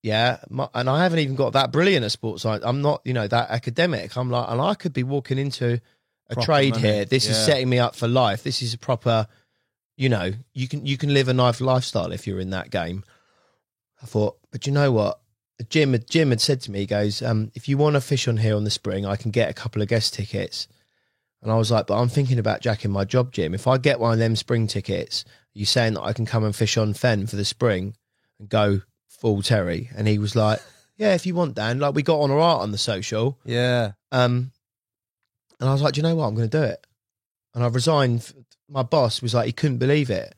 Yeah. And I haven't even got that brilliant at sports science. I'm not, that academic. I'm like, and I could be walking into a Proper trade money. here. This is Yeah. setting me up for life. This is a proper, you can live a nice lifestyle if you're in that game. I thought, but you know what? Jim had said to me, he goes, if you want to fish on here on the spring, I can get a couple of guest tickets. And I was like, but I'm thinking about jacking my job, Jim. If I get one of them spring tickets, are you saying that I can come and fish on Fen for the spring and go full Terry? And he was like, yeah, if you want, Dan. Like, we got on all right on the social. Yeah. And I was like, do you know what? I'm going to do it. And I resigned. My boss was like, he couldn't believe it.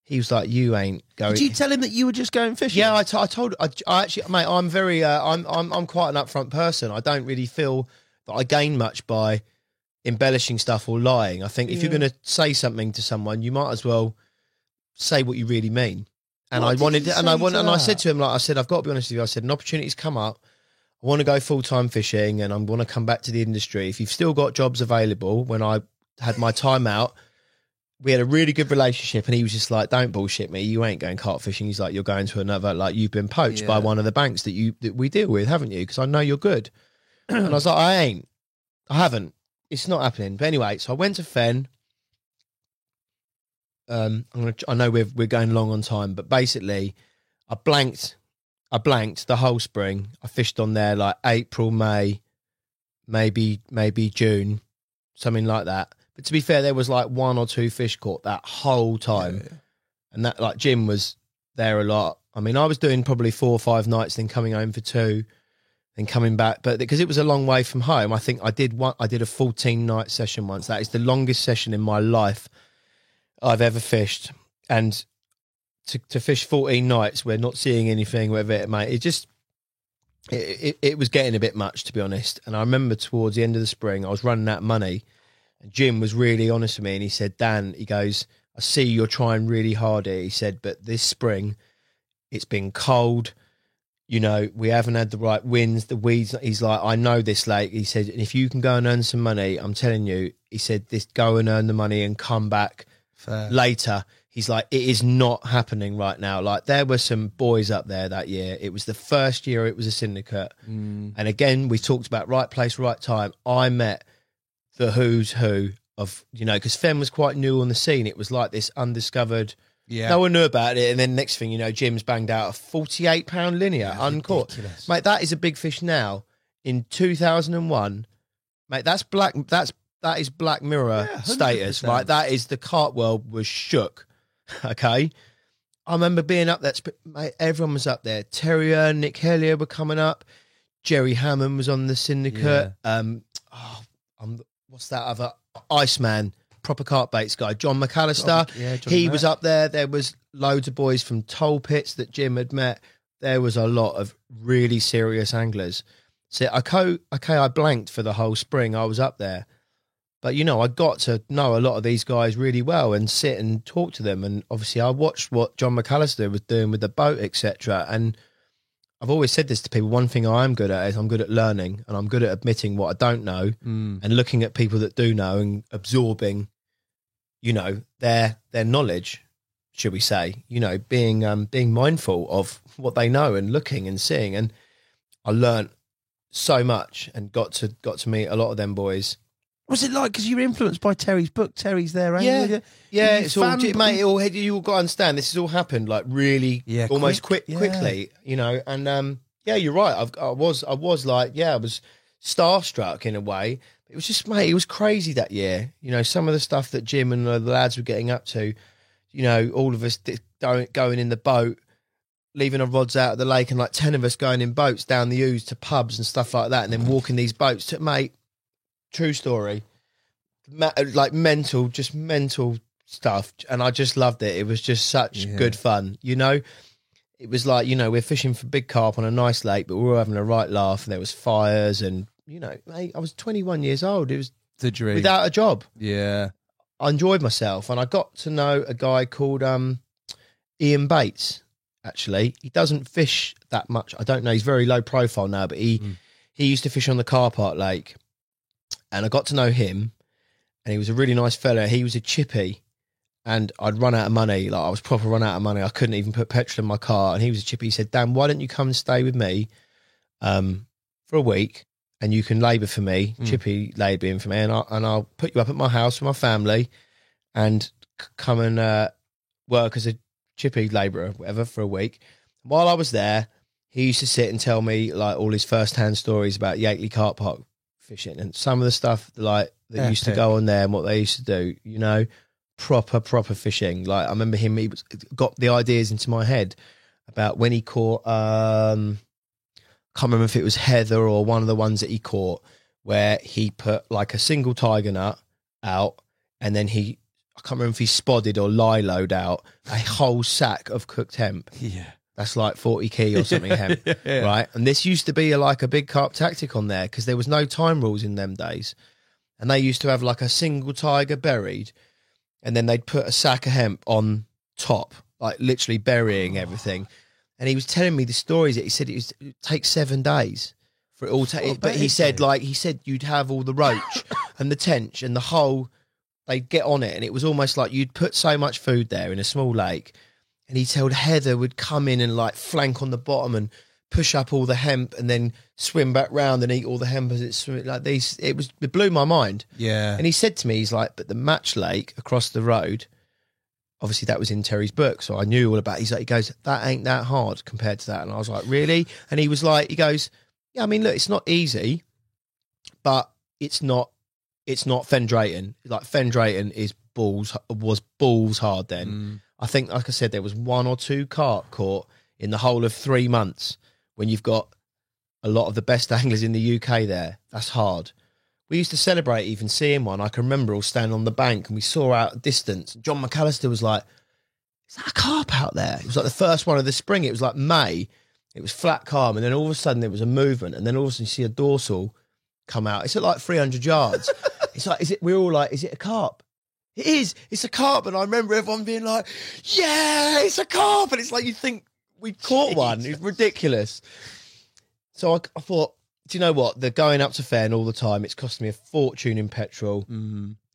He was like, you ain't going. Did you tell him that you were just going fishing? Yeah, I told. I actually, mate, I'm very. I'm quite an upfront person. I don't really feel that I gain much by embellishing stuff or lying. I think if you're going to say something to someone, you might as well say what you really mean. And What I did wanted, you and I say want, to and I that? said to him, like I said, I've got to be honest with you. I said, an opportunity's come up. I want to go full time fishing, and I want to come back to the industry. If you've still got jobs available, when I had my time out. We had a really good relationship, and he was just like, don't bullshit me. You ain't going carp fishing. He's like, you're going to another, like, you've been poached by one of the banks that we deal with, haven't you? Because I know you're good. And I was like, I haven't. It's not happening. But anyway, so I went to Fen. I know we're going long on time, but basically I blanked the whole spring. I fished on there like April, May, maybe June, something like that. But to be fair, there was like 1 or 2 fish caught that whole time. Yeah. And that, like, Jim was there a lot. I mean, I was doing probably 4 or 5 nights, then coming home for 2, then coming back. But because it was a long way from home, I think I did a 14-night session once. That is the longest session in my life I've ever fished. And to fish 14 nights, we're not seeing anything with it, mate. It was getting a bit much, to be honest. And I remember towards the end of the spring, I was running out of money. And Jim was really honest with me, and he said, Dan, he goes, I see you're trying really hard here. He said, but this spring, it's been cold. We haven't had the right winds, the weeds. He's like, I know this lake. He said, and if you can go and earn some money, I'm telling you, he said, go and earn the money and come back later. He's like, it is not happening right now. Like, there were some boys up there that year. It was the first year it was a syndicate. And again, we talked about right place, right time. I met the who's who of, because Fen was quite new on the scene. It was like this undiscovered, no one knew about it. And then next thing you know, Jim's banged out a 48-pound linear uncaught. ridiculous. Mate, that is a big fish now. In 2001, mate, that is Black Mirror status, 100%. right? That is, the carp world was shook. Okay. I remember being up there, mate, everyone was up there. Terrier, Nick Hellier were coming up. Jerry Hammond was on the syndicate. What's that other Iceman, proper carp baits guy, John McAllister. John He Mac. was up there. There was loads of boys from Toll Pits that Jim had met. There was a lot of really serious anglers. So I blanked for the whole spring. I was up there, but I got to know a lot of these guys really well and sit and talk to them. And obviously, I watched what John McAllister was doing with the boat, etc. And I've always said this to people. One thing I am good at is I'm good at learning, and I'm good at admitting what I don't know and looking at people that do know and absorbing, their knowledge, should we say, being mindful of what they know and looking and seeing. And I learnt so much and got to meet a lot of them boys. Was it like, because you were influenced by Terry's book? Terry's there, ain't you? Yeah, You it's all, fan- mate. You all got to understand. This has all happened like really, almost quickly. And you're right. I was like, I was starstruck in a way. It was just, mate, it was crazy that year. Some of the stuff that Jim and the lads were getting up to. All of us going in the boat, leaving our rods out of the lake, and like 10 of us going in boats down the Ouse to pubs and stuff like that, and then walking these boats to, mate. True story, like mental stuff, and I just loved it. It was just such good fun, It was like, we're fishing for big carp on a nice lake, but we were having a right laugh, and there was fires, and mate, I was 21 years old. It was The dream. without a job. Yeah. I enjoyed myself, and I got to know a guy called Ian Bates. Actually, he doesn't fish that much. I don't know. He's very low profile now, but he used to fish on the Car Park Lake. And I got to know him, and he was a really nice fella. He was a chippy, and I'd run out of money. Like I was proper run out of money. I couldn't even put petrol in my car. And he was a chippy. He said, Dan, why don't you come and stay with me for a week and you can labour for me, chippy labouring for me, and I'll put you up at my house with my family and come and work as a chippy labourer, whatever, for a week. While I was there, he used to sit and tell me like all his first-hand stories about Yateley Car Park fishing and some of the stuff like that used to go on there and what they used to do, you know, proper fishing. Like I remember he got the ideas into my head about when he caught, can't remember if it was heather or one of the ones that he caught, where he put like a single tiger nut out and then I can't remember if he spotted or liloed out a whole sack of cooked hemp. Yeah. That's like 40 key or something hemp, right? And this used to be like a big carp tactic on there because there was no time rules in them days. And they used to have like a single tiger buried and then they'd put a sack of hemp on top, like literally burying everything. And he was telling me the stories that he said it would take 7 days for it all to... But he said you'd have all the roach and the tench and the whole... They'd get on it and it was almost like you'd put so much food there in a small lake. And he told Heather would come in and like flank on the bottom and push up all the hemp and then swim back round and eat all the hemp as it swim like these. It blew my mind. Yeah. And he said to me, he's like, but the Match Lake across the road, obviously that was in Terry's book, so I knew all about it. He goes, that ain't that hard compared to that. And I was like, really? And he was like, he goes, yeah, I mean, look, it's not easy, but it's not Fen Drayton. Like Fen Drayton was balls hard then. I think, like I said, there was 1 or 2 carp caught in the whole of 3 months when you've got a lot of the best anglers in the UK there. That's hard. We used to celebrate even seeing one. I can remember all standing on the bank and we saw out a distance. John McAllister was like, is that a carp out there? It was like the first one of the spring. It was like May. It was flat calm. And then all of a sudden there was a movement. And then all of a sudden you see a dorsal come out. It's at like 300 yards. It's like, we're all like, is it a carp? It is. It's a carp. And I remember everyone being like, yeah, it's a carp. And it's like, you think we caught one. It's ridiculous. So I thought, do you know what? They're going up to Fen all the time. It's costing me a fortune in petrol.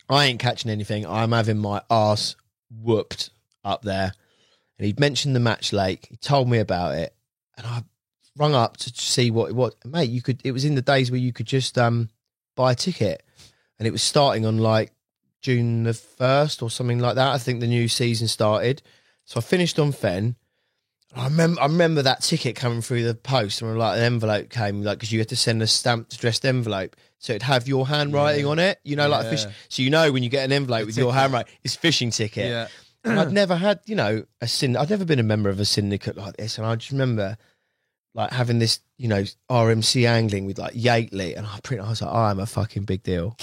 I ain't catching anything. I'm having my arse whooped up there. And he'd mentioned the Match Lake. He told me about it. And I rung up to see what it was. Mate, it was in the days where you could just buy a ticket. And it was starting on like June the 1st or something like that. I think the new season started. So I finished on Fen. I remember that ticket coming through the post and like an envelope came, like, because you had to send a stamped addressed envelope. So it'd have your handwriting on it, you know, like a fish. So you know when you get an envelope with your handwriting, it's fishing ticket. Yeah. And I'd never had, you know, I'd never been a member of a syndicate like this. And I just remember like having this, you know, RMC angling with like Yateley. And I was like, oh, I'm a fucking big deal.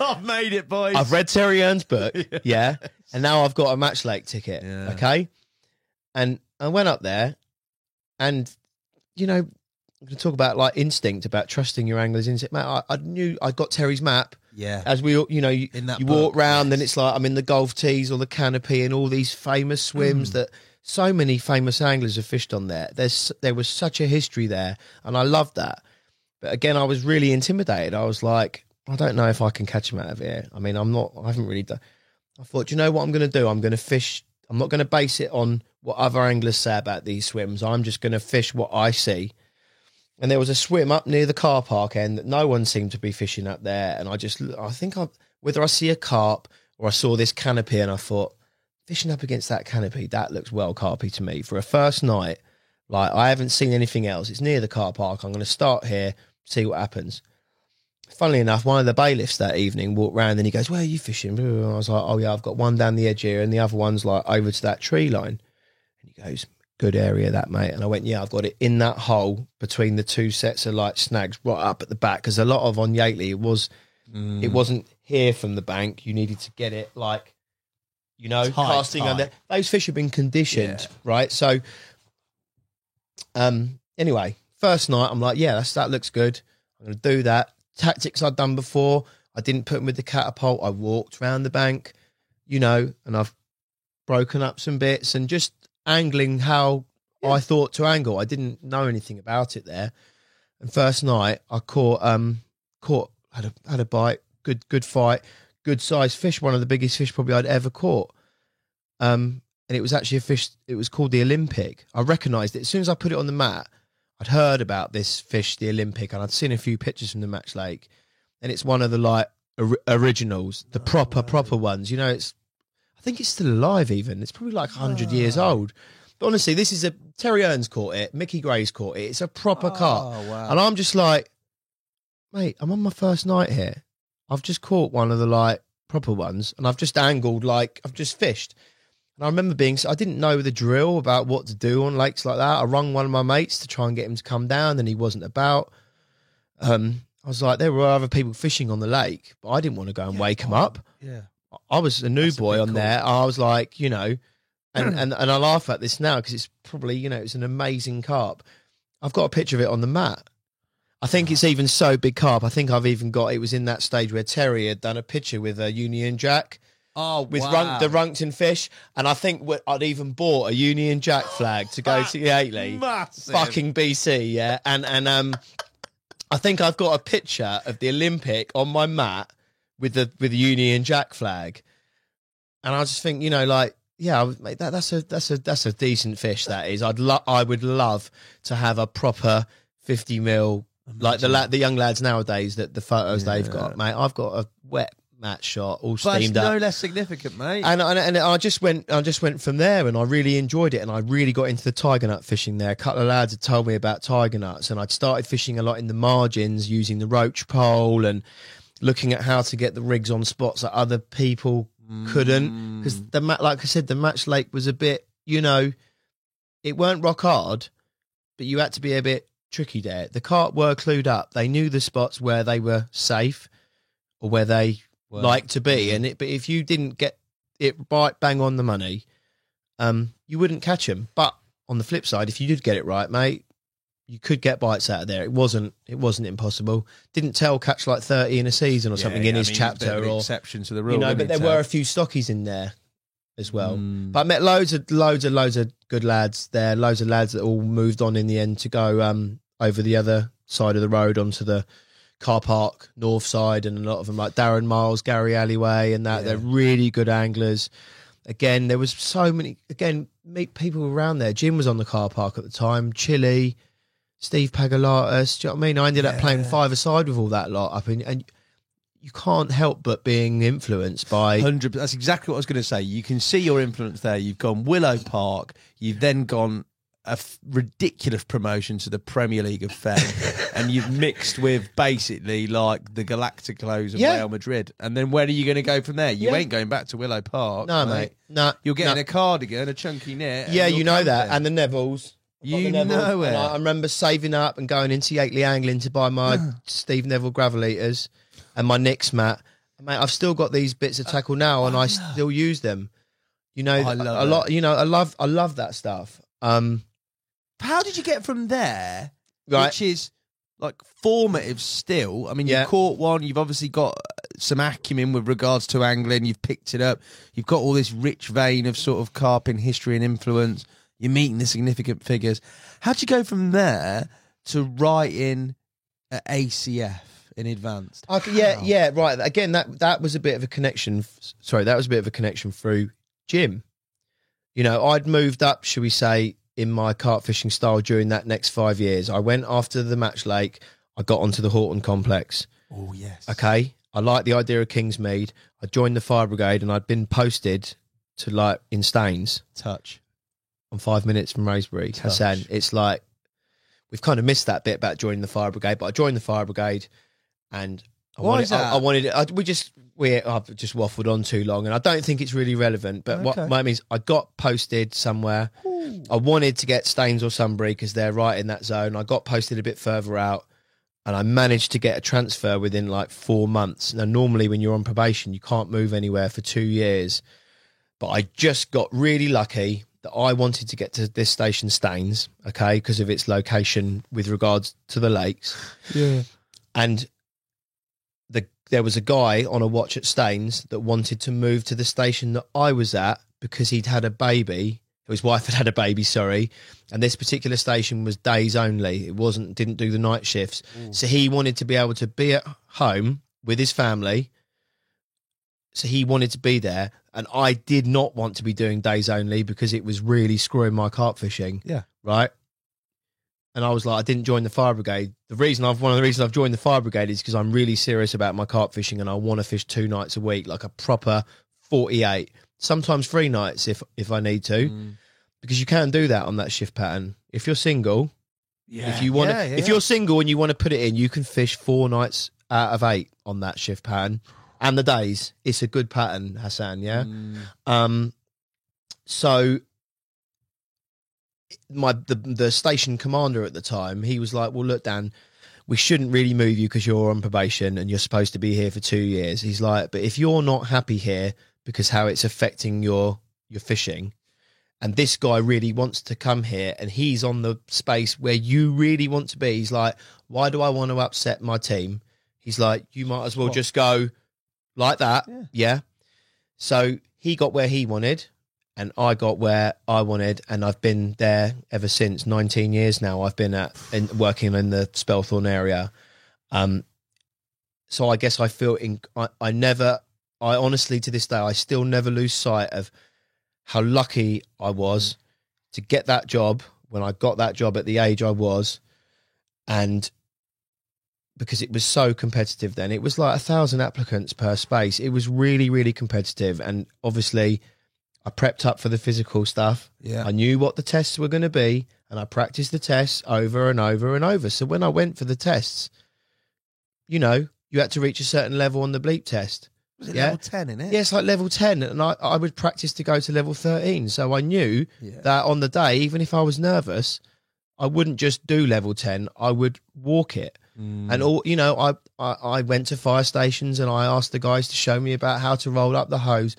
I've made it, boys. I've read Terry Earn's book, yeah, and now I've got a Match Lake ticket, okay? And I went up there, and, you know, I'm going to talk about, like, instinct, about trusting your angler's instinct. Mate, I knew I got Terry's map. Yeah. As we, you know, you walk round, and it's like I'm in the Gulf Tees or the Canopy and all these famous swims that so many famous anglers have fished on there. There was such a history there, and I loved that. But again, I was really intimidated. I was like, I don't know if I can catch him out of here. I mean, I haven't really done. I thought, do you know what I'm going to do? I'm going to fish. I'm not going to base it on what other anglers say about these swims. I'm just going to fish what I see. And there was a swim up near the car park end that no one seemed to be fishing up there. And whether I see a carp or I saw this canopy and I thought, fishing up against that canopy, that looks well carpy to me. For a first night, like I haven't seen anything else. It's near the car park. I'm going to start here, see what happens. Funnily enough, one of the bailiffs that evening walked round and he goes, where are you fishing? And I was like, oh yeah, I've got one down the edge here and the other one's like over to that tree line. And he goes, good area that, mate. And I went, yeah, I've got it in that hole between the 2 sets of like snags right up at the back. Because a lot of on Yateley, it wasn't here from the bank. You needed to get it like, you know, casting under. Those fish have been conditioned, right? So anyway, first night I'm like, yeah, that looks good. I'm going to do that. Tactics I'd done before, I didn't put them with the catapult. I walked around the bank, you know, and I've broken up some bits and just angling how I thought to angle. I didn't know anything about it there. And first night I had a bite, good fight, good sized fish, one of the biggest fish probably I'd ever caught. and it was actually a fish. It was called the Olympic. I recognised it as soon as I put it on the mat. I'd heard about this fish, the Olympic, and I'd seen a few pictures from the Match Lake, and it's one of the like originals, the proper ones. You know, I think it's still alive. Even it's probably like 100 years old. But honestly, this is Terry Earns caught it, Mickey Gray's caught it. It's a proper carp, and I'm just like, mate, I'm on my first night here. I've just caught one of the like proper ones, and I've just angled like I've just fished. And I remember I didn't know the drill about what to do on lakes like that. I rung one of my mates to try and get him to come down, and he wasn't about. I was like, there were other people fishing on the lake, but I didn't want to go and wake him up. Yeah, I was a new boy on there. I was like, you know. And I laugh at this now because it's probably, you know, it's an amazing carp. I've got a picture of it on the mat. I think it's even so big carp. I think I've even got, it was in that stage where Terry had done a picture with a Union Jack. Oh, with wow. the Runkton fish. And I think I'd even bought a Union Jack flag to go to the Aitley. Massive. Fucking BC, yeah. And I think I've got a picture of the Olympic on my mat with the Union Jack flag. And I just think, you know, like, yeah, mate, that's a decent fish. That is. I would love to have a proper 50 mil like the young lads nowadays. That the photos they've got, mate. I've got a wet match shot, all steamed up. No less significant, mate. And I just went from there, and I really enjoyed it, and I really got into the tiger nut fishing there. A couple of lads had told me about tiger nuts, and I'd started fishing a lot in the margins using the roach pole and looking at how to get the rigs on spots that other people couldn't, because like I said, the Match Lake was a bit, you know, it weren't rock hard, but you had to be a bit tricky there. The carp were clued up; they knew the spots where they were safe or where they liked to be, but if you didn't get it right, bang on the money, you wouldn't catch them. But on the flip side, if you did get it right, mate, you could get bites out of there. It wasn't impossible. Didn't Tell catch like 30 in a season or something in his chapter, or exception to the rule. You know, but there were a few stockies in there as well. But I met loads of good lads there. Loads of lads that all moved on in the end to go over the other side of the road onto the car park north side, and a lot of them like Darren Miles, Gary Alleyway, and that they're really good anglers. Again, there was so many. Again, meet people around there. Jim was on the car park at the time. Chili. Steve Pagalatis, do you know what I mean? I ended up playing five-a-side with all that lot up in, and you can't help but being influenced by 100%. That's exactly what I was going to say. You can see your influence there. You've gone Willow Park. You've then gone a ridiculous promotion to the Premier League of Fame, and you've mixed with basically like the Galacticos of Real Madrid. And then where are you going to go from there? You ain't going back to Willow Park. No, mate. No, you're getting a cardigan, a chunky knit. Yeah, you know that, and the Nevilles. You know it. I remember saving up and going into Yateley Angling to buy my Steve Neville gravel eaters and my Nix mat. Mate, I've still got these bits of tackle now, and I still use them. You know, I love a lot. You know, I love that stuff. How did you get from there, which is like formative still? I mean, you caught one. You've obviously got some acumen with regards to angling. You've picked it up. You've got all this rich vein of sort of carp in history and influence. You're meeting the significant figures. How'd you go from there to writing at ACF in advanced? Yeah, right. Again, that was a bit of a connection. Sorry, that was a bit of a connection through Jim. You know, I'd moved up, shall we say, in my carp fishing style during that next 5 years. I went after the Match Lake. I got onto the Horton complex. Oh, yes. Okay. I liked the idea of Kingsmead. I joined the fire brigade, and I'd been posted to like in Staines. Touch. On 5 minutes from Raysbury. Hassan, it's like we've kind of missed that bit about joining the fire brigade, but I joined the fire brigade, and I've just waffled on too long, and I don't think it's really relevant. But what I mean is, I got posted somewhere. Ooh. I wanted to get Staines or Sunbury because they're right in that zone. I got posted a bit further out, and I managed to get a transfer within like 4 months. Now, normally when you're on probation, you can't move anywhere for 2 years, but I just got really lucky that I wanted to get to this station Staines, okay, because of its location with regards to the lakes. Yeah. And there was a guy on a watch at Staines that wanted to move to the station that I was at because he'd had a baby. His wife had had a baby, sorry. And this particular station was days only. It didn't do the night shifts. Ooh. So he wanted to be able to be at home with his family. So he wanted to be there. And I did not want to be doing days only because it was really screwing my carp fishing. Yeah. Right. And I was like, I didn't join the fire brigade. One of the reasons I've joined the fire brigade is because I'm really serious about my carp fishing and I want to fish 2 nights a week, like a proper 48, sometimes 3 nights if I need to, because you can do that on that shift pattern. If you're single, if you want if you're single and you want to put it in, you can fish 4 nights out of 8 on that shift pattern. And the days, it's a good pattern, Hassan, yeah? So the station commander at the time, he was like, well, look, Dan, we shouldn't really move you because you're on probation and you're supposed to be here for 2 years. He's like, but if you're not happy here because how it's affecting your fishing, and this guy really wants to come here and he's on the space where you really want to be, he's like, why do I want to upset my team? He's like, you might as well just go like that. Yeah. So he got where he wanted and I got where I wanted, and I've been there ever since. 19 years now I've been working in the Spelthorne area. So I guess I feel I honestly to this day, I still never lose sight of how lucky I was to get that job when I got that job at the age I was. And because it was so competitive then. It was like 1,000 applicants per space. It was really, really competitive. And obviously I prepped up for the physical stuff. Yeah. I knew what the tests were going to be and I practiced the tests over and over and over. So when I went for the tests, you had to reach a certain level on the bleep test. Was it level 10 in it? Yes, like level 10. And I would practice to go to level 13. So I knew that on the day, even if I was nervous, I wouldn't just do level 10. I would walk it. And I went to fire stations and I asked the guys to show me about how to roll up the hose.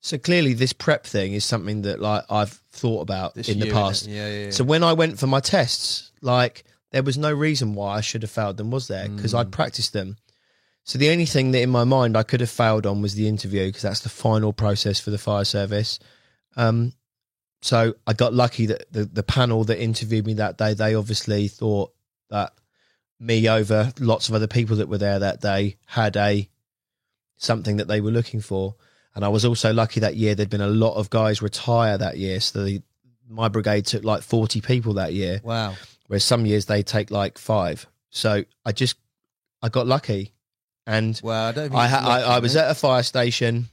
So clearly this prep thing is something that like I've thought about in the past. Yeah. So when I went for my tests, like there was no reason why I should have failed them, was there? Because I'd practiced them. So the only thing that in my mind I could have failed on was the interview, because that's the final process for the fire service. So I got lucky that the panel that interviewed me that day, they obviously thought that me over lots of other people that were there that day had something that they were looking for. And I was also lucky that year there'd been a lot of guys retire that year. So my brigade took like 40 people that year. Wow. Whereas some years they take like 5. So I got lucky. And well, I don't think I was at a fire station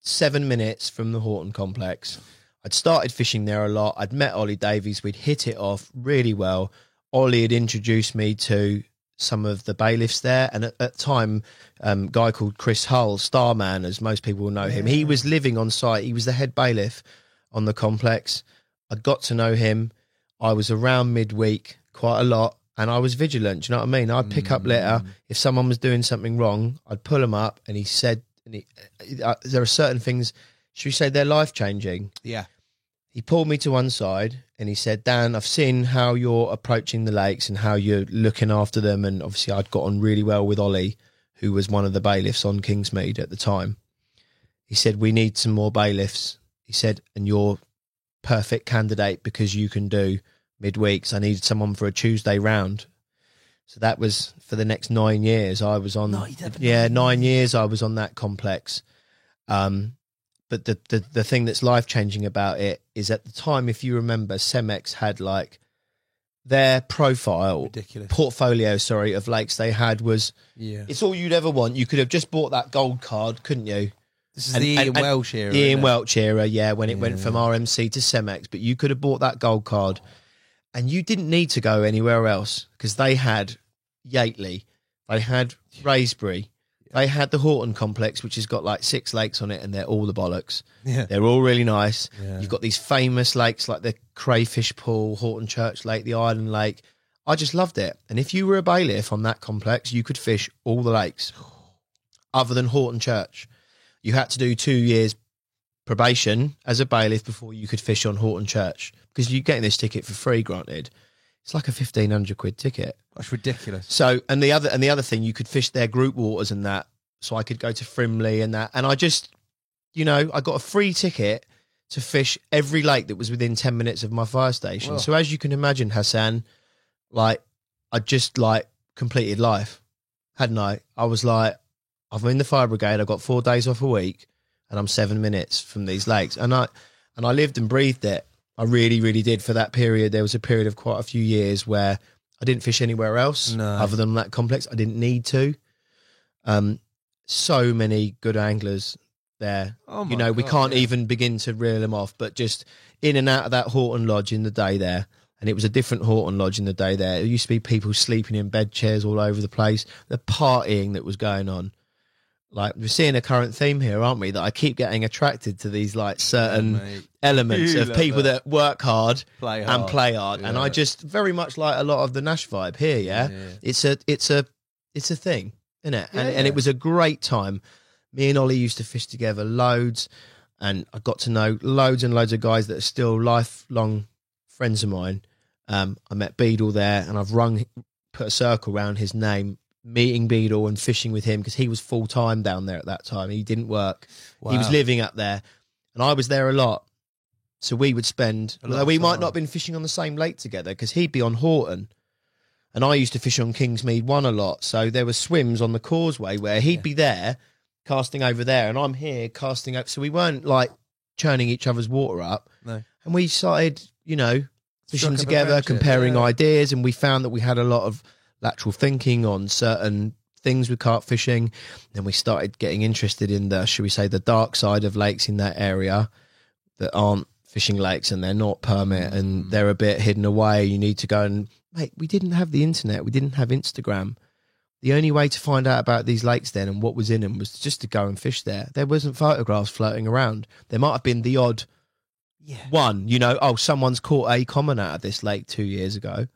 7 minutes from the Horton complex. I'd started fishing there a lot. I'd met Ollie Davies. We'd hit it off really well. Ollie had introduced me to some of the bailiffs there. And at the time, a guy called Chris Hull, Starman, as most people will know him, he was living on site. He was the head bailiff on the complex. I got to know him. I was around midweek quite a lot. And I was vigilant, do you know what I mean? I'd pick up litter. If someone was doing something wrong, I'd pull them up. And he said, there are certain things, should we say they're life-changing? Yeah. He pulled me to one side and he said, Dan, I've seen how you're approaching the lakes and how you're looking after them. And obviously I'd got on really well with Ollie, who was one of the bailiffs on Kingsmead at the time. He said, we need some more bailiffs. He said, and you're perfect candidate because you can do midweeks. I needed someone for a Tuesday round. So that was for the next 9 years. I was on, 9 years I was on that complex. But the thing that's life-changing about it is at the time, if you remember, Cemex had like their portfolio of lakes they had was, it's all you'd ever want. You could have just bought that gold card, couldn't you? This is the Ian Welch era. The Ian Welch era, when it went from RMC to Cemex. But you could have bought that gold card and you didn't need to go anywhere else because they had Yateley, they had Raisbury, they had the Horton complex, which has got like 6 lakes on it and they're all the bollocks. Yeah. They're all really nice. Yeah. You've got these famous lakes like the Crayfish Pool, Horton Church Lake, the Island Lake. I just loved it. And if you were a bailiff on that complex, you could fish all the lakes other than Horton Church. You had to do 2 years probation as a bailiff before you could fish on Horton Church, because you're getting this ticket for free, granted. It's like a 1,500 quid ticket. That's ridiculous. So, and the other thing, you could fish their group waters and that. So I could go to Frimley and that. And I just, I got a free ticket to fish every lake that was within 10 minutes of my fire station. Wow. So as you can imagine, Hassan, like, I just like completed life, hadn't I? I was like, I'm in the fire brigade. I've got 4 days off a week. and I'm 7 minutes from these lakes. And I lived and breathed it. I really, really did for that period. There was a period of quite a few years where I didn't fish anywhere else other than that complex. I didn't need to. So many good anglers there. We can't even begin to reel them off, but just in and out of that Horton Lodge in the day there. And it was a different Horton Lodge in the day there. There used to be people sleeping in bed chairs all over the place. The partying that was going on. Like, we're seeing a current theme here, aren't we? That I keep getting attracted to these like certain elements of people that work hard and play hard. Yeah. And I just very much like a lot of the Nash vibe here. Yeah. It's a thing, isn't it? And it was a great time. Me and Ollie used to fish together loads, and I got to know loads and loads of guys that are still lifelong friends of mine. I met Beadle there, and I've put a circle around his name, meeting Beadle and fishing with him, because he was full time down there at that time. He didn't work. Wow. He was living up there, and I was there a lot. So we would spend, although we might not have been fishing on the same lake together, because he'd be on Horton and I used to fish on Kingsmead 1 a lot. So there were swims on the causeway where he'd be there casting over there and I'm here casting up. So we weren't like churning each other's water up. No. And we started, fishing together, comparing ideas, and we found that we had a lot of lateral thinking on certain things with carp fishing. Then we started getting interested in the, should we say, the dark side of lakes in that area that aren't fishing lakes and they're not permit and they're a bit hidden away. You need to go and, mate, we didn't have the internet. We didn't have Instagram. The only way to find out about these lakes then and what was in them was just to go and fish there. There wasn't photographs floating around. There might have been the odd one, someone's caught a common out of this lake 2 years ago.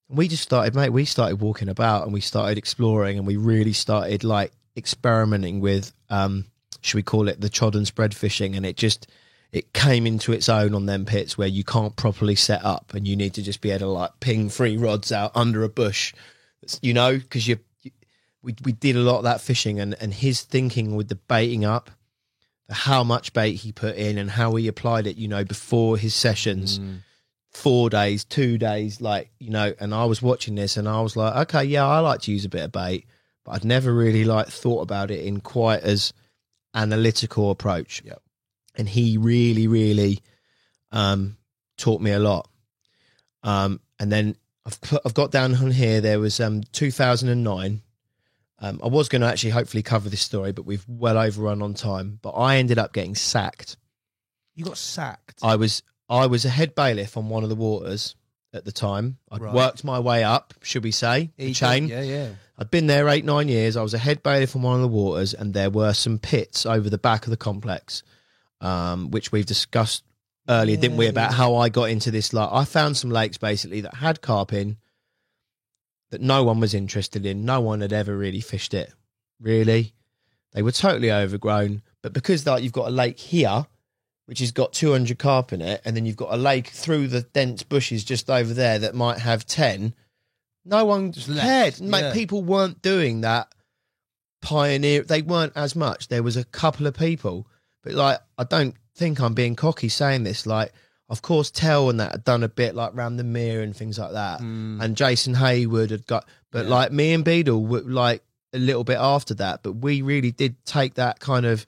And we just started, mate, we started walking about and we started exploring and we really started like experimenting with, should we call it the chod and spread fishing? And it came into its own on them pits where you can't properly set up and you need to just be able to like ping 3 rods out under a bush, because we did a lot of that fishing and his thinking with the baiting up, how much bait he put in and how he applied it, before his sessions, 4 days, 2 days, and I was watching this and I was like, okay, yeah, I like to use a bit of bait, but I'd never really thought about it in quite as analytical approach. Yep. And he really, really taught me a lot. And then I've got down on here, there was 2009. I was going to actually hopefully cover this story, but we've well overrun on time. But I ended up getting sacked. You got sacked? I was a head bailiff on one of the waters at the time. I'd worked my way up, should we say, the chain. Yeah. I'd been there 8-9 years. I was a head bailiff on one of the waters, and there were some pits over the back of the complex, which we've discussed earlier, didn't we, about how I got into this. I found some lakes basically that had carp in, that no one was interested in. No one had ever really fished it, really. They were totally overgrown. But because you've got a lake here, which has got 200 carp in it, and then you've got a lake through the dense bushes just over there that might have 10, no one cared. Mate, people weren't doing that pioneer. They weren't as much. There was a couple of people. But, I don't think I'm being cocky saying this. Of course, Tell and that had done a bit round the Mere and things like that. And Jason Hayward had got, but me and Beadle were a little bit after that. But we really did take that kind of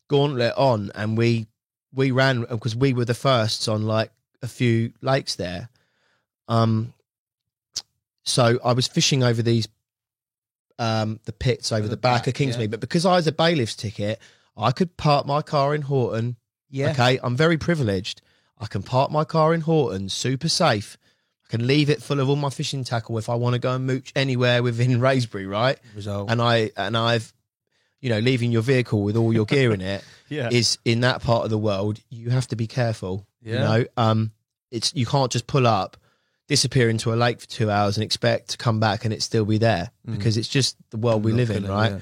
gauntlet on, and we ran because we were the firsts on a few lakes there. So I was fishing over these, the pits over the back of Kingsmead, but because I was a bailiff's ticket, I could park my car in Horton. Yeah. Okay, I'm very privileged. I can park my car in Horton, super safe. I can leave it full of all my fishing tackle if I want to go and mooch anywhere within Wraysbury, right? Result. And I've, leaving your vehicle with all your gear in it is in that part of the world. You have to be careful. Yeah. You can't just pull up, disappear into a lake for 2 hours and expect to come back and it still be there because it's just the world we live in, right?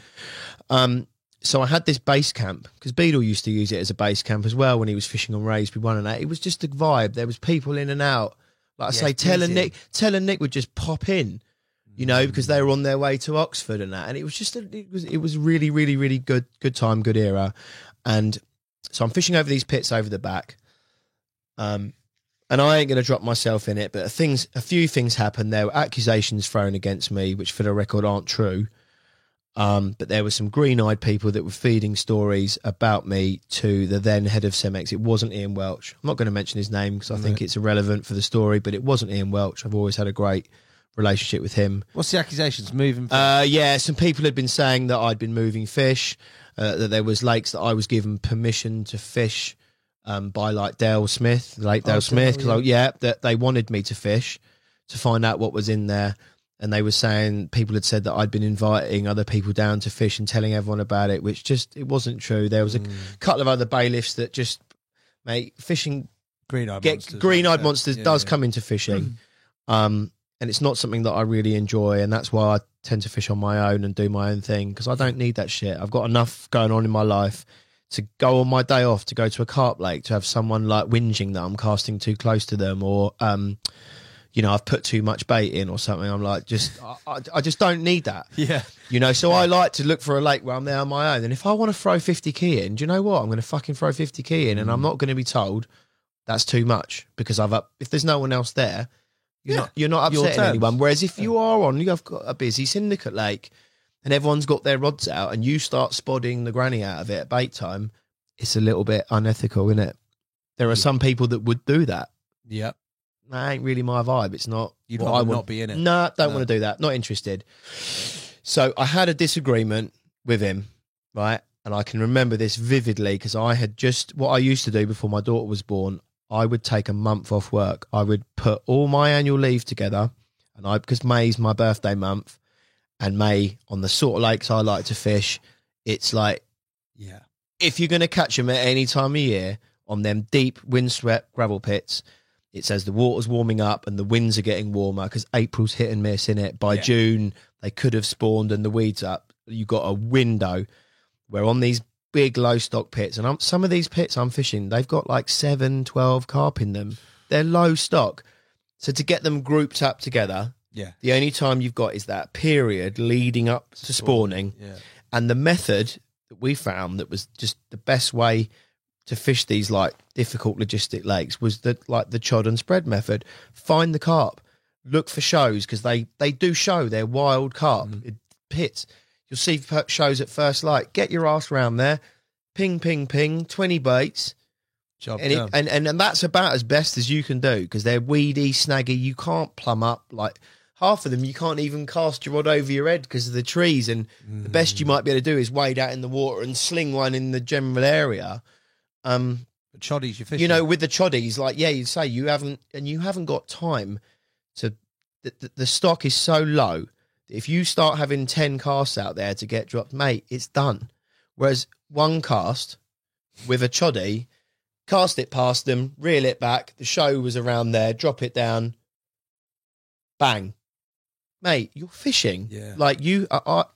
Yeah. So I had this base camp because Beadle used to use it as a base camp as well when he was fishing on Wraysbury 1 and 8. It was just a vibe. There was people in and out. Tell and Nick would just pop in, because they were on their way to Oxford and that. And it was just it was really, really, really good time, good era. And so I'm fishing over these pits over the back. And I ain't going to drop myself in it, but a few things happened. There were accusations thrown against me, which for the record aren't true. But there were some green-eyed people that were feeding stories about me to the then head of Cemex. It wasn't Ian Welch. I'm not going to mention his name because I think it's irrelevant for the story, but it wasn't Ian Welch. I've always had a great relationship with him. What's the accusations? Moving? Yeah, some people had been saying that I'd been moving fish, that there was lakes that I was given permission to fish by like Dale Smith, the late Dale Smith, because that they wanted me to fish to find out what was in there. And they were saying people had said that I'd been inviting other people down to fish and telling everyone about it, which just, it wasn't true. There was a couple of other bailiffs that just, mate, fishing, green-eyed monsters does come into fishing. And it's not something that I really enjoy. And that's why I tend to fish on my own and do my own thing, because I don't need that shit. I've got enough going on in my life to go on my day off, to go to a carp lake, to have someone like whinging that I'm casting too close to them, or, you know, I've put too much bait in or something. I'm like, I just don't need that. Yeah. You know, so I like to look for a lake where I'm there on my own. And if I want to throw 50 key in, do you know what? I'm going to fucking throw 50 key in, and I'm not going to be told that's too much, because if there's no one else there, you're not upsetting anyone. Whereas if you've got a busy syndicate lake and everyone's got their rods out and you start spodding the granny out of it at bait time, it's a little bit unethical, isn't it? There are some people that would do that. Yeah. That ain't really my vibe. It's not. You'd rather not be in it. No, don't want to do that. Not interested. So I had a disagreement with him, right? And I can remember this vividly, because I had what I used to do before my daughter was born, I would take a month off work. I would put all my annual leave together, and because May's my birthday month, and May, on the sort of lakes I like to fish, it's like, if you're going to catch them at any time of year on them deep windswept gravel pits, it says the water's warming up and the winds are getting warmer, because April's hit and miss in it. By June, they could have spawned and the weeds up. You got a window where on these big low stock pits, and some of these pits I'm fishing, they've got like 7, 12 carp in them. They're low stock. So to get them grouped up together, the only time you've got is that period leading up to spawning. Yeah. And the method that we found that was just the best way to fish these like difficult logistic lakes was the chod and spread method. Find the carp, look for shows, because they do show their wild carp pits. You'll see shows at first light. Get your ass round there, ping, ping, ping, 20 baits. And that's about as best as you can do, because they're weedy, snaggy. You can't plumb up. Like half of them, you can't even cast your rod over your head because of the trees. And the best you might be able to do is wade out in the water and sling one in the general area. Choddies, you're fishing. You know, with the choddies, like, you'd say you haven't got time to. The stock is so low that if you start having 10 casts out there to get dropped, mate, it's done. Whereas one cast with a choddy, cast it past them, reel it back, the show was around there, drop it down, bang, mate, you're fishing. Yeah, like you are.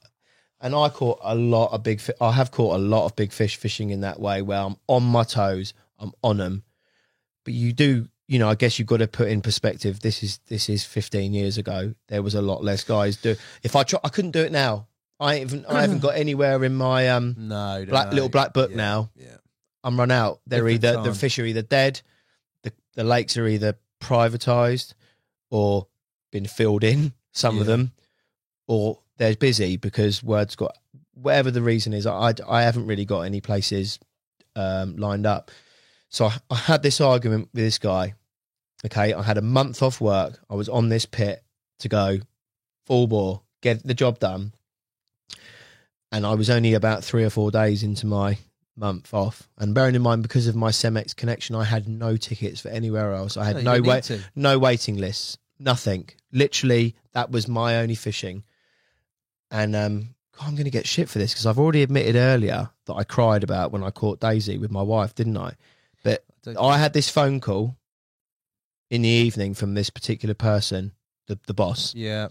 And I caught a lot of big fish. I have caught a lot of big fish fishing in that way, where I'm on my toes, I'm on them. But you do, you know, I guess you've got to put in perspective. This is 15 years ago. There was a lot less guys do. If I couldn't do it now. I haven't got anywhere in my little black book now. Yeah, I'm run out. The fish are either dead, the lakes are either privatised or been filled in. Some of them, or they're busy because word's got, whatever the reason is, I haven't really got any places lined up. So I had this argument with this guy. Okay, I had a month off work. I was on this pit to go full bore, get the job done. And I was only about 3 or 4 days into my month off. And bearing in mind, because of my Cemex connection, I had no tickets for anywhere else. I had no waiting lists, nothing. Literally, that was my only fishing. And I'm going to get shit for this, because I've already admitted earlier that I cried about when I caught Daisy with my wife, didn't I? But I had this phone call in the evening from this particular person, the boss. Yeah.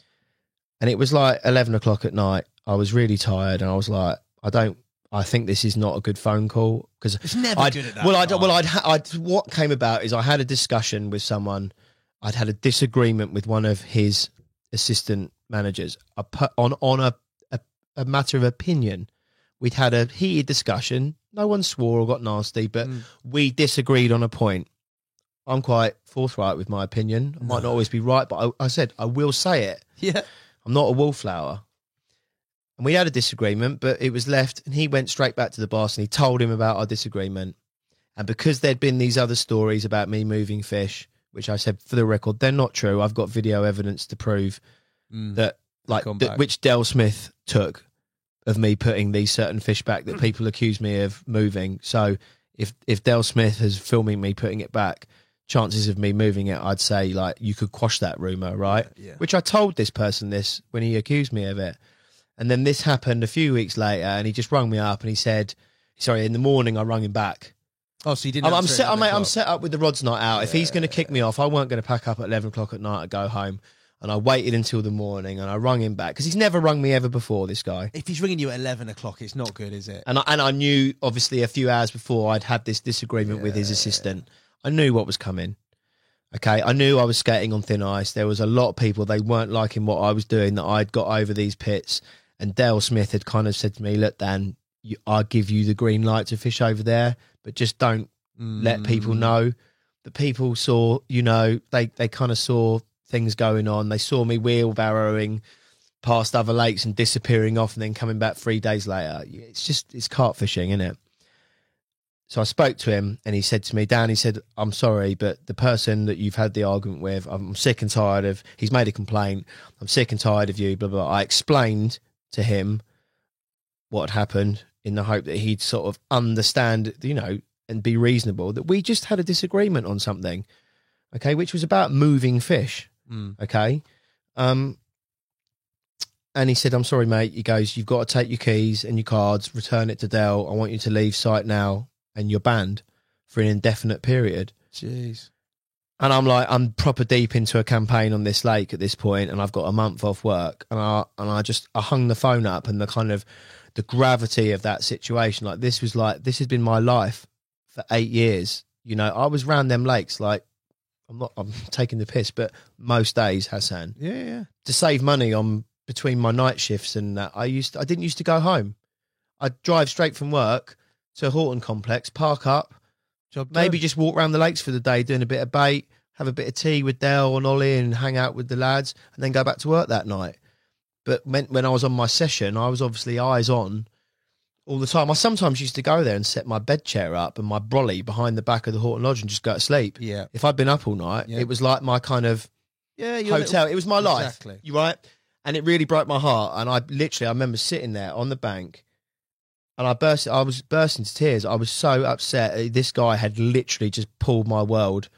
And it was like 11 o'clock at night. I was really tired, and I was like, I think this is not a good phone call, because it's never good at that. What came about is I had a discussion with someone. I'd had a disagreement with one of his assistant managers on a matter of opinion. We'd had a heated discussion. No one swore or got nasty, but we disagreed on a point. I'm quite forthright with my opinion. I might not always be right, but I said I will say it. Yeah, I'm not a wallflower. And we had a disagreement, but it was left, and he went straight back to the boss and he told him about our disagreement. And because there'd been these other stories about me moving fish, which I said, for the record, they're not true. I've got video evidence to prove that, like, which Del Smith took of me putting these certain fish back that people accuse me of moving. So if Del Smith is filming me putting it back, chances of me moving it, I'd say, like, you could quash that rumour, right? Yeah. Which I told this person this when he accused me of it. And then this happened a few weeks later, and he just rung me up and he said, sorry, in the morning I rung him back. Oh, so you didn't. I'm set up with the rods night out. If he's going to kick me off, I weren't going to pack up at 11 o'clock at night and go home. And I waited until the morning and I rung him back because he's never rung me ever before, this guy. If he's ringing you at 11 o'clock, it's not good, is it? And I knew, obviously, a few hours before I'd had this disagreement with his assistant. I knew what was coming. Okay, I knew I was skating on thin ice. There was a lot of people, they weren't liking what I was doing, that I'd got over these pits. And Dale Smith had kind of said to me, look, Dan, I'll give you the green light to fish over there, but just don't let people know. The people saw, you know, they kind of saw things going on. They saw me wheelbarrowing past other lakes and disappearing off and then coming back 3 days later. It's carp fishing, isn't it? So I spoke to him and he said to me, Dan, he said, I'm sorry, but the person that you've had the argument with, I'm sick and tired of, he's made a complaint. I'm sick and tired of you, blah, blah. I explained to him what had happened in the hope that he'd sort of understand, you know, and be reasonable, that we just had a disagreement on something, okay, which was about moving fish, okay? And he said, I'm sorry, mate. He goes, you've got to take your keys and your cards, return it to Dell. I want you to leave site now, and you're banned for an indefinite period. Jeez. And I'm like, I'm proper deep into a campaign on this lake at this point, and I've got a month off work, and I hung the phone up, and the kind of the gravity of that situation, like this has been my life for 8 years. You know, I was round them lakes, like, I'm taking the piss, but most days, Hassan. Yeah. To save money on between my night shifts and that, I didn't used to go home. I'd drive straight from work to Horton Complex, park up, maybe just walk around the lakes for the day, doing a bit of bait, have a bit of tea with Dale and Ollie and hang out with the lads, and then go back to work that night. But when I was on my session, I was obviously eyes on all the time. I sometimes used to go there and set my bed chair up and my brolly behind the back of the Horton Lodge and just go to sleep. Yeah. If I'd been up all night, it was like my kind of hotel. It was my life. Exactly. You right? And it really broke my heart. And I remember sitting there on the bank and I was bursting to tears. I was so upset. This guy had literally just pulled my world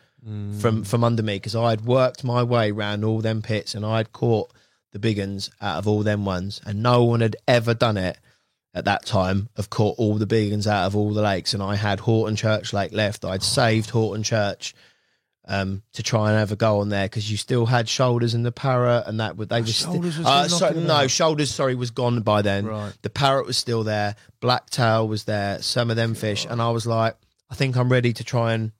from under me, because I had worked my way around all them pits and I had caught the big uns out of all them ones, and no one had ever done it at that time. I've caught all the big uns out of all the lakes, and I had Horton Church Lake left. I'd saved Horton Church to try and have a go on there, because you still had Shoulders and the Parrot, and that would Shoulders was gone by then. Right. The Parrot was still there, Blacktail was there, some of them fish, and I was like, I think I'm ready to try and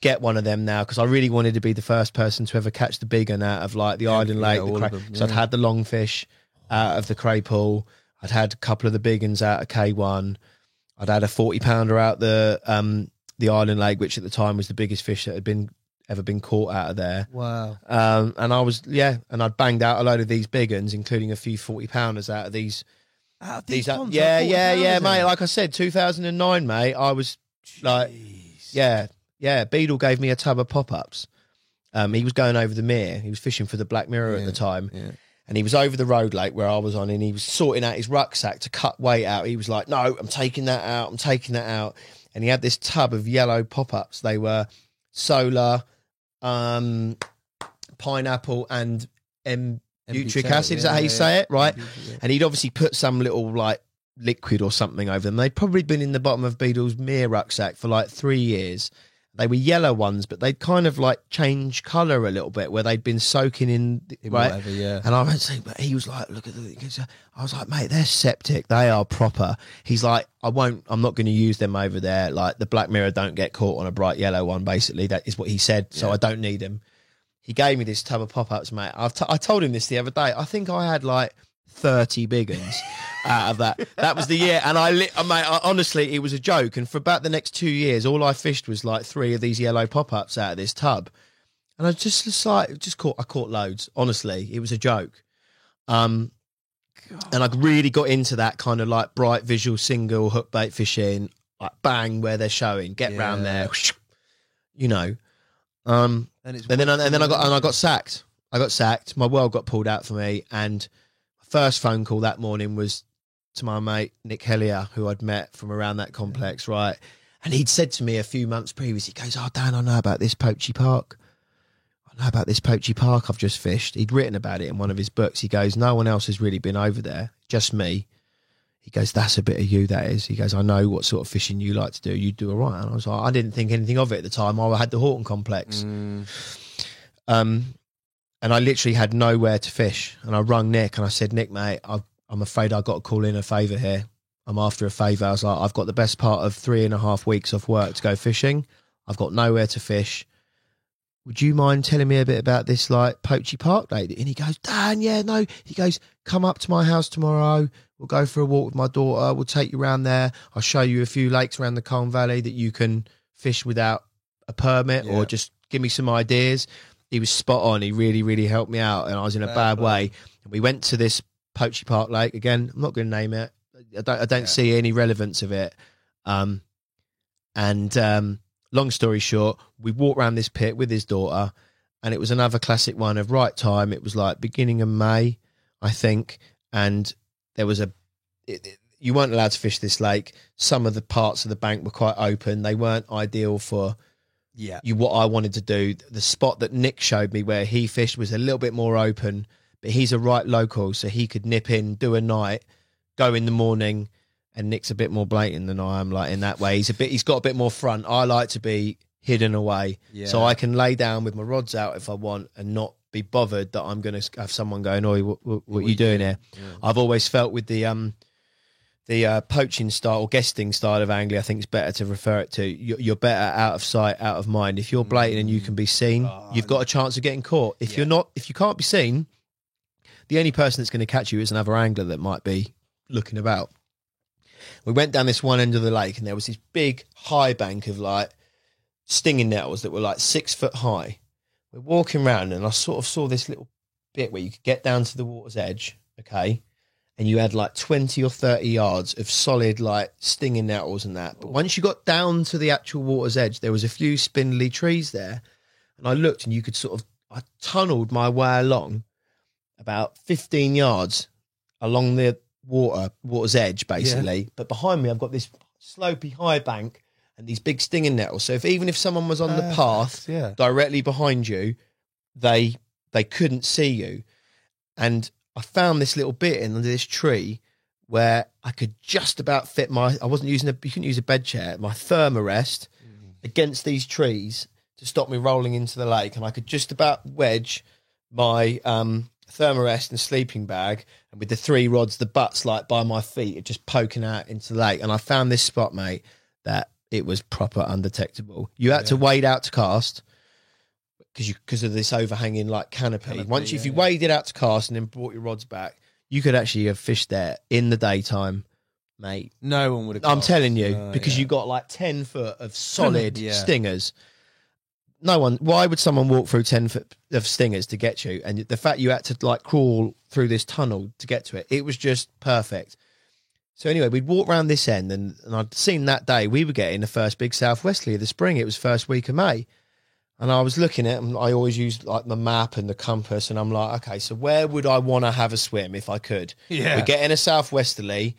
get one of them now, because I really wanted to be the first person to ever catch the big one out of like the Island Lake. So I'd had the longfish out of the Craypool, I'd had a couple of the big uns out of K1, I'd had a 40-pounder out the Island Lake, which at the time was the biggest fish that had ever been caught out of there. Wow. And I was, and I'd banged out a load of these big uns, including a few 40-pounders out of these. These ponds, mate. Like I said, 2009, mate. I was like, Beadle gave me a tub of pop-ups. He was going over the mere. He was fishing for the Black Mirror at the time. Yeah. And he was over the road lake where I was on, and he was sorting out his rucksack to cut weight out. He was like, no, I'm taking that out. And he had this tub of yellow pop-ups. They were solar, pineapple, and butyric acid. Is that how you say it? Right? And he'd obviously put some little like liquid or something over them. They'd probably been in the bottom of Beadle's mere rucksack for like 3 years. They were yellow ones, but they'd kind of like changed colour a little bit, where they'd been soaking in right? Whatever, yeah. And I went to say, but he was like, look at the, I was like, mate, they're septic. They are proper. He's like, I'm not going to use them over there. Like the Black Mirror don't get caught on a bright yellow one, basically. That is what he said. So I don't need them. He gave me this tub of pop-ups, mate. I told him this the other day. I think I had like 30 big uns out of that. That was the year. And honestly, it was a joke. And for about the next 2 years, all I fished was like 3 of these yellow pop-ups out of this tub. And I caught loads. Honestly, it was a joke. And I really got into that kind of like bright visual single hook bait fishing, like bang where they're showing, get round there, you know. And then I got sacked. I got sacked. My world got pulled out for me, and my first phone call that morning was to my mate Nick Hellier, who I'd met from around that complex, right? And he'd said to me a few months previous, he goes, "Oh, Dan, I know about this Poachy Park. I know about this Poachy Park I've just fished." He'd written about it in one of his books. He goes, "No one else has really been over there, just me." He goes, "That's a bit of you, that is." He goes, "I know what sort of fishing you like to do. You do all right." And I was like, I didn't think anything of it at the time. I had the Horton complex. And I literally had nowhere to fish. And I rung Nick and I said, "Nick, mate, I'm afraid I've got to call in a favour here. I'm after a favour." I was like, "I've got the best part of 3.5 weeks off work to go fishing. I've got nowhere to fish. Would you mind telling me a bit about this, like, Poachy Park lady?" And he goes, "Dan, yeah, no." He goes, "Come up to my house tomorrow. We'll go for a walk with my daughter. We'll take you around there. I'll show you a few lakes around the Colne Valley that you can fish without a permit, or just give me some ideas." He was spot on. He really, really helped me out, and I was in a bad way. And we went to this Poachy Park lake again. I'm not going to name it. I don't see any relevance of it. Long story short, we walked around this pit with his daughter, and it was another classic one of right time. It was like beginning of May, I think, and there was you weren't allowed to fish this lake. Some of the parts of the bank were quite open. They weren't ideal for what I wanted to do. The spot that Nick showed me where he fished was a little bit more open, but he's a right local, so he could nip in, do a night, go in the morning. And Nick's a bit more blatant than I am, like, in that way. He's got a bit more front. I like to be hidden away, so I can lay down with my rods out if I want and not be bothered that I'm going to have someone going, "Oi, what are you doing here?" Yeah. I've always felt with the poaching style or guesting style of angling, I think it's better to refer it to, you're better out of sight, out of mind. If you're blatant and you can be seen, you've got a chance of getting caught. If you're not, if you can't be seen, the only person that's going to catch you is another angler that might be looking about. We went down this one end of the lake, and there was this big high bank of like stinging nettles that were like 6 foot high. We're walking around, and I sort of saw this little bit where you could get down to the water's edge, okay, and you had like 20 or 30 yards of solid like stinging nettles and that. But once you got down to the actual water's edge, there was a few spindly trees there, and I looked, and you could I tunneled my way along about 15 yards along the water's edge, basically. But behind me, I've got this slopey high bank and these big stinging nettles. So even if someone was on the path directly behind you, they couldn't see you. And I found this little bit in under this tree where I could just about fit I wasn't using you couldn't use a bed chair, my thermarest against these trees to stop me rolling into the lake, and I could just about wedge my thermarest and sleeping bag, and with the 3 rods, the butts like by my feet are just poking out into the lake. And I found this spot, mate, that it was proper undetectable. You had to wade out to cast because of this overhanging like canopy. Once if you waded out to cast and then brought your rods back, you could actually have fished there in the daytime, mate. No one would have. I'm telling you, because you got like 10 foot of solid stingers. No one. Why would someone walk through 10 foot of stingers to get you? And the fact you had to like crawl through this tunnel to get to it, it was just perfect. So anyway, we'd walk around this end, and I'd seen that day we were getting the first big southwesterly of the spring. It was first week of May. And I was looking at them. I always use like my map and the compass, and I'm like, okay, so where would I want to have a swim if I could? Yeah. We're getting a southwesterly.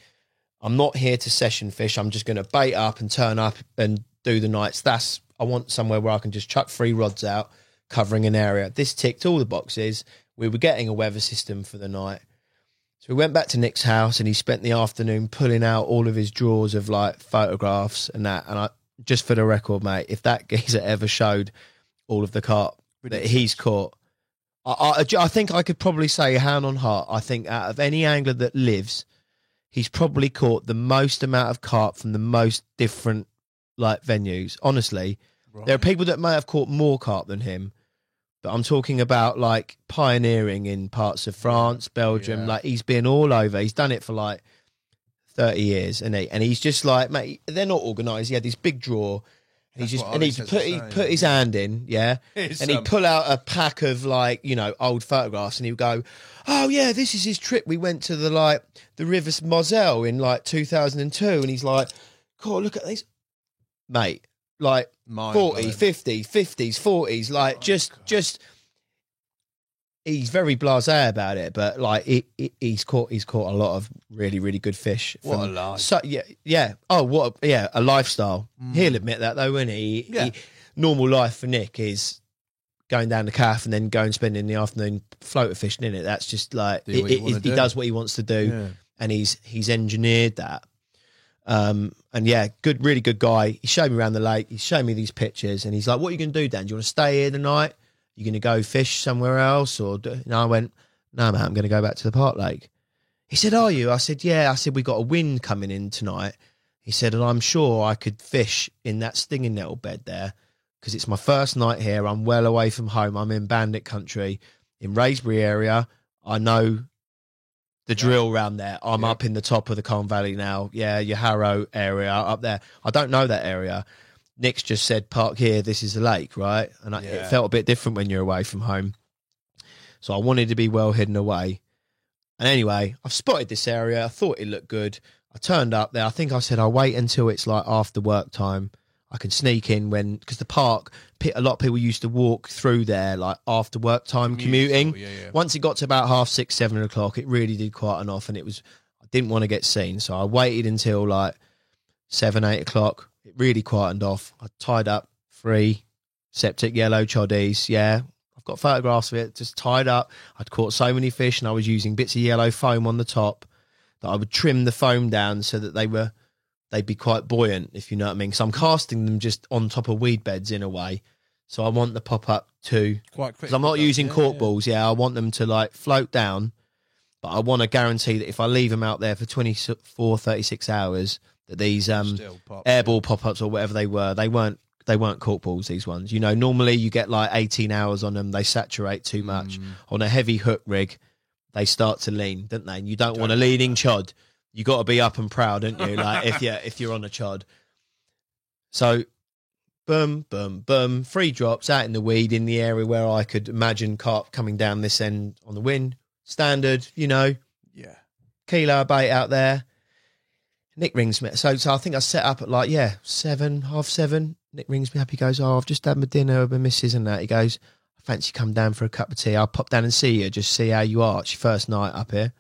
I'm not here to session fish. I'm just going to bait up and turn up and do the nights. I want somewhere where I can just chuck 3 rods out, covering an area. This ticked all the boxes. We were getting a weather system for the night. So we went back to Nick's house, and he spent the afternoon pulling out all of his drawers of like photographs and that. And just for the record, mate, if that geezer ever showed all of the carp that he's caught, I think I could probably say, hand on heart, I think out of any angler that lives, he's probably caught the most amount of carp from the most different like venues. Honestly, there are people that may have caught more carp than him, but I'm talking about like pioneering in parts of France, Belgium. Like he's been all over. He's done it for like 30 years, and he's just like, mate, they're not organised. He had this big drawer, And he That's what Ollie put says his hand in, yeah, Here's and he'd some. pull out a pack of like, you know, old photographs, and he would go, "Oh yeah, this is his trip. We went to the River Moselle in like 2002," and he's like, "God, look at this, mate." Like Mind 40, blowing. 50, 50s, 40s, like just. He's very blasé about it, but like he's caught a lot of really, really good fish. What a life. So yeah. Oh, a lifestyle. He'll admit that though, won't he? Yeah. Normal life for Nick is going down the calf and then going and spending the afternoon floater fishing in it. That's just like Do what you wanna he do. does what he wants to do, Yeah. and he's engineered that. And yeah, really good guy. He showed me around the lake. He showed me these pictures, and he's like, "What are you going to do, Dan? Do you want to stay here the night? You going to go fish somewhere else?" And I went, "No, mate, I'm going to go back to the Park Lake." He said, "Are you?" I said, "Yeah." I said, "We got a wind coming in tonight." He said, "And I'm sure I could fish in that stinging nettle bed there because it's my first night here. I'm well away from home. I'm in bandit country in Raysbury area. I know the drill around there. I'm up in the top of the Colne Valley now. Yeah, your Harrow area up there. I don't know that area." Nick's just said, "Park here, this is the lake," right? And it felt a bit different when you're away from home. So I wanted to be well hidden away. And anyway, I've spotted this area. I thought it looked good. I turned up there. I think I said, "I'll wait until it's like after work time. I can sneak in because the park, a lot of people used to walk through there like after work time commuting. Once it got to about 6:30, 7 o'clock, it really did quieten off, and I didn't want to get seen. So I waited until like 7, 8 o'clock. It really quietened off. I tied up 3 septic yellow choddies. Yeah, I've got photographs of it, just tied up. I'd caught so many fish, and I was using bits of yellow foam on the top that I would trim the foam down so that they'd be quite buoyant, if you know what I mean. So I'm casting them just on top of weed beds in a way. So I want the pop up too, Quite quick. because I'm not using cork balls. Yeah, I want them to like float down, but I want to guarantee that if I leave them out there for 24, 36 hours, that these airball pop-ups or whatever they weren't cork balls, these ones. You know, normally you get like 18 hours on them, they saturate too much. On a heavy hook rig, they start to lean, don't they? And you don't want a leaning chod. You got to be up and proud, don't you? Like if you're on a chod. So boom, boom, boom, 3 drops out in the weed in the area where I could imagine carp coming down this end on the wind. Standard, you know. Yeah. Kilo bait out there. Nick rings me. So I think I set up at like, 7, half 7. Nick rings me up. He goes, "Oh, I've just had my dinner with my missus and that." He goes, "I fancy come down for a cup of tea. I'll pop down and see you, just see how you are. It's your first night up here."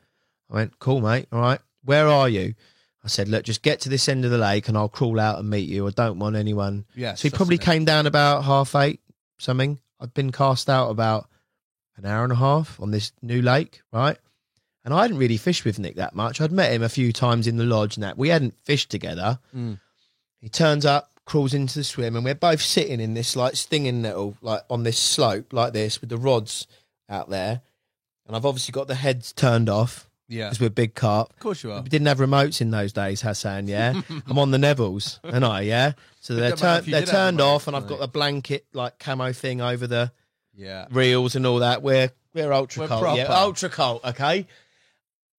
I went, "Cool, mate. All right. Where are you?" I said, "Look, just get to this end of the lake and I'll crawl out and meet you. I don't want anyone." Yeah. So he probably came down about 8:30, something. I'd been cast out about an hour and a half on this new lake, right? And I hadn't really fished with Nick that much. I'd met him a few times in the lodge and that. We hadn't fished together. He turns up, crawls into the swim, and we're both sitting in this like stinging nettle, like on this slope like this with the rods out there. And I've obviously got the heads turned off. Yeah. Because we're big carp. Of course you are. We didn't have remotes in those days, Hassan, yeah? I'm on the Nevilles, and yeah? So they're don't matter if you they're did have turned remotes, off, and I've mate. got the blanket, like, camo thing over the Yeah. reels and all that. We're ultra We're cult, yeah? proper. Ultra cult, okay?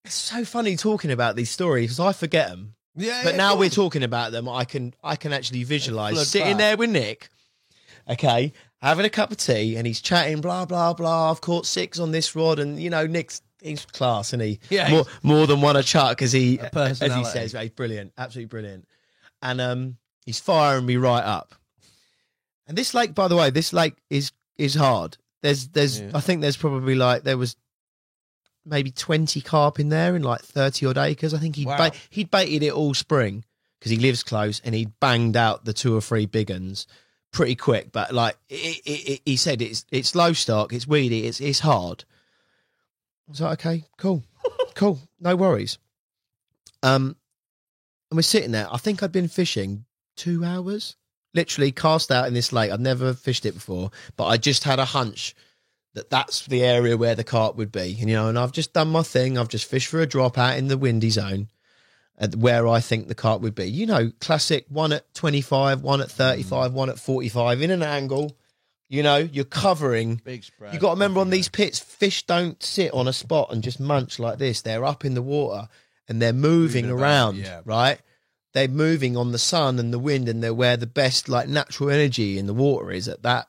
It's so funny talking about these stories, because I forget them. Yeah. But now we're talking about them, I can actually visualise Flood sitting back. there with Nick, okay, having a cup of tea, and he's chatting, blah, blah, blah. I've caught 6 on this rod, and, you know, he's class, isn't he? Yeah, More than one a chuck, as he personality. says. He's brilliant, absolutely brilliant. And he's firing me right up. And this lake, by the way, is hard. There's I think there's probably there was maybe 20 carp in there in like 30 odd acres. I think he'd baited it all spring because he lives close, and he'd banged out the 2 or 3 big uns pretty quick. But like he said, it's low stock, it's weedy, it's hard. I was like, okay, cool, no worries. And we're sitting there. I think I'd been fishing 2 hours, literally cast out in this lake. I'd never fished it before, but I just had a hunch that that's the area where the carp would be. And, you know, and I've just done my thing. I've just fished for a drop out in the windy zone at where I think the carp would be. You know, classic 1 at 25, 1 at 35, 1 at 45 in an angle. You know, you're covering. Big spread. You got to remember on these pits, fish don't sit on a spot and just munch like this. They're up in the water and they're moving around, yeah. right? they're moving on the sun and the wind, and they're where the best like natural energy in the water is at that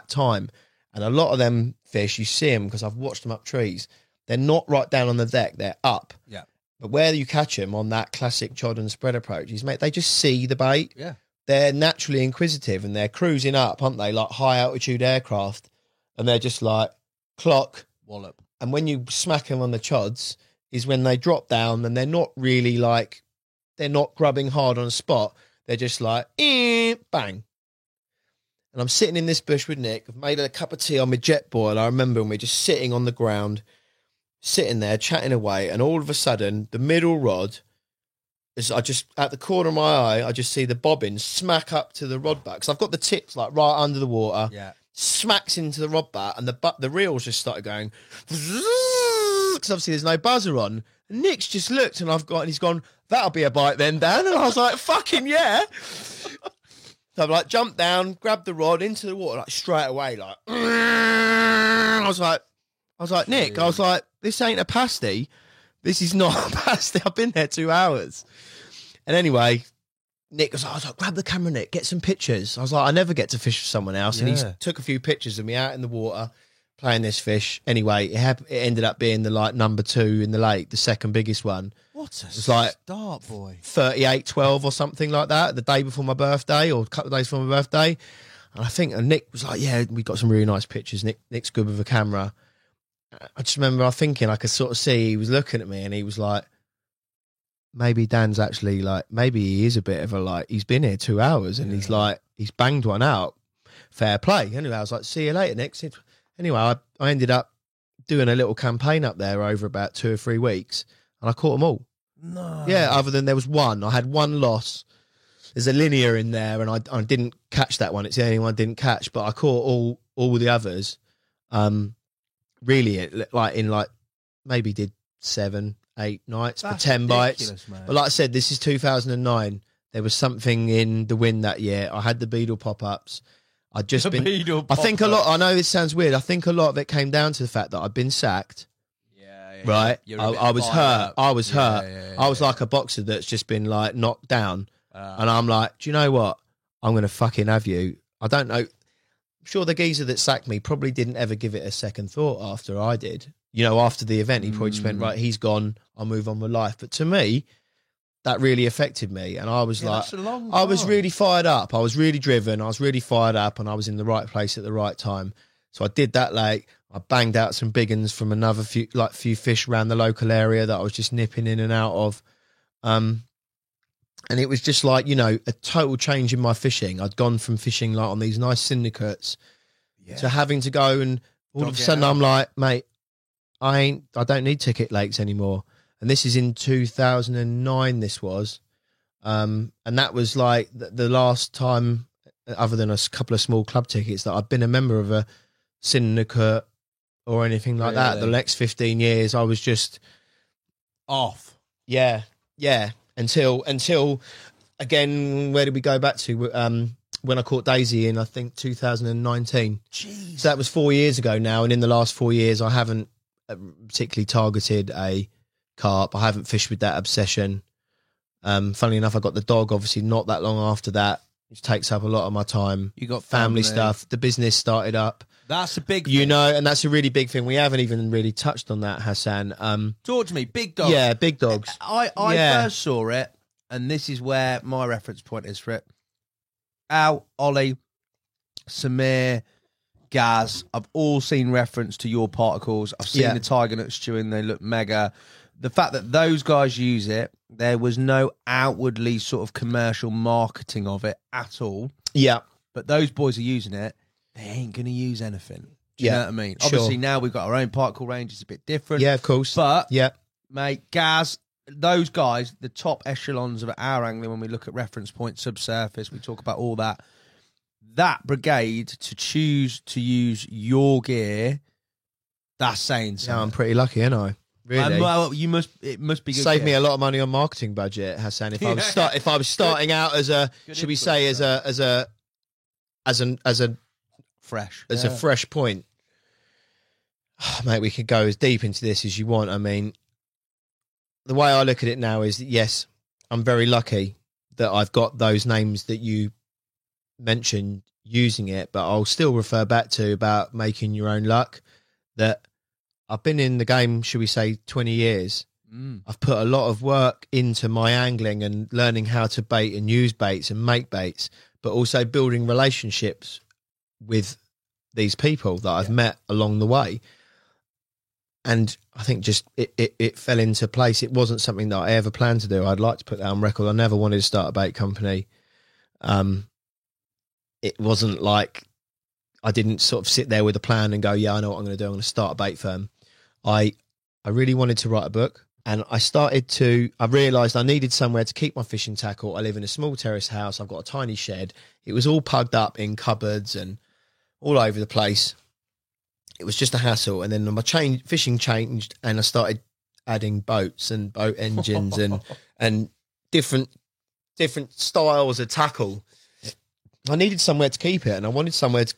time. And a lot of them fish, you see them because I've watched them up trees. They're not right down on the deck; they're up. Yeah. But where you catch them on that classic chod and spread approach is, mate, they just see the bait. Yeah. They're naturally inquisitive and they're cruising up, aren't they? Like high altitude aircraft, and they're just like clock Wallop. And when you smack them on the chods, is when they drop down and they're not really like, they're not grubbing hard on a spot. They're just like, bang. And I'm sitting in this bush with Nick. I've made a cup of tea on my jet boil. I remember when we're just sitting on the ground, sitting there, chatting away. And all of a sudden, the middle rod, is I just, at the corner of my eye, I just see the bobbin smack up to the rod back. So I've got the tips like right under the water. Yeah. Smacks into the rod bat, and the reels just started going, because obviously there's no buzzer on. And Nick's just looked, and he's gone, that'll be a bite then, Dan. And I was like, fucking yeah. So I've like jumped down, grabbed the rod into the water, like straight away, like. I was like, Nick, I was like, this ain't a pasty. This is not a pasty. I've been there 2 hours. And anyway, Nick was like, grab the camera, Nick, get some pictures. I was like, I never get to fish for someone else. And he took a few pictures of me out in the water playing this fish. Anyway, it ended up being the like number 2 in the lake, the second biggest one. What a like start, boy. 38-12 or something like that, the day before my birthday or a couple of days before my birthday. And I think Nick was like, yeah, we got some really nice pictures. Nick's good with a camera. I just remember thinking, I could sort of see he was looking at me and he was like, maybe Dan's actually like, maybe he is a bit of a like, he's been here 2 hours and he's like, he's banged one out. Fair play. Anyway, I was like, see you later, Nick. Anyway, I ended up doing a little campaign up there over about 2 or 3 weeks and I caught them all. No. Yeah, other than there was one. I had one loss. There's a linear in there and I didn't catch that one. It's the only one I didn't catch, but I caught all the others. Really, like maybe did 7, 8 nights for 10 bites. Man. But like I said, this is 2009. There was something in the wind that year. I had the beetle pop-ups. I'd just been. I think a lot. I know this sounds weird. I think a lot of it came down to the fact that I'd been sacked. Yeah. Right. I was hurt. I was hurt. Yeah, I was like a boxer that's just been like knocked down, and I'm like, do you know what? I'm gonna fucking have you. I don't know. I'm sure the geezer that sacked me probably didn't ever give it a second thought after I did. You know, after the event, he probably just went, right, he's gone, I'll move on with life. But to me, that really affected me. And I was I was really fired up. I was really driven. I was really fired up and I was in the right place at the right time. So I did that late. I banged out some big uns from another few fish around the local area that I was just nipping in and out of. And it was just like, you know, a total change in my fishing. I'd gone from fishing like on these nice syndicates to having to go and all of a sudden I'm like, mate, I don't need ticket lakes anymore. And this is in 2009 this was. And that was like the last time, other than a couple of small club tickets, that I've been a member of a syndicate or anything like that. The next 15 years I was just off. Yeah. Until again, where did we go back to? When I caught Daisy in, I think, 2019. Jeez. So that was 4 years ago now. And in the last 4 years, I haven't particularly targeted a carp. I haven't fished with that obsession. Funnily enough, I got the dog, obviously, not that long after that, which takes up a lot of my time. You got family stuff. The business started up. That's a big thing. You know, and that's a really big thing. We haven't even really touched on that, Hassan. Talk to me. Big dogs. Yeah, big dogs. I first saw it, and this is where my reference point is for it. Al, Ollie, Samir, Gaz, I've all seen reference to your particles. I've seen the tiger nut stewing. They look mega. The fact that those guys use it, there was no outwardly sort of commercial marketing of it at all. Yeah. But those boys are using it. They ain't going to use anything. Do you know what I mean? Sure. Obviously, now we've got our own particle range. It's a bit different. Yeah, of course. But, mate, Gaz, those guys, the top echelons of our angling, when we look at reference point, subsurface, we talk about all that. That brigade to choose to use your gear, that's saying something. Yeah, I'm pretty lucky, ain't I? Really? Well, it must be good. Save me a lot of money on marketing budget, Hassan. If I was starting out as a, should we say, as a fresh, a fresh point, mate, we could go as deep into this as you want. I mean, the way I look at it now is that, yes, I'm very lucky that I've got those names that you mentioned using it, but I'll still refer back to about making your own luck. That I've been in the game, should we say, 20 years. I've put a lot of work into my angling and learning how to bait and use baits and make baits, but also building relationships with these people that I've met along the way. And I think just it fell into place. It wasn't something that I ever planned to do. I'd like to put that on record. I never wanted to start a bait company. It wasn't like I didn't sort of sit there with a plan and go, yeah, I know what I'm going to do. I'm going to start a bait firm. I really wanted to write a book. And I realised I needed somewhere to keep my fishing tackle. I live in a small terrace house. I've got a tiny shed. It was all pugged up in cupboards and all over the place. It was just a hassle. And then my fishing changed, and I started adding boats and boat engines and different styles of tackle. I needed somewhere to keep it, and I wanted somewhere to,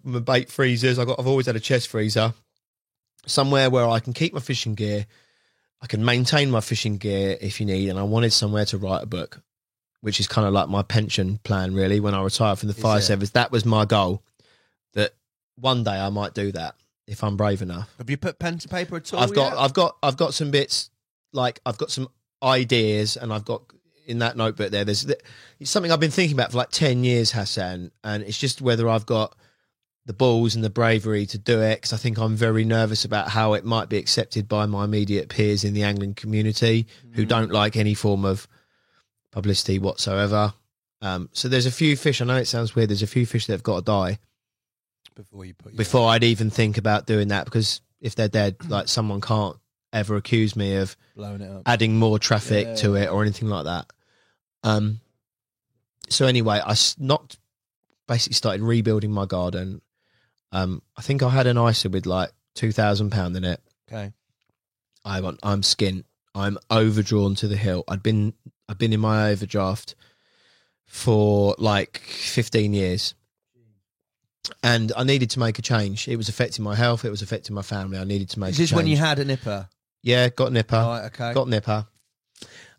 my bait freezers. I've always had a chest freezer, somewhere where I can keep my fishing gear. I can maintain my fishing gear if you need, and I wanted somewhere to write a book, which is kind of like my pension plan, really. When I retire from the fire service, that was my goal, that one day I might do that if I'm brave enough. Have you put pen to paper at all? I've got some bits, like I've got some ideas, and I've got in that notebook there. It's something I've been thinking about for like 10 years, Hassan, and it's just whether I've got the balls and the bravery to do it, because I think I'm very nervous about how it might be accepted by my immediate peers in the angling community who don't like any form of publicity whatsoever. So there's a few fish, I know it sounds weird, there's a few fish that have got to die before I'd even think about doing that, because if they're dead, like, someone can't ever accuse me of blowing it up, adding more traffic to it or anything like that. So anyway, I basically started rebuilding my garden. I think I had an ISA with like £2,000 in it. Okay. I'm skint. I'm overdrawn to the hilt. I've been in my overdraft for like 15 years. And I needed to make a change. It was affecting my health. It was affecting my family. I needed to make a change. Is this when you had a nipper? Yeah, got a nipper. Right, okay. Got a nipper.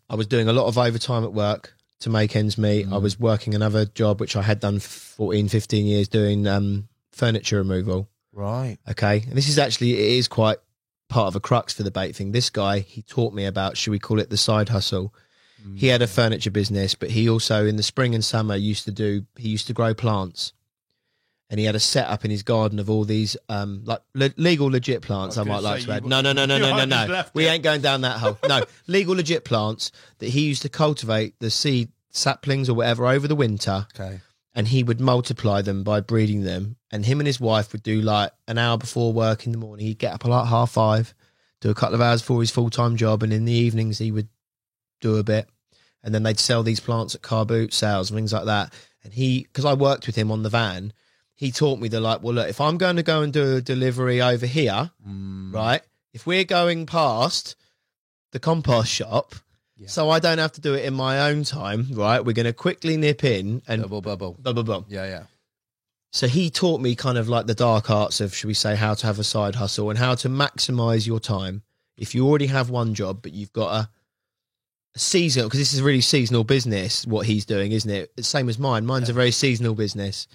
I was doing a lot of overtime at work to make ends meet. I was working another job, which I had done 14, 15 years, doing furniture removal. Right. Okay. And this is actually, it is quite part of a crux for the bait thing. This guy, he taught me about, should we call it the side hustle? He had a furniture business, but he also in the spring and summer used to grow plants. And he had a setup in his garden of all these like legal, legit plants. I might like to add. No. We ain't going down that hole. No, legal, legit plants that he used to cultivate the seed saplings or whatever over the winter. Okay. And he would multiply them by breeding them. And him and his wife would do like an hour before work in the morning. He'd get up at like 5:30, do a couple of hours for his full-time job. And in the evenings, he would do a bit. And then they'd sell these plants at car boot sales and things like that. And because I worked with him on the van, he taught me that, like, well, look, if I'm going to go and do a delivery over here, right, if we're going past the compost shop, so I don't have to do it in my own time, right, we're going to quickly nip in and... Bubble. Yeah. So he taught me kind of like the dark arts of, should we say, how to have a side hustle and how to maximise your time. If you already have one job, but you've got a seasonal, because this is a really seasonal business, what he's doing, isn't it? It's the same as mine. Mine's a very seasonal business.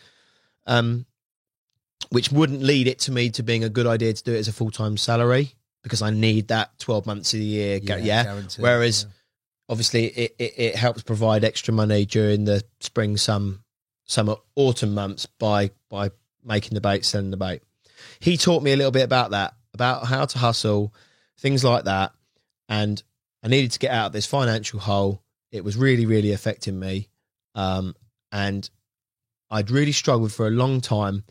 Which wouldn't lead it to me to being a good idea to do it as a full-time salary, because I need that 12 months of the year. Whereas obviously it helps provide extra money during the spring, summer, autumn months by making the bait, selling the bait. He taught me a little bit about that, about how to hustle, things like that. And I needed to get out of this financial hole. It was really, really affecting me. And I'd really struggled for a long time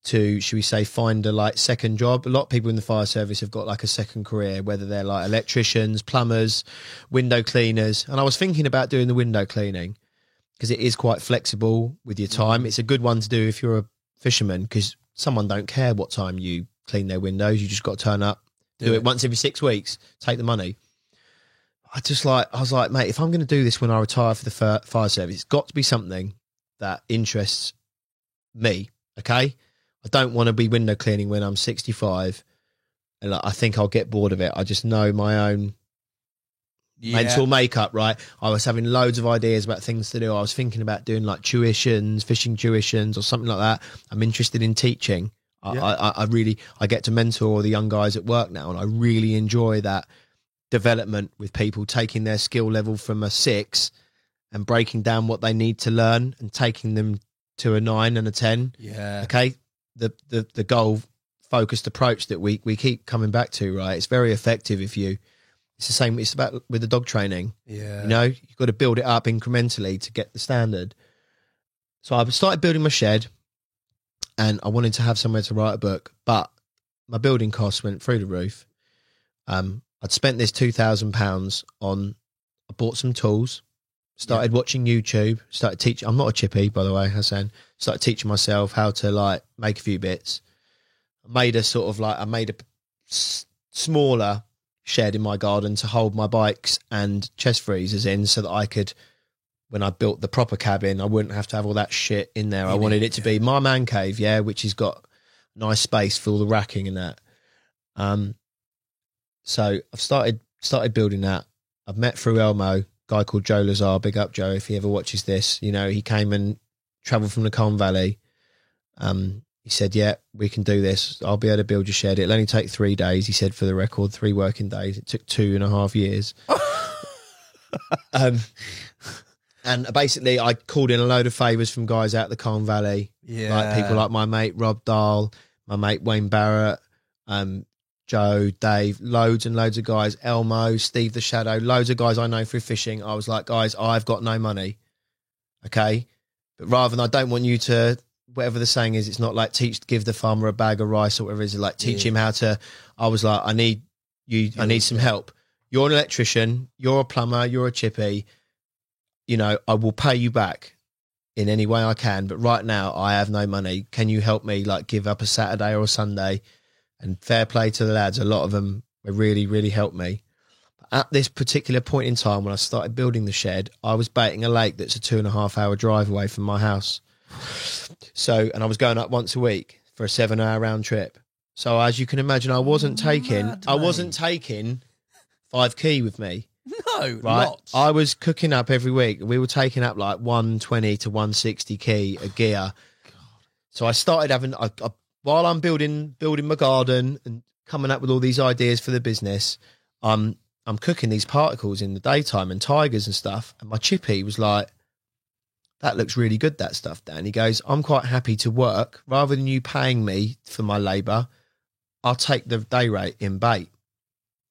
to, should we say, find a second job. A lot of people in the fire service have got like a second career, whether they're like electricians, plumbers, window cleaners. And I was thinking about doing the window cleaning because it is quite flexible with your time. It's a good one to do if you're a fisherman, because someone don't care what time you clean their windows. You just got to turn up, do it once every 6 weeks, take the money. I was like, mate, if I'm going to do this when I retire for the fire service, it's got to be something that interests me, okay? I don't want to be window cleaning when I'm 65, and I think I'll get bored of it. I just know my own mental makeup, right? I was having loads of ideas about things to do. I was thinking about doing like tuitions, fishing tuitions or something like that. I'm interested in teaching. I get to mentor the young guys at work now, and I really enjoy that development with people, taking their skill level from a 6 and breaking down what they need to learn and taking them to a 9 and a 10. Yeah. Okay. The goal focused approach that we keep coming back to, right? It's very effective it's the same. It's about with the dog training. Yeah. You know, you've got to build it up incrementally to get the standard. So I started building my shed, and I wanted to have somewhere to write a book, but my building costs went through the roof. I'd spent this £2,000 on, I bought some tools, started watching YouTube, started teaching. I'm not a chippy, by the way, Hassan. Started teaching myself how to like make a few bits. I made a smaller shed in my garden to hold my bikes and chest freezers in, so that I could, when I built the proper cabin, I wouldn't have to have all that shit in there. I wanted it to be my man cave, which has got nice space for all the racking and that. So I've started building that. I've met through Elmo, a guy called Joe Lazar. Big up Joe if he ever watches this. You know, he came and travelled from the Colne Valley. He said, yeah, we can do this. I'll be able to build your shed. It'll only take 3 days. He said, for the record, 3 working days. It took 2.5 years. And basically I called in a load of favours from guys out the Colne Valley. Yeah. Like people like my mate Rob Dahl, my mate Wayne Barrett, Joe, Dave, loads and loads of guys, Elmo, Steve the Shadow, loads of guys I know through fishing. I was like, guys, I've got no money. Okay. But rather than, I don't want you to, whatever the saying is, it's not like give the farmer a bag of rice or whatever it is, like teach him how to, I was like, I need some help. You're an electrician, you're a plumber, you're a chippy, you know, I will pay you back in any way I can, but right now I have no money. Can you help me like give up a Saturday or a Sunday? And fair play to the lads, a lot of them really, really helped me. At this particular point in time, when I started building the shed, I was baiting a lake that's a 2.5 hour drive away from my house. So, and I was going up once a week for a 7-hour round trip. So as you can imagine, I wasn't taking 5 key with me. No, right? lots. I was cooking up every week. We were taking up like 120 to 160 key a gear. So I started having, while I'm building my garden and coming up with all these ideas for the business, I'm cooking these particles in the daytime and tigers and stuff. And my chippy was like, that looks really good, that stuff, Dan. He goes, I'm quite happy to work. Rather than you paying me for my labour, I'll take the day rate in bait.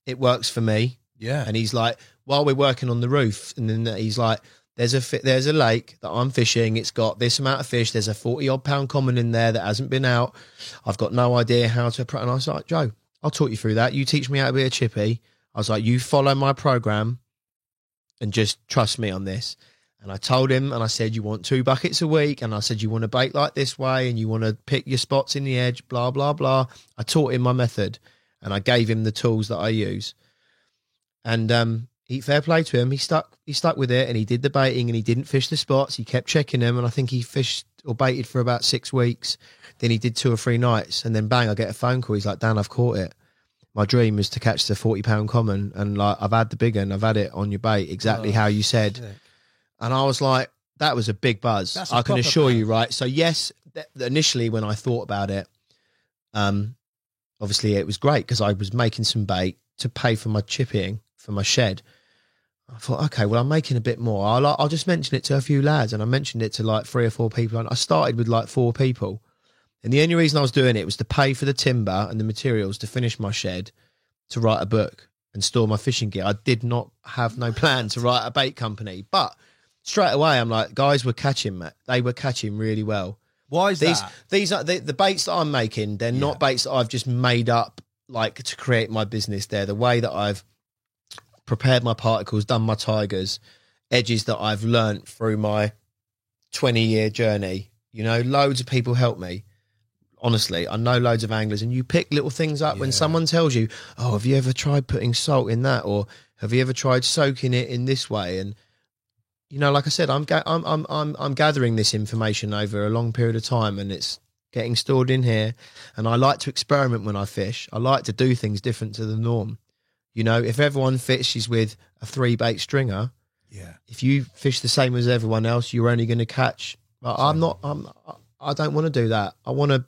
It works for me. Yeah. And he's like, while we're working on the roof, and then he's like, there's a lake that I'm fishing. It's got this amount of fish. There's a 40-odd pound common in there that hasn't been out. I've got no idea how to. And I was like, Joe, I'll talk you through that. You teach me how to be a chippy. I was like, you follow my program and just trust me on this. And I told him, and I said, you want 2 buckets a week. And I said, you want to bait like this way, and you want to pick your spots in the edge, blah, blah, blah. I taught him my method, and I gave him the tools that I use. And fair play to him. He stuck with it, and he did the baiting, and he didn't fish the spots. He kept checking them, and I think he fished or baited for about 6 weeks. Then he did 2 or 3 nights, and then bang, I get a phone call. He's like, Dan, I've caught it. My dream is to catch the 40-pound common, and like I've had the big one. I've had it on your bait, exactly how you said. Sick. And I was like, that was a big buzz. I can assure you, right? So yes, initially when I thought about it, obviously it was great because I was making some bait to pay for my chipping for my shed. I thought, okay, well, I'm making a bit more. I'll just mention it to a few lads. And I mentioned it to like 3 or 4 people. And I started with like 4 people. And the only reason I was doing it was to pay for the timber and the materials to finish my shed, to write a book and store my fishing gear. I did not have no plan to write a bait company. But straight away, I'm like, guys were catching, Matt. They were catching really well. Why is that? These are the baits that I'm making. They're not baits that I've just made up like to create my business. They're the way that I've prepared my particles, done my tigers, edges that I've learnt through my 20-year journey. You know, loads of people help me. Honestly, I know loads of anglers, and you pick little things up when someone tells you, oh, have you ever tried putting salt in that? Or have you ever tried soaking it in this way? And, you know, like I said, I'm gathering this information over a long period of time, and it's getting stored in here. And I like to experiment when I fish. I like to do things different to the norm. You know, if everyone fishes with a 3-bait stringer, if you fish the same as everyone else, you're only going to catch. I don't want to do that. I want to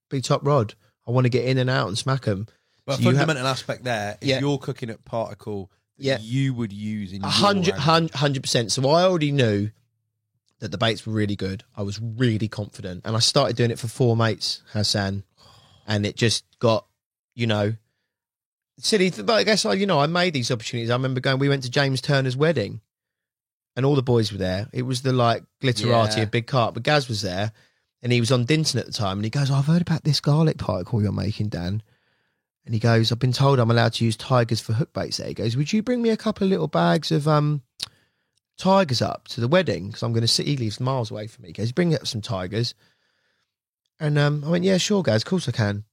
be top rod. I want to get in and out and smack them. But So fundamental aspect there, if Yeah. you're cooking at particle that Yeah. you would use in your 100%. So I already knew that the baits were really good. I was really confident. And I started doing it for 4 mates, and it just got, you know, silly. But I guess I made these opportunities. I remember we went to James Turner's wedding and all the boys were there. It was the like glitterati Yeah. of Big Carp, but Gaz was there and he was on Dinton at the time and he goes, I've heard about this garlic particle you're making, Dan. And he goes, I've been told I'm allowed to use tigers for hook baits there. He goes, would you bring me a couple of little bags of tigers up to the wedding? Because I'm going to sit, he lives miles away from me. He goes, bring up some tigers. And I went, yeah, sure, Gaz, of course I can.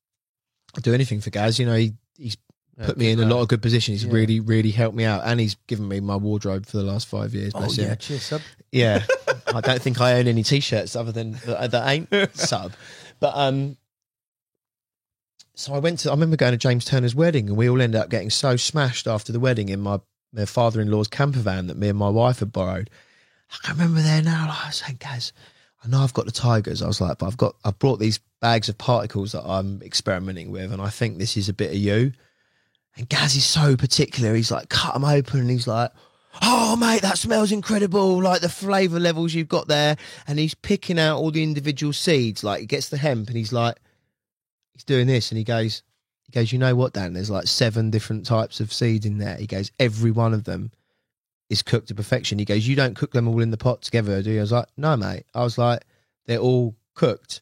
I'll do anything for Gaz. You know, he's put me in a lot of good positions. He's really, really helped me out. And he's given me my wardrobe for the last 5 years. Bless him. cheers, sub. Yeah. I don't think I own any T-shirts other than that ain't sub. But so I remember going to James Turner's wedding and we all ended up getting so smashed after the wedding in my father-in-law's camper van that me and my wife had borrowed. I can remember there now, like, I was saying, Gaz, I know I've got the tigers. I was like, but I've brought these bags of particles that I'm experimenting with and I think this is a bit of you. And Gaz is so particular. He's like, cut them open and he's like, oh, mate, that smells incredible. Like the flavour levels you've got there. And he's picking out all the individual seeds. Like he gets the hemp and he's like, he's doing this. And he goes, you know what, Dan? There's like 7 different types of seeds in there. He goes, every one of them is cooked to perfection. He goes, you don't cook them all in the pot together, do you? I was like, no, mate. I was like, they're all cooked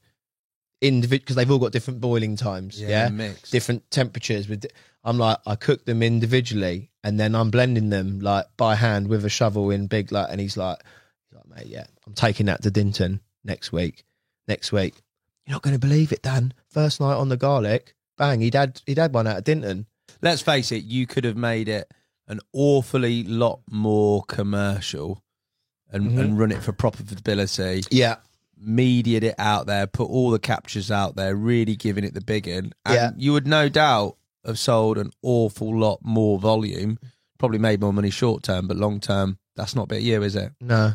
individually because they've all got different boiling times. Yeah. Mixed. Different temperatures. I'm like, I cook them individually and then I'm blending them like by hand with a shovel in big, like, and he's like, mate, yeah, I'm taking that to Dinton next week. You're not going to believe it, Dan. First night on the garlic, bang, he'd had one out of Dinton. Let's face it, you could have made it an awfully lot more commercial and run it for profitability. Yeah. Mediated it out there, put all the captures out there, really giving it the big one. And Yeah. you would no doubt have sold an awful lot more volume, probably made more money short term, but long term, that's not a bit of you, is it? No.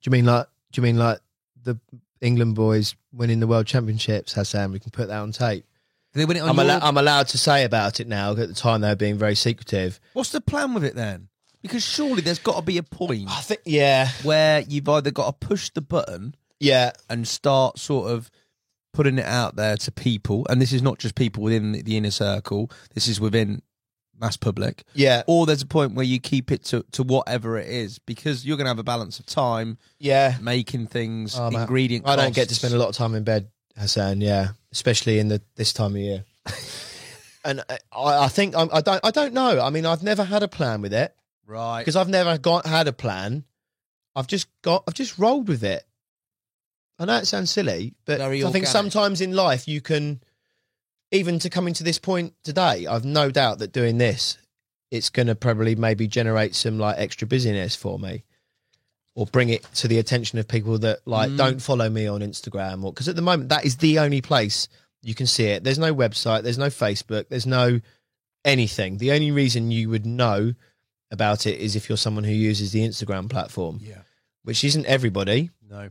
Do you mean like the England boys winning the World Championships, Hassan? We can put that on tape. Did they win it on I'm allowed to say about it now. At the time, they were being very secretive. What's the plan with it then? Because surely there's got to be a point I think, yeah. where you've either got to push the button Yeah. and start sort of putting it out there to people, and this is not just people within the inner circle, this is within mass public, Yeah. or there's a point where you keep it to whatever it is, because you're going to have a balance of time, Yeah. making things, Oh, man. ingredient I don't get to costs. spend a lot of time in bed, Hassan. Yeah, especially in this time of year. And I think I don't know. I mean, I've never had a plan with it Right. because I've never had a plan. I've just rolled with it. I know it sounds silly, but Very I think organic. sometimes in life you can, even to coming to this point today, I've no doubt that doing this, it's going to probably maybe generate some like extra busyness for me, or bring it to the attention of people that like don't follow me on Instagram, or because at the moment that is the only place you can see it. There's no website, there's no Facebook, there's no anything. The only reason you would know about it is if you're someone who uses the Instagram platform, Yeah. which isn't everybody. No.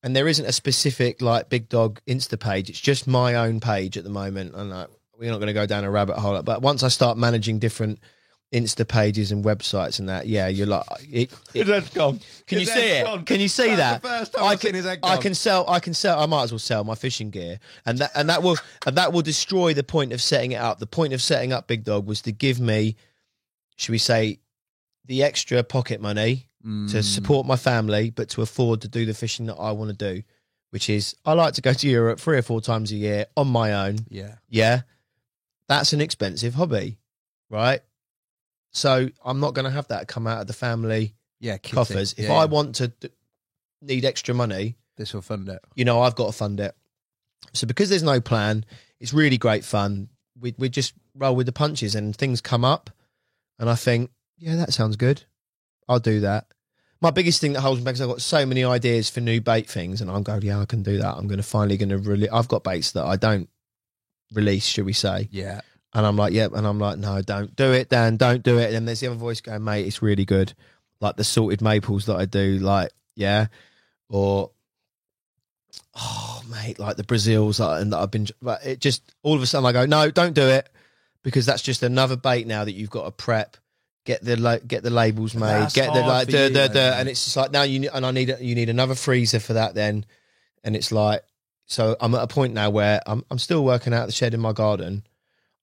And there isn't a specific like Big Dog Insta page. It's just my own page at the moment. And like, we're not going to go down a rabbit hole. But once I start managing different Insta pages and websites and that, yeah, you're like, His head's gone. can you His see head's it? gone. Can you see That's that? the first time I've seen his head I gone. can sell. I might as well sell my fishing gear, and that will destroy the point of setting it up. The point of setting up Big Dog was to give me, should we say, the extra pocket money to support my family, but to afford to do the fishing that I want to do, which is I like to go to Europe 3 or 4 times a year on my own. Yeah. Yeah, that's an expensive hobby, right? So I'm not going to have that come out of the family Yeah. kitty. coffers. If Yeah, I yeah. want to need extra money, This will fund it. you know, I've got to fund it. So because there's no plan, it's really great fun. We just roll with the punches and things come up. And I think, yeah, that sounds good. I'll do that. My biggest thing that holds me back is I've got so many ideas for new bait things. And I'm going, yeah, I can do that. I'm going to finally I've got baits that I don't release, should we say. Yeah. And I'm like, yep. And I'm like, no, don't do it, Dan. Don't do it. And then there's the other voice going, mate, it's really good. Like the salted maples that I do, like, yeah. Or, oh, mate, like the Brazils and that I've been, but it just, all of a sudden I go, no, don't do it. Because that's just another bait now that you've got to prep, get the labels made, That's get the hard like, for you, and it's just like now you need another freezer for that then, and it's like, so I'm at a point now where I'm still working out the shed in my garden.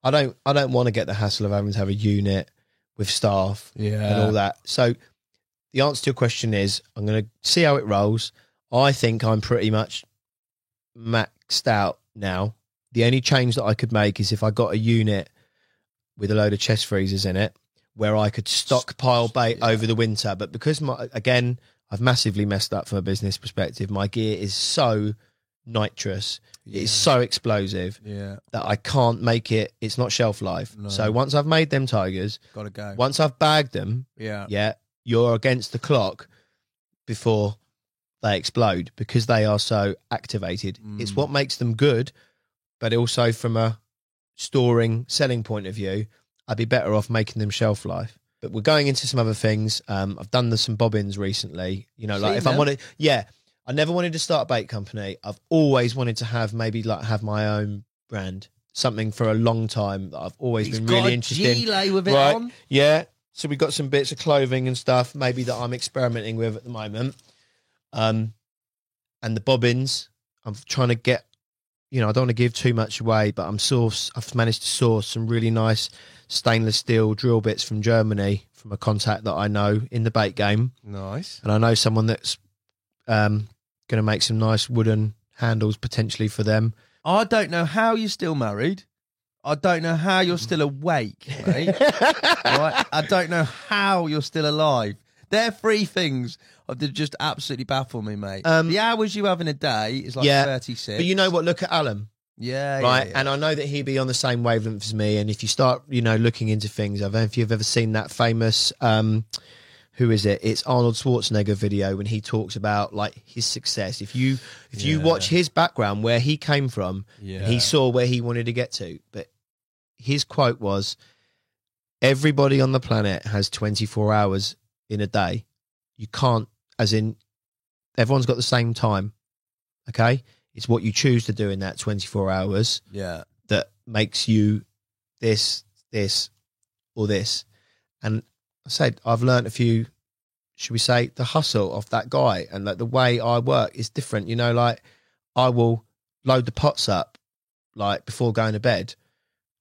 I don't want to get the hassle of having to have a unit with staff and all that. So the answer to your question is I'm going to see how it rolls. I think I'm pretty much maxed out now. The only change that I could make is if I got a unit with a load of chest freezers in it where I could stockpile bait over the winter. But because, I've massively messed up from a business perspective. My gear is so nitrous, it's so explosive that I can't make it. It's not shelf life. No. So once I've made them tigers, gotta go. Once I've bagged them, you're against the clock before they explode because they are so activated. It's what makes them good, but also from a selling point of view, I'd be better off making them shelf life. But we're going into some other things. I've done some bobbins recently. You know, like if I wanted, I never wanted to start a bait company. I've always wanted to have have my own brand, something for a long time that I've always been really interested in. Gilet with it on. Yeah. So we've got some bits of clothing and stuff, maybe that I'm experimenting with at the moment. And the bobbins, I'm trying to get. I don't want to give too much away, but I've managed to source some really nice stainless steel drill bits from Germany from a contact that I know in the bait game. Nice. And I know someone that's going to make some nice wooden handles potentially for them. I don't know how you're still married. I don't know how you're still awake, mate. Right? I don't know how you're still alive. They're three things that just absolutely baffle me, mate. The hours you have in a day is like 36. But you know what? Look at Alan. Yeah. Right. And I know that he'd be on the same wavelength as me. And if you start, looking into things, I don't know if you've ever seen that famous, who is it? It's Arnold Schwarzenegger video when he talks about like his success. If you watch his background, where he came from, he saw where he wanted to get to. But his quote was, everybody on the planet has 24 hours in a day. You can't, as in everyone's got the same time. Okay. It's what you choose to do in that 24 hours that makes you this, or this. And I said, I've learned a few, should we say, the hustle of that guy, and like the way I work is different. Like I will load the pots up like before going to bed,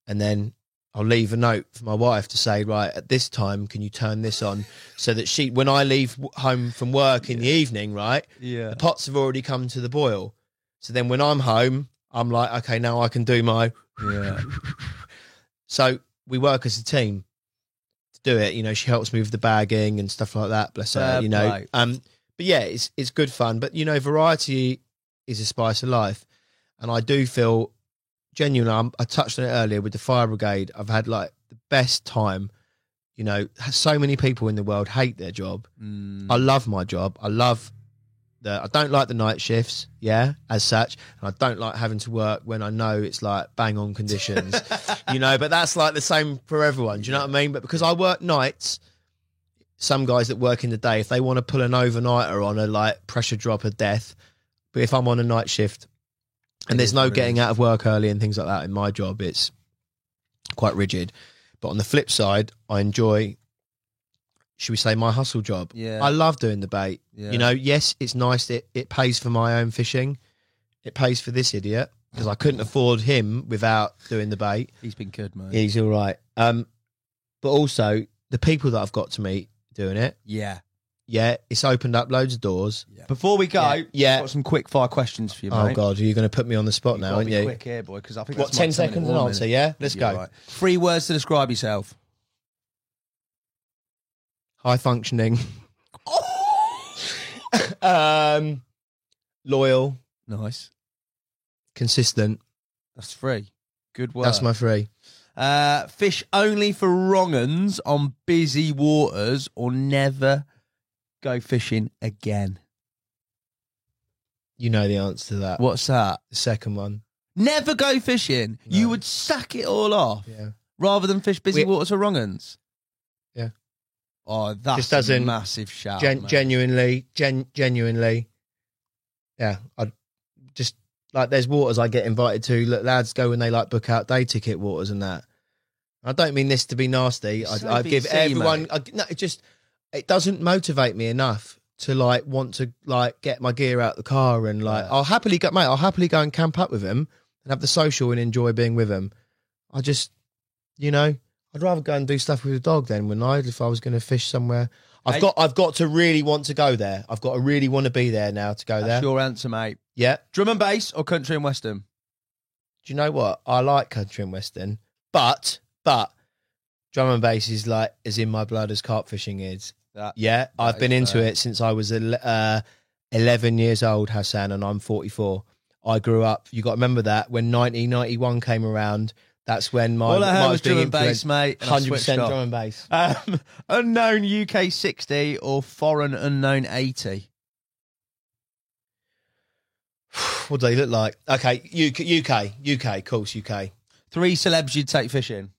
and then I'll leave a note for my wife to say, right, at this time, can you turn this on so that when I leave home from work in the evening, right, the pots have already come to the boil. So then when I'm home, I'm like, okay, now I can do my... So we work as a team to do it. She helps me with the bagging and stuff like that, bless her, But yeah, it's good fun. But, variety is a spice of life. And I do feel genuinely, I touched on it earlier with the fire brigade. I've had like the best time. So many people in the world hate their job. I love my job. I don't like the night shifts, as such, and I don't like having to work when I know it's like bang on conditions, but that's like the same for everyone. Do you know what I mean? But because I work nights, some guys that work in the day, if they want to pull an overnighter on a like pressure drop of death, but if I'm on a night shift and there's no getting out of work early and things like that in my job, it's quite rigid. But on the flip side, I enjoy, should we say, my hustle job. Yeah. I love doing the bait. Yeah. Yes, it's nice. It pays for my own fishing. It pays for this idiot because I couldn't afford him without doing the bait. He's been good, mate. Yeah, he's all right. But also the people that I've got to meet doing it. Yeah. Yeah, it's opened up loads of doors. Yeah. Before we go, I've got some quick fire questions for you, mate. Oh, God, you're going to put me on the spot now, aren't you? Quick here, boy, because I think what, 10 seconds an answer, yeah? Let's go. Right. 3 words to describe yourself. High functioning. Loyal. Nice. Consistent. That's 3. Good work. That's my 3. Fish only for wrong-uns on busy waters, or never go fishing again. You know the answer to that. What's that? The second one. Never go fishing. No. You would sack it all off Yeah. rather than fish busy waters or wrong uns. Yeah. Oh, that's Just doesn't- a massive shout. mate. Genuinely. Yeah. I just like there's waters I get invited to. Look, lads go when they like book out day ticket waters and that. I don't mean this to be nasty. So I give BC, everyone. mate. It doesn't motivate me enough to like want to like get my gear out the car and like I'll happily go, mate. I'll happily go and camp up with him and have the social and enjoy being with him. I just, I'd rather go and do stuff with the dog then, wouldn't I? If I was going to fish somewhere, I've got to really want to go there. I've got to really want to be there now to go there. That's your answer, mate. Yeah. Drum and bass or country and western? Do you know what? I like country and western, but drum and bass is in my blood as carp fishing is. Yeah, I've been into it since I was 11 years old, Hassan, and I'm 44. I grew up. You got to remember that when 1991 came around. That's when All I heard was drum being and bass, mate. and I 100% switched off. drum and bass. Unknown UK 60 or foreign unknown 80? What do they look like? Okay, UK, of course, UK. 3 celebs you'd take fishing.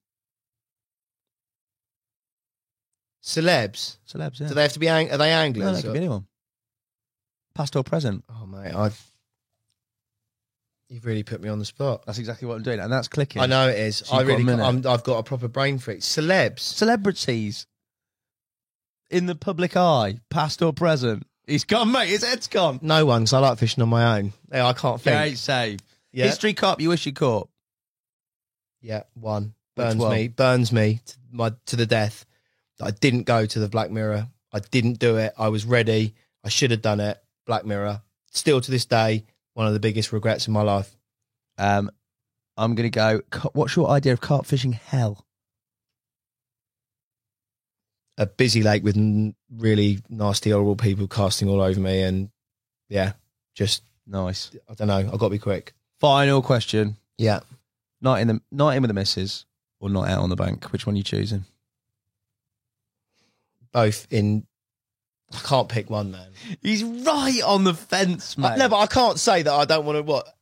Celebs. Celebs, yeah. Do they have to be? Are they No, anglers? that could be anyone. Past or present. Oh mate, you've really put me on the spot. That's exactly what I'm doing, and that's clicking. I know it is. So you've got a minute. I've got a proper brain freak. Celebs. Celebrities in the public eye, past or present. He's gone, mate. His head's gone. No one, 'cause I like fishing on my own. Yeah, I can't think. Great save. Yeah. History carp you wish you caught. Yeah, one. Which Burns me to the death. I didn't go to the Black Mirror. I didn't do it. I was ready. I should have done it. Black Mirror. Still to this day, one of the biggest regrets in my life. I'm going to go. What's your idea of carp fishing hell? A busy lake with really nasty, horrible people casting all over me, and yeah, just Nice. I don't know. I've got to be quick. Final question. Yeah. Night in with the missus or not out on the bank? Which one are you choosing? Both in. I can't pick one, man. He's right on the fence, mate. No, but I can't say that I don't want to. What?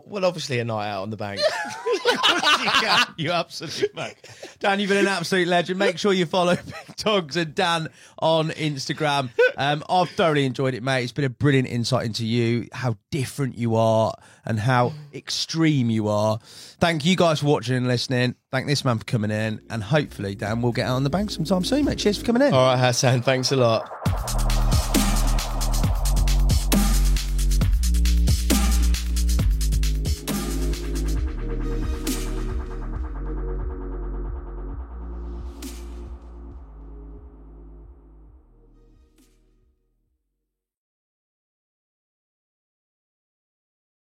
Well, obviously a night out on the bank. You can. You absolute mate. Dan, you've been an absolute legend. Make sure you follow Big Dogs and Dan on Instagram. I've thoroughly enjoyed it, mate. It's been a brilliant insight into you, how different you are and how extreme you are. Thank you guys for watching and listening. Thank this man for coming in. And hopefully, Dan, we'll get out on the bank sometime soon, mate. Cheers for coming in. All right, Hassan. Thanks a lot.